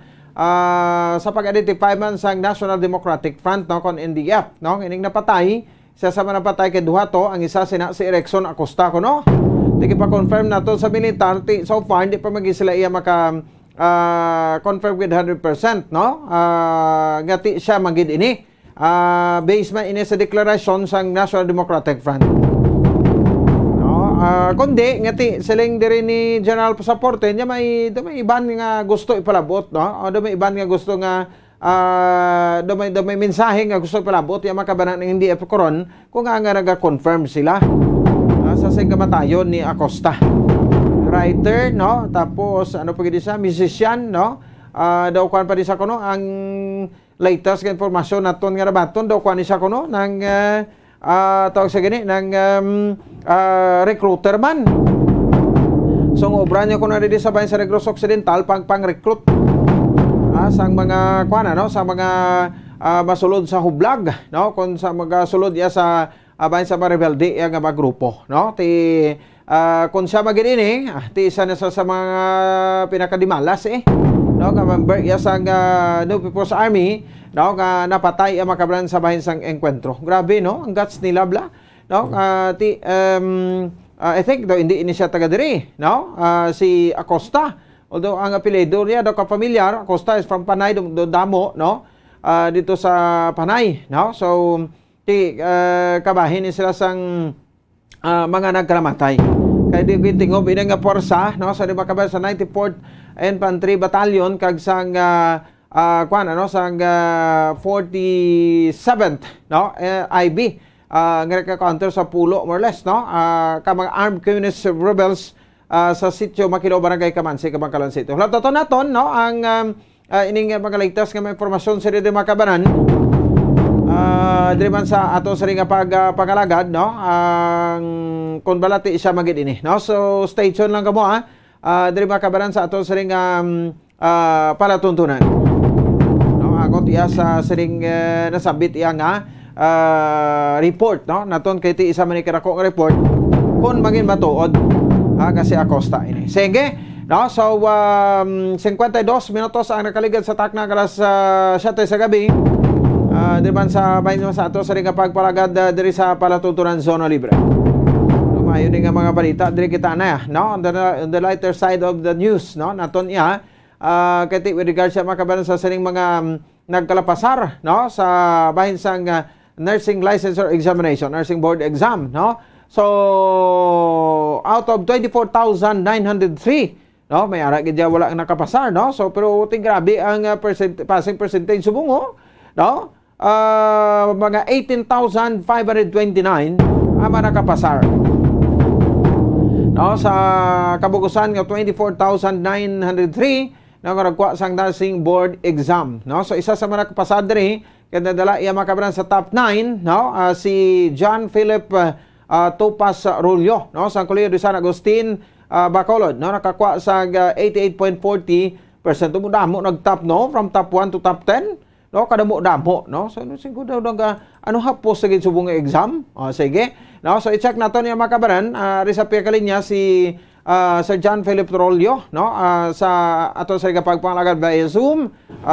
sa pag-identify man sa National Democratic Front no kon NDF no ining napatay sa napatay kay duha to ang isa si Erickson Acosta ko no di pa confirm na to sa militar so far hindi pa sila iya maka confirm with 100% no ngati siya magid ini based man ini sa deklarasyon sang National Democratic Front no kundi ngati siling diri ni General Pasaporte nya may iban nga gusto ipalabot no o may iban nga gusto nga may mensahe nga gusto ipalabot ya makabanan ng hindi karon kung nga naga-confirm sila sa kamatayon ni Acosta writer no tapos ano pa gid siya musician no daw kuan pa di sa kuno ang latest nga informasyon naton nga nabaton daw kuan siya kuno nang tawag sa gani nang recruiter man so obra niya kuno di sa bayan sa Negros Occidental pang-recruit sang mga kuan no sa mga masulod sa hublag no kun sa mga sulod ya sa bayan sa Rebelde nga mga grupo no ti kung siya magin ini, ti isa na sa mga pinakadimalas no, member iya sang New People's Army, no, napatay ang makabran sa bahin sang enkwentro. Grabe, no, ang guts nila bla, no, I think daw hindi ini siya taga diri, no, si Acosta. Although ang apelyido niya daw kapamilyar, Acosta is from Panay, do Damo, no, dito sa Panay, no, so ti kabahin ni sila sang mga nagkaramatay. Kaya di tingog ini nga porsa no sa diba kabay sa 94th Infantry Battalion kag sang kuan ano sang 47th no IB nga counter sa pulo more or less no ka mga armed communist rebels sa sitio Makilo Barangay Kamansi Kabangkalan City. Lato to naton no ang ining mga latest nga informasyon sa di makabanan diri man sa ato sa ringa pagalagad no ang kun balati siya magid ini no so stay tuned lang kamo diri makabaran sa ato sa ringa palatuntunan no ako tiya sa siring nasabit iya nga report no naton kay ti isa man ikarako nga report kun magin matuod kasi Acosta ini sige no so 52 minutos ang nakaligad sa takna alas 7 sa gabi diri man sa bayan sa ato sa ringa pagpalagad diri sa palatuntunan Zona Libre. Lumayo nga mga balita diri kita na no on the lighter side of the news no naton iya kay with regards sa makabanan sa sining mga nagkalapasar no sa bahin sang nursing licensure examination, nursing board exam no. So out of 24,903 no may ara gid wala ang nakapasar no. So pero ting grabe ang passing percentage subungo no. Mga 18,529 ang nakapasar. No, sa kabugusan nga 24,903 na nagkuha sang nursing board exam. No, so isa sa mga nakapasar diri kay nadala iya makabran sa top 9 no si John Philip Topas Rulio no sa Colegio de San Agustin Bacolod no nakakuha sa 88.40%. Damo nag-top no from top 1 to top 10. No kada mo damo no so siguro daw ano hapos sa subong exam sige no so i-check naton yung makabaran sa kalinya si Sir John Philip Trolio no sa ato sa pagpangagad via Zoom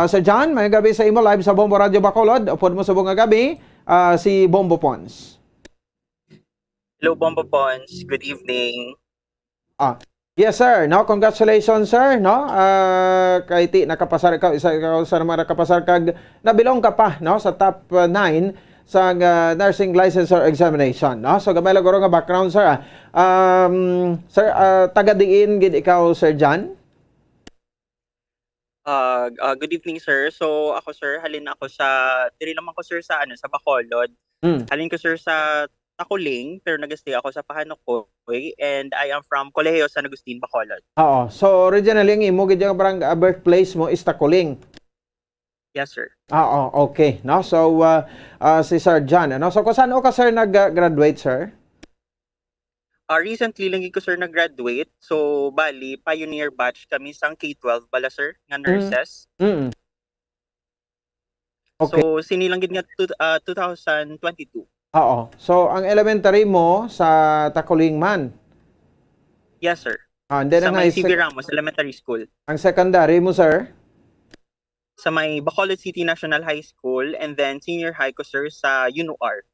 Sir John may gabi sa imo live sa Bombo Radio Bacolod upod mo subong nga gabi si Bombo Pons. Hello Bombo Pons, good evening. Yes sir, no congratulations sir, no kay ti nakapasar ka isa ka sa mga nakapasar kag nabilong ka pa no sa top 9 sa nursing licensure examination no. So gamay lang nga background sir. Sir taga diin gid ikaw Sir John? Good evening sir. So ako sir halin ako sa diri naman ko sir sa sa Bacolod. Halin ko sir sa Takuling, pero nag-stay ako sa Pahanokoy and I am from Colegio San Agustin, Bacolod. Oo. So originally ang imo gid parang birthplace mo is Takuling. Yes, sir. Okay. No, so si Sir John, ano? So kung saan ka sir nag-graduate, sir? Recently lang ko sir nag-graduate. So bali pioneer batch kami sang K-12 bala sir nga nurses. Mm. Okay. So sinilang gid nga 2022. Oo. So ang elementary mo sa Takuling man. Yes sir. And then Sa ang may high CV Ramos Elementary School. ang secondary mo, sir? Sa may Bacolod City National High School, and then senior high ko sir sa UNOR.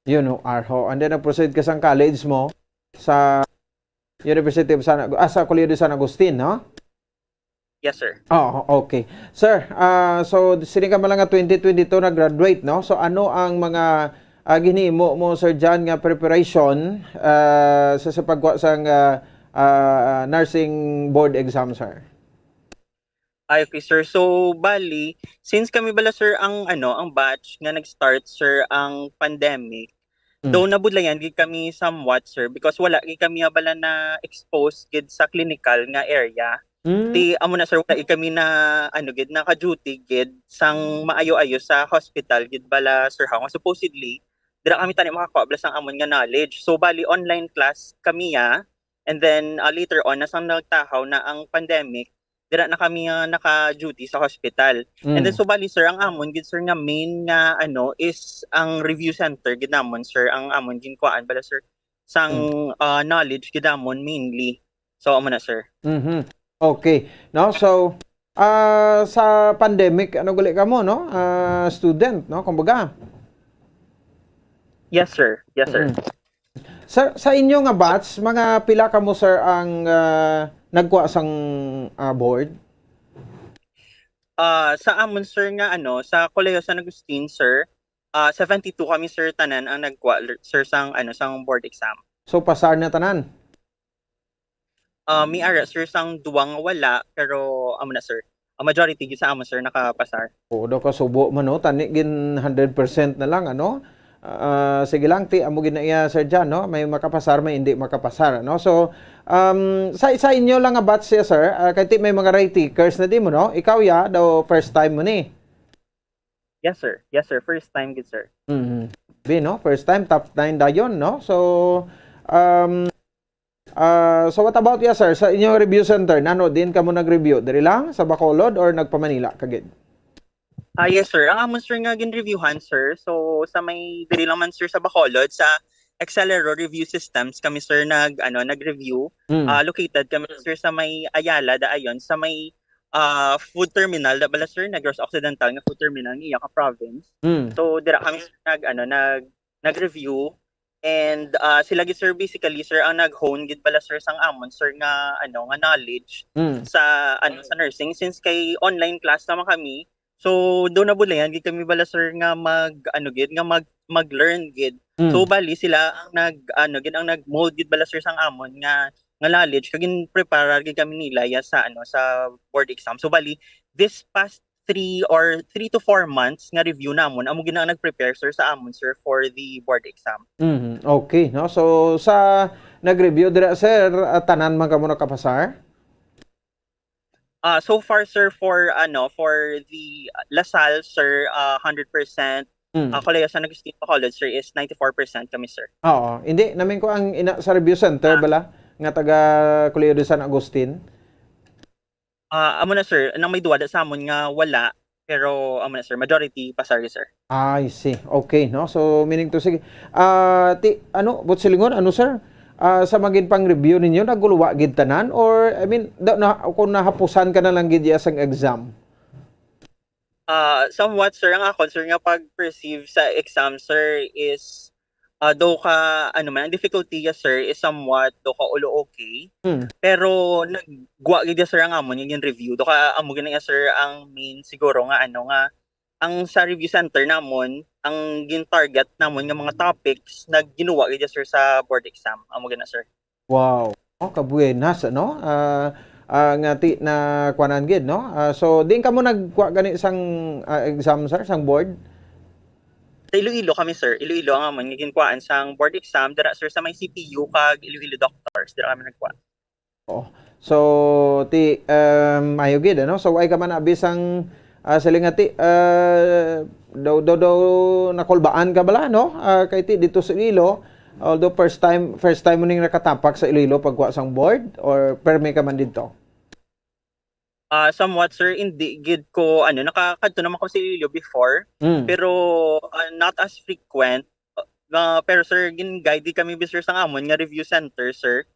Arho. And then nag-proceed ka sa college mo sa University of sa Colegio de San Agustin, no? Yes sir. Oh, okay. Sir, so sini ka man lang nga 2022 nag-graduate, no? So ano ang mga ginhimo mo, sir, dyan nga preparation sa pagkuha sang nursing board exam, sir? Ay, okay sir. So bali, since kami bala sir ang ang batch nga nag-start sir ang pandemic, though nabudlayan gid kami somewhat sir because wala gid kami bala na exposed gid sa clinical nga area. Ti amo na sir wala gid kami na gid naka-duty gid sang maayo-ayo sa hospital gid bala sir ha. Supposedly dira kami tani makakuha bala sang amon nga knowledge. So bali online class kami and then later on nasang nagtahaw na ang pandemic, dira na kami naka-duty sa hospital. And then so bali sir ang amon gid sir nga main nga is ang review center gid namon sir ang amon ginkuan bala sir sang knowledge gid namon mainly. So amo na sir. Okay. No, so sa pandemic ano gali ka mo, no? Student, no? Kumbaga. Yes sir. Yes sir. Sa inyo nga batch, mga pila ka mo, sir, ang nagkuha sang board? Sa amon sir nga sa Colegio San Agustin sir, 72 kami sir tanan ang nagkuha sir sang sang board exam. So pasar na tanan? Mi ara sir sang duwang wala pero amo na sir. Ang majority gid sa amon sir nakapasar. O daw ka subo man, no? Tani gin 100% na lang, ano? Sige lang ti amo ginaiya sir dyan, no? May makapasar, may hindi makapasar, no? So sa inyo lang nga batch siya, sir, kay ti may mga right takers na di mo, no? Ikaw daw first time mo ni. Yes sir, first time gid sir. No, first time top 9 dayon, no? So so what about sir, sa inyong review center, nano din ka mo nag-review diri lang sa Bacolod or nagpamanila kagid? Yes sir, ang amon sir nga gin-reviewhan sir. So sa may diri lang man sir sa Bacolod sa Accelero Review Systems kami sir nag-review. Located kami sir sa may Ayala ayon sa may food terminal bala sir Negros Occidental nga food terminal ng Iyaka province. So dira kami sir nag-review and sila gid sir basically sir ang nag-hone gid bala sir sang amon sir nga nga knowledge sa sa nursing since kay online class naman kami. So do na bulayan gid kami bala sir nga mag-learn gid. So bali sila ang ang nag-mold gid bala sir sang amon nga knowledge kagin prepare gid kami nila sa sa board exam. So bali this past 3 to 4 months nga review namon amo gid ang nag-prepare sir sa amon sir for the board exam. Okay, no? So sa nag-review dira sir, tanan man ka mo nakapasar? So far sir for the Lasal sir 100%. Colegio San Agustin Bacolod sir is 94% kami sir. Oo, hindi namin ko ang sa review center bala nga taga Colegio de San Agustin. Amo na sir, nang may duwada sa amon nga wala pero amo na sir majority pasar sir. I see. Okay, no? So meaning to sige. But silingon sir? Sa magin pang review ninyo naguluwa gid tanan or I mean kung nahapusan ka na lang gid sang exam? Somewhat sir ang ako sir nga pag-perceive sa exam sir is though ka ang difficulty sir is somewhat though ka ulo okay. Pero nagguwa gid sir ang amon yung review. Do ka amo gina sir ang main siguro nga ang sa review center namon ang gin-target namon nga mga topics na ginuwa gid sir sa board exam. Amo gina sir. Wow. Kabuenas no? Nga ti na kuanan gid no? So din ka mo nagkuha gani sang exam sir sang board? Sa Iloilo kami sir. Iloilo ang amon nga ginkuhaan sang board exam dira sir sa may CPU kag Iloilo Doctors dira kami nagkuha. So ti mayo gid no? So ay ka man abi sang salingati daw nakulbaan ka bala no? Kay ti dito sa Iloilo Although first time mo ning nakatapak sa Iloilo pagkuha sang board or permi ka man dito? Somewhat sir, hindi gid ko nakakadto naman ko sa Iloilo before, pero not as frequent. Pero sir, gin-guide kami sir sa amon nga review center sir.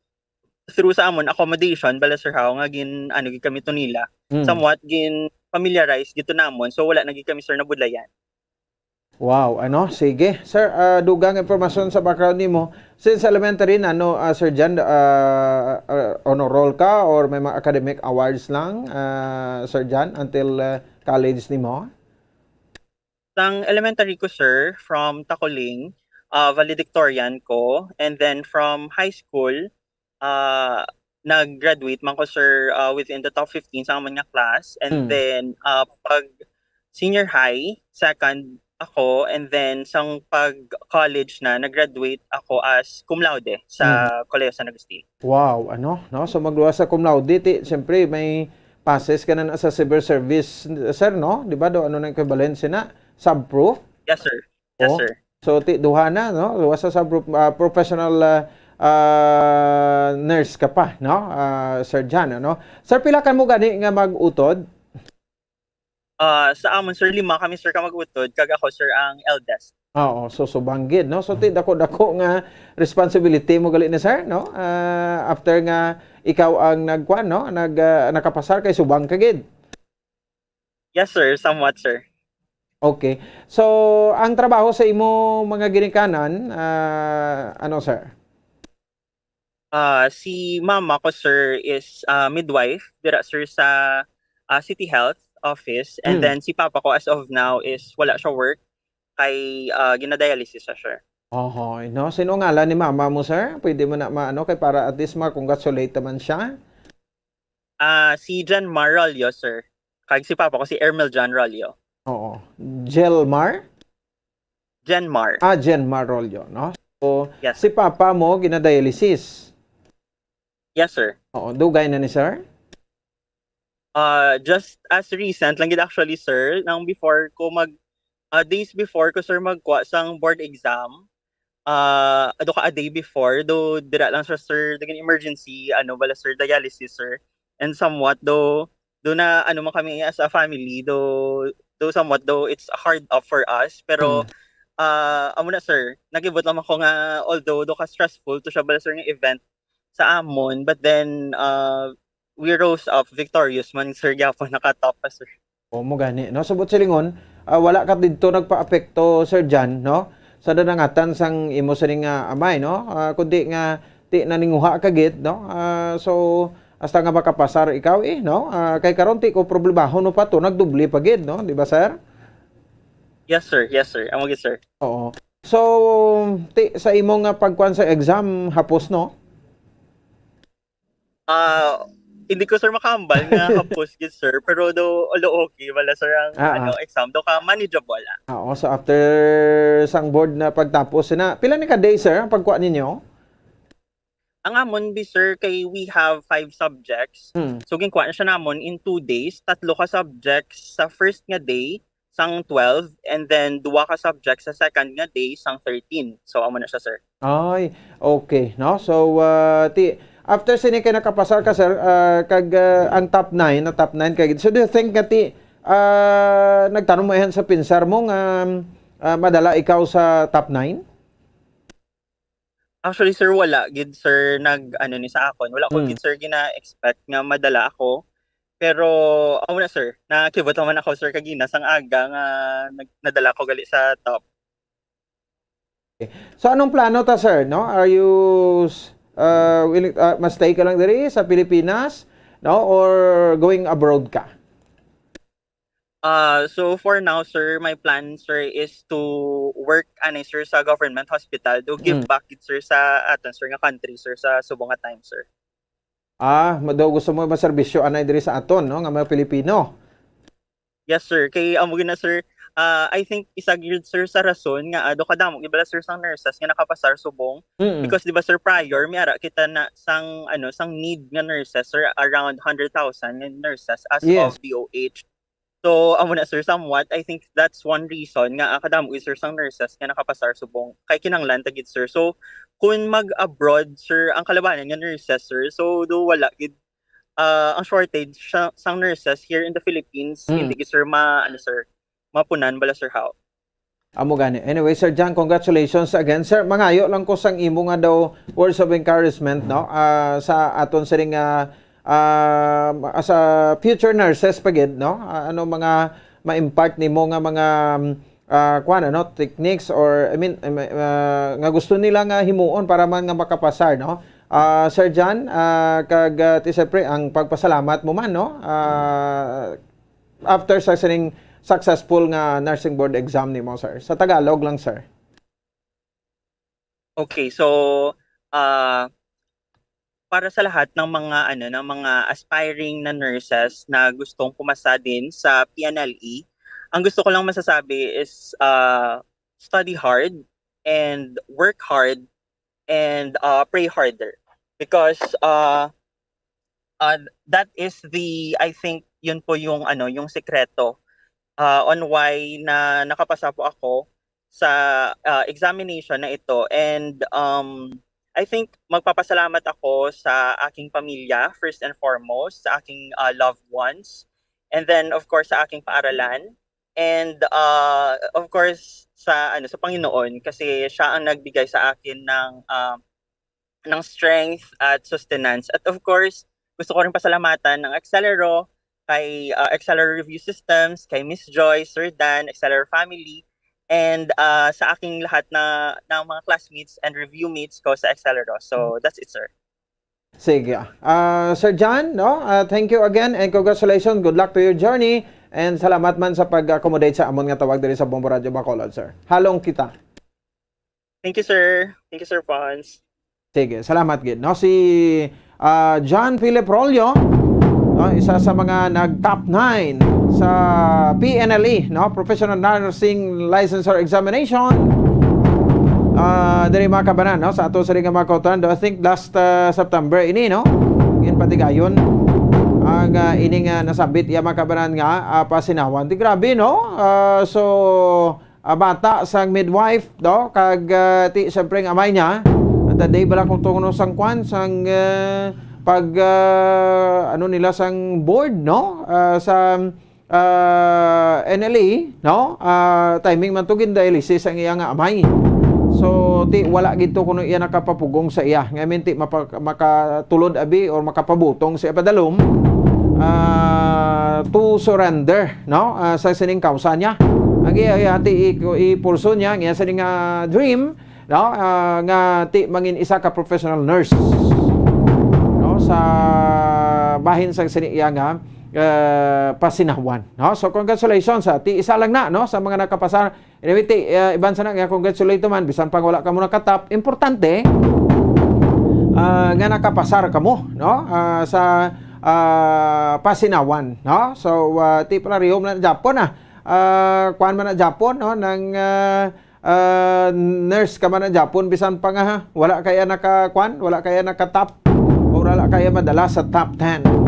Through sa amon accommodation bala sir how nga gin gid kami to nila. Somewhat gin familiarize gito namon, so wala na gid kami sir nabudlayan. Wow, sige. Sir, dugang impormasyon sa background nimo. Since elementary na, Sir Jan, honor roll ka or may mga academic awards lang, Sir Jan, until college nimo? Sang elementary ko sir, from Tacoling, valedictorian ko, and then from high school, nag-graduate man ko sir within the top 15 sa among nga class, and then pag senior high, second ako, and then sang pag-college na, nag-graduate ako as cum laude sa Colegio San Agustin. Wow, So magluwas sa cum laude, siyempre may passes ka na sa civil service, sir, no? Di ba do nang equivalent na? Subproof? Yes, sir. Yes, sir. So duha na, no? Luwas sa subproof, professional nurse ka pa, no? Sir Jan, Sir, pila ka mo gani nga mag-utod? Sa amon sir, 5 kami sir ka mag-utod, kag ako sir ang eldest. Oo, so subanggid, no? So dako nga responsibility mo gali na sir, no? After nga ikaw ang nagkuan, no? Nakapasar kay subang kagid. Yes sir, somewhat sir. Okay. So ang trabaho sa imo mga ginikanan, sir? Si mama ko sir is midwife dira sir sa City Health office, and then si papa ko as of now is wala siya work kay ginadialysis siya sir. Sino ngalan ni mama mo sir? Pwede mo na kay para at least ma-congratulate naman siya. Si John Mar Rolio sir. Kag si papa ko si Ermel John Rolio. Oo. Jelmar? Jenmar. Jenmar Rolio, no? So yes. Si papa mo ginadialysis. Yes sir. Oo, dugay na ni sir? Just as recent lang gid actually sir, nang before ko days before ko sir magkuha sang board exam. Ado ka a day before, do dira lang sir dagan emergency bala sir dialysis sir. And somewhat do na man kami as a family, do somewhat though it's hard up for us, pero amo na sir, nagibot lang ako nga although do ka stressful to siya bala sir nga event sa amon, but then we rose up victorious man sir gyapon nakatop pa sir. Mo gani, no? Sabot silingon, wala ka dito nagpa-apekto sir Jan, no? Sa danangatan sang imo sa nga amay, no? Kundi nga ti naninguha ka gid, no? So hasta nga makapasar ikaw no? Kay karon ti ko problemaho no pa to, nagdubli pa gid, no? Di ba sir? Yes sir, amo gid sir. Oo. So sa imong pagkuan sa exam hapos, no? Hindi ko sir makahambal nga hapos gid sir, pero do okay wala sir ang exam do ka manageable. Oo, so after sang board na pagtapos na, pila ni ka day sir ang pagkuha ninyo? Ang amon sir kay we have 5 subjects. So ginkuha na siya namon in 2 days, 3 ka subjects sa first nga day sang 12, and then 2 ka subjects sa second nga day sang 13. So amo na siya sir. Ay, okay, no? So after sini kay nakapasar ka sir, kag ang top 9 kay, so do you think kati nagtanong mo yan sa pinsar mo nga madala ikaw sa top 9? Actually sir wala gid sir ni sa akon, wala ko gid sir gina-expect nga madala ako, pero amo na sir, nakibot naman ako sir kagina sang aga nga nadala ko gali sa top. Okay. So anong plano ta sir, no? Are you stay ka lang diri sa Pilipinas, no, or going abroad ka? So for now sir, my plan sir is to work sir sa government hospital, to give back sir sa aton sir nga country sir sa subong nga time sir. Gusto mo maserbisyo anay diri sa aton, no, nga mga Pilipino? Yes sir, kay amo gina sir, I think isa gyud sir sa rason nga ado kadamo gibala sir sang nurses nga nakapasar subong, because di ba sir prior miara kita na sang sang need nga nurses sir around 100,000 nga nurses as of DOH. So, amo na sir, somewhat, I think that's one reason nga kadamo sir sang nurses nga nakapasar subong kay kinanglan tagid sir. So, kung mag-abroad sir, ang kalabanan nga nurses sir, so do wala gid ang shortage sang nurses here in the Philippines, hindi gid sir mapunan bala sir how. Amo gani. Anyway, Sir John, congratulations again. Sir, mangayo lang ko sang imo nga daw words of encouragement, no? Sa aton sa ring as a future nurses pagid, no? Ano mga ma-impart nimo nga mga kuan ano techniques or I mean nga gusto nila nga himuon para man nga makapasar, no? Sir John, kag tisepre ang pagpasalamat mo man, no? After sa sining successful nga nursing board exam nimo, sir. Sa Tagalog lang, sir. Okay, so para sa lahat ng mga ng mga aspiring na nurses na gustong pumasa din sa PNLE, ang gusto ko lang masasabi is study hard and work hard and pray harder, because that is I think yun po yung yung sekreto on why na nakapasa po ako sa examination na ito. And I think magpapasalamat ako sa aking pamilya, first and foremost, sa aking loved ones, and then of course sa aking paaralan, and of course sa sa Panginoon, kasi siya ang nagbigay sa akin ng strength at sustenance. At of course, gusto ko rin pasalamatan ng Accelero, kay Accelero Review Systems, kay Miss Joy, Sir Dan, Accelero Family, and sa aking lahat ng mga classmates and review mates ko sa Accelero. So that's it, sir. Sige. Sir John, no? Thank you again and congratulations. Good luck to your journey and salamat man sa pag-accommodate sa amon nga tawag diri sa Bombo Radio Bacolod, sir. Halong kita. Thank you, sir. Thank you, Sir Pons. Sige, salamat gid. No, si John Philip Rollo, no, isa sa mga nag-top 9 sa PNLE, no, Professional Nursing Licensure Examination. Diri mga kabanan, no, sa ato sa ring mga kautan, I think last September ini, no, ngin patigayon ang ining nasabit ya mga kabanan nga pasinawan. Di grabe, no. So bata sang midwife, no, kag ti siyempre ang amay niya. At day bala kung tungo sang kwan sang pag ano nila sang board, no, sa NLE, no, timing man to gid dialysis ang iya nga amay. So ti wala gid to kuno iya nakapapugong sa iya, ngayon ti makatulod abi or makapabutong sa padalom to surrender, no, sa sining kausa niya. Ang iya ti i-purso niya nga sining dream, no, nga ti mangin isa ka professional nurse, no, sa bahin sa sining iya nga pasinawan, no. So congratulations sa ti isa lang na, no, sa mga nakapasa. Anyway, ti iban sana nga congratulate man bisan pang wala ka mo nakatap, importante nga nakapasar ka mo, no, sa pasinawan, no. So ti parehom na Japon kuan man na Japon, no, nang nurse ka man na Japon bisan pa nga wala kaya naka-kuan, wala kaya naka-top o wala kaya madala sa top 10.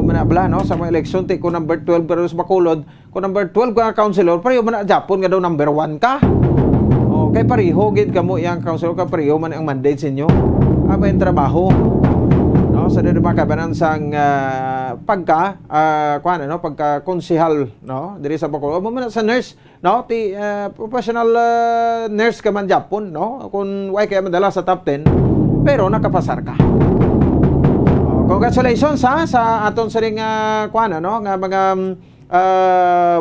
Manabla, no, sa mga election ti ko number 12 pero sa Bacolod, ko number 12 ka councilor, pareho man na Japon nga daw number 1 ka. Okay, pareho gid kamo yang councilor ka, pareho man ang mandate sa inyo. Aba yung trabaho, no, sa diri makabanan sang pagka kuan, no, pagka konsehal, no, diri sa Bacolod. Amo man sa nurse, no, ti professional nurse ka man Japon, no, kung why kaya madala sa top 10 pero nakapasar ka. Congratulations sa aton sa ring kuan, no, nga mga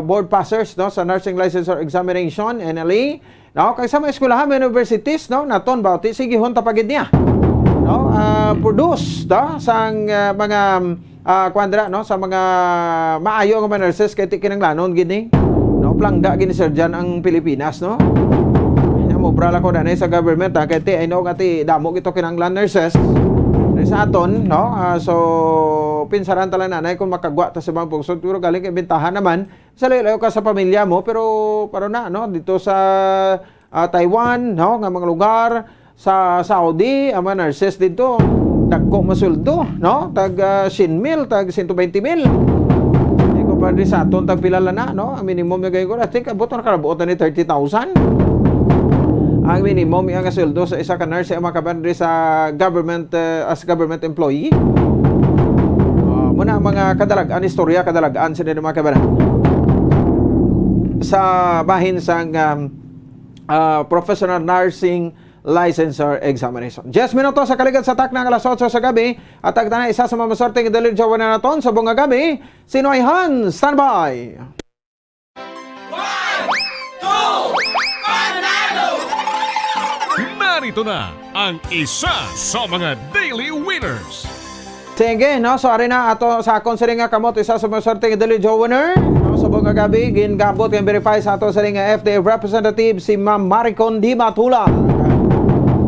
board passers, no, sa nursing licensure examination NLE, no, kay sa mga eskwelahan, universities, no, naton bawti sige hon tapagid niya, no, produce, no, sang mga kuandra, no, sa mga maayo nga nurses kay ti kinanglanon gini, no, plangga gini sir dyan ang Pilipinas, no. Mo brala ko danay sa government kay ti I know nga ti damo gito kinanglan nurses sa aton, no. So pinsaran tala nanay kung makagwa ta sa mga pungsod, pero galing kay bentahan naman sa layo ka sa pamilya mo, pero para na, no, dito sa Taiwan, no, nga mga lugar sa Saudi, ang mga nurses dito dagko masuldo, no, tag 100,000 tag 120,000. Hindi ko Kapadre sa aton tagpilala na, no? Ang minimum yung gayong ko, I think abot na karabuotan ni 30,000. Ang minimum yung sweldo sa isa ka nurse ay makapadre sa government as government employee. Muna mga kadalagan, istorya kadalagan sila ng mga kabaran. Sa bahin sang professional nursing licensure examination. 10 minutos sa kaligan sa tak ng alas 8 sa gabi at tagtana isa sa mga masorting dalir jawan na naton sa bunga gabi. Sino ay Han? Standby! Narito na ang isa sa mga daily winners. Sige, no? So, ari na ato sa akong siringa kamot, isa sa mga sorting daily winner. No? Sa bunga gabi, gingabot yung verify sa ato siringa FDA representative si Ma'am Maricon Di Matula.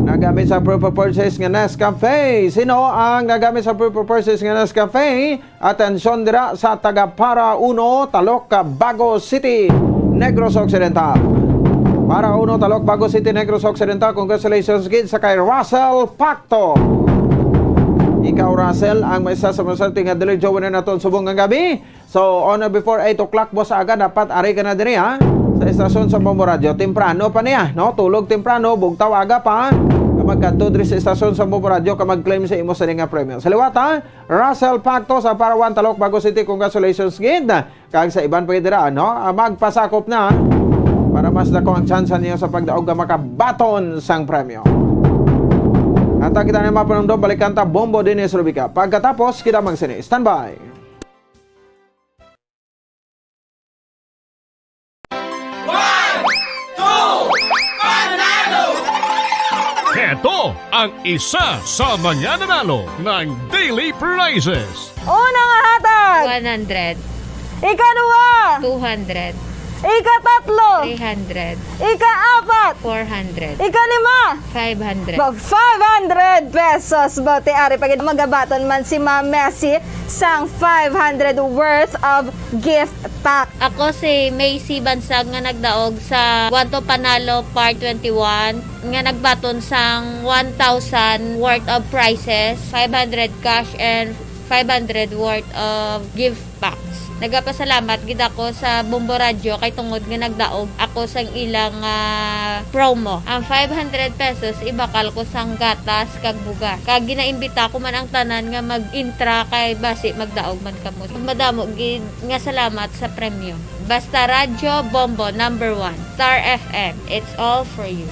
Nagamit sa proof of purchase nga Nescafe. Sino ang nagamit sa proof of purchase nga Nescafe? Atensyon dira sa taga Para Uno, Talok, Bago City, Negros Occidental. Para Uno, Talok, Bago City, Negros Occidental. Congratulations gid sa kay Russell Pacto. Ikaw, Russell, ang may isa sa masalting nga delivery jowa na naton subong ng gabi. So, on or before 8 o'clock, boss, aga, dapat ari ka na din, ha? Sa estasyon sa Bombo Radio. Temprano pa niya, no? Tulog temprano, bugtaw aga pa, kapag kadto sa estasyon sa Bombo Radio, ka mag-claim sa imo sa nga premium. Sa liwat, ha? Russell Pacto sa Parawan, Talok, Bago City. Congratulations, gid. Kag sa iban pwede ra, no? Magpasakop na, para mas dako ang chance niyo sa pagdaog ka makabaton sang premium. At kita na mapanundong balikan ta Bombo Dines Rubica. Pagkatapos, kita magsini. Standby! Ito ang isa sa mga nanalo ng daily prizes. Unang hatag! 100, Ika-2! 200, Ika-3! 300, Ika-4! 400, Ika-5! 500. 500 pesos. Bote ari pag magabaton man si Ma'am Messi sang 500 worth of gift pack. Ako si Macy Bansag nga nagdaog sa Wanto Panalo Part 21 nga nagbaton sang 1,000 worth of prizes, 500 cash and 500 worth of gift packs. Nagapasalamat gid ako sa Bombo Radio kay tungod nga nagdaog ako sang ilang promo. Ang 500 pesos ibakal ko sang gatas kag bugas. Kag ginaimbita ko man ang tanan nga mag-intra kay basi magdaog man kamo. Madamo gid nga salamat sa premium. Basta Radio Bombo number 1, Star FM. It's all for you.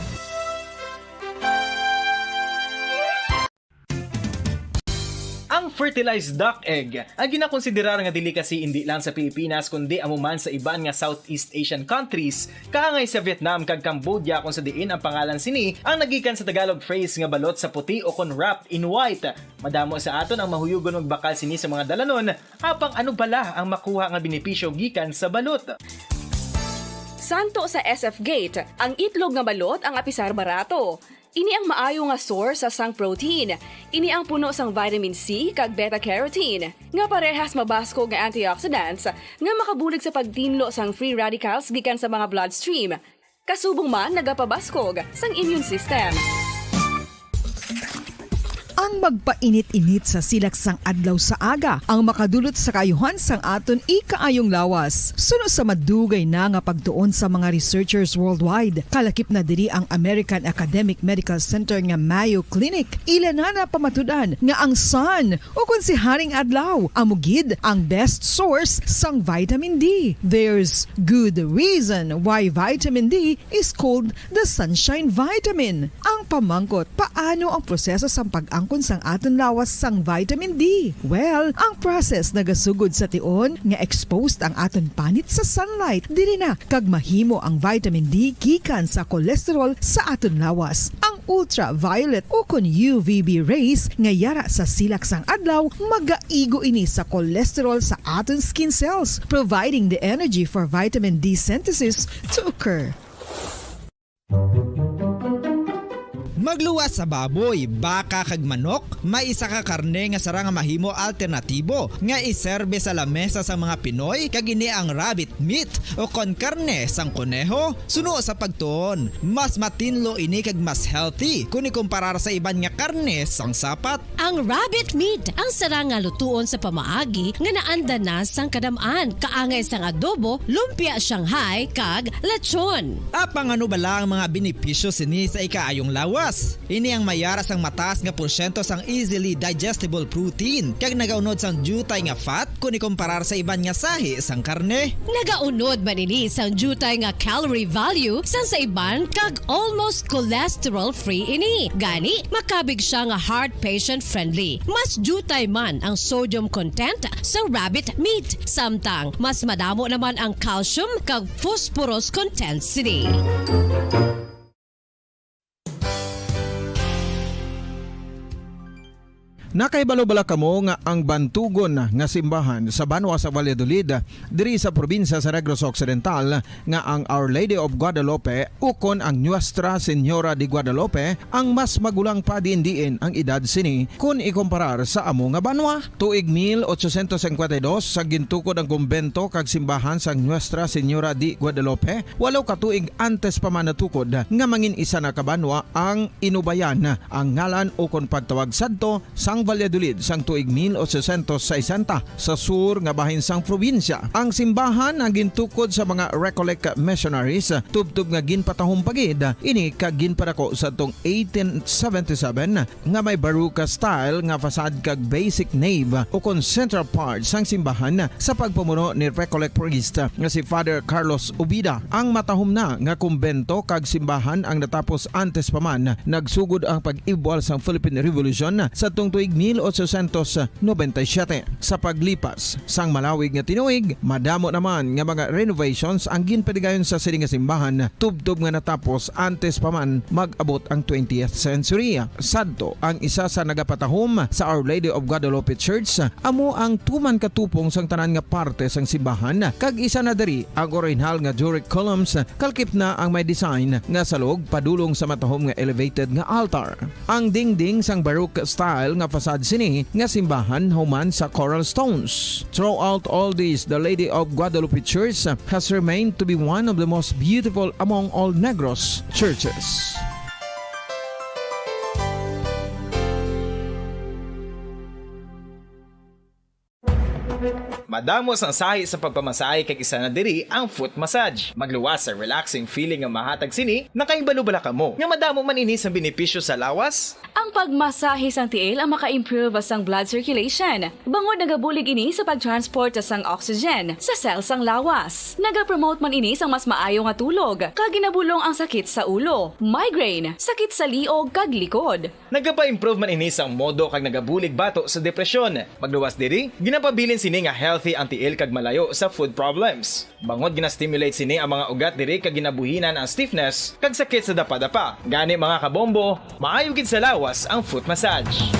Ang fertilized duck egg ang ginakonsiderar nga delicacy hindi lang sa Pilipinas kundi amuman sa iban nga Southeast Asian countries kaangay sa Vietnam kag Cambodia kung sa diin ang pangalan sini ang nagikan sa Tagalog phrase nga balot sa puti o kon wrapped in white. Madamo sa aton ang mahuyugon og bakal sini sa mga dalanon apang ano bala ang makuha nga benepisyo gikan sa balot. Santo sa SF Gate, ang itlog nga balot ang apisar barato. Ini ang maayo nga source sa sang protein. Ini ang puno sang vitamin C kag beta-carotene. Nga parehas mabasko nga antioxidants nga makabulig sa pagtinlo sang free radicals gikan sa mga bloodstream. Kasubong man nagapabaskog sang immune system. Ang magpainit-init sa silaksang adlaw sa aga ang makadulot sa kayuhan sang aton ikaayong lawas. Suno sa madugay na nga pagtuon sa mga researchers worldwide, kalakip na diri ang American Academic Medical Center nga Mayo Clinic. Ila na pamatudan nga ang sun o kung si Haring Adlaw amugid ang best source sang vitamin D. There's good reason why vitamin D is called the sunshine vitamin. Ang pamangkot, paano ang proseso sang pag-angkon sang aton lawas sang vitamin D? Well, ang process nagasugod sa tion nga exposed ang aton panit sa sunlight dili na kag mahimo ang vitamin D gikan sa cholesterol sa aton lawas. Ang ultraviolet o kon UVB rays nga yara sa silak sang adlaw magaigo ini sa cholesterol sa aton skin cells, providing the energy for vitamin D synthesis to occur. Magluwas sa baboy, baka kag manok, may isa ka karne nga sara nga mahimo alternatibo nga iserbe sa lamesa sa mga Pinoy kag ini ang rabbit meat o kon karne sang kuneho. Suno sa pagtuon, mas matinlo ini kag mas healthy kung ikumparar sa iban nga karne sang sapat. Ang rabbit meat ang sara nga lutuon sa pamaagi nga naanda na sang kadamaan, kaangay sang adobo, lumpia Shanghai kag lechon. Apang ano bala ang mga benepisyo sini sa ikaayong lawas? Ini ang mayara sang mataas nga porsyento sang easily digestible protein kag nagaunod sang jutay nga fat kung ikumparar sa iban nga sahi sang karne. Nagaunod man ini sang jutay nga calorie value sang sa iban kag almost cholesterol free ini. Gani makabig siya nga heart patient friendly. Mas jutay man ang sodium content sa rabbit meat, samtang mas madamo naman ang calcium kag phosphorus content sini. Nakaibalo-bala kamo nga ang bantugon nga simbahan sa Banwa sa Valladolid diri sa probinsya sa Negros Occidental nga ang Our Lady of Guadalupe ukon ang Nuestra Señora de Guadalupe ang mas magulang pa diin ang edad sini kung ikumparar sa amo nga banwa. Tuig 1852 sa gintukod ang kumbento kag simbahan sa Nuestra Señora de Guadalupe, walo ka tuig antes pa man natukod nga mangin isa na kabanwa ang inubayan ang ngalan ukon pagtawag sadto sang Valladolid sang tuig 1860 sa sur nga bahin sang probinsya. Ang simbahan ang gintukod sa mga Recollect missionaries tubtub nga ginpatahong pagid ini kag ginpadako sa tong 1877 nga may baroque style nga fasad kag basic nave o kon central part sang simbahan sa pagpamuno ni Recollect priest nga si Father Carlos Ubida. Ang matahom na nga kumbento kag simbahan ang natapos antes pa man nagsugod ang pag-ibwal sang Philippine Revolution sa tong tuig 1897. Sa paglipas sang malawig nga tinuig, madamo naman nga mga renovations ang ginpadigayon sa sining nga simbahan tubtob nga natapos antes pa man mag-abot ang 20th century. Sadto ang isa sa nagapatahom sa Our Lady of Guadalupe Church, amo ang tuman katupong sang tanan nga parte sang simbahan kag isa na diri ang original nga Doric columns kalkip na ang may design nga salog padulong sa matahom nga elevated nga altar. Ang dingding sang baroque style nga fasad sini nga simbahan human sa coral stones. Throughout all this, the Lady of Guadalupe Church has remained to be one of the most beautiful among all Negros churches. Madamos ang sahi sa pagpamasahe kag isa na diri ang foot massage. Magluwas sa relaxing feeling nga mahatag sini, nakaibalo-bala kamo. Nga madamo man ini sa benepisyo sa lawas. Ang pagmasahe sang tiil ang maka-improve sang blood circulation. Bangod nagabulig ini sa pag-transport sang oxygen sa cell sang lawas. Nagapromote man ini sang mas maayo nga tulog, kag ginabulong ang sakit sa ulo, migraine, sakit sa liog kag likod. Nagapa-improve man ini sang modo kag nagabulig bato sa depresyon. Magluwas diri, ginapabilin sini nga healthy ang tiil kag malayo sa food problems. Bangod gina-stimulate sini ang mga ugat diri kag ginabuhinan ang stiffness kag sakit sa dapa-dapa. Gani mga kabombo, maayo gid sa lawas ang foot massage.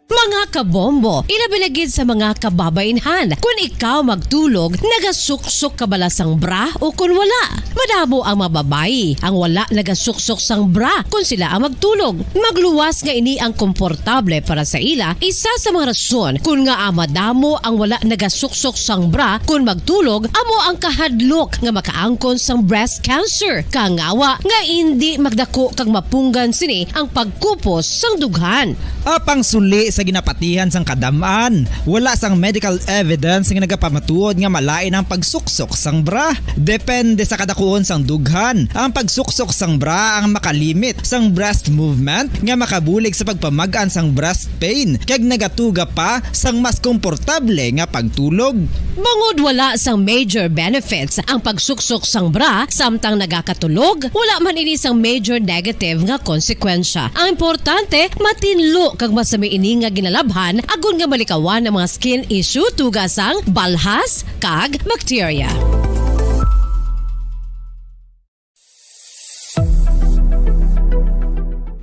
Mga kabombo, ilabilagid sa mga kababainhan. Kung ikaw magtulog, nagasuksok ka bala sang bra o kung wala. Madamo ang mababayi ang wala nagasuksok sang bra kung sila ang magtulog. Magluwas nga ini ang komportable para sa ila. Isa sa mga rason kung nga madamo ang wala nagasuksok sang bra kung magtulog, amo ang kahadlok nga makaangkon sang breast cancer. Kangawa nga hindi magdako kag mapunggan sini ang pagkupos sang dughan. Apang suli sa ginapatihan sang kadamaan, wala sang medical evidence nga nagapamatuod nga malain ang pagsuksok sang bra. Depende sa kadakuon sang dughan. Ang pagsuksok sang bra ang makalimit sang breast movement nga makabulig sa pagpamagaan sang breast pain kag nagatuga pa sang mas komportable nga pagtulog. Bangod wala sang major benefits ang pagsuksok sang bra samtang nagakatulog, wala man ini sang major negative nga konsekwensya. Ang importante, matinlo kag masami ini nga ginalabhan agon nga malikawan ang mga skin issue tugasang balhas kag bacteria.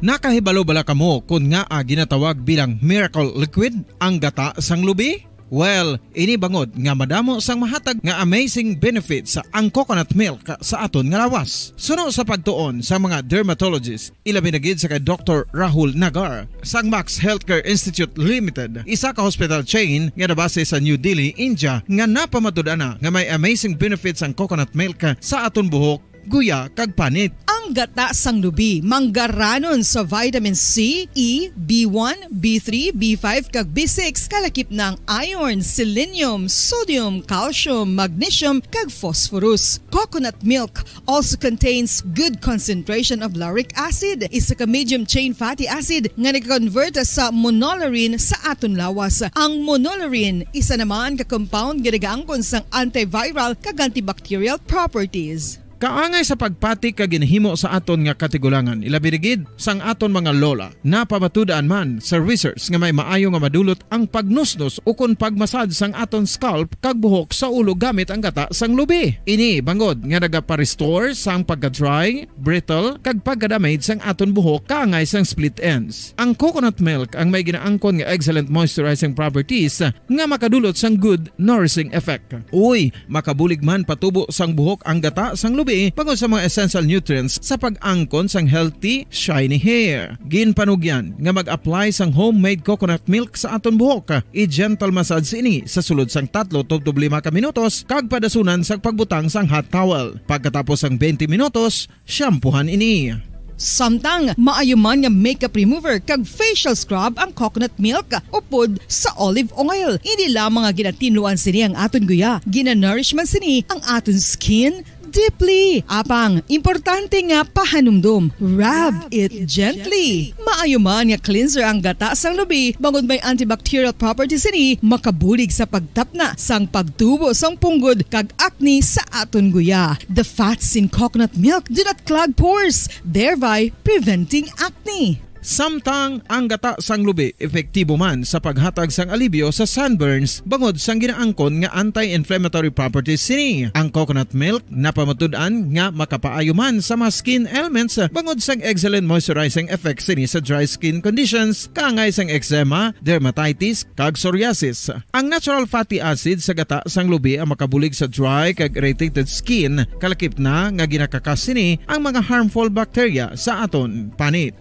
Nakahibalo bala kamo kung nga ginatawag bilang miracle liquid ang gata sang lubi? Well, ini bangod nga madamo sang mahatag nga amazing benefits sa ang coconut milk sa aton nga lawas. Suno sa pagtuon sa mga dermatologist, ilabi na gid sa kay Dr. Rahul Nagar sang Max Healthcare Institute Limited, isa ka hospital chain nga nabase sa New Delhi, India, nga napamatud-ana nga may amazing benefits ang coconut milk sa aton buhok, guya kag panit. Ang gata sang lubi manggaranon sa vitamin C, E, B1, B3, B5 kag B6 kalakip ng iron, selenium, sodium, calcium, magnesium kag phosphorus. Coconut milk also contains good concentration of lauric acid, isa ka medium chain fatty acid nga nag-convert sa monolaurin sa aton lawas. Ang monolaurin isa naman ka compound nga nagaangkon sang antiviral kag antibacterial properties. Kaangay sa pagpati ka ginhimo sa aton nga katigulangan, ilabirigid sang aton mga lola, napamatudan man sa research nga may maayo nga madulot ang pagnusnos o kun pagmasad sang aton scalp kag buhok sa ulo gamit ang gata sang lubi. Ini bangod nga nagapa-restore sang pagka-dry, brittle kag pagka-damage sang aton buhok kaangay sang split ends. Ang coconut milk ang may ginaangkon nga excellent moisturizing properties nga makadulot sang good nourishing effect. Uy, makabulig man patubo sang buhok ang gata sang lubi bangod sa mga essential nutrients sa pag-angkon sang healthy, shiny hair. Ginpanugyan nga mag-apply sang homemade coconut milk sa aton buhok. I-gentle massage ini sa sulod sang 3 to 5 ka minutos kag padasunan sang pagbutang sang hot towel. Pagkatapos sang 20 minutos, shampoohan ini. Samtang maayuman nga makeup remover kag facial scrub ang coconut milk upod sa olive oil. Hindi lamang nga ginatinuan sini ang aton guya, ginanourishman sini ang aton skin deeply. Apang, importante nga pahanumdum. Rub it gently. Maayuman nga cleanser ang gata sang lubi bangod may antibacterial properties ini makabulig sa pagtapna sang pagtubo sang punggod kag acne sa aton guya. The fats in coconut milk do not clog pores, thereby preventing acne. Samtang ang gata sang lubi epektibo man sa paghatag sang alibyo sa sunburns bangod sang ginaangkon nga anti-inflammatory properties sini. Ang coconut milk napamatud-an nga makapaayo man sa mga skin ailments bangod sang excellent moisturizing effects sini sa dry skin conditions kaangay sang eczema, dermatitis kag psoriasis. Ang natural fatty acid sa gata sang lubi ang makabulig sa dry kag irritated skin kalakip na nga ginakakas sini ang mga harmful bacteria sa aton panit.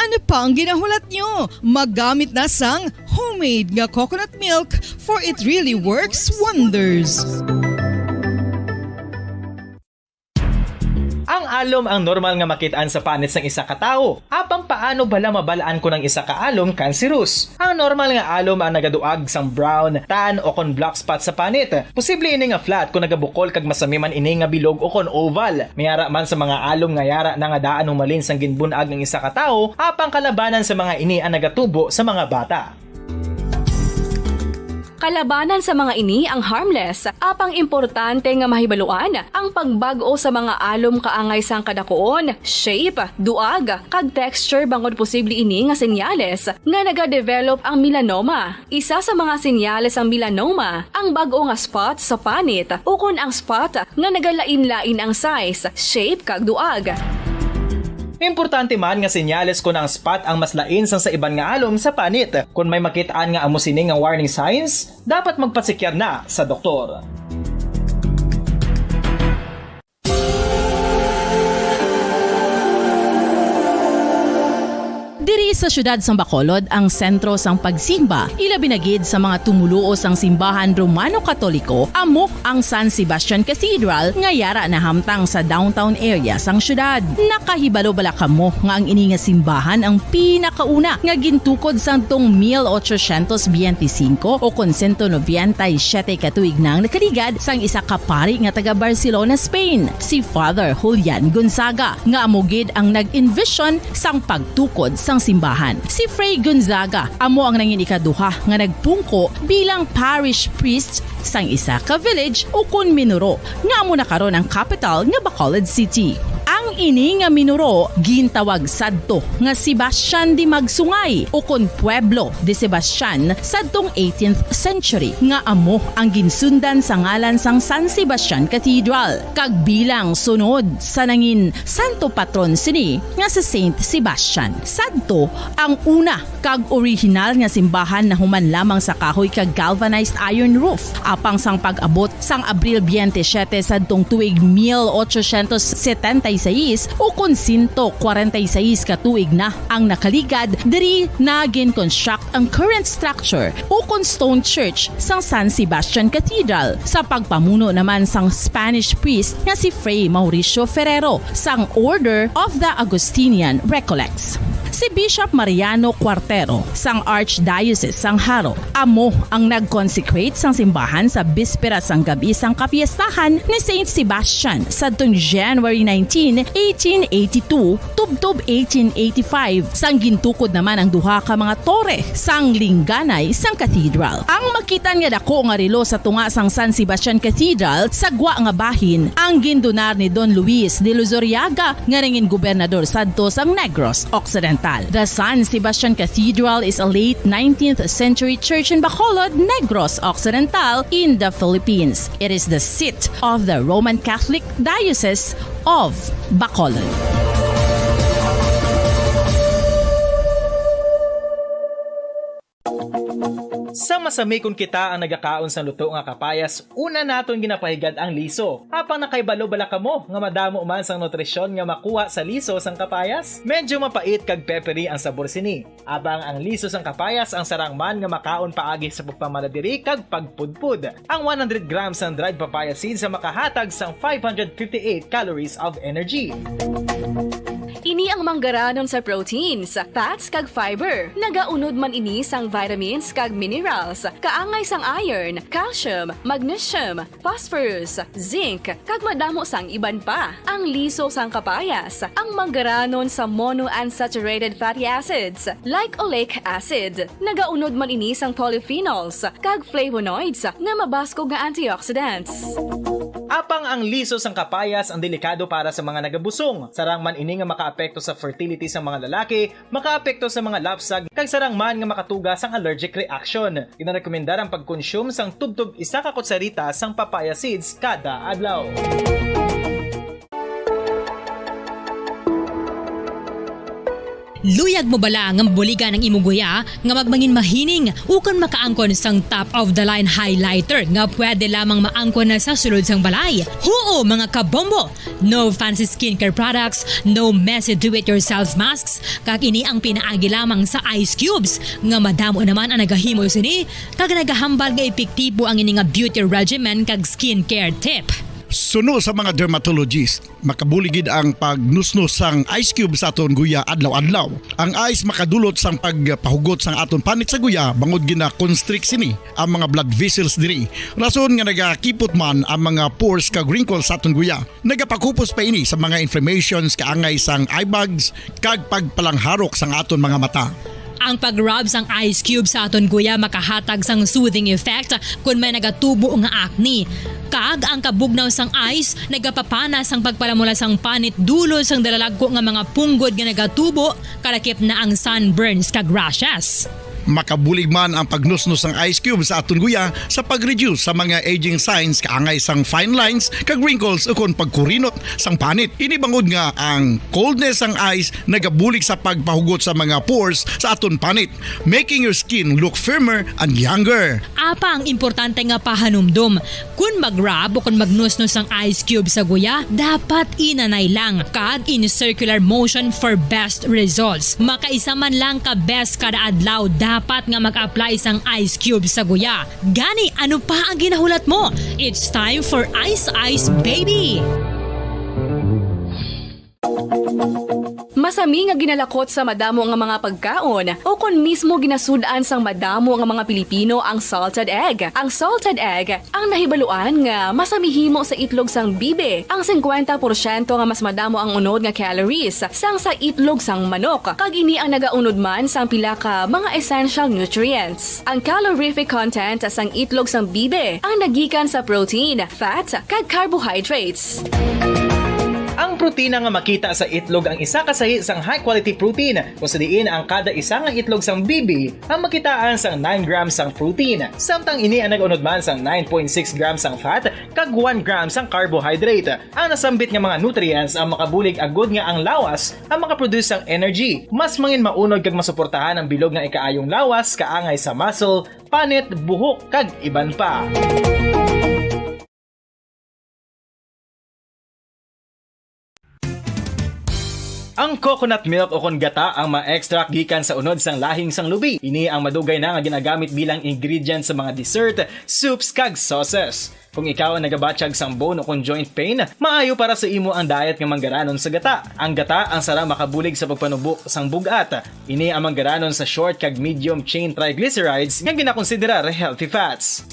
Ano pa ang ginahulat nyo? Maggamit na sang homemade nga coconut milk for it really works wonders. Ang alom ang normal nga makitaan sa panit sang isa ka tawo. Apang paano bala mabalaan ko ng isa ka alom cancerous? Ang normal nga alom ang nagaduag sang brown, tan o kon black spot sa panit. Posible ini nga flat kung nagabukol kag masami man ini nga bilog o kon oval. Mayara man sa mga alom nga yara na nga daan humalin sang ginbunag ng isa ka tawo, apang kalabanan sa mga ini ang nagatubo sa mga bata. Kalabanan sa mga ini ang harmless, apang importante nga mahibaluan ang pagbago sa mga alom kaangay sang kadakuon, shape, duag, kag texture bangod posible ini nga senyales nga nagadevelop ang melanoma. Isa sa mga senyales ang melanoma, ang bago nga spot sa panit o kun ang spot nga nagalain-lain ang size, shape kag duag. Importante man nga senyales kung ang spot ang mas lain sang sa iban nga alom sa panit. Kung may makitaan nga amo sini nga warning signs, dapat magpasikyar na sa doktor. Diri sa syudad sang Bacolod ang sentro sang pagsimba, ilabi na gid sa mga tumuluo sang simbahan Romano-Katoliko, amo ang San Sebastian Cathedral nga yara na hamtang sa downtown area sang syudad. Nakahibalo bala kamo nga ang ini nga simbahan ang pinakauna nga gintukod sang tong 1825 o kon 197 katuig nang nakaligad sang isa ka pari nga taga Barcelona, Spain, si Father Julian Gonzaga, nga amo gid ang nag-envision sang pagtukod sang simbahan. Si Fray Gonzaga amo ang nangin ikaduha nga nagpungko bilang parish priest sang isa ka village o kun minuro nga amo na karon ang capital nga Bacolod City. Ang Ang ini nga minuro gintawag sadto nga Sebastian di Magsungay o kon Pueblo de Sebastian sadtong 18th century nga amo ang ginsundan sa ngalan sang San Sebastian Cathedral kag bilang sunod sa nangin santo patron sini nga sa Saint Sebastian. Sadto ang una kag original nga simbahan na human lamang sa kahoy kag galvanized iron roof apang sang pag-abot sang Abril 27 sadtong tuig 1876 o kon 146 ka tuig na ang nakaligad diri na gin-construct ang current structure o kon stone church sang San Sebastian Cathedral sa pagpamuno naman sang Spanish priest nga si Fray Mauricio Ferrero sang Order of the Augustinian Recollects. Si Bishop Mariano Cuartero sang Archdiocese sang Haro amo ang nag-consecrate sang simbahan sa bispera sang gabi sang kapiestahan ni Saint Sebastian sadtong January 19, 1882 tubtob 1885 sang gintukod naman ang duha ka mga tore sang lingganay sang cathedral. Ang makitan nga dako nga relo sa tunga sang San Sebastian Cathedral sa gwa nga bahin ang gindonar ni Don Luis de Luzuriaga nga ringin gobernador sadto sang Negros Occidental. The San Sebastian Cathedral is a late 19th century church in Bacolod, Negros Occidental in the Philippines. It is the seat of the Roman Catholic Diocese of Bacolod. Sa masamikon kita ang nagakaon sa luto nga kapayas, una naton ginapahigad ang liso. Apang nakaibalo bala kamo nga madamo man sang nutrisyon nga makuha sa liso sang kapayas. Medyo mapait kag peppery ang sabor sini. Abang ang liso sang kapayas ang sarang man nga makaon paagi sa pagpamaladiri kag pagpudpud. Ang 100 grams ng dried papaya seeds sa makahatag sang 558 calories of energy. Ini ang manggaranon sa proteins, fats kag fiber. Nagaunod man ini sang vitamins kag minerals, kaangay sang iron, calcium, magnesium, phosphorus, zinc, kag madamo sang iban pa. Ang liso sang kapayas, ang manggaranon sa monounsaturated fatty acids like oleic acid. Nagaunod man ini sang polyphenols kag flavonoids nga mabaskog nga antioxidants. Apang ang liso sang kapayas ang delikado para sa mga nagabusong. Sarang man ini nga makaapekto sa fertility sa mga lalaki, makaapekto sa mga lapsag, kag sarang man nga makatuga sang allergic reaction. Ginarekomendar ang pagkonsume sang tubtub 1 ka kutsarita sang papaya seeds kada adlaw. Luyag mo bala nga mabuligan ang imuguya nga magmangin mahining ukon makaangkon sang top of the line highlighter nga pwede lamang maangkon na sa sulod sang balay. Huo mga kabombo! No fancy skincare products, no messy do-it-yourself masks, kag ini ang pinaagi lamang sa ice cubes nga madamo naman ang nagahimo sini kag nagahambal nga epektibo ang ini nga beauty regimen kag skincare tip. Suno sa mga dermatologist, makabuligid ang pagnusnos sang ice cube sa aton guya adlaw-adlaw. Ang ice makadulot sang pagpahugot sang aton panit sa guya bangod gina-constrict sini ang mga blood vessels diri. Rason nga nagakipot man ang mga pores kag wrinkles sa aton guya. Nagapakupos pa ini sa mga inflammations kaangay sang eye bags kag pagpalangharok sang aton mga mata. Ang pag-rub sang ice cube sa aton guya makahatag sang soothing effect kung may nagatubo nga acne. Kag ang kabugnaw sang ice nagapapanas ang pagpalamula sang panit dulo sang dalalagko nga mga punggod nga nagatubo kalakip na ang sunburns kag rashes. Makabulig man ang pagnusnos ng ice cube sa aton guya sa pag-reduce sa mga aging signs kaangay sang fine lines kag wrinkles ukon pagkurinot sang panit. Ini bangod nga ang coldness sang ice nagabulig sa pagpahugot sa mga pores sa aton panit, making your skin look firmer and younger. Apa ang importante nga pahanumdum, kung mag-rub o kung magnusnos ang ice cube sa guya, dapat inanay lang kag in circular motion for best results. Makaisa man lang ka best kada adlaw, dapat nga mag-apply sang ice cube sa guya. Gani, ano pa ang ginahulat mo? It's time for Ice Ice Baby! Masami nga ginalakot sa madamo nga mga pagkaon o kon mismo ginasudaan sang madamo nga mga Pilipino ang salted egg. Ang salted egg ang nahibaluan nga masamihimo sa itlog sang bibe. Ang 50% nga mas madamo ang unod nga calories sang sa itlog sang manok. Kag ini ang nagaunod man sang pila ka mga essential nutrients. Ang calorific content sang itlog sang bibe ang nagikan sa protein, fat, kag carbohydrates. Ang protina nga makita sa itlog ang isa kasahi sang high quality protein kung sa diin ang kada isa nga itlog sang bibi ang makitaan sang 9 grams sang protein. Samtang ini ang nag-unod man sang 9.6 grams sang fat kag 1 grams sang carbohydrate. Ang nasambit nga mga nutrients ang makabulig agud nga ang lawas ang makaproduce sang energy. Mas mangin maunod kag masuportahan ang bilog nga ikaayong lawas kaangay sa muscle, panit, buhok kag iban pa. Ang coconut milk o kon gata ang ma-extract gikan sa unod sang lahing sang lubi. Ini ang madugay na nga ginagamit bilang ingredient sa mga dessert, soups kag sauces. Kung ikaw ang nagabatsyag sang bone o kon joint pain, maayo para sa imo ang diet nga manggaranon sa gata. Ang gata ang sara makabulig sa pagpanubo sang bugat. Ini ang manggaranon sa short kag medium chain triglycerides nga ginakonsiderar healthy fats.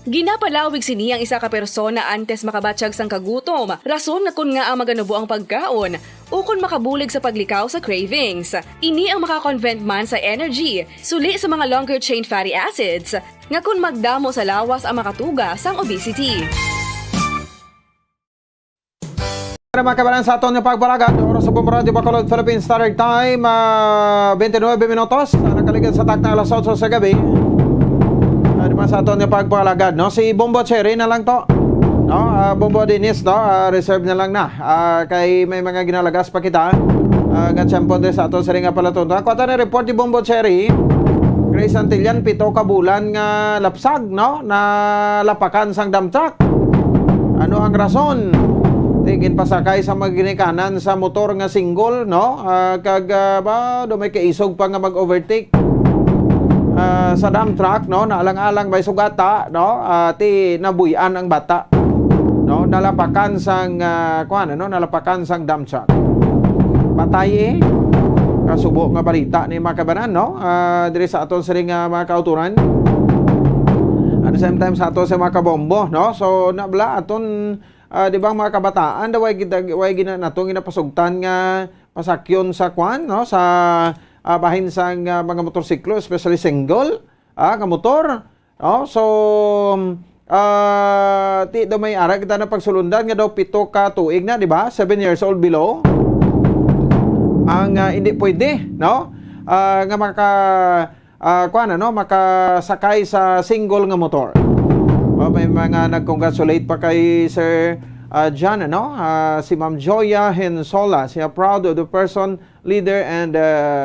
Ginapalawig sini ang isa ka persona antes makabatsyag sang kagutom. Rason na kun nga ang maganubo ang pagkaon o kun makabulig sa paglikaw sa cravings. Ini ang makakonvent man sa energy, suli sa mga longer chain fatty acids, nga kun magdamo sa lawas ang makatuga sang obesity. Para makabalan sa aton nga pagbalagan, oras sa Bombardio Bacolod Philippine Standard Time, 29 minutos, nakaligid sa takna alas 8 sa gabi. Sa aton nga pagbalagad, no? Si Bombo Cherry na lang to. No? Bombo Dennis, no? Reserve na lang na. Kay may mga ginalagas pa kita. Gatsyampo din sa aton sa ringa pala to. Ako na report ni Bombo Cherry. Grace Antillan, 7 ka bulan nga lapsag, no? Na lapakan sang damtrak. Ano ang rason? Tigin pasakay sa maginikanan sa motor nga single, no? Kag ba, do may kaisog pa nga mag-overtake. Sa dump truck, no, naalang-alang may sugata, no, ti nabuyan ang bata, no, nalapakan sang nalapakan sang dump truck. Patay kasubo nga balita ni makabanan, no, diri sa aton sa ring mga kauturan. At the same time sa aton sa mga kabombo, no, so nabla aton di ba mga kabataan daway gina natong ginapasugtan nga pasakyon sa no, sa bahin sang mga motorsiklo, especially single nga motor. So ti do may ara kita na pagsulundan nga daw 7 ka tuig na, di ba? 7 years old below. Ang hindi pwede, no? Nga makasakay sa single nga motor. May mga nag-congratulate pa kay Sir John, si Ma'am Joya Hensola. Siya proud of the person, leader, and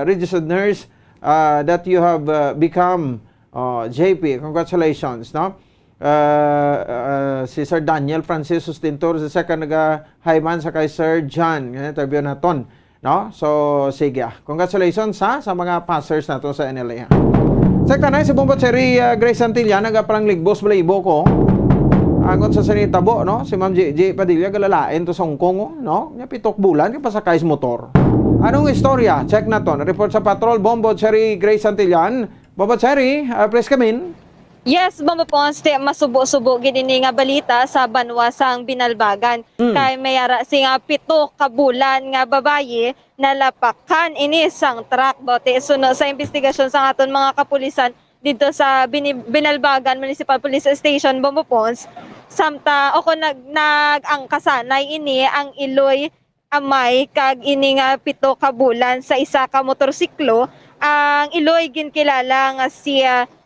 registered nurse that you have become. JP, congratulations, no? Si Sir Daniel Francis Sustintor, si second nag-highman sa kay Sir John. Interview naton, no? So, sige. Congratulations sa mga passers nato sa NLA. Sekta na si Bombo Cherry Grace Antillan, nagapalang ligbos balibo ko. Angon sa sanitabo, no? Si Ma'am J. Padilla galalain to sa Hong Kong, no? Nya 7 bulan ka pasakay sa motor. Anong istorya? Check na to. Report sa Patrol Bombo Cherry Grace Antillan. Bombo Cherry, please come in. Yes, Bombo Ponce, masubo-subo gini nga balita sa Banwasang Binalbagan. Kay mayara singa 7 ka bulan nga babayi nalapakan ini sang truck bote suno sa investigasyon sa aton mga kapulisan dito sa Binalbagan Municipal Police Station, Bombo Ponce. Samta ako nag-angkasanay ini ang iloy amay kag ini nga 7 ka bulan sa isa ka motorsiklo. Ang iloy ginkilala nga si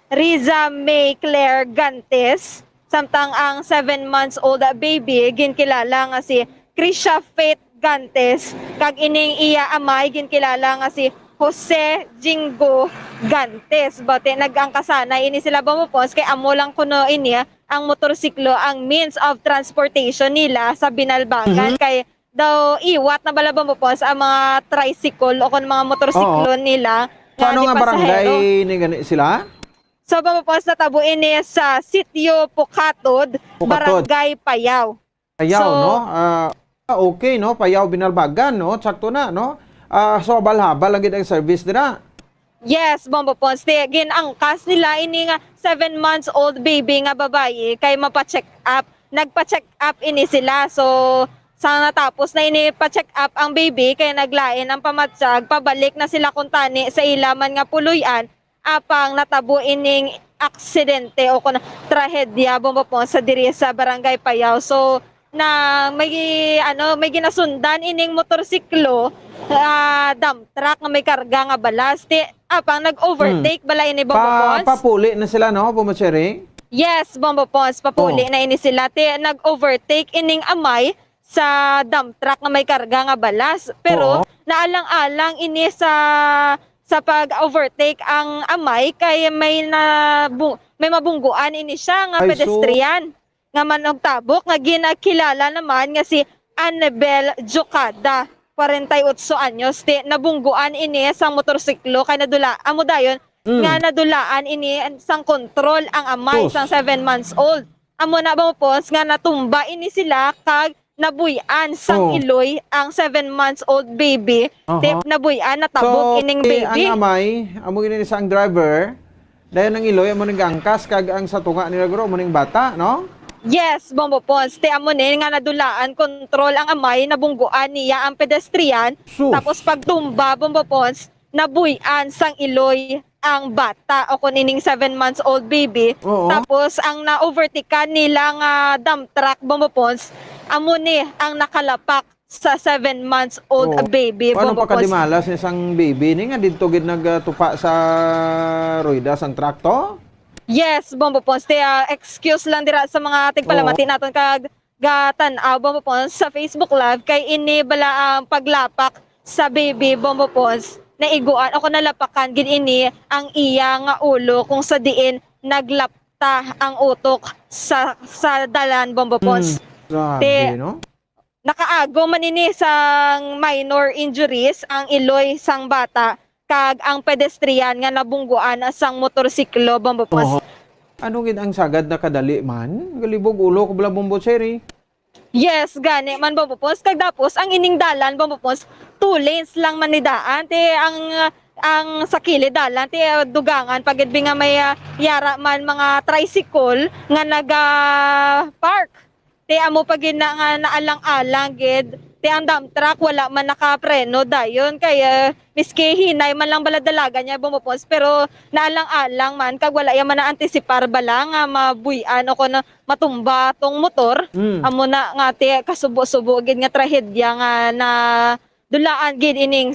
Riza May Claire Gantes. Samtang ang 7 months old baby ginkilala nga si Krisha Faith Gantes. Kag ining iya amay ginkilala nga si Jose Jingo Gantes. Bote nag-angkasanay ini sila Bomopos kay amo lang kuno ini ang motorsiklo ang means of transportation nila sa Binalbagan. Kay daw iwat na bala Bomopos ang mga tricycle o kung mga motorsiklo nila. Paano nga barangay ni gani sila? So Bomopos natabo ini sa Sitio Pukatod, Barangay Payaw. Payaw, so, no? Okay, no? Payaw Binalbagan, no? Sakto na, no? So habal-habal lagi ang service nila. Yes, Bombo Ponce. Ginangkas nila ini nga 7 months old baby nga babae kay mapa-check up. Nagpa-check up ini sila. So sa natapos na ini pa-check up ang baby kay naglain ang pamatsag, pabalik na sila kuntani sa ilaman nga puluyan apang natabo ining aksidente o kun trahedya Bombo Ponce sa diri sa Barangay Payaw. So na may ginasundan ining motorsiklo, dump truck nga may karga nga balas. Ti apang nag-overtake bala ini Bombo Pons. Papuli na sila, no, Bumuchering? Yes, Bombo Pons, papuli na ini sila. Ti nag-overtake ining amay sa dump truck nga may karga nga balas. Pero naalang-alang ini sa pag-overtake ang amay kay may mabungguan ini siya nga pedestrian nga manogtabok nga ginakilala naman nga si Annabel Jocada, 48 anyos. Ti nabungguan ini sang motorsiklo kay amo dayon nga nadulaan ini sang kontrol ang amay sang 7 months old. Amo na ba pos nga natumba ini sila kag nabuyan sang iloy ang 7 months old baby. Tip nabuyan natabog ining baby. Ang amay, amo gini sang driver, dayon ang iloy amo ning angkas kag ang sa tunga nila guro amo ning bata, no? Yes, Bombo Pons. Te amo ni nga nadulaan kontrol ang amay, nabungguan niya ang pedestrian. Tapos pagtumba, Bombo Pons, nabuyan sang iloy ang bata o kunining 7 months old baby. Tapos ang na-overtakean nila nga dump truck, Bombo Pons, amo ni ang nakalapak sa 7 months old baby. Ano pa kadimalas ni sang baby ni nga didto gid nagtupa sa rueda sang truck to? Yes, Bombo Pons. Excuse lang dira sa mga tigpalamati naton kag gatan-aw, Bombo Pons, sa Facebook Live kay ini bala ang paglapak sa baby, Bombo Pons, naiguan o nalapakan gid ini ang iya nga ulo kung sa diin naglapta ang utok sa dalan, Bombo Pons. Grabe, no? Nakaago man ini sang minor injuries ang iloy sang bata kag ang pedestrian nga nabungguan sang motorsiklo, Bombo Pons. Ano gid ang sagad na kadali man? Galibog ulo ko bala Bombo Cherry. Yes, gani man Bombo Pons. Kag tapos ang ining dalan, Bombo Pons, 2 lanes lang man ni daan. Te ang sa kilid dalan, te dugangan pagid nga may yara man mga tricycle nga naga-park. Te amo pagid na nga naalang-alang gid. Te ang dump truck wala man nakapreno dayon kaya miski hinay man lang bala dalaga niya bumupos pero naalang-alang man kag wala ya man na-antisipar bala nga mabuyan o kuno matumba tong motor. Amo na nga te kasubo-subo gid nga trahedya nga na dulaan gid ining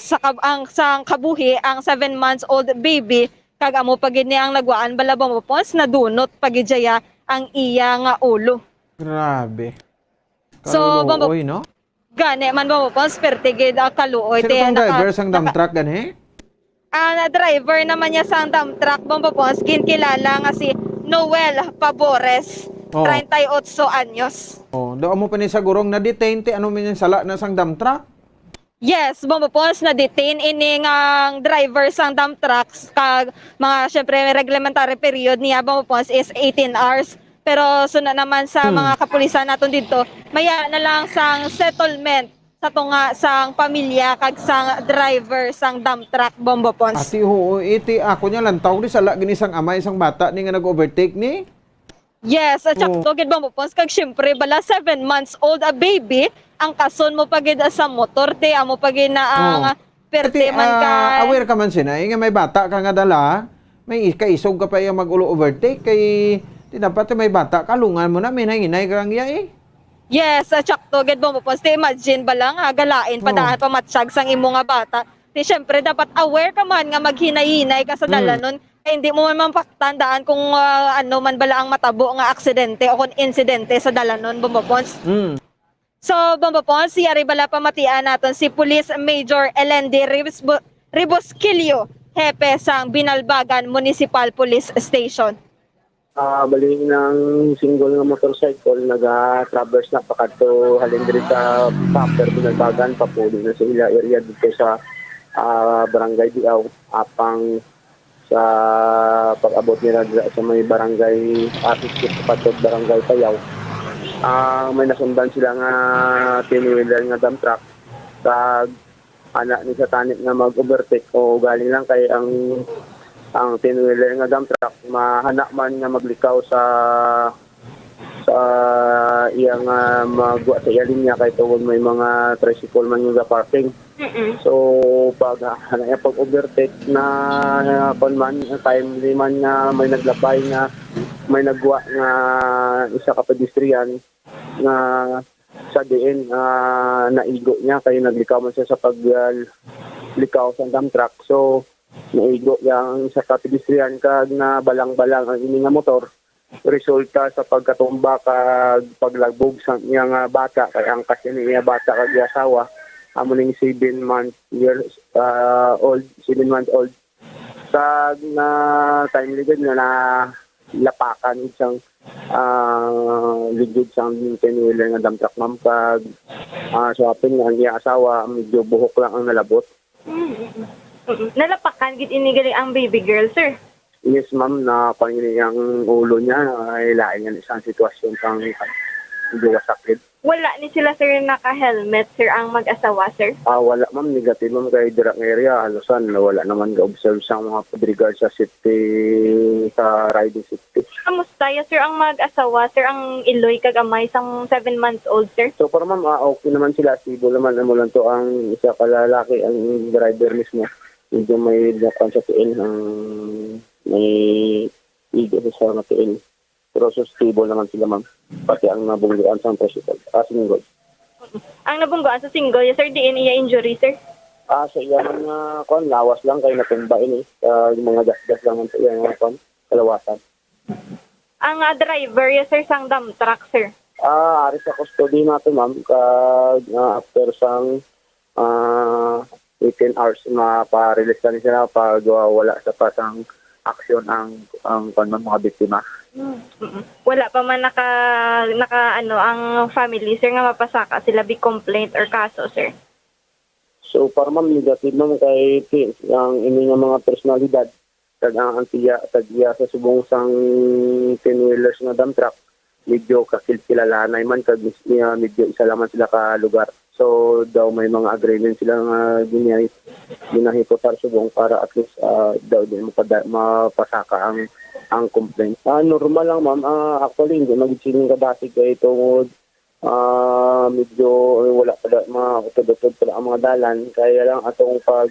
sang kabuhi ang 7 months old baby kag amo pagid ni ang nagwaan bala bumupos nadunot pagid jaya ang iya nga ulo. Grabe. So, Kaluloy, no? Gani man ba mo pons pertigid kaluoy. Sino pang driver sang dump truck gani? Na driver naman niya sang dump truck Bombo Pons, kilala nga si Noel Pabores, 38 anyos. Do mo pa ni sa gurong na detain ti ano man yung sala na sang dump truck? Yes, Bombo Pons na detain ini nga driver sang dump trucks kag mga syempre reglementary period niya Bombo Pons is 18 hours. Pero suna naman sa mga kapulisan naton dito, maya na lang sang settlement sa tunga sang pamilya kag sang driver sang dump truck Bombo Pons. Ati ho, iti ako nya lantaw di sala gini sang amay sang bata ni nga nag-overtake ni. Yes, at sakto gid Bombo Pons kag syempre bala 7 months old a baby ang kason mo pagid sa motor te amo pagid na ang perte man ka. Aware ka man sina, nga may bata ka nga dala, may kaisog ka pa yung mag-ulo overtake kay dapat may bata, kalungan mo na, may nanginay karang iya eh. Yes, sakto gid Bombo Pons. Imagine ba lang, galain pa daan pa matsyag sang imo nga bata. Syempre, dapat aware ka man nga maghinay-hinay ka sa dalanon. Hindi mo man mapagtandaan kung ano man bala ang matabo nga aksidente o kung insidente sa dalanon, Bombo Pons. So, Bombo Pons, yari bala pamatian naton si Police Major Elendi Ribosquillo, hepe sang Binalbagan Municipal Police Station. Bali ng single nga motorcycle naga-traverse na pakadto halin diri sa Paper Binalbagan papulo na sa ila area dito sa Barangay Diaw apang sa pag-abot nila sa may barangay Atis patot Barangay Payaw. May nasundan sila nga tinwheeler nga dump truck kag anak ni sa tanip nga mag-overtake o galing lang kay ang tinwheeler nga dump truck mahana man nga maglikaw sa iyang magwa sa iya linya kay tungod may mga tricycle man yung parking. So pag overtake na man timely man nga may naglapay nga may nagwa nga isa ka pedestrian nga sa diin naigo niya kaya naglikaw man siya sa paglikaw sa dump truck. So naigo yang sa kapedestrian kag na balang-balang ang ini nga motor. Resulta sa pagkatumba kag paglagbog sa iya nga bata kay ang kasi niya bata kag asawa amo ning 7 months old sa na time ligid na lapakan isang ligid sang tinwheeler nga dump truck ma'am kag shopping ang iya asawa medyo buhok lang ang nalabot. Nalapakan gid ini gali ang baby girl, sir. Yes ma'am, na pangini ang ulo niya ay lain yan isang sitwasyon pang medyo wasakit. Wala ni sila, sir, naka-helmet, sir, ang mag-asawa, sir? Wala ma'am, negative ma'am kay direct area halusan wala naman ga-observe sa mga regard sa safety sa riding safety. Kamusta ya, sir, ang mag-asawa, sir, ang iloy kag amay sang 7 months old, sir? So para ma'am, okay naman sila, stable naman mo lang to ang isa ka lalaki ang driver mismo. Medyo may dakan sa tiil ang may igo sa mga tiil. Pero so stable naman sila ma'am. Pati ang nabungguan sa principal. Single. Ang nabungguan sa single, yes, sir, diin iya injury, sir? Sa iya mga lawas lang kayo natumbain yung mga gas-gas lang sa iya mga kalawasan. Ang driver, yes, sir, sang dump truck, sir? Ari sa custody natin ma'am. After sang 18 hours ma-release na sila pag wala sa pasang aksyon ang mga biktima. Wala pa man naka ang family, sir, nga mapasaka sila big complaint or kaso, sir? So para ma'am negative ma'am kay ang ini nga mga personalidad kag ang antiya sa subong sang 10-wheelers nga dump truck medyo kakilkilalanay man kag medyo isa laman sila ka lugar. So daw may mga agreement sila nga ginahipotar subong para at least daw din mapasaka ang complaint. Normal lang ma'am. Actually hindi magsining kadasig kay tungod medyo wala pa mga utod-utod pala ang mga dalan kaya lang atong pag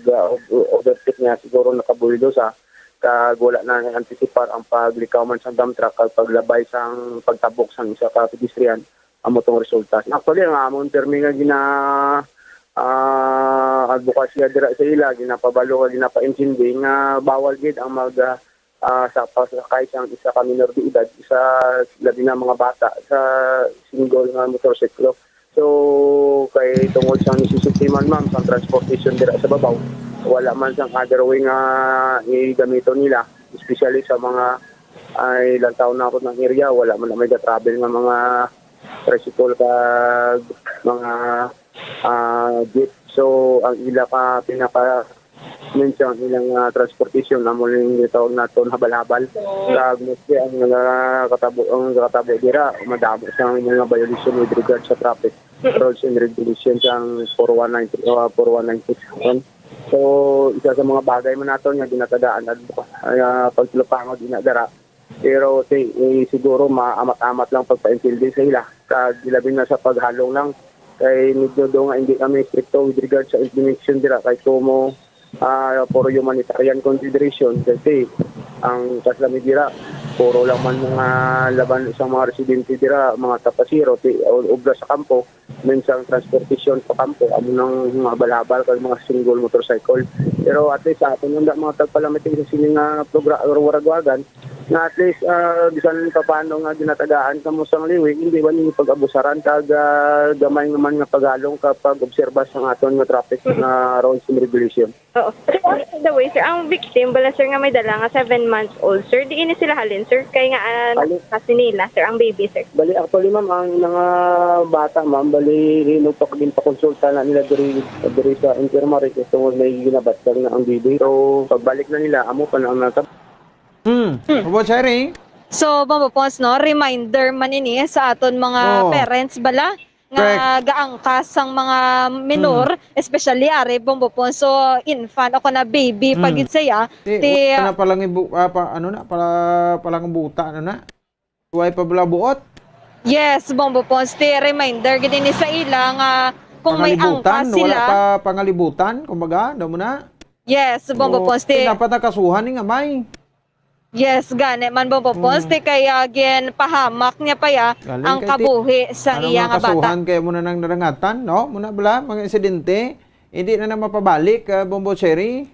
overtake niya siguro nakabuldo sa kag wala na anticipar ang paglikaw man sa dump truck kag paglabay sang pagtabok sang isa ka pedestrian amo tong resulta. Actually ang among termi nga advokasya dira sa ila ginapabalo ka ginapaintindi nga bawal gid ang mag sa pasakay sang isa ka minor de edad sa labi na mga bata sa single nga motorsiklo. So kay tungod sang necessity man ma'am sang transportation dira sa babaw wala man sang other way nga igamito nila especially sa mga ay ilang taon na ako ng area wala man na may travel nga mga tricycle kag mga jeep. So ang ila ka pinaka mention ilang transportation amo ning gitawag naton habal-habal kag mostly ang katabo dira madamo sa mga violation with regard sa traffic rules and regulations ang 4196. So isa sa mga bagay man naton nga ginatadaan pagtulupangod dinadara pero siguro maamat-amat lang pagpaintindi sa ila kag ilabing na sa paghalong lang kay medyo do nga hindi kami stricto with regard sa implementation dira kay kumo puro humanitarian consideration kasi ang kaslami dira puro lang man mga laban sa mga residente dira mga tapasiro obra sa kampo mensang transportation sa kampo amo nang mga balabal kag mga single motorcycle pero at least sa aton nga mga tagpalamiting sa sining programa or waragwagan na at least bisan pa paano nga ginatagaan kamo sang liwi hindi ba ni pag-abusaran kag gamay naman nga paghalong kapag obserba sa aton nga traffic na rules and regulation. Oo. The way, sir, ang victim bala, sir, nga may dala nga 7 months old, sir, di ini sila halin, sir, kay nga kasi nila, sir, ang baby, sir. Bali actually ma'am ang mga bata ma'am bali din pa konsulta na nila diri sa infirmary tungod may ginabatal na ang baby. So pagbalik na nila amo pa na ang natap. What sharing? So, mapapons, no, reminder man ini sa aton mga parents bala nga gaangkas sang mga minor, especially are bombopon so infant ako na baby pagid saya na palang palang buta na way pa bala buot. Yes, bombopon reminder gid ni sa ila nga kung may angkas sila wala pa pangalibutan kumbaga daw mo na. Yes, bombopon dapat nakasuhan ni nga may Yes, gani man Bombo Ponce kaya gen pahamak niya pa ya Galing ang kay kabuhi sa iya nga bata. kasuhan kayo muna ng narangatan, no? Muna bala, mga insidente, hindi na mapabalik, Bombo Cherry.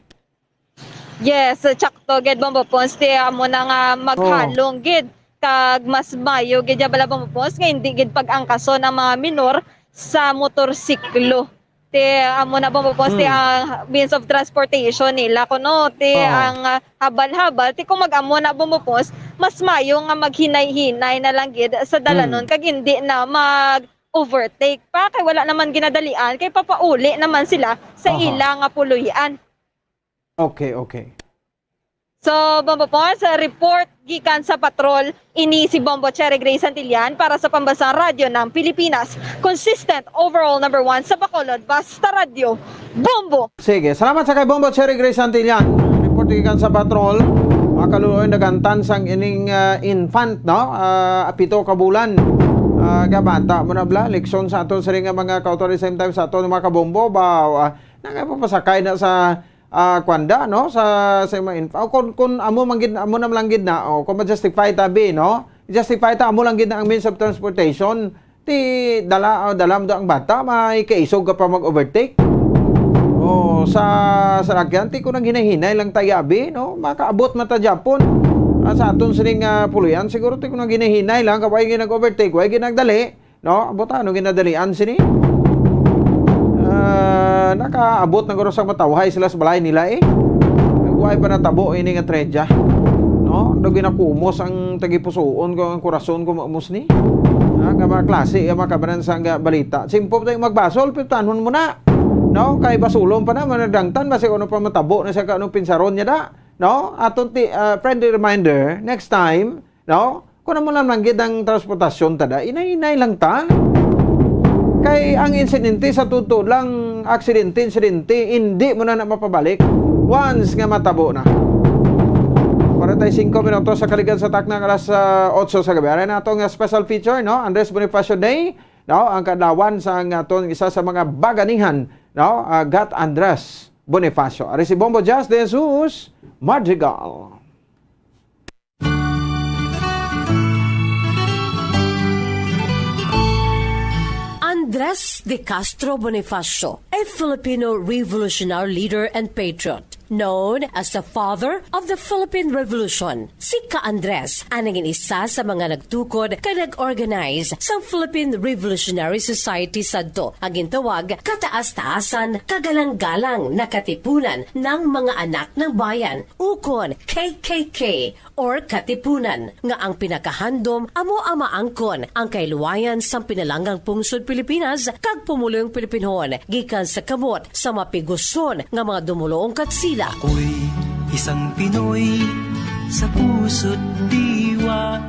Yes, tsakto gid Bombo Ponce amo na nga maghalong gid kag mas mayo gid ya bala Bombo Ponce nga hindi gid pag-angkaso ng mga minor sa motorsiklo. Amo na Bombo Ponce ang means of transportation nila kuno ang habal-habal kung mag-amo na Bombo Ponce mas mayo nga maghinay-hinay na lang gid sa dalanon kag hindi na mag-overtake pa kay wala naman ginadalian kay papauli naman sila sa ila nga puluyan. Okay. So, Bombo Ponce, report gikan sa patrol, ini si Bombo Cherry Grace Santillan para sa Pambansang Radyo ng Pilipinas. Consistent overall number 1 sa Bacolod, Basta Radio, Bombo! Sige, salamat sa kay Bombo Cherry Grace Santillan. Report gikan sa patrol, makaluoy nagantan sang ining infant, no? 7 ka bulan. Gabata mo na bla, leksyon sa aton sa ring mga kautori same time sa aton mga kabombo ba nagapapasakay na sa kwanda no sa mga info kung amo na lang gid na kung ma-justify tabi no justify ta amo lang gid na ang means of transportation ti dalam do ang bata may kaisog ka pa mag-overtake sa sakyan ti ko nang hinahinay lang tayabi no makaabot mata Japon sa aton sining puluyan siguro ti ko nang hinahinay lang kapay ginag-overtake way ginagdali no abot ano ginadalian sini nakaabot na guro sa matawhay sila sa balay nila nagway pa natabo ini nga tredya no do ginakumos ang tagipusoon ko ang korason ko maumos ni nga mga klase mga kabanan sa balita simpo tayo magbasol pitanon mo na no kay basulong pa na manadangtan basi ano pa matabo na sa kanong pinsaron niya da no aton friendly reminder next time no kung mo lang gid ang transportasyon tada inay lang ta kay ang insidente sa totoo lang aksidente hindi mo na mapabalik once nga matabo na 45 minutos sa kaligan sa takna alas 8 sa gabi aray na atong special feature no Andres Bonifacio Day no ang kadlawan sa atong isa sa mga baganihan no Gat Andres Bonifacio aray si Bombo Jazz de Jesus Madrigal. Andres de Castro Bonifacio, a Filipino revolutionary leader and patriot, known as the father of the Philippine Revolution. Si Ka Andres ang naging isa sa mga nagtukod kay nag-organize sa Philippine Revolutionary Society sadto ang gintawag kataas-taasan kagalang-galang na katipunan ng mga anak ng bayan ukon KKK or Katipunan nga ang pinakahandom amo amaangkon ang kailuwayan sa pinalanggang pungsod Pilipinas kag pumulong Pilipinhon gikan sa kamot sa mapiguson nga mga dumulong katsila. Ako'y isang Pinoy sa puso't diwa.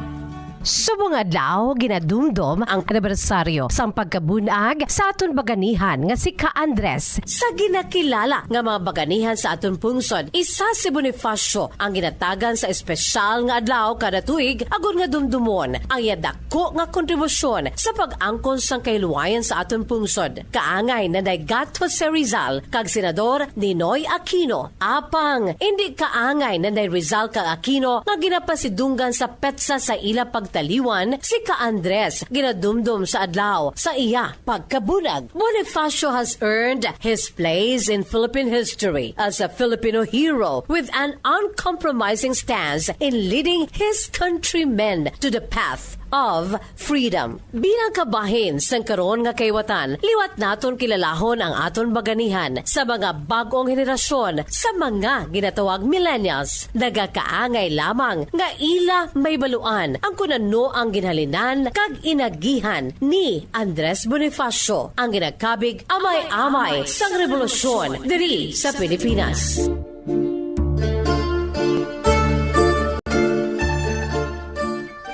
Subong adlaw ginadumdom ang anibersaryo sa pagkabunag sa aton baganihan nga si Ka Andres. Sa ginakilala nga mga baganihan sa aton pungsod, isa si Bonifacio ang ginatagan sa espesyal nga adlaw kada tuig agon nga dumdumon ang yadako nga kontribusyon sa pag-angkon sang kailuwayan sa aton pungsod. Kaangay na Gat Jose Rizal kag Senador Ninoy Aquino. Apang hindi kaangay na Rizal kag Aquino nga ginapasidunggan sa petsa sa ila pagtaliwan si Ka Andres ginadumdum sa adlaw sa iya pagkabunag. Bonifacio has earned his place in Philippine history as a Filipino hero with an uncompromising stance in leading his countrymen to the path of freedom. Bilang kabahin sang karon nga kaywatan, liwat naton kilalahon ang aton baganihan sa mga bagong henerasyon sa mga ginatawag millennials. Nagakaangay lamang nga ila may baluan ang kunano ang ginhalinan kag inagihan ni Andres Bonifacio ang ginagkabig amay-amay sang revolusyon diri sa Pilipinas.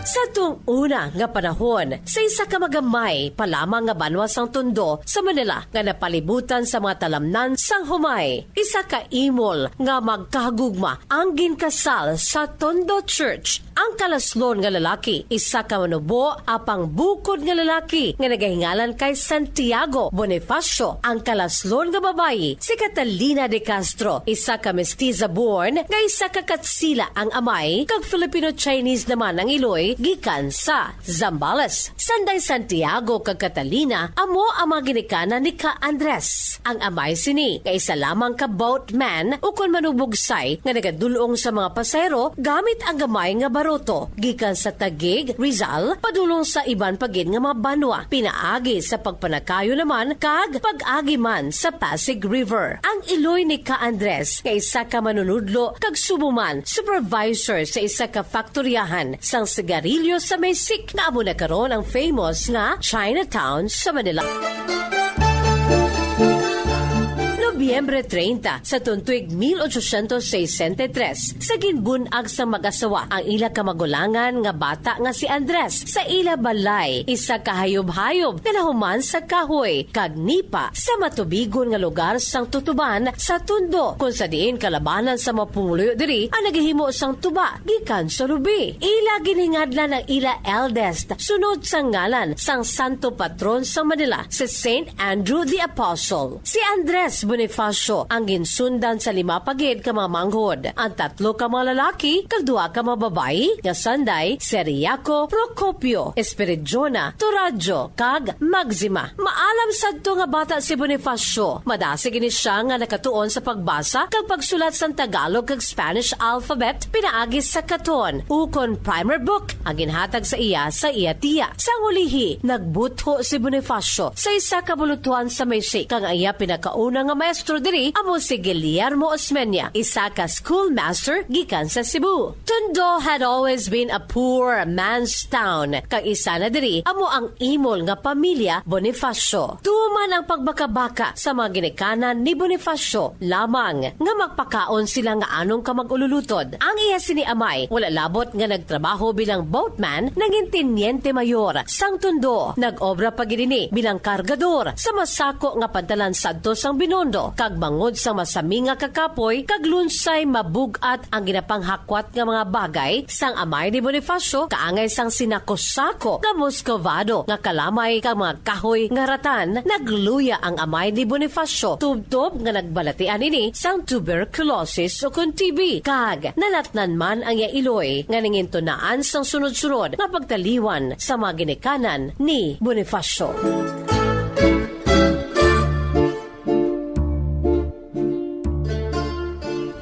Sa tung una nga panahon sa isa ka magamay palamang nga banwa sang Tondo sa Manila nga napalibutan sa mga talamnan sang humay. Isa ka imol nga magkahagugma ang ginkasal sa Tondo Church. Ang kalaslon nga lalaki, isa ka manubo apang bukod nga lalaki nga nagahingalan kay Santiago Bonifacio. Ang kalaslon nga babayi, si Catalina de Castro, isa ka mestiza born nga isa ka katsila ang amay, kag Filipino-Chinese naman ang iloy gikan sa Zambales. Sanday Santiago kag Catalina, amo ang mga ginikanan ni Ka Andres. Ang amay sini, nga isa lamang ka boatman ukon manubugsay nga nagadulong sa mga pasero gamit ang gamay nga baroto gikan sa Taguig, Rizal, padulong sa iban pagin nga mga banwa. Pinaagi sa pagpanakayo naman kag pag-agi man sa Pasig River. Ang iloy ni Ka Andres nga isa ka manunudlo kag subuman supervisor sa isa ka faktoryahan sang sigarilyo sa Maysik na amo na karon ang famous nga Chinatown sa Manila. Nobyembre 30 sa tuntuig 1863 sa ginbunag sa mag-asawa ang ila ka magulangan nga bata nga si Andres sa ila balay, isa kahayob-hayob nga nahuman sa kahoy kag nipa sa matubigon nga lugar sang Tutuban sa Tondo kung sa diin kalabanan sa mapumuloy diri ang naghihimo sang tuba gikan sa lubi. Ila giningadlan ang ila eldest sunod sa ngalan sang santo patron sa Manila si Saint Andrew the Apostle. Si Andres Bonifacio ang ginsundan sa 5 pagid ka mga manghod. Ang 3 ka mga lalaki kag 2 ka mga babayi nga sanday Seriaco, Procopio, Espiridiona, Toradjo kag Maxima. Maalam sadto nga bata si Bonifacio. Madasig ini siya nga nakatuon sa pagbasa kag pagsulat sa Tagalog kag Spanish alphabet pinaagi sa katon ukon primer book ang ginhatag sa iya tiya. Sa ulihi nagbutho si Bonifacio sa isa ka bulutuan sa Maysik kag iya pinakauna nga maestro diri amo si Guillermo Osmeña, isa ka schoolmaster gikan sa Cebu. Tondo had always been a poor man's town kag isa na diri amo ang imol nga pamilya Bonifacio. Tuman ang pagbaka-baka sa mga ginikanan ni Bonifacio lamang nga magpakaon sila nga anong kamag-ululutod. Ang iya sini amay wala labot nga nagtrabaho bilang boatman naging teniente mayor sang Tondo. Nag-obra pagidini bilang kargador sa masako nga paddalan sadto sang Binondo kag bangod sa masami nga kakapoy kag lunsay mabugat ang ginapanghakwat nga mga bagay sang amay ni Bonifacio kaangay sang sinakosako nga Muscovado nga kalamay kag mga kahoy nga ratan. Nagluya ang amay ni Bonifacio tubtob nga nagbalatian ini sang tuberculosis o kun TB kag nalatnan man ang iya iloy nga ningintunaan sang sunod-sunod nga pagtaliwan sa mga ginikanan ni Bonifacio.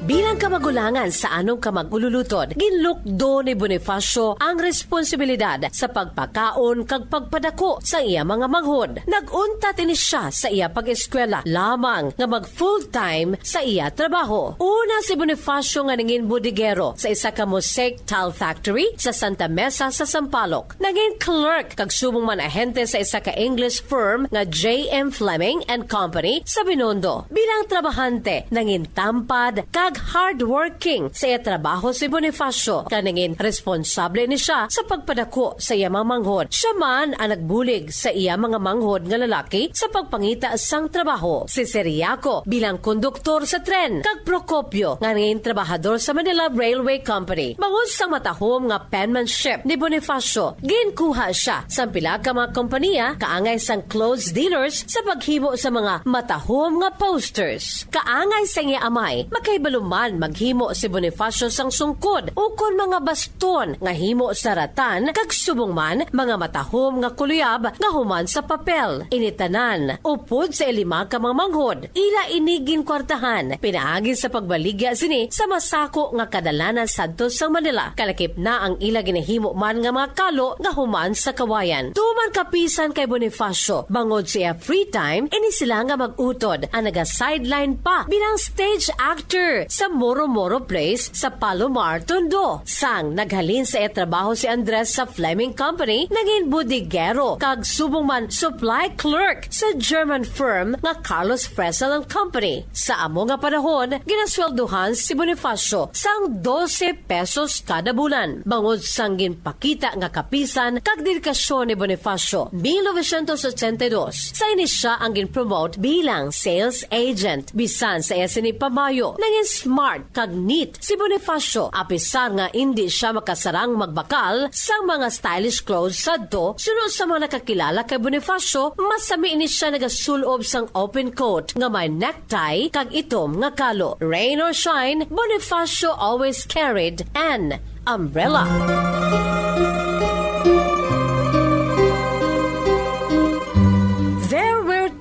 Bilang kamagulangan sa anong kamag-ululutod, ginlukdo ni Bonifacio ang responsibilidad sa pagpakaon kag pagpadako sa iya mga manghod. Nagunta tini siya sa iya pag-eskwela lamang nga mag full-time sa iya trabaho. Una si Bonifacio nga nangin bodigero sa isa ka mosaic tile factory sa Santa Mesa sa Sampaloc. Naging clerk kag subong man ahente sa isa ka English firm nga J.M. Fleming and Company sa Binondo. Bilang trabahante, nangin tampad kag hardworking sa iya trabaho si Bonifacio kaningin responsable ni siya sa pagpadako sa iya mga manghod. Siya man ang nagbulig sa iya mga manghod nga lalaki sa pagpangita sang trabaho. Si Seriaco bilang konduktor sa tren kag Procopio nga nangin trabahador sa Manila Railway Company. Bangod sa matahom nga penmanship ni Bonifacio, ginkuha siya sa pila ka mga kompanya kaangay sang clothes dealers sa paghimo sa mga matahom nga posters. Kaangay sa iya amay makahibalo man maghimo si Bonifacio sang sungkod ukon mga baston nga himo sa ratan kag subong man mga matahom nga kuluyab nga human sa papel. Initanan upod sa 5 ka mga manghod ila inigin kwartahan pinaagi sa pagbaligya sini sa masako nga kadalanan sadto sang Manila. Kalakip na ang ila ginahimo man nga mga kalo nga human sa kawayan. Tuman kapisan kay Bonifacio bangod siya free time ini sila nga mag-utod ang naga-sideline pa bilang stage actor sa Moro Socorro Place sa Palomar, Tondo. Sang naghalin sa trabaho si Andres sa Fleming Company, naging budigero kag subong man supply clerk sa German firm nga Carlos Fresel and Company. Sa amo nga panahon, ginasweldohan si Bonifacio sang 12 pesos kada bulan. Bangod sang ginpakita nga kapisan kag dedikasyon ni Bonifacio, 1982 sa ini siya ang ginpromote bilang sales agent. Bisan sa SNI Pamayo, naging smart kag neat si Bonifacio. Apisar nga hindi siya makasarang magbakal sa mga stylish clothes sadto, sunod sa mga nakakilala kay Bonifacio, masami ini siya nagasulob sang open coat nga may necktie kag itom nga kalo. Rain or shine, Bonifacio always carried an umbrella.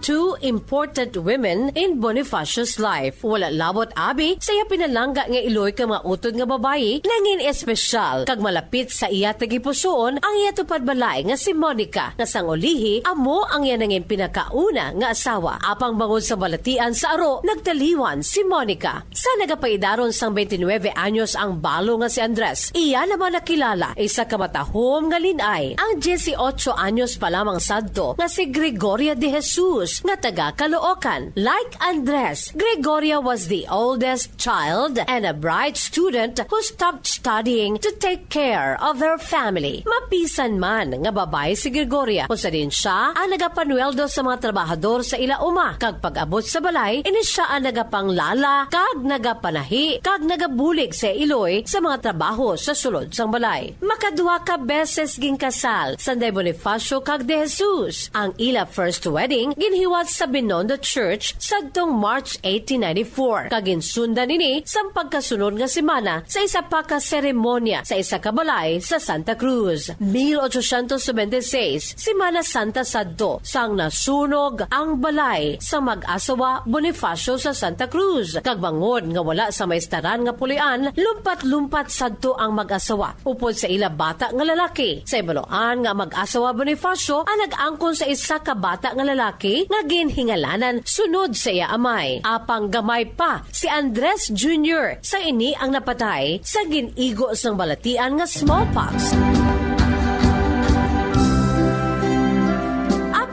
Two important women in Bonifacio's life. Wala labot abi, saya pinalangga nga iloy ka mga utod nga babayi, nangin espesyal, kag malapit sa iya tagipusoon, ang iya tupad balay nga si Monica, nga sang ulihi, amo ang iya nangin pinakauna nga asawa. Apang bangod sa balatian sa aro, nagtaliwan si Monica. Sa nagapaidaron sang 29 anyos ang balo nga si Andres, iya naman nakilala, isa kamatahom nga linay, ang 18 anyos pa lamang sadto, nga si Gregoria de Jesus, nga taga Caloocan. Like Andres, Gregoria was the oldest child and a bright student who stopped studying to take care of her family. Mapisan man nga babay si Gregoria, kung sa din siya ang nagapanueldo sa mga trabahador sa ilauma. Kag pag-abot sa balay, ini siya ang nagapanglala, kag nagapanahi, kag nagabulig sa iloy sa mga trabaho sa sulod sang balay. Makadua ka beses ging kasal, Sanday Bonifacio kag de Jesus. Ang ila first wedding, ginhiwat sa Binondo Church sadtong March 1894. Kaginsundan nini sa pagkasunod nga semana sa isa pa ka seremonya sa isa ka balay sa Santa Cruz. 1876, Semana Santa sadto, sang nasunog ang balay sa mag-asawa Bonifacio sa Santa Cruz. Kagbangod nga wala sa maistaran nga pulian, lumpat-lumpat sadto ang mag-asawa upod sa ila bata nga lalaki. Sa ibaloan nga mag-asawa Bonifacio ang nag-angkon sa isa ka bata nga lalaki nga ginhingalanan sunod sa iya amay. Apang gamay pa si Andres Jr. sa ini ang napatay sa ginigo sang balatian nga smallpox.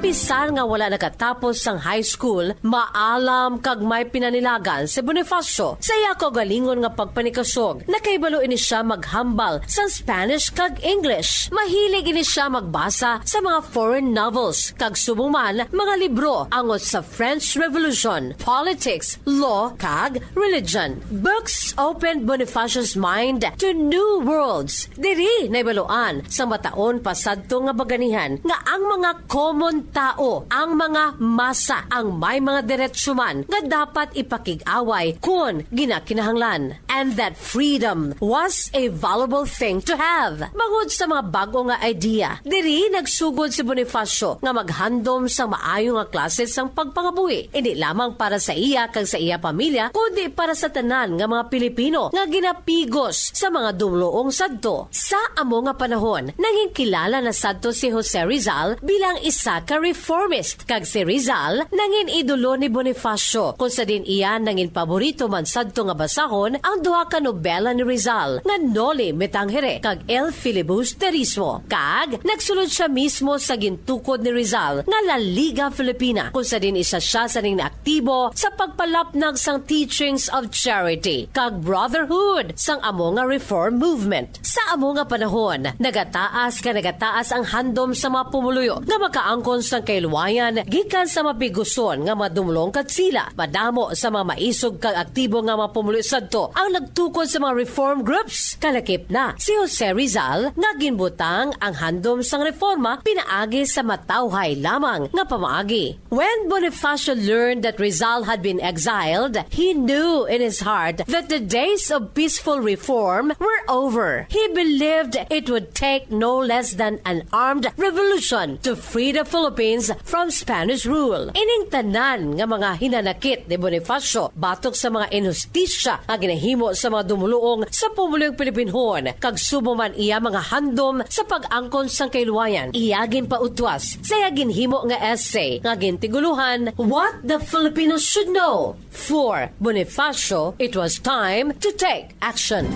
Bisan nga wala nakatapos sang high school, maalam kag may pinanilagan si Bonifacio. Sa iya galingon nga pagpanikasog, nakaibalo ini siya maghambal sa Spanish kag English. Mahilig ini siya magbasa sa mga foreign novels kag subuman mga libro angot sa French Revolution, politics, law kag religion. Books opened Bonifacio's mind to new worlds. Diri naibaluan sa mataon pasadto nga baganihan nga ang mga common tao, ang mga masa, ang may mga diretsuman nga dapat ipakig-away kung ginakinahanglan. And that freedom was a valuable thing to have. Bangod sa mga bago nga idea, diri nagsugod si Bonifacio nga maghandom sa maayo nga klase sang pagpangabuhi. Hindi lamang para sa iya kag sa iya pamilya, kundi para sa tanan nga mga Pilipino nga ginapigos sa mga dumloong sadto. Sa amo nga panahon, naging kilala na sadto si Jose Rizal bilang isa ka reformist, kag si Rizal nangin idolo ni Bonifacio, kung sa din iyan nangin paborito man sadto nga basahon ang duha ka nobela ni Rizal nga Noli Me Tangere kag El Filibusterismo. Kag nagsulod siya mismo sa gintukod ni Rizal nga La Liga Filipina, kung sa din isa siya sa ning naaktibo sa pagpalapnag sang teachings of charity kag brotherhood sang amo nga reform movement. Sa amo nga panahon, nagataas ang handom sa mga pumuluyo nga makaangkon sang kailuwayan gikan sa mapiguson nga madumlong kat sila. Madamo sa mga maisog kag aktibo nga mga pumuluyo sadto ang nagtukod sa mga reform groups. Kalakip na si Jose Rizal nga ginbutang ang handom sang reforma pinaagi sa matawhay lamang nga pamaagi. When Bonifacio learned that Rizal had been exiled, he knew in his heart that the days of peaceful reform were over. He believed it would take no less than an armed revolution to free the Philippines Philippines from Spanish rule. Ining tanan nga mga hinanakit ni Bonifacio batok sa mga injustisya nga ginahimo sa mga dumuluong sa pumulong Pilipinhon kag subo man iya mga handom sa pag-angkon sang kailwayan. Iyagin pautwas sa iya ginhimo nga essay nga gintiguluhan What the Filipinos Should Know. For Bonifacio, it was time to take action.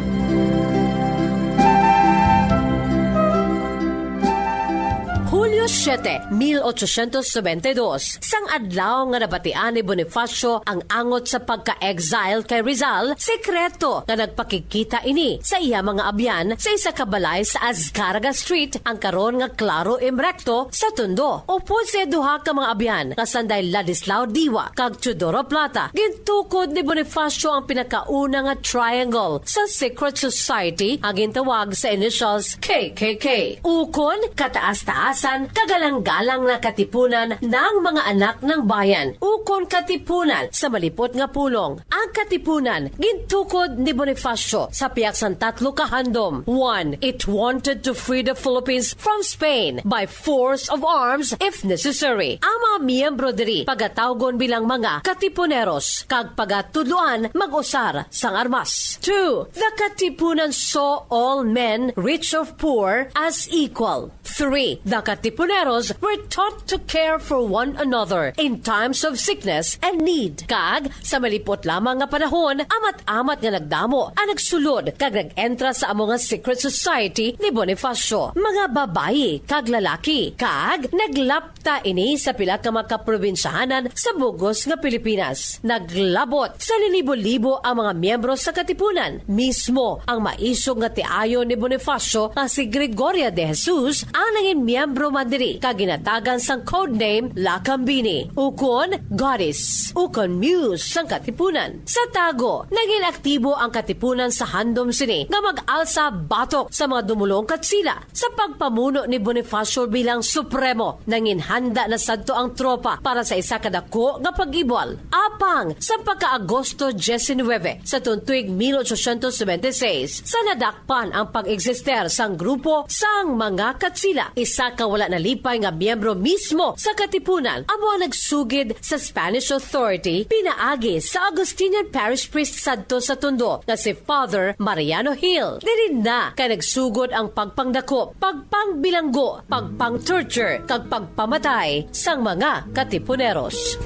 Hulyo 7, 1892, sang adlaw nga nabatian ni Bonifacio ang angot sa pagka-exile kay Rizal, sekreto nga nagpakikita ini sa iya mga abyan sa isa ka balay sa Azcárraga Street, ang karon nga Claro Imrecto sa Tondo. Upod sa duha ka mga abyan nga sanday Ladislao Diwa kag Teodoro Plata, gintukod ni Bonifacio ang pinakauna nga triangle sa secret society ang gintawag sa initials KKK. Ukon kataas-taas kagalang-galang na katipunan ng mga anak ng bayan. Ukon katipunan sa malipot nga pulong. Ang katipunan gintukod ni Bonifacio sa piyak sang tatlo kahandom. 1. It wanted to free the Philippines from Spain by force of arms if necessary. Ang mga miyembro diri pagatawgon bilang mga katipuneros kag pagatudloan mag-usar sang armas. 2. The katipunan saw all men, rich or poor, as equal. 3. The katipuneros were taught to care for one another in times of sickness and need. Kag, sa malipot lamang nga panahon, amat-amat nga nagdamo ang nagsulod kag nag-entra sa among nga secret society ni Bonifacio. Mga babayi kag lalaki. Kag, naglapta ini sa pila ka makaprobinsyahanan sa bugos nga Pilipinas. Naglabot sa lilibo-libo ang mga miyembro sa katipunan. Mismo ang maisog nga tiayo ni Bonifacio nga si Gregoria de Jesus ang naging miyembro man diri kag ginatagan sang codename Lakambini. Ukon Goddess. Ukon Muse sang katipunan. Sa tago, naging aktibo ang katipunan sa handom sini nga mag-alsa batok sa mga dumulong katsila sa pagpamuno ni Bonifacio bilang supremo. Nangin handa na sadto ang tropa para sa isa kadako nga pag-ibol. Apang sa pagka-Agosto 19 sa tuig 1876 sa nadakpan ang pag-eksister sang grupo sang mga katsila. Isa ka wala nalipay nga miyembro mismo sa katipunan amo ang nagsugid sa Spanish Authority pinaagi sa Augustinian Parish Priest sadto sa Tondo na si Father Mariano Hill. Dili na kay nagsugod ang pagpangdako, pagpangbilanggo, pagpang-torture kag pagpamatay sang mga katipuneros.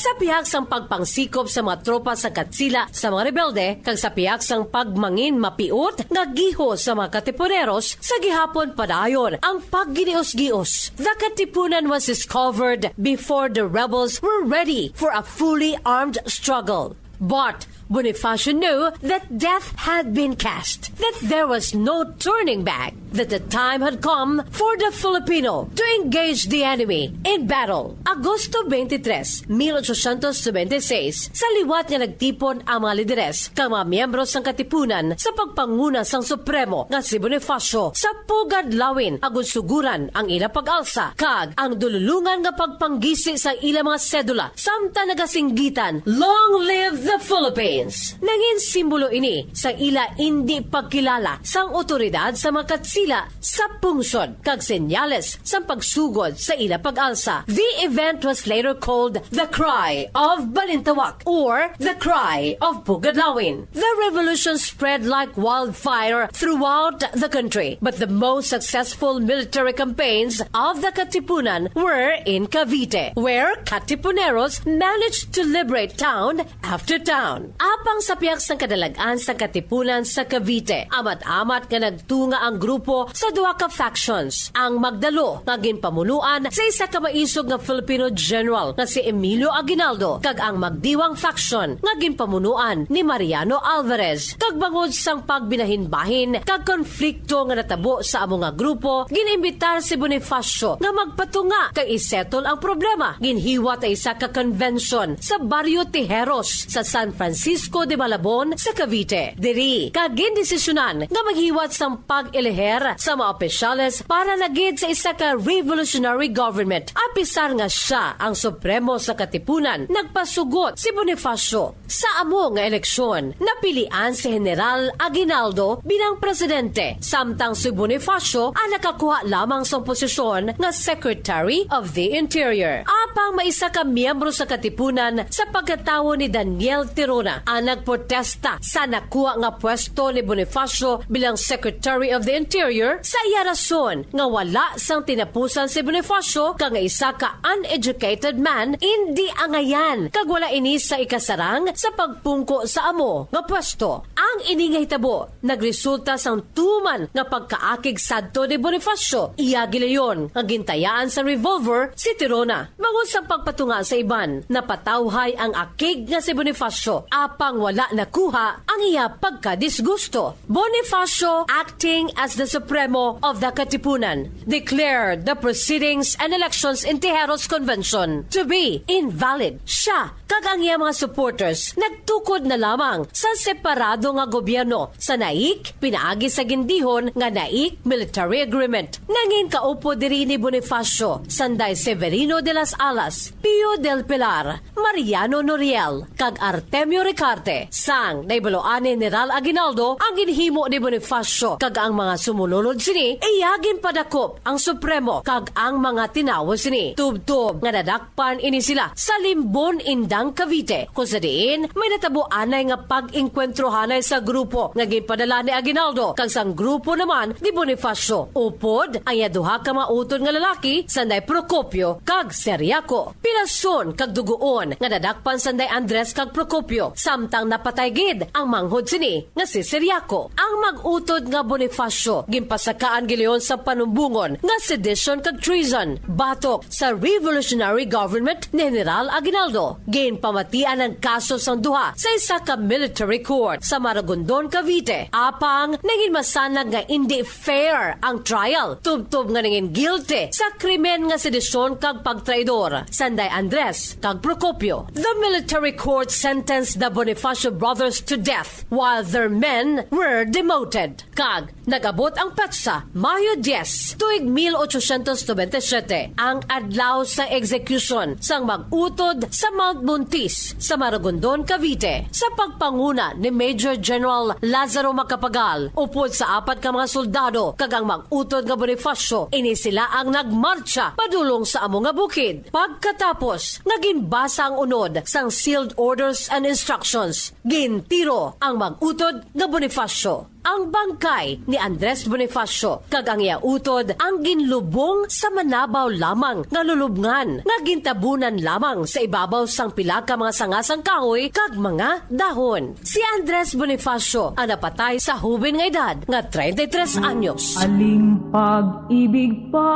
Sa pihak sang pagpangsikop sa mga tropa sa katsila sa mga rebelde, kag sa pihak sang pagmangin mapiot nga giho sa mga katipuneros, sa gihapon padayon ang pagginios-gios. The katipunan was discovered before the rebels were ready for a fully armed struggle. But Bonifacio knew that death had been cast, that there was no turning back, that the time had come for the Filipino to engage the enemy in battle. Agosto 23, 1876, sa liwat nga nagtipon ang mga lideres kang mga miyembro sang katipunan sa pagpanguna sang Supremo nga si Bonifacio sa pugad lawin agud suguran ang ila pag-alsa kag ang dululungan nga pagpanggisi sa ila mga sedula samtang nagasinggitan Long Live the Philippines. Nangin simbolo ini sa ila hindi pagkilala sang otoridad sa mga katsila sa pungsod kag senyales sa pagsugod sa ila pag-alsa. The event was later called the Cry of Balintawak or the Cry of Pugadlawin. The revolution spread like wildfire throughout the country, but the most successful military campaigns of the Katipunan were in Cavite, where Katipuneros managed to liberate town after town. Apang sa piyak sang kadalagan sa Katipunan sa Cavite, amat-amat nga nagtunga ang grupo sa duha ka factions. Ang magdalo nga ginpamunuan sa isa ka maisog nga Filipino general nga si Emilio Aguinaldo kag ang magdiwang faction nga ginpamunuan ni Mariano Alvarez. Kag bangod sang pagbinahin-bahin kag konflikto nga natabo sa amo nga grupo, ginimbitar si Bonifacio nga magpatunga kay isettle ang problema. Ginhiwat ay isa ka convention sa Barrio Tijeros sa San Francisco Francisco de Malabon sa Cavite. Diri kagindesisyonan nga maghiwat sang pag-eleher sa mga opisyales para lagid sa isa ka revolutionary government. Apisar nga siya ang Supremo sa Katipunan, nagpasugot si Bonifacio sa amo nga eleksyon. Napilian si General Aguinaldo bilang presidente, samtang si Bonifacio ang nakakuha lamang sa posisyon nga Secretary of the Interior. Apang maisa ka miyembro sa Katipunan sa pagkatawo ni Daniel Tirona ang nagprotesta sa nakuha nga pwesto ni Bonifacio bilang Secretary of the Interior sa iya rason nga wala sang tinapusan si Bonifacio kang isa ka uneducated man hindi angayan kag wala ini sa ikasarang sa pagpungko sa amo nga pwesto. Ang ini nga hitabo nagresulta sang tuman nga pagkaakig sadto ni Bonifacio. Iya gilayon nga gintayaan sa revolver si Tirona. Bangod sa pagpatunga sa iban, napatawhay ang akig nga si Bonifacio. Apang wala nakuha ang iya pagkadisgusto. Bonifacio, acting as the Supremo of the Katipunan, declared the proceedings and elections in Tejeros Convention to be invalid. Siya kag ang iya mga supporters nagtukod na lamang sa separado nga gobyerno sa naik pinaagi sa gindihon nga naik military agreement. Nangin kaupo diri ni Bonifacio, Sanday Severino de las Alas, Pio del Pilar, Mariano Noriel kag Artemio Ricarte. Sang naibaloan ni General Aguinaldo ang ginhimo ni Bonifacio kag ang mga sumunod sini iyagin padakop ang Supremo kag ang mga tinawo sini. Tubtob nga nadakpan ini sila sa Limbon, Indang, Cavite. Kung sa diin, may natabuanay nga pag-inkwentrohanay sa grupo nga ginpadala ni Aguinaldo kag sang grupo naman ni Bonifacio. Upod ang duha ka mautod nga lalaki sanday Procopio kag Seriaco. Pinason kag dugoon nga nadakpan sanday Andres kag Procopio samtang napatay gid ang manghod sini nga si Seriaco. Ang mag-utod nga Bonifacio ginpasakaan gileon sa panumbungon nga sedition kag treason batok sa revolutionary government ni General Aguinaldo. Ginpamatian ang kaso sang duha sa isa ka military court sa Maragondon, Cavite. Apang naging masanag nga hindi fair ang trial. Tubtob nga naging guilty sa krimen nga sedisyon kag pagtraidor sanday Andres kag Procopio. The military court sentenced the Bonifacio brothers to death while their men were demoted. Kag nagabot ang petsa Mayo 10 tuig 1897 ang adlaw sa execution sang mag-utod sa Mount Montis sa Maragondon, Cavite sa pagpanguna ni Major General Lazaro Macapagal. Upod sa apat ka mga soldado kag ang mag-utod nga Bonifacio, ini sila ang nagmarcha padulong sa amo nga bukid. Pagkatapos, naginbasa ang unod sang sealed orders and instructions. Gintiro ang mag-utod nga Bonifacio. Ang bangkay ni Andres Bonifacio kag ang iya utod ang ginlubong sa manabaw lamang nga lulubngan nga gintabunan lamang sa ibabaw sang pila ka mga sangasang kahoy kag mga dahon. Si Andres Bonifacio ang napatay sa hubin nga edad nga 33 anyos. Aling pag-ibig pa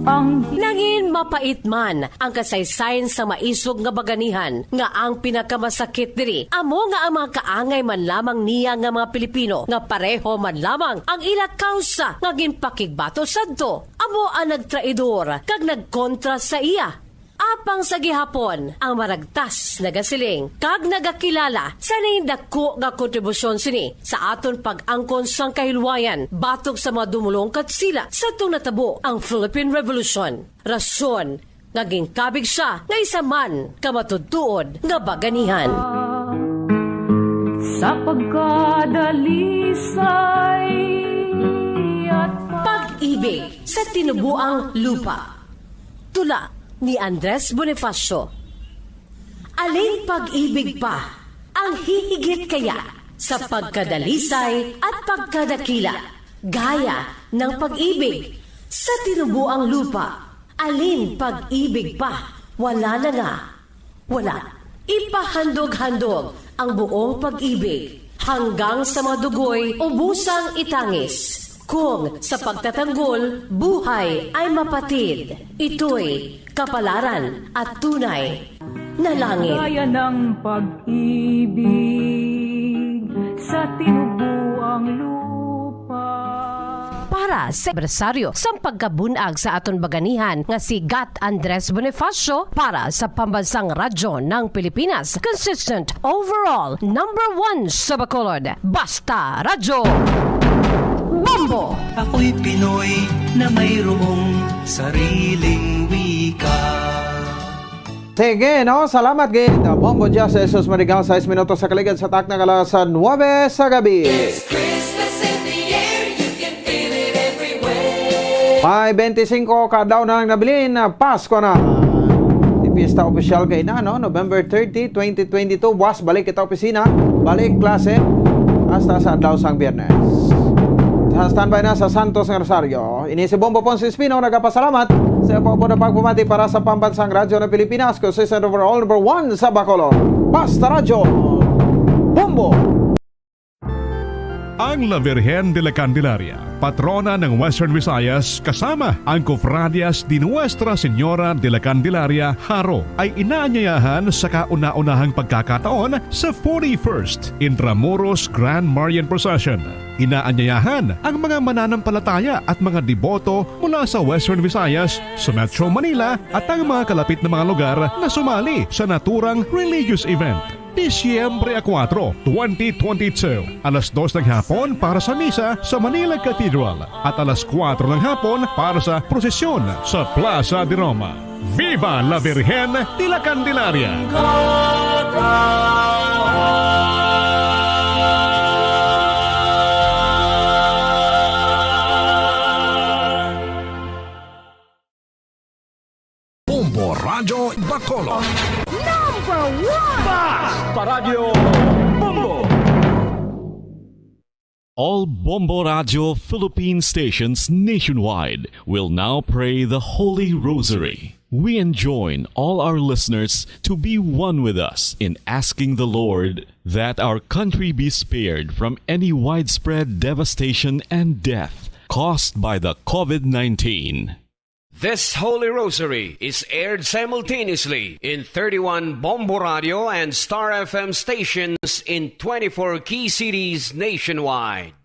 ang nangin mapait man ang kasaysayan sa maisog nga baganihan nga ang pinakamasakit diri amo nga ang mga kaangay man lamang niya nga mga Pilipino nga pareho man lamang ang ila kausa nga ginpakigbato sadto amo ang nagtraidor kag nagkontra sa iya. Apang sa gihapon ang maragtas nagasiling kag nagakilala sa nindako nga kontribusyon sini sa aton pag-angkon sang kahilwayan batok sa mga dumulong kat sila sa itong natabo ang Philippine Revolution. Rason naging kabig siya nga isa man kamatudtuod nga baganihan. Sa pagkadalisay at pag-ibig sa tinubuang lupa. Tula ni Andres Bonifacio. Aling pag-ibig pa ang hihigit kaya sa pagkadalisay at pagkadakila gaya ng pag-ibig sa tinubuang lupa. Alin pag-ibig pa wala na nga. Wala. Ipahandog-handog ang buong pag-ibig hanggang sa mga dugoy o busang itangis. Kung sa pagtatanggol, buhay ay mapatid. Ito'y kapalaran at tunay na langit. gaya ng pag-ibig sa tinubuang lupa. Para para sa anibersaryo sa pagkabunag sa aton baganihan nga si Gat Andres Bonifacio para sa Pambansang Radyo ng Pilipinas. Consistent overall number 1 sa Bacolod. Basta Radyo Bombo! Ako'y Pinoy na mayroong sariling wika. Sige, no? Salamat, gid. Bombo Diyas, Jesus Marigal, 6 minutos sa kaligid sa tak ng alas 9 sa gabi. May 25 ka daw na lang nabilin na Pasko na. Pista opisyal kay na, no? November 30, 2022. Buwas, balik kita opisina. Balik klase. Hasta sa adlaw sang Biyernes. Standby na sa Santos ng Rosario. Ini si Bombo Ponce Espino, nagpasalamat sa po na pagpumati para sa Pambansang Radyo ng Pilipinas, consistent overall number 1 sa Bacolod. Basta Radyo Bombo! Ang La Virgen de la Candelaria, patrona ng Western Visayas, kasama ang Cofradias de Nuestra Señora de la Candelaria, Haro, ay inaanyayahan sa kauna-unahang pagkakataon sa 41st Intramuros Grand Marian Procession. Inaanyayahan ang mga mananampalataya at mga deboto mula sa Western Visayas, sa Metro Manila at ang mga kalapit na mga lugar na sumali sa naturang religious event. Disyembre 4, 2022, alas 2 ng hapon para sa misa sa Manila Cathedral at alas 4 ng hapon para sa prosesyon sa Plaza de Roma. Viva la Virgen de la Candelaria! Bombo Radio Bacolod. Number 1! Basta Radio Bombo! All Bombo Radio Philippine stations nationwide will now pray the Holy Rosary. We enjoin all our listeners to be one with us in asking the Lord that our country be spared from any widespread devastation and death caused by the COVID-19. This Holy Rosary is aired simultaneously in 31 Bombo Radio and Star FM stations in 24 key cities nationwide.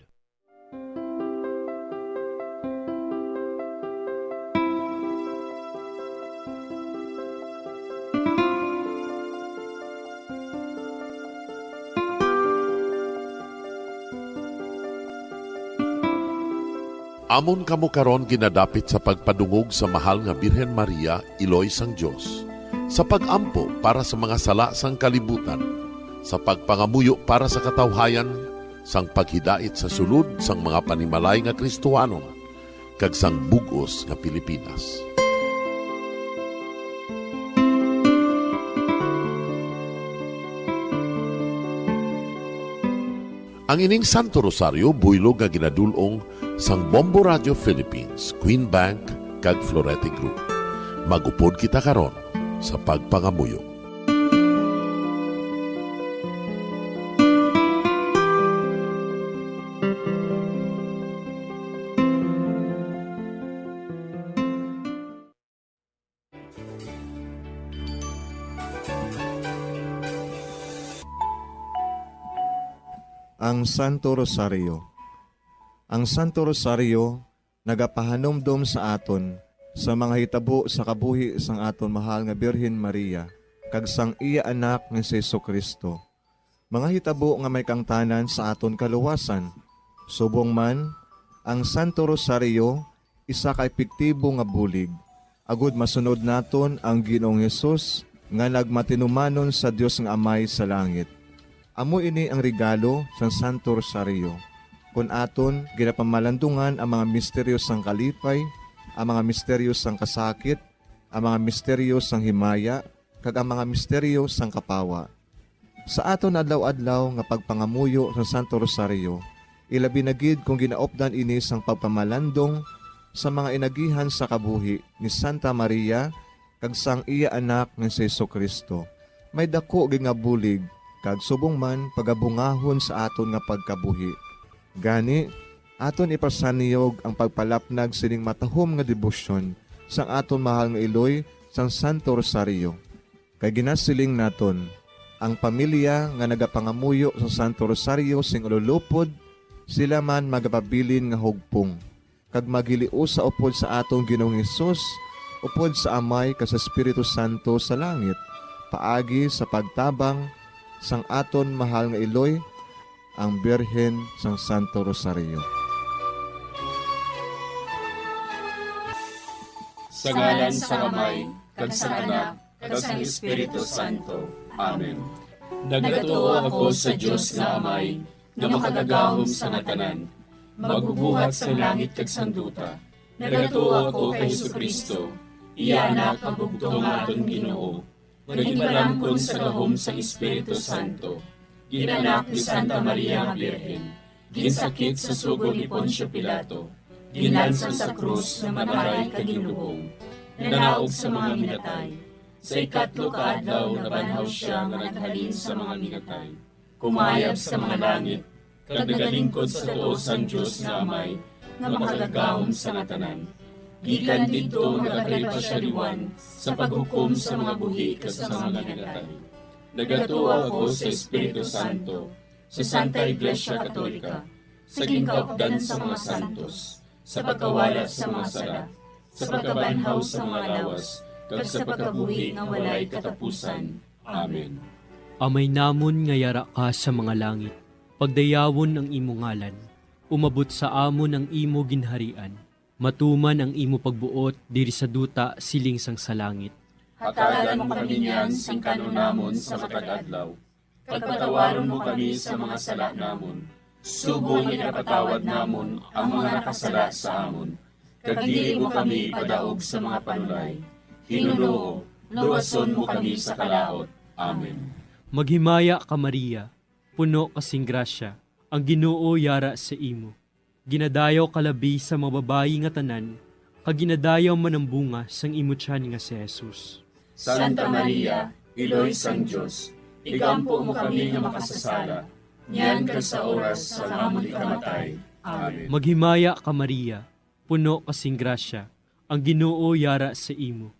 Amon kamo karon ginadapit sa pagpadungog sa mahal nga Birhen Maria, Iloy sang Dios, sa pagampo para sa mga sala sang kalibutan, sa pagpangamuyo para sa katawhayan, sang paghidait sa sulod sang mga panimalay nga Kristohanon, kag sang bug-os nga Pilipinas. Ang ining Santo Rosario buylog nga ginadulong sang Bombo Radio Philippines, Queen Bank, kag Florete Group. Magupod kita karon sa pagpangamuyo. Ang Santo Rosario. Ang Santo Rosario nagapahanomdom sa aton sa mga hitabo sa kabuhi sang aton mahal nga Birhen Maria kag sang iya anak nga si Jesucristo. Mga hitabo nga may kangtanan sa aton kaluwasan. Subong man, ang Santo Rosario isa ka epektibo nga bulig. Agud masunod naton ang Ginoong Hesus nga nagmatinumanon sa Dios nga Amay sa langit. Amo ini ang regalo sa Santo Rosario. Kung aton ginapamalandungan ang mga misteryo sang kalipay, ang mga misteryo sang kasakit, ang mga misteryo sang himaya, kag ang mga misteryo sang kapawa. Sa aton adlaw-adlaw nga pagpangamuyo sa Santo Rosario, ilabi na gid kung ginaopdan ini sang pagpamalandong sa mga inagihan sa kabuhi ni Santa Maria kag sang iya anak nga si Jesucristo. May dako gyud nga bulig kag subong man pagabungahon sa aton nga pagkabuhi. Gani, aton ipasaniyog ang pagpalapnag sining matahom nga debosyon sang aton mahal nga Iloy sang Santo Rosario. Kay ginasiling naton, ang pamilya nga nagapangamuyo sa Santo Rosario sing ululupod, sila man magapabilin nga hugpong. kag magiliw sa upod sa atong Ginoong Hesus, upod sa Amay kas sa Espiritu Santo sa langit, paagi sa pagtabang sang aton mahal nga Iloy, ang Birhen sang Santo Rosario. Sa ngalan sa Amay, kag sa Anak, kag sa Espiritu Santo. Amen. Nagatuo ako sa Dios nga Amay, nga makagagahom sa ngatanan, magbubuhat sa langit kag sanduta. Nagatuo ako kay Jesucristo, iya anak ang bugtong aton Ginoo. Nagimalamkon sa gahom sa Espiritu Santo. Ginanak ni Santa Maria nga Birhen. Ginsakit sa sugod ni Poncio Pilato. Ginlansang sa krus na manaray kagilubong. Nanaog sa mga minatay. Sa ikatlo ka adlaw nabanhaw siya nga naghalin sa mga minatay. Kumayab sa mga langit, kag nagalingkod sa tuo sang Dios nga Amay, nga makagagahom sa ngatanan. Gikan didto nagakay pa siya liwan sa paghukom sa mga buhi kag sa mga minatay. Nagatuo ako sa Espiritu Santo, sa Santa Iglesia Katolika, sa gingkaupdan sa mga santos, sa pagkawala sa mga sala, sa pagkabanhaw sa mga lawas, kag sa pagkabuhi nga walay katapusan. Amen. Amay namon nga yara ka sa mga langit, pagdayawon ang imo ngalan, umabot sa amon ang imo ginharian, matuman ang imo pagbuot diri sa duta siling sang sa langit. Hatagan mo kami niyan sing kanunamon sa matag adlaw. Pagpatawaron mo kami sa mga sala namon. Subong ipatawad namon ang mga nakasala sa amon. Kag dili mo kami padaog sa mga panulay. Hinunoo, luwason mo kami sa kalaot. Amen. Maghimaya ka Maria, puno kasing grasya, ang Ginoo yara sa imo. Ginadayaw kalabi sa mga babayi nga tanan, kag ginadayaw man ang bunga sang imo tiyan nga si Jesus. Santa Maria, Iloy sang Dios, igampo mo kami nga makasasala. Niyan kag sa oras sa amon ikamatay. Amen. Maghimaya ka Maria, puno kasing grasya, ang Ginoo yara sa imo.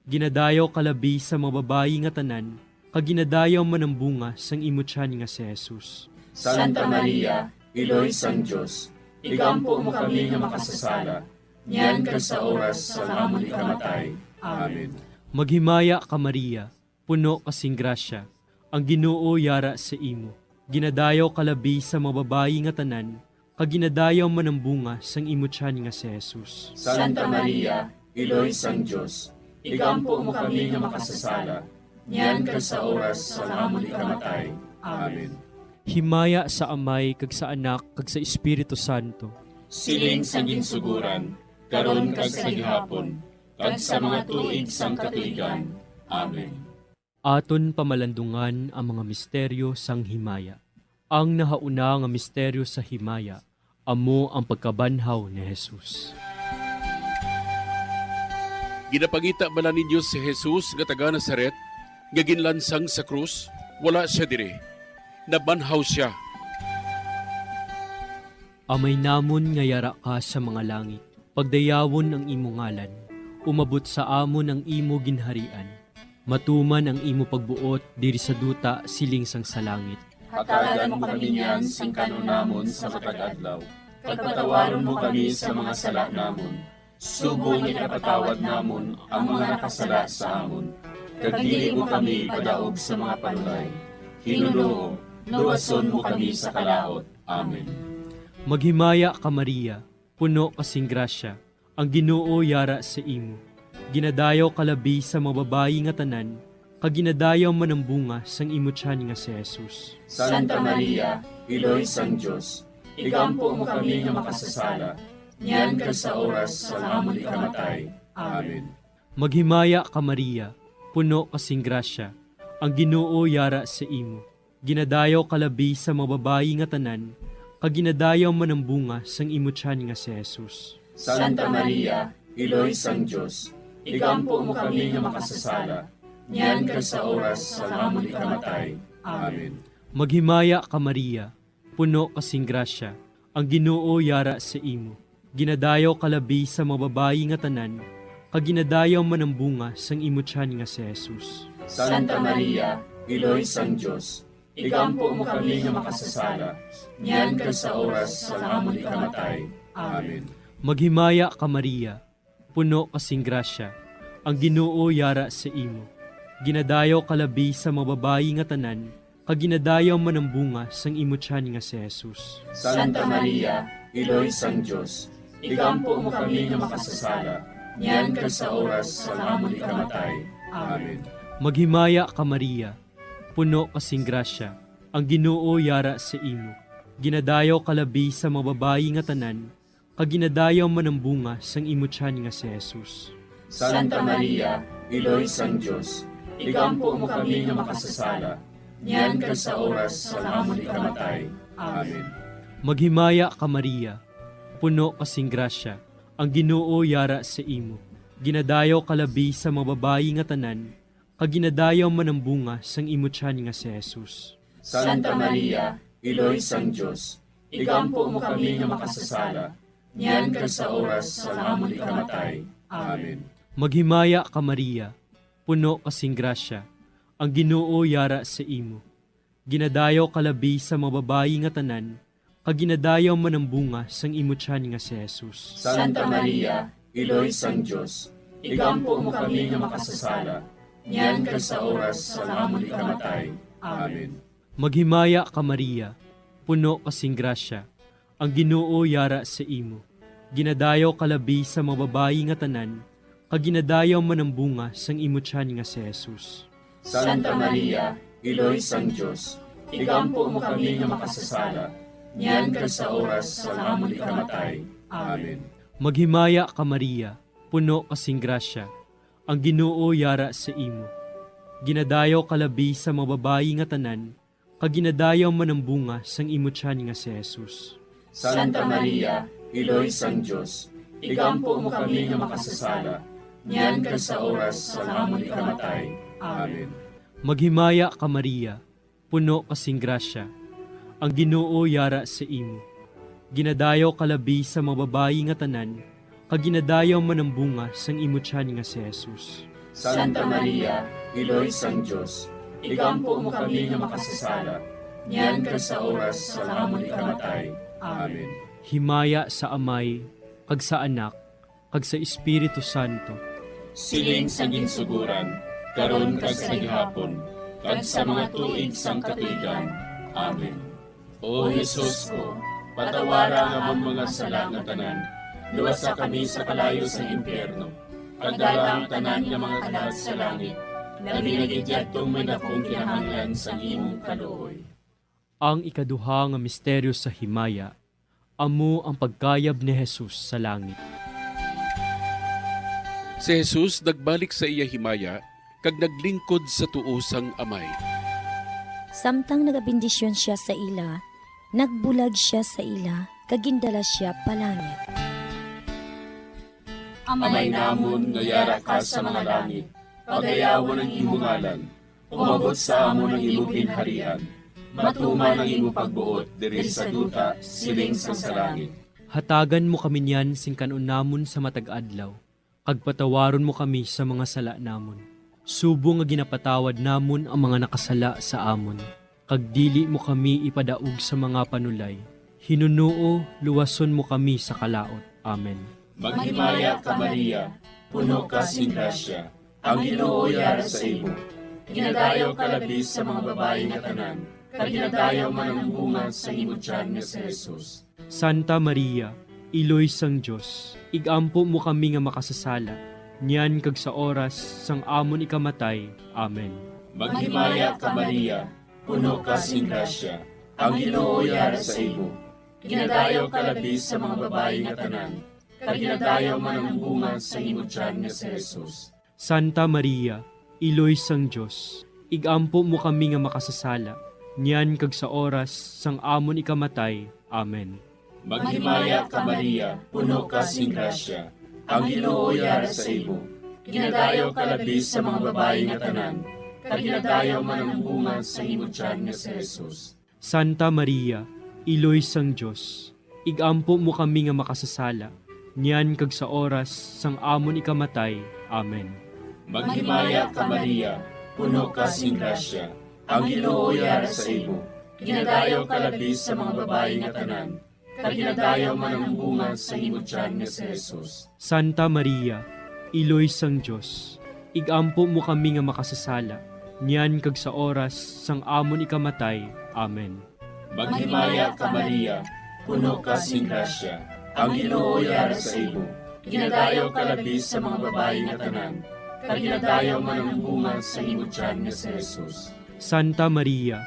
Ginadayaw kalabi sa mga babayi nga tanan, kag ginadayaw man ang bunga sang imo tiyan nga si Jesus. Santa Maria, Iloy sang Dios, igampo mo kami nga makasasala. Niyan kag sa oras sa amon ikamatay. Amen. Maghimaya ka Maria, puno kasing grasya, ang Ginoo yara sa imo. Ginadayaw kalabi sa mga babayi nga tanan, kag ginadayaw man ang bunga sang imo tiyan nga si Jesus. Santa Maria, Iloy sang Dios, igampo mo kami nga makasasala. Niyan kag sa oras sa amon ikamatay. Amen. Himaya sa Amay kag sa Anak kag sa Espiritu Santo. Siling sa ginsuguran, karon kag sa gihapon, kag sa mga tuig sang katuigan. Amen. Aton pamalandungan ang mga misteryo sang himaya. Ang nahauna nga misteryo sa himaya, amo ang pagkabanhaw ni Jesus. Ginapangita bala ninyo si Jesus nga taga Nazaret, nga ginlansang sa krus, wala siya dire. Nabanhaw siya. Amay namon nga yara ka sa mga langit, pagdayawon ang imo ngalan, umabot sa amon ang imo ginharian, matuman ang imo pagbuot diri sa duta siling sang sa langit. Hatagan mo kami niyan sing kanunamon sa matag adlaw. Pagpatawaron mo kami sa mga sala namon. Subong ipatawad namon ang mga nakasala sa amon. Kag dili mo kami padaog sa mga panulay. Hinunoo, luwason mo kami sa kalaot. Amen. Maghimaya ka Maria, puno kasing grasya, ang Ginoo yara sa imo. Ginadayaw kalabi sa mga babayi nga tanan, kag ginadayaw man ang bunga sang imo tiyan nga si Jesus. Santa Maria, Iloy sang Dios, igampo mo kami nga makasasala. Niyan kag sa oras sa amon ikamatay. Amen. Maghimaya ka Maria, puno kasing grasya, ang Ginoo yara sa imo. Ginadayaw kalabi sa mga babayi nga tanan, kag ginadayaw man ang bunga sang imo tiyan nga si Jesus. Santa Maria, Iloy sang Dios, igampo mo kami nga makasasala. Niyan kag sa oras sa amon ikamatay. Amen. Maghimaya ka Maria, puno kasing grasya, ang Ginoo yara sa imo. Ginadayaw kalabi sa mga babayi nga tanan, kag ginadayaw man ang bunga sang imo tiyan nga si Jesus. Santa Maria, Iloy sang Dios, igampo mo kami nga makasasala. Niyan kag sa oras sa amon ikamatay. Amen. Maghimaya ka Maria, puno kasing grasya, ang Ginoo yara sa imo. Ginadayaw kalabi sa mga babayi nga tanan, kag ginadayaw man ang bunga sang imo tiyan nga si Jesus. Santa Maria, Iloy sang Diyos, ikampo mo kami nga makasasala, niyan ka sa oras sa amon ikamatay. Amen. Maghimaya ka Maria, puno kasing grasya, ang Ginoo yara sa imo. Ginadayaw kalabi sa mga babayi nga tanan, kag ginadayaw man ang bunga sang imo tiyan nga si Jesus. Santa Maria, Iloy sang Diyos, ikampo mo kami nga makasasala, niyan ka sa oras sa amon ikamatay. Amen. Maghimaya ka Maria, puno kasing grasya, ang Ginoo yara sa imo. Ginadayaw kalabi sa mga babayi nga tanan, kag ginadayaw man ang bunga sang imo tiyan nga si Jesus. Santa Maria, Iloy sang Diyos, ikampo mo kami nga makasasala, niyan ka sa oras sa amon ikamatay. Amen. Maghimaya ka Maria, puno kasing grasya, ang Ginoo yara sa imo. Ginadayaw kalabi sa mga babayi nga tanan, kag ginadayaw man ang bunga sang imo tiyan nga si Jesus. Santa Maria, Iloy sang Diyos, ikampo mo kami nga makasasala, niyan ka sa oras sa amon ikamatay. Amen. Maghimaya ka Maria, puno kasing grasya, ang Ginoo yara sa imo. Ginadayaw kalabi sa mga babayi nga tanan, kag ginadayaw man ang bunga sang imo tiyan nga si Jesus. Santa Maria, Iloy sang Diyos, ikampo mo kami nga makasasala, niyan ka sa oras sa amon ikamatay. Amen. Maghimaya ka Maria, puno kasing grasya, ang Ginoo yara sa imo. Ginadayaw kalabi sa mga babayi nga tanan, kag ginadayaw man ang bunga sang imo tiyan nga si Jesus. Santa Maria, Iloy sang Diyos, ikampo mo kami nga makasasala, niyan ka sa oras sa amon ikamatay. Amen. Maghimaya ka Maria, puno kasing grasya, ang Ginoo yara sa imo. Ginadayaw kalabi sa mga babayi nga tanan, kag ginadayaw man ang bunga sang imo tiyan nga si Jesus. Santa Maria, Iloy sang Diyos, ikampo mo kami nga makasasala, niyan ka sa oras sa amon ikamatay. Amen. Himaya sa Amay, kag sa Anak, kag sa Espiritu Santo. Siling sa ginsuguran, karon kag sa gihapon, kag sa mga tuig sang katuigan. Amen. O Jesus ko, patawara nga among mga sala nga tanan, luwasa kami sa kalayo sa impyerno, kagdala ang tanan nga mga kalag sa langit, nabinagidyatong may dakong kinahanglan sa imong kaluoy. Ang ikaduha nga misteryo sa himaya, amo ang pagkayab ni Jesus sa langit. Si Jesus nagbalik sa iya himaya, kag naglingkod sa tuusang amay. Samtang nagabindisyon siya sa ila, nagbulag siya sa ila, kagindala siya palangit. Amay namon nga yara ka sa mga langit, pagayawon ang imong ngalan, umabot sa amon ang imong pinharian, matuman ang imong pagbuot diri sa duta siling sa langit. Hatagan mo kami niyan sing kanon namon sa matag adlaw, kag patawaron mo kami sa mga sala namon. Subo nga ginapatawad namon ang mga nakasala sa amon, kag dili mo kami ipadaog sa mga panulay. Hinunuo, luwason mo kami sa kalaot. Amen. Maghimaya ka Maria, puno ka sing grasya, ang Ginoo yara sa imo. Ginadayaw ka labi sa mga babayi nga tanan, kag ginadayaw man ang bunga sa imo tiyan nga si Jesus. Santa Maria, Iloy sang Diyos, igampo mo kami nga makasasala, niyan kag sa oras sang amon ikamatay. Amen. Maghimaya ka Maria, puno ka sing grasya, ang Ginoo yara sa imo. Ginadayaw ka labi sa mga babayi nga tanan, kag ginadayaw man ang bunga sa imo tiyan nga si Jesus. Santa Maria, Iloy sang Diyos, igampo mo kami nga makasasala, niyan kag sa oras sang amon ikamatay. Amen. Maghimaya ka Maria, puno ka sing grasya, ang Ginoo yara sa imo. Ginadayaw ka labi sa mga babayi nga tanan, kag ginadayaw man ang bunga sa imo tiyan nga si Jesus. Santa Maria, Iloy sang Diyos, igampo mo kami nga makasasala, niyan kag sa oras sang amon ikamatay. Amen. Maghimaya ka Maria, puno ka sing grasya, ang Ginoo yara sa imo. Ginadayaw ka labi sa mga babayi nga tanan, kaginadayaw man ang bunga sa imong tiyan nga si Jesus. Santa Maria, Iloy sang Diyos, igampo mo kami nga makasasala, niyan kag sa oras sang amon ikamatay. Amen. Maghimaya ka Maria, puno ka sing grasya, ang Ginoo yara sa imo. Ginadayaw ka labis sa mga babae nga tanan, kaginadayaw man ang bunga sa imong tiyan nga si Jesus. Santa Maria,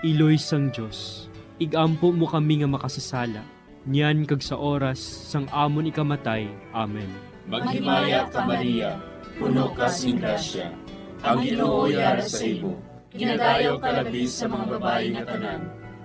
Iloy sang Diyos, igampo mo kami nga makasasala, niyan kag sa oras sang amon ikamatay. Amen. Maghimaya ka Maria, puno ka sing grasya, ang Ginoo yara sa imo. Ginadayaw ka labis sa mga babae nga tanan,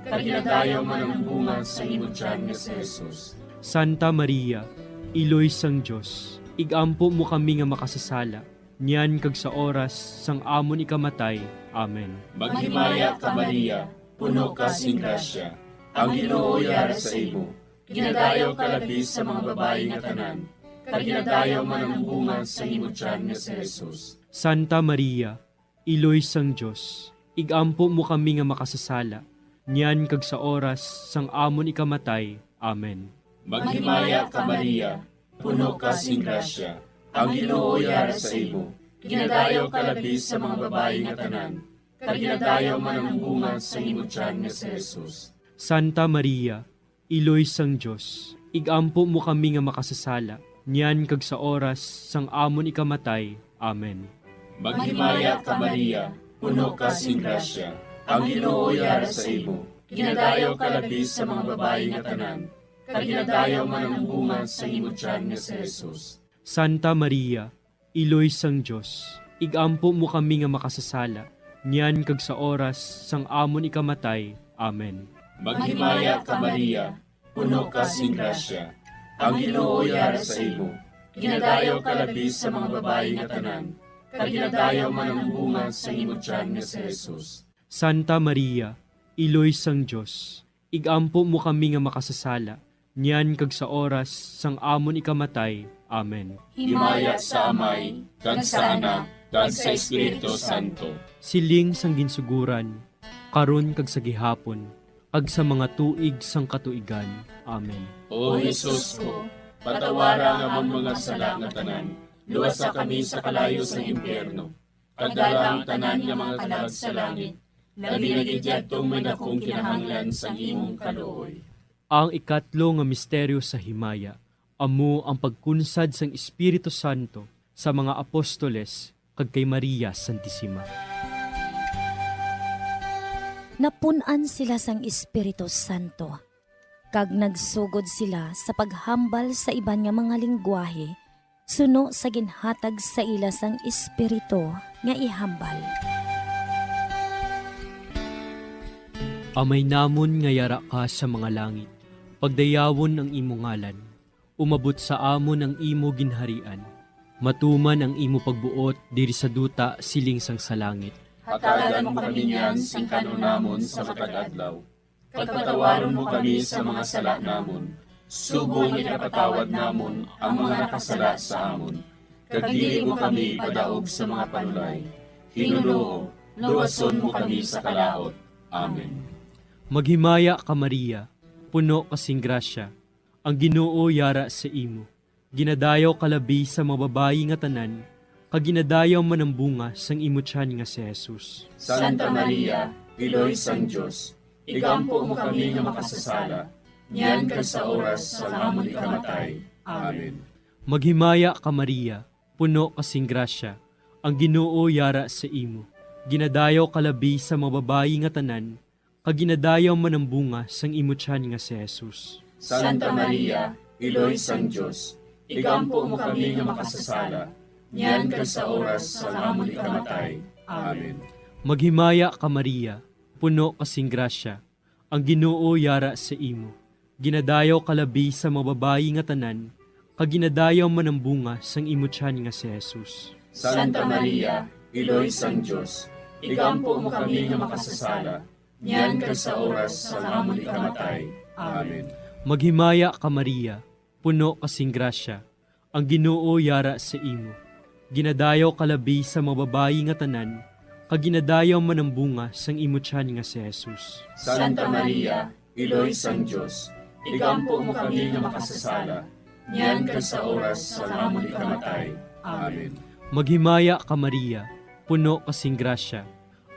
kaginadayaw man ang bunga sa imong tiyan nga si Jesus. Santa Maria, Iloy sang Diyos, igampo mo kami nga makasasala, niyan kag sa oras sang amon ikamatay. Amen. Maghimaya ka Maria, puno ka sing grasya, ang Ginoo yara sa imo. Ginadayaw ka labis sa mga babae nga tanan, kaginadayaw man ang bunga sa imong tiyan nga si Jesus. Santa Maria, Iloy sang Diyos, igampo mo kami nga makasasala, niyan kag sa oras sang amon ikamatay. Amen. Maghimaya ka Maria, puno ka sing grasya, ang Ginoo yara sa imo. Ginadayaw ka labis sa mga babae nga tanan, kaginadayaw man ang bunga sa imong tiyan nga si Jesus. Santa Maria, Iloy sang Diyos, igampo mo kami nga makasasala, niyan kag sa oras sang amon ikamatay. Amen. Maghimaya ka Maria, puno ka sing grasya, ang Ginoo yara sa imo. Ginadayaw ka labis sa mga babae nga tanan, kaginadayaw man ang bunga sa imong tiyan nga si Jesus. Santa Maria, Iloy sang Diyos, igampo mo kami nga makasasala, niyan kag sa oras sang amon ikamatay. Amen. Maghimaya ka Maria, puno ka sing grasya, ang Ginoo yara sa imo. Ginadayaw ka labis sa mga babae nga tanan, kaginadayaw man ang bunga sa imong tiyan nga si Jesus. Santa Maria, Iloy sang Diyos, igampo mo kami nga makasasala, niyan kag sa oras sang amon ikamatay. Amen. Himaya sa Amay, kag sa Anak, kag sa Espiritu Santo. Siling sang ginsuguran, karon kag sa gihapon, kag sa mga tuig sang katuigan. Amen. O Jesus ko, patawara nga mong mga sala nga tanan, luwasa kami sa kalayo sa impyerno, kagdala ang tanan nga mga kalag sa langit, labi na gidyadtong may dakong kinahanglan sa imong kaluoy. Ang ikatlo nga misteryo sa himaya, amo ang pagkunsad sang Espiritu Santo sa mga apostoles kag kay Maria Santissima. Napunan sila sang Espiritu Santo, kag nagsugod sila sa paghambal sa iban nga mga lingwahe, suno sa ginhatag sa ila sang Espiritu nga ihambal. Amay namon nga yara ka sa mga langit, pagdayawon ang imo ngalan, umabot sa amon ang imo ginharian, matuman ang imo pagbuot diri sa duta siling sang sa langit. Hatagan mo kami niyan sing kanunamon sa matag adlaw. Pagpatawaron mo kami sa mga sala namon. Subong ikapatawad namon ang mga nakasala sa amon. Kag dili mo kami padaog sa mga panulay. Hinunoo, luwason mo kami sa kalaot. Amen. Maghimaya ka Maria, puno kasing grasya, ang Ginoo yara sa imo. Ginadayaw kalabi sa mga babayi nga tanan, kag ginadayaw man ang bunga sang imo tiyan nga si Jesus. Santa Maria, Iloy sang Diyos, igampo mo kami nga makasasala, niyan kag sa oras sa amon ikamatay. Amen. Maghimaya ka Maria, puno kasing grasya, ang Ginoo yara sa imo. Ginadayaw kalabi sa mga babayi nga tanan, kag ginadayaw man ang bunga sang imo tiyan nga si Jesus. Santa Maria, Iloy sang Diyos, igampo mo kami nga makasasala, niyan kag sa oras sa amon ikamatay. Amen. Maghimaya ka Maria, puno kasing grasya, ang Ginoo yara sa imo. Ginadayaw kalabi sa mga babayi nga tanan, kag ginadayaw man ang bunga sang imo tiyan nga si Jesus. Santa Maria, Iloy sang Diyos, igampo mo kami nga makasasala, niyan kag sa oras sa amon ikamatay. Amen. Maghimaya ka Maria, puno kasing grasya, ang Ginoo yara sa imo. Ginadayaw kalabi sa mga babayi nga tanan, kag ginadayaw man ang bunga sang imo tiyan nga si Jesus. Santa Maria, Iloy sang Diyos, igampo mo kami nga makasasala, niyan kag sa oras sa amon ikamatay. Amen. Maghimaya ka Maria, puno kasing grasya,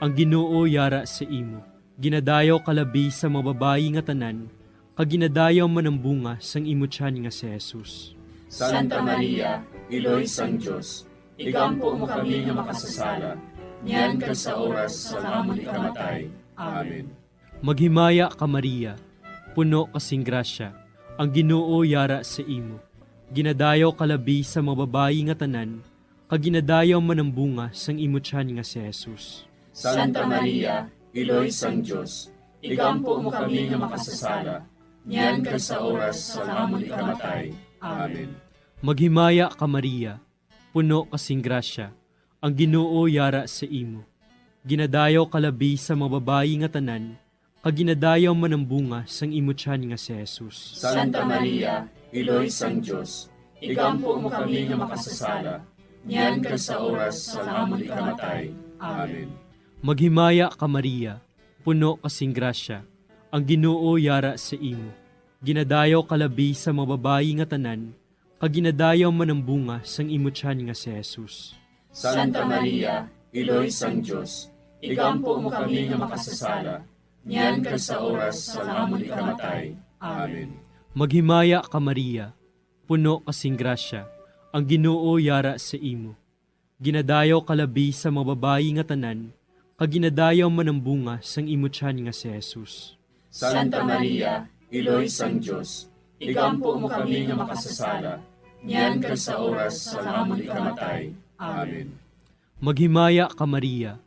ang Ginoo yara sa imo. Ginadayaw kalabi sa mga babayi nga tanan, kag ginadayaw man ang bunga sang imo tiyan nga si Jesus. Santa Maria, Iloy sang Diyos, igampo mo kami nga makasasala, niyan kag sa oras sa amon ikamatay. Amen. Maghimaya ka Maria, puno kasing grasya, ang Ginoo yara sa imo. Ginadayaw kalabi sa mga babayi nga tanan, kag ginadayaw man ang bunga sang imo tiyan nga si Jesus. Santa Maria, Iloy sang Diyos, igampo mo kami nga makasasala, niyan kag sa oras sa amon ikamatay. Amen. Maghimaya ka Maria, puno kasing grasya, ang Ginoo yara sa imo. Ginadayaw kalabi sa mga babayi nga tanan, kag ginadayaw man ang bunga sang imo tiyan nga si Jesus. Santa Maria, Iloy sang Diyos, igampo mo kami nga makasasala, niyan kag sa oras sa amon ikamatay. Amen. Maghimaya ka Maria, puno kasing grasya, ang Ginoo yara sa imo. Ginadayaw kalabi sa mga babayi nga tanan, kag ginadayaw man ang bunga sang imo tiyan nga si Jesus. Santa Maria, Iloy sang Diyos, igampo mo kami nga makasasala, niyan kag sa oras sa amon ikamatay. Amen. Maghimaya ka Maria, puno kasing grasya, ang Ginoo yara sa imo. Ginadayaw kalabi sa mga babayi nga tanan, kag ginadayaw man ang bunga sang imo tiyan nga si Jesus. Santa Maria, Iloy sang Diyos, igampo mo kami nga makasasala, niyan kag sa oras sa amon ikamatay. Amen. Maghimaya ka Maria,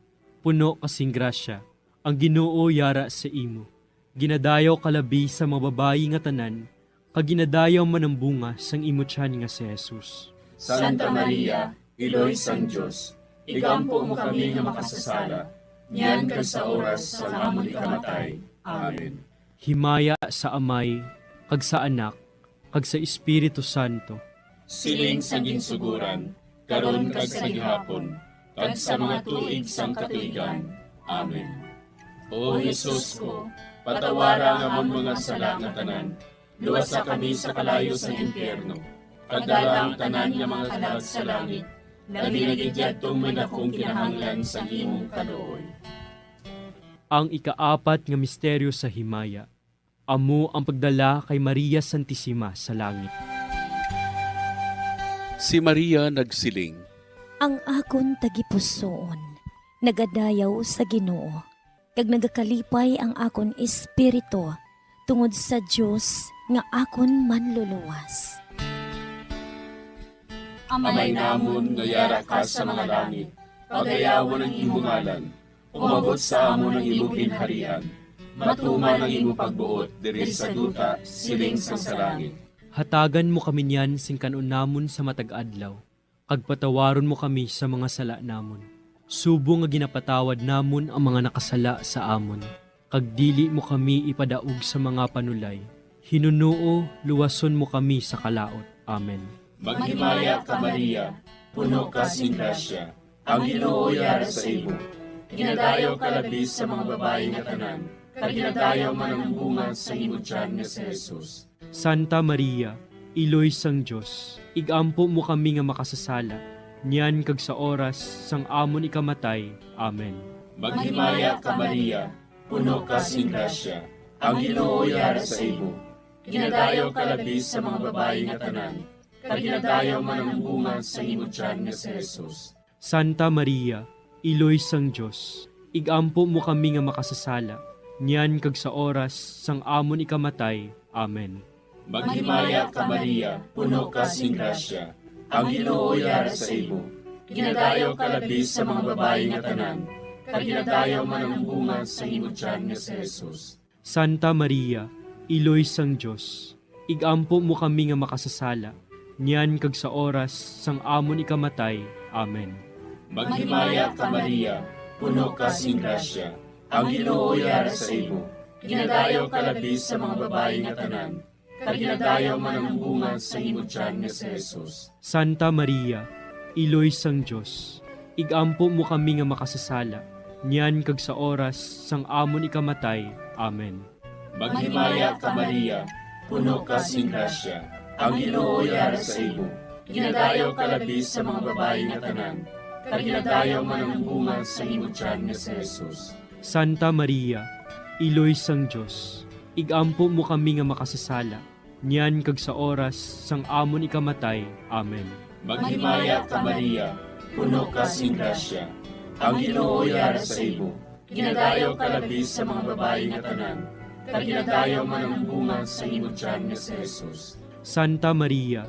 puno kasing grasya, ang Ginoo yara sa imo. Ginadayaw kalabi sa mga babayi nga tanan, kag ginadayaw man ang bunga sang imo tiyan nga si Jesus. Santa Maria, Iloy sang Diyos, igampo mo kami nga makasasala, niyan kag sa oras sa amon ikamatay. Amen. Himaya sa Amay, kag sa Anak, kag sa Espiritu Santo. Siling sa ginsuguran, karon kag sa gihapon, kag sa mga tuig sang katuigan. Amen. O Jesus ko, patawara nga amon mga sala nga tanan, luwasa kami sa kalayo sa impyerno, kagdala ang tanan nga mga kalag sa langit, labi na gidyadtong may dakong kinahanglan sa imong kaluoy. Ang ikaapat nga misteryo sa himaya, amo ang pagdala kay Maria Santissima sa langit. Si Maria nagsiling, Ang akon tagipusoon, nagadayaw sa Ginoo, kag nagakalipay ang akon espiritu tungod sa Dios nga akon manluluwas. Amay namon nga yara ka sa mga langit, pagayawan ang imong ngalan, umabot sa amon ang imong ginharian, matuman ang imong pagbuot diri sa duta siling sa langit. Hatagan mo kami niyan sing kanon namon sa matag adlaw, kag patawaron mo kami sa mga sala namon. Subo nga ginapatawad namon ang mga nakasala sa amon, kag dili mo kami ipadaog sa mga panulay. Hinunuo, luwason mo kami sa kalaot. Amen. Maghimaya ka Maria, puno ka sing grasya, ang Ginoo yara sa imo. Ginadayaw ka labis sa mga babayi nga tanan, kag ginadayaw man ang bunga sa imo tiyan nga si Jesus. Santa Maria, Iloy sang Diyos, igampo mo kami nga makasasala, niyan kag sa oras sang amon ikamatay. Amen. Maghimaya ka Maria, puno ka sing grasya, ang Ginoo yara sa imo. Ginadayaw ka labis sa mga babayi nga tanan, kag ginadayaw man ang bunga sa imo tiyan nga si Jesus. Santa Maria, Iloy sang Diyos, igampo mo kami nga makasasala, niyan kag sa oras sang amon ikamatay. Amen. Maghimaya ka Maria, puno ka sing grasya, ang Ginoo yara sa imo. Ginadayaw ka labis sa mga babayi nga tanan, kag ginadayaw man ang bunga sa imo tiyan nga si Jesus. Santa Maria, Iloy sang Diyos, igampo mo kami nga makasasala, niyan kag sa oras sang amon ikamatay. Amen. Maghimaya ka Maria, puno ka sing grasya, ang Ginoo yara sa imo. Ginadayaw ka labis sa mga babayi nga tanan, kag ginadayaw man ang bunga sa imo tiyan nga si Jesus. Santa Maria, Iloy sang Diyos, igampo mo kami nga makasasala, niyan kag sa oras sang amon ikamatay. Amen. Maghimaya ka Maria, puno ka sing grasya. Ang Ginoo yara sa imo. Ginadayaw ka labi sa mga babae nga tanan. Kag ginadayaw man ang bunga sa imo tiyan nga si Jesus. Santa Maria, iloy sang Dios, igampo mo kami nga makasasala, niyan kag sa oras sang amon ikamatay. Amen. Maghimaya ka Maria, puno ka sing grasya. Ang Ginoo yara sa imo. Ginadayaw ka labi sa mga babae nga tanan. Kag ginadayaw man ang bunga sa imo tiyan nga si Jesus. Santa Maria,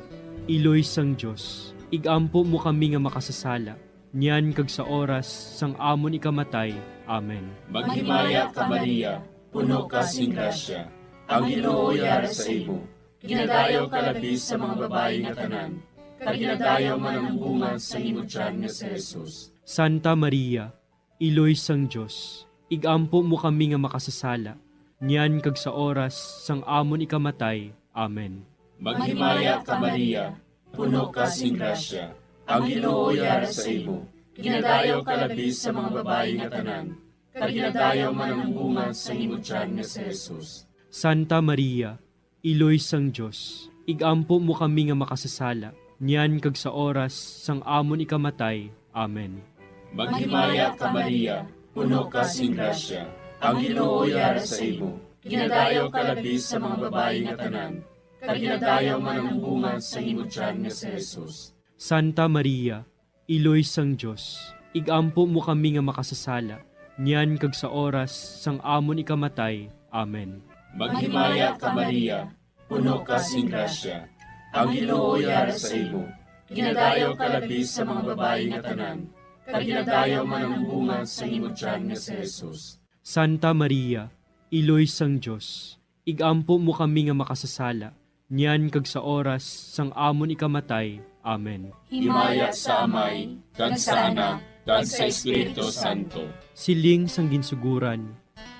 iloy sang Dios, igampo mo kami nga makasasala, niyan kag sa oras sang amon ikamatay. Amen. Maghimaya ka Maria, puno ka sing grasya. Ang Ginoo yara sa imo. Ginadayaw ka labi sa mga babae nga tanan. Kag ginadayaw man ang bunga sa imo tiyan nga si Jesus. Santa Maria, iloy sang Dios, igampo mo kami nga makasasala, niyan kag sa oras sang amon ikamatay. Amen. Maghimaya ka Maria, puno ka sing grasya. Ang Ginoo yara sa imo. Ginadayaw ka labi sa mga babae nga tanan. Kag ginadayaw man ang bunga sa imo tiyan nga si Jesus. Santa Maria, iloy sang Dios, igampo mo kami nga makasasala, niyan kag sa oras sang amon ikamatay. Amen. Maghimaya ka Maria, puno ka sing grasya. Ang Ginoo yara sa imo. Ginadayaw ka labi sa mga babae nga tanan. Kag ginadayaw man ang bunga sa imo tiyan nga si Jesus. Santa Maria, iloy sang Dios, igampo mo kami nga makasasala, niyan kag sa oras sang amon ikamatay. Amen. Maghimaya ka Maria, puno ka sing grasya. Ang Ginoo yara sa imo. Ginadayaw ka labi sa mga babae nga tanan. Kag ginadayaw man ang bunga sa imo tiyan nga si Jesus. Santa Maria, iloy sang Dios, igampo mo kami nga makasasala, niyan kag sa oras sang amon ikamatay. Amen. Himaya sa Amay, kag sa Anak, kag sa Espiritu Santo. Siling sang ginsuguran,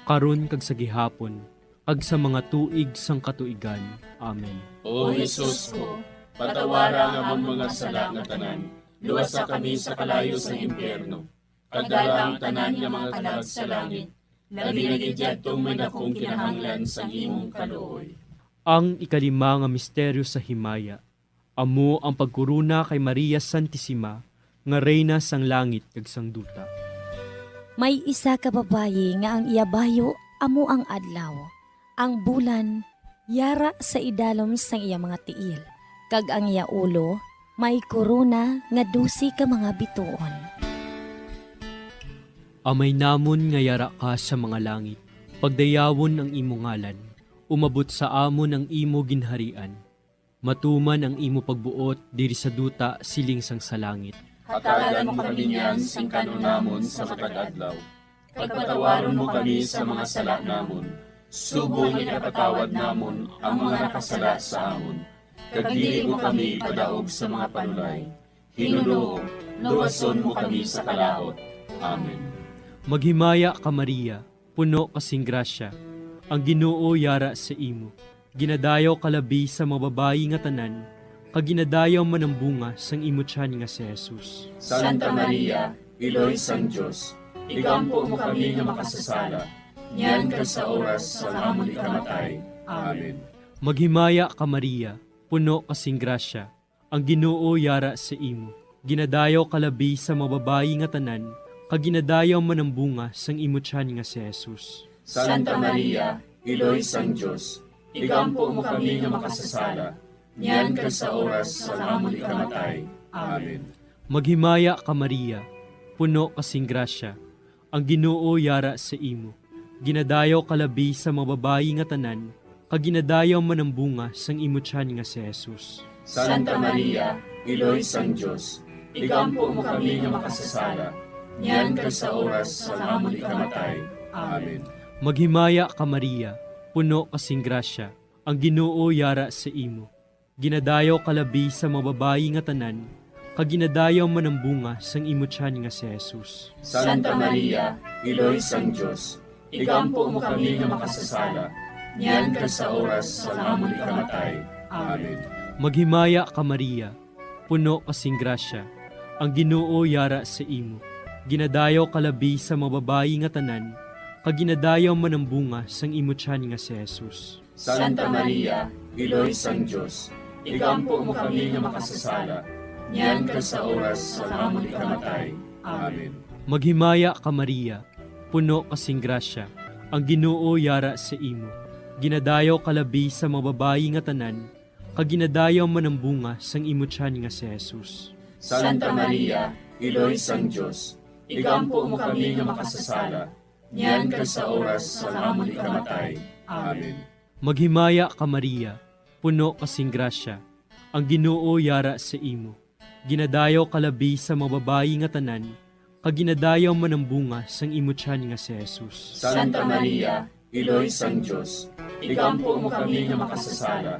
karon kag sa gihapon, kag sa mga tuig sang katuigan. Amen. O Jesus ko, patawara nga ang mga sala nga tanan. Luwasa kami sa kalayo sa impyerno. Kagdala ang tanan nga mga kalag sa langit. Labi nagidyadtong may nakong kinahanglan sa imong kaluoy. Ang ikalima nga misteryo sa himaya, amo ang pagkuruna kay Maria Santissima, nga reyna sang langit kag sang duta. May isa ka babayi nga ang iyabayo amo ang adlaw. Ang bulan yara sa idalom sang iya mga tiil. Kag ang iya ulo may korona nga 12 ka mga bituon. Amay namon nga yara ka sa mga langit, pagdayawon ang imo ngalan, umabot sa amon ang imo ginharian. Matuman ang imo pagbuot diri sa duta siling sang sa langit. Hatagan mo kami niyan sing kanunamon sa matag-adlaw. Pagpatawaron mo kami sa mga sala namon. Subong ikapatawad namon ang mga nakasala sa amon. Kag dili mo kami padaog sa mga panulay. Hinunoo, luwason mo kami sa kalaot. Amen. Maghimaya ka Maria, puno kasing grasya, ang Ginoo yara sa imo. Ginadayaw kalabi sa mga babayi nga tanan, kag ginadayaw man ang bunga sang imo tiyan nga si Jesus. Santa Maria, iloy sang Dios, igampo mo kami nga makasasala, niyan kag sa oras sa amon ikamatay. Amen. Maghimaya ka Maria, puno kasing grasya, ang Ginoo yara sa imo. Ginadayaw kalabi sa mga babayi nga tanan, kag ginadayaw man ang bunga sang imo tiyan nga si Jesus. Santa Maria, iloy sang Dios, igampo mo kami nga makasasala, niyan kag sa oras sa amon ikamatay. Amen. Maghimaya ka Maria, puno kasing grasya, ang Ginoo yara sa imo. Ginadayaw kalabi sa mga babayi nga tanan, kag ginadayaw man ang bunga sang imo tiyan nga si Jesus. Santa Maria, iloy sang Dios, igampo mo kami nga makasasala, niyan kag sa oras sa amon ikamatay. Amen. Maghimaya ka Maria, puno kasing grasya, ang Ginoo yara sa imo. Ginadayaw kalabi sa mga babayi nga tanan, kag ginadayaw man ang bunga sang imo tiyan nga si Jesus. Santa Maria, iloy sang Dios, igampo mo kami nga makasasala, niyan kag sa oras sa amon ikamatay. Amen. Maghimaya ka Maria, puno kasing grasya, ang Ginoo yara sa imo. Ginadayaw kalabi sa mga babayi nga tanan, kag ginadayaw man ang bunga sang imo tiyan nga si Jesus. Santa Maria, Iloy sang Diyos, igampo mo kami nga makasasala, niyan ka sa oras sa amon ikamatay. Amen. Maghimaya ka Maria, puno kasing grasya, ang Ginoo yara sa imo. Ginadayaw kalabi sa mga babayi nga tanan, kag ginadayaw man ang bunga sang imo tiyan nga si Jesus. Santa Maria, Iloy sang Diyos, igampo mo kami nga makasasala, niyan ka sa oras sa amon ikamatay. Amen. Maghimaya ka Maria, puno kasing grasya, ang Ginoo yara sa imo. Ginadayaw kalabi sa mga babayi nga tanan, kag ginadayaw man ang bunga sang imo tiyan nga si Jesus. Santa Maria, Iloy sang Diyos, igampo mo kami nga makasasala,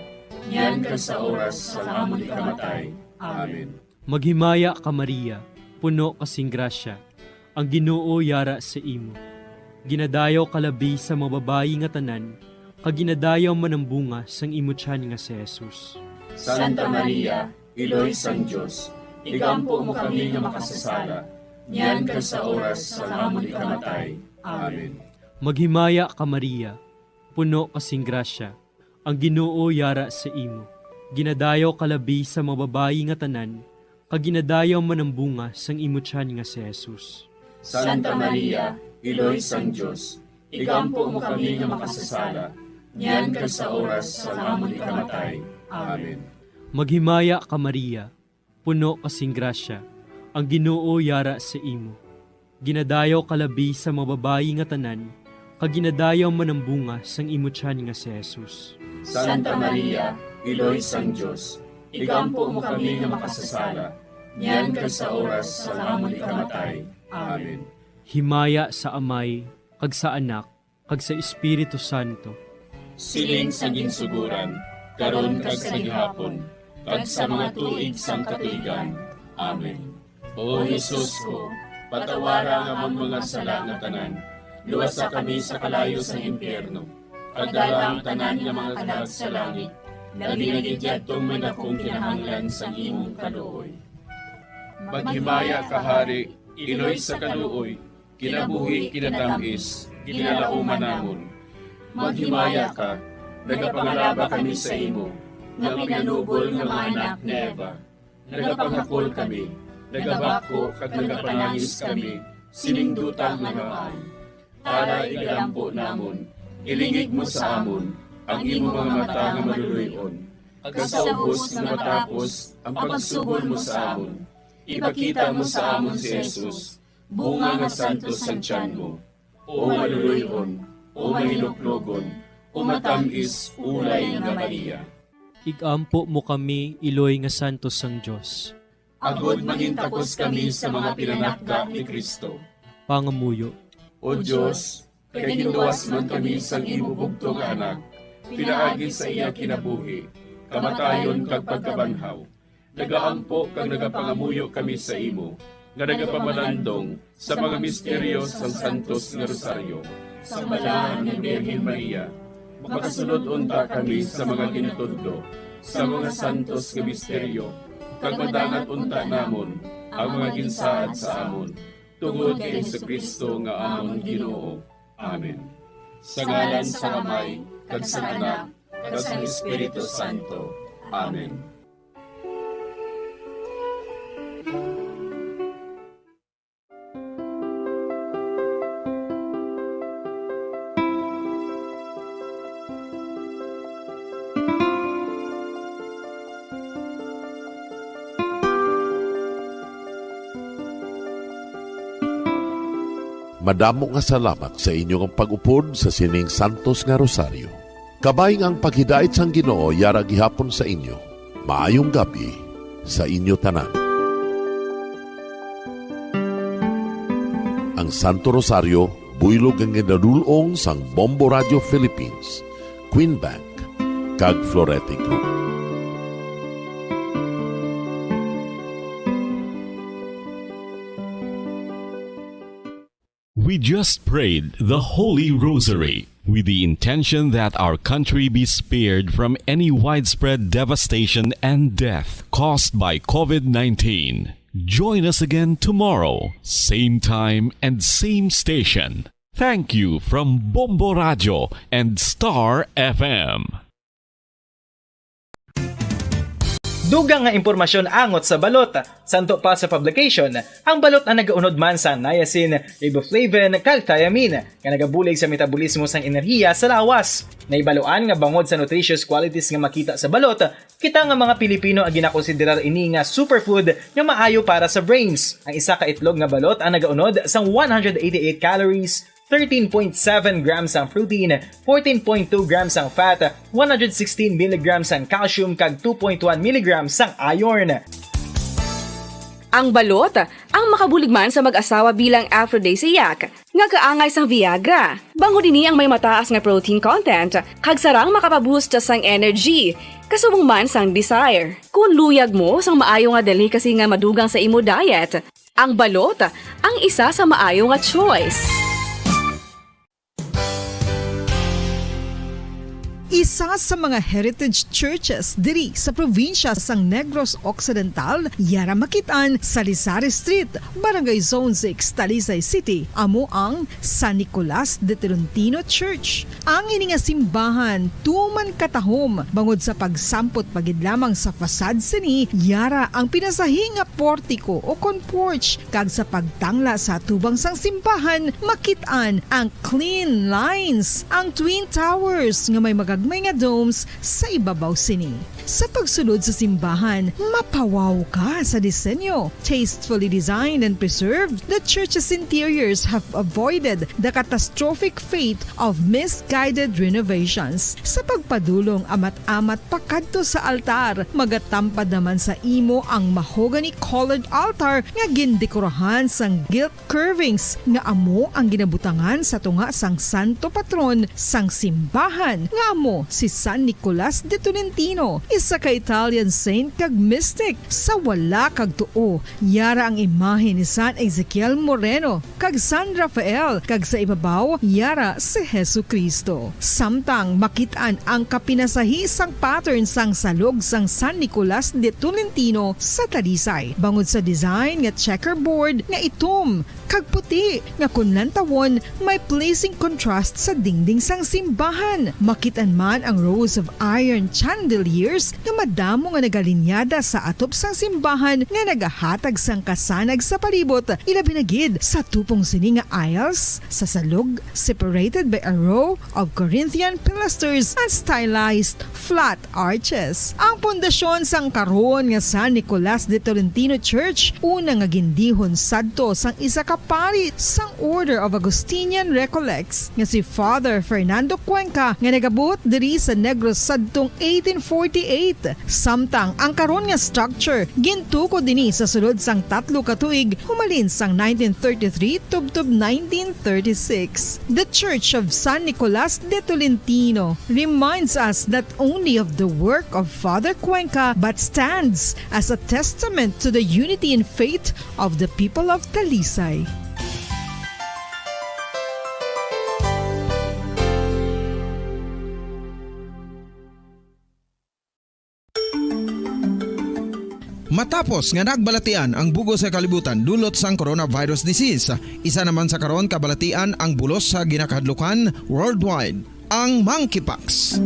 niyan ka sa oras sa amon ikamatay. Amen. Maghimaya ka Maria, puno kasing grasya, ang Ginoo yara sa imo. Ginadayaw kalabi sa mga babayi nga tanan, kag ginadayaw man ang bunga sang imo tiyan nga si Jesus. Santa Maria, Iloy sang Diyos, igampo mo kami nga makasasala, niyan ka sa oras sa amon ikamatay. Amen. Maghimaya ka Maria, puno kasing grasya, ang Ginoo yara sa imo. Ginadayaw kalabi sa mga babayi nga tanan, kag ginadayaw man ang bunga sang imo tiyan nga si Jesus. Santa Maria, Iloy sang Diyos, igampo mo kami nga makasasala, niyan ka sa oras sa amon ikamatay. Amen. Maghimaya ka Maria, puno kasing grasya, ang Ginoo yara sa imo. Ginadayaw kalabi sa mga babayi nga tanan, kag ginadayaw man ang bunga sang imo tiyan nga si Jesus. Santa Maria, Iloy sang Diyos, igampo mo kami nga makasasala, niyan ka sa oras sa amon ikamatay. Amen. Himaya sa Amay, kag sa Anak, kag sa Espiritu Santo. Siling sa ginsuguran, karon kag sa gihapon, kag sa mga tuig sang katuigan. Amen. O Jesus ko, patawara nga among mga sala nga tanan, luwasa kami sa kalayo sa impyerno, kag dala ang tanan nga mga kalag sa langit, naginagidyatong may dakong kinahanglan sa imong kaluoy. Maghimaya ka Hari, Iloy sa kaluoy, kinabuhi kinatamis, ginalauman namon. Maghimaya ka, nagapangalaba kami sa imo, nga pinanubol nga mga anak ni Eva. Nagapanghakol kami, nagabako kag nagapanangis kami, siningdutang mga para igalampo namon, ilingig mo sa amon, ang imo mga mata nga maluluyon. Kag sa ubos nga matapos, ang pagsugod mo sa amon, ipakita mo sa amon si Jesus, bunga nga santos sa tiyan mo, o maluluyon, o mahiluklogon, o matamis, ulay nga Maria. Igampo mo kami, Iloy nga santos sang Diyos. Agod mangintakos kami sa mga pinanakda ni Kristo. Pangamuyo. O Diyos, kay ginuwas man kami sang imo bugto nga anak, pinaagi sa iya kinabuhi, kamatayon kag pagkabanhaw. Nagaampo kag nagapangamuyo kami sa imo, nga nagapamalandong sa mga misteryo sang Santos nga Rosario. Sa balahan ni Birhen Maria, makasunod unta kami sa mga ginutudlo, sa mga santos nga misteryo, kag madangat unta namon ang mga ginsaad sa amon, tungod kay Jesucristo nga amon Ginoo. Amen. Sa ngalan sa Amay, kag sa Anak, kag sa Espiritu Santo. Amen. Madamo nga salamat sa inyong pag-upod sa sining Santos nga Rosario. Kabayng ang paghidait sang Ginoo yara gihapon sa inyo. Maayong gabi sa inyo tanan. Ang Santo Rosario buylog ang ginadulong sang Bombo Radio Philippines, Queen Bank, kag Florete Group. We just prayed the Holy Rosary with the intention that our country be spared from any widespread devastation and death caused by COVID-19. Join us again tomorrow, same time and same station. Thank you from Bombo Radio and Star FM. Dugang nga impormasyon angot sa balot. Santo pa sa publication, ang balot ang nagaunod man sa niacin, riboflavin, kag thiamine, nga nagabulig sa metabolismo sang enerhiya sa lawas. Naibaloan nga bangod sa nutritious qualities nga makita sa balot, kita nga mga Pilipino ang ginakonsiderar ini nga superfood nga maayo para sa brains. Ang isa ka itlog nga balot ang nagaunod sang 188 calories, 13.7 grams ang protein, 14.2 grams ang fat, 116 mg ang calcium kag 2.1 mg ang iron. Ang balot ang makabulig man sa mag-asawa bilang aphrodisiac nga kaangay sang Viagra. Bango dinhi ang may mataas nga protein content kag sarang makapaboost sang energy kasubong man sang desire. Kung luyag mo sang maayo nga delicacy nga madugang sa imo diet, ang balot ang isa sa maayo nga choice. Isa sa mga heritage churches diri sa probinsya sang Negros Occidental, yara makitaan sa Lisari Street, Barangay Zone 6, Talisay City, amo ang San Nicolas de Tolentino Church. Ang ini nga simbahan tuman katahom bangod sa pagsampot pagid lamang sa fasad sini, yara ang pinasahi nga portiko o kon porch kag sa pagtangla sa tubang sang simbahan makitaan ang clean lines, ang twin towers nga may may nga domes sa ibabaw sini. Sa pagsulod sa simbahan, mapawaw ka sa disenyo. Tastefully designed and preserved, the church's interiors have avoided the catastrophic fate of misguided renovations. Sa pagpadulong amat-amat pakadto sa altar, magatampad naman sa imo ang mahogany colored altar nga gindekorahan sang gilt curvings nga amo ang ginabutangan sa tunga sang santo patron sang simbahan nga amo si San Nicolas de Tolentino, isa ka Italian saint kag mystic. Sa wala kag tuo, yara ang imahe ni San Ezekiel Moreno kag San Rafael, kag sa ibabaw yara si Hesu Kristo. Samtang makitaan ang kapinasahi sang pattern sang salog sang San Nicolas de Tolentino sa Talisay, bangod sa design nga checkerboard nga itom kag puti nga kunlan tawon may pleasing contrast sa dingding sang simbahan. Makitan man ang rows of iron chandeliers nga madamo nga nagalinyada sa atop sang simbahan nga nagahatag sang kasanag sa palibot, ilabi na gid sa tupong sini nga aisles sa salog separated by a row of Corinthian pilasters and stylized flat arches. Ang pundasyon sang karon nga San Nicolas de Tolentino Church una nga gindihon sadto sang isa ka pari sang Order of Augustinian Recollects nga si Father Fernando Cuenca nga nagabot diri sa Negros sadtong 1848. Samtang ang karon nga structure gintuko dinhi sa sulod sang 3 ka tuig humalin sang 1933 tubtob 1936. The Church of San Nicolas de Tolentino reminds us not only of the work of Father Cuenca but stands as a testament to the unity and faith of the people of Talisay. Matapos nga nagbalatian ang bugos sa kalibutan dulot sang coronavirus disease, isa naman sa karon kabalatian ang bulos sa ginakahadlukan worldwide, ang monkeypox.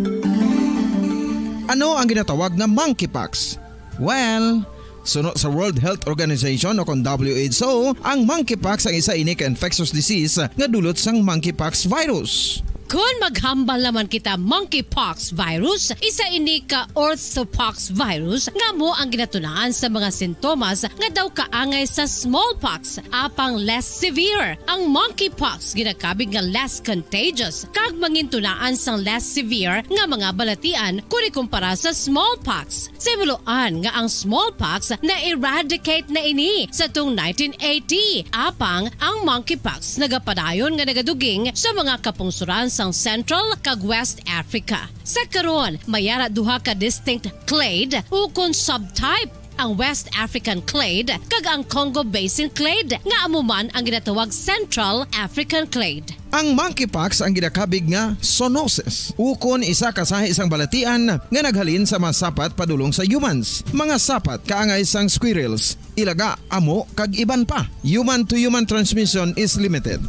Ano ang ginatawag na monkeypox? Well, suno sa World Health Organization o kon WHO, ang monkeypox ang isa ini ka infectious disease nga dulot sang monkeypox virus. Kung maghambal naman kita monkeypox virus, isa ini ka orthopox virus nga mo ang ginatunaan sa mga sintomas nga daw kaangay sa smallpox, apang less severe. Ang monkeypox ginakabig nga less contagious kag mangintunaan sang less severe nga mga balatian kung ikumpara sa smallpox. Simuloan nga ang smallpox na eradicate na ini sa tung 1980, apang ang monkeypox nagapadayon nga nagaduging sa mga kapungsuran sa Central kag West Africa. Sa karon, mayara duha ka distinct clade ukon subtype, ang West African clade kag ang Congo Basin clade nga amuman ang ginatawag Central African clade. Ang monkeypox ang ginakabig nga zoonosis, ukon isa ka sa isang balatian nga naghalin sa mga sapat padulong sa humans. Mga sapat kaangay sang squirrels, ilaga, amo kag iban pa. Human to human transmission is limited.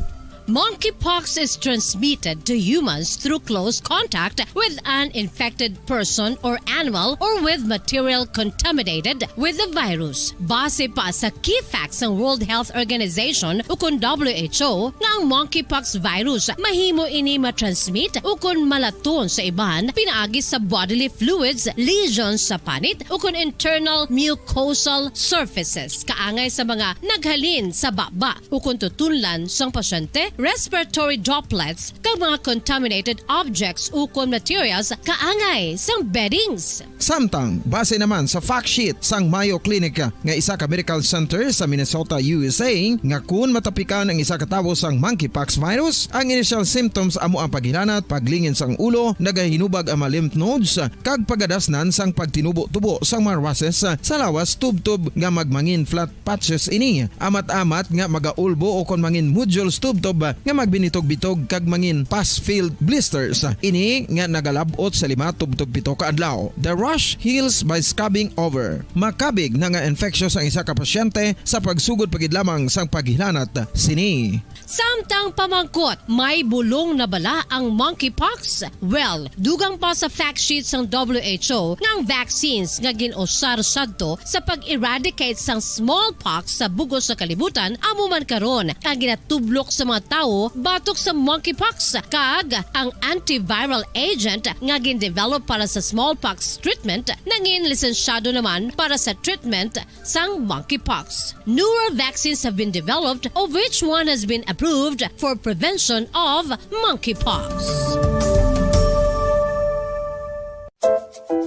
Monkeypox is transmitted to humans through close contact with an infected person or animal or with material contaminated with the virus. Base pa sa key facts ng World Health Organization ukon WHO nga ang monkeypox virus mahimo ini matransmit ukon malaton sa iban pinaagi sa bodily fluids, lesions sa panit ukon internal mucosal surfaces kaangay sa mga naghalin sa baba ukon tutunlan sang pasyente, respiratory droplets kag mga contaminated objects ukon materials kaangay sang beddings. Samtang, base naman sa fact sheet sang Mayo Clinic nga isa ka medical center sa Minnesota, USA, nga kun matapikan ang isa ka tawo sang monkeypox virus, ang initial symptoms amo ang paghilanat, paglingin sang ulo, nagahinubag ang mga lymph nodes, kag pagadasnan sang pagtinubo-tubo sang mga rashes sa lawas tub-tub nga magmangin flat patches ini. Amat-amat nga magaulbo o kon mangin nodules tub-tub nga magbinitog-bitog kag mangin pus-filled blisters. Ini nga nagalabot sa 5 tub-tub 7 ka adlaw. The rash heals by scabbing over. Makabig na nga infectious ang isa ka pasyente sa pagsugod pagid lamang sang paghilanat sini. Samtang pamangkot, may bulong na bala ang monkeypox? Well, dugang pa sa fact sheets ng WHO ng vaccines nga ginusar sadto sa pag-eradicate sang smallpox sa bugos sa kalibutan amo man karon ang ginatublok sa mga tao batok sa monkeypox kag ang antiviral agent nga gin-develop para sa smallpox treatment nangin lisensyado naman para sa treatment sang monkeypox. Newer vaccines have been developed of which one has been approved for prevention of monkeypox.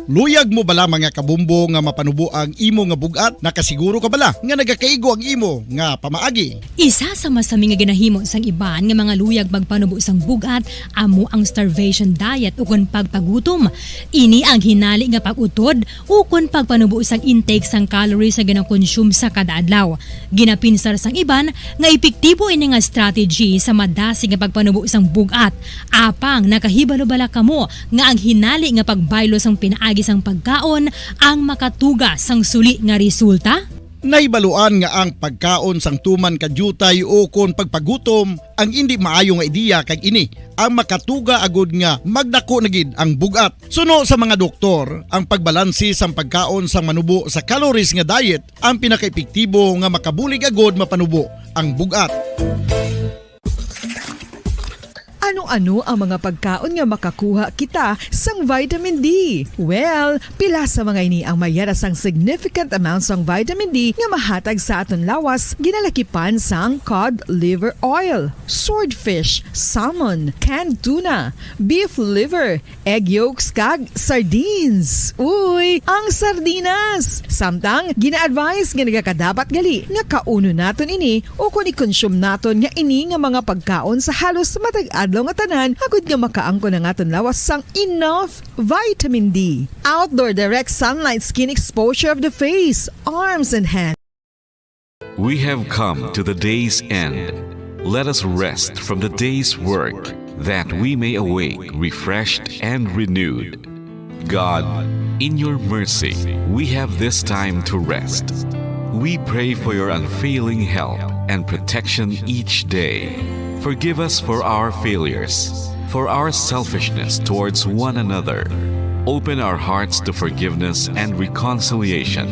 Luyag mo bala mga kabumbo nga mapanubo ang imo nga bugat? Nakasiguro ka bala nga nagakaigo ang imo nga pamaagi? Isa sa masami nga ginahimo sang iban nga mga luyag magpanubo sang bugat amo ang starvation diet ukon pagpagutom. Ini ang hinali nga pag-utod ukon pagpanubo sang intake sang calories sa ginakonsume sa kada adlaw. Ginapinsar sang iban nga epektibo ini nga strategy sa madasig nga pagpanubo sang bugat. Apang nakahibalo-bala kamo nga ang hinali nga pagbaylo sang pinaagi sang pagkaon ang makatuga sang suli nga resulta? Naibaluan nga ang pagkaon sang tuman kadyutay o kon pagpagutom ang hindi maayo nga ideya kag ini ang makatuga agud nga magdako na gid ang bugat. Suno sa mga doktor, ang pagbalansi sang pagkaon sang manubo sa calories nga diet ang pinakaepektibo nga makabulig agud mapanubo ang bugat. Ano-ano ang mga pagkaon nga makakuha kita sang vitamin D? Well, pila sa mga ini ang mayara sang significant amount sang vitamin D nga mahatag sa aton lawas ginalakipan sang cod liver oil, swordfish, salmon, canned tuna, beef liver, egg yolks kag sardines. Uy, ang sardinas! Samtang gina-advise nga nagakadapat gali nga kauno naton ini o kung i-consume naton nga ini nga mga pagkaon sa halos matag-adlaw nga tanan agud nga makaangko na aton lawas sang enough vitamin D. Outdoor direct sunlight skin exposure of the face, arms and hands. We have come to the day's end. Let us rest from the day's work, that we may awake refreshed and renewed. God, in your mercy, we have this time to rest. We pray for your unfailing help and protection each day. Forgive us for our failures, for our selfishness towards one another. Open our hearts to forgiveness and reconciliation.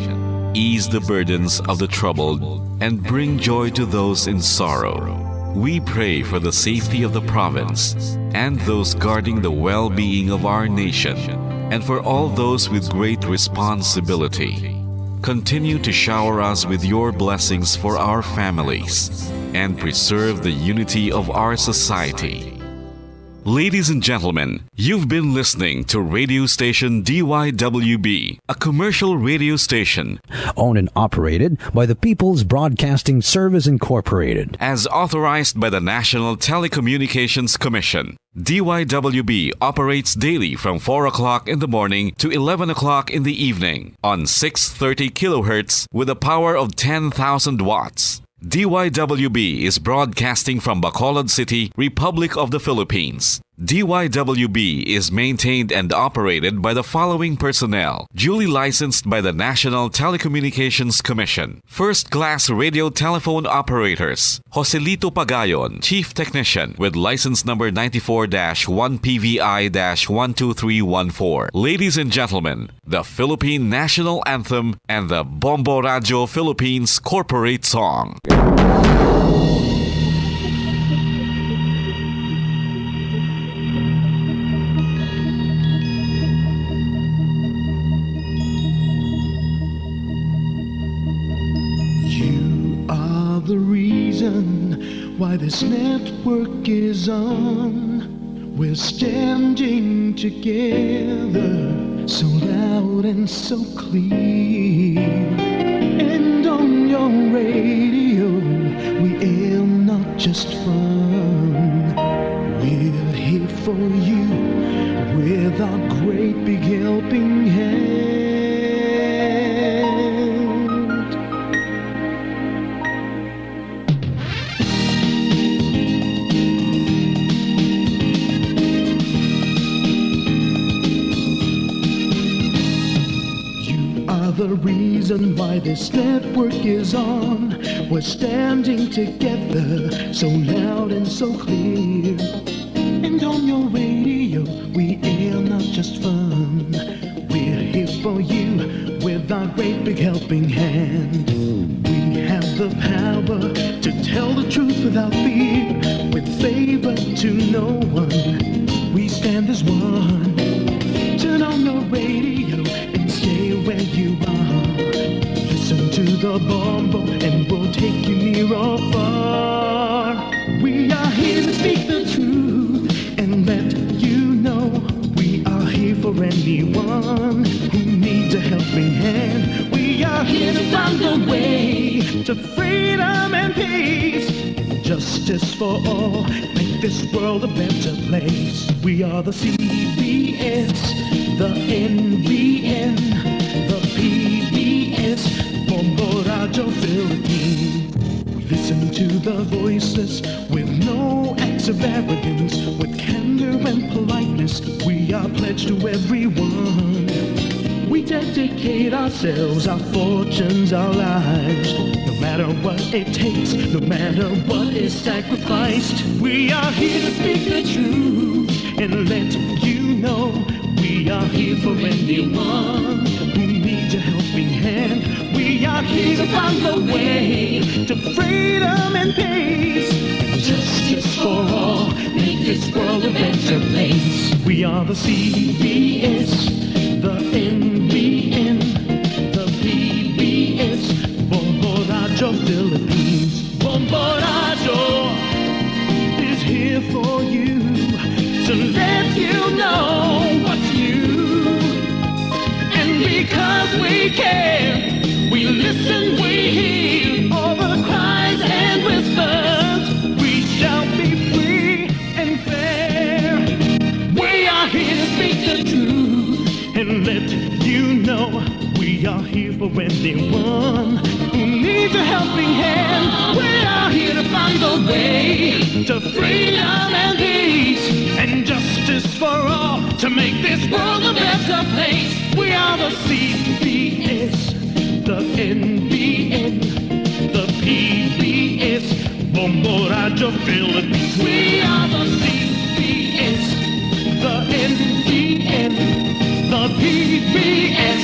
Ease the burdens of the troubled and bring joy to those in sorrow. We pray for the safety of the province and those guarding the well-being of our nation, and for all those with great responsibility. Continue to shower us with your blessings for our families and preserve the unity of our society. Ladies and gentlemen, you've been listening to radio station DYWB, a commercial radio station Owned and operated by the People's Broadcasting Service Incorporated. as authorized by the National Telecommunications Commission. DYWB operates daily from 4 o'clock in the morning to 11 o'clock in the evening on 630 kilohertz with a power of 10,000 watts. DYWB is broadcasting from Bacolod City, Republic of the Philippines. DYWB is maintained and operated by the following personnel, duly licensed by the National Telecommunications Commission. First-class radio telephone operators, Joselito Pagayon, Chief Technician, with license number 94-1PVI-12314. Ladies and gentlemen, the Philippine National Anthem and the Bombo Radio Philippines Corporate Song. The reason why this network is on, we're standing together so loud and so clear. And on your radio we aim not just fun, we're here for you with our great big helping hand. The reason why this network is on, we're standing together so loud and so clear. And on your radio we air not just fun, we're here for you with our great big helping hand. We have the power to tell the truth without fear, with favor to no one, we stand as one. Turn on your radio and stay where you are. Listen to the Bombo and we'll take you near or far. We are here to speak the truth and let you know we are here for anyone who needs a helping hand. We are here to find the way to freedom and peace, justice for all, make this world a better place. We are the CBS, the NBN, the PBS, Bombo Radio Philippines. We listen to the voiceless with no acts of arrogance, with candor and politeness. We are pledged to everyone. We dedicate ourselves, our fortunes, our lives, no matter what it takes, no matter what is sacrificed. We are here to speak the truth and let you know we are here for anyone who needs a helping hand. We are here to find the way to freedom and peace, and justice for all, make this world a better place. We are the CBS, the NBN, the PBS, Bombo Radio Philippines. Bombo Radio is here for you, to let you know what's new. And because we care, we listen, we hear all the cries and whispers. We shall be free and fair. We are here to speak the truth and let you know we are here for anyone who needs a helping hand. We are here to find the way to freedom and peace, and justice for all, to make this world a better place. We are the CBS, the NBN, the PBS, Bombo Radio Philippines. We are the CBS, the NBN, the PBS,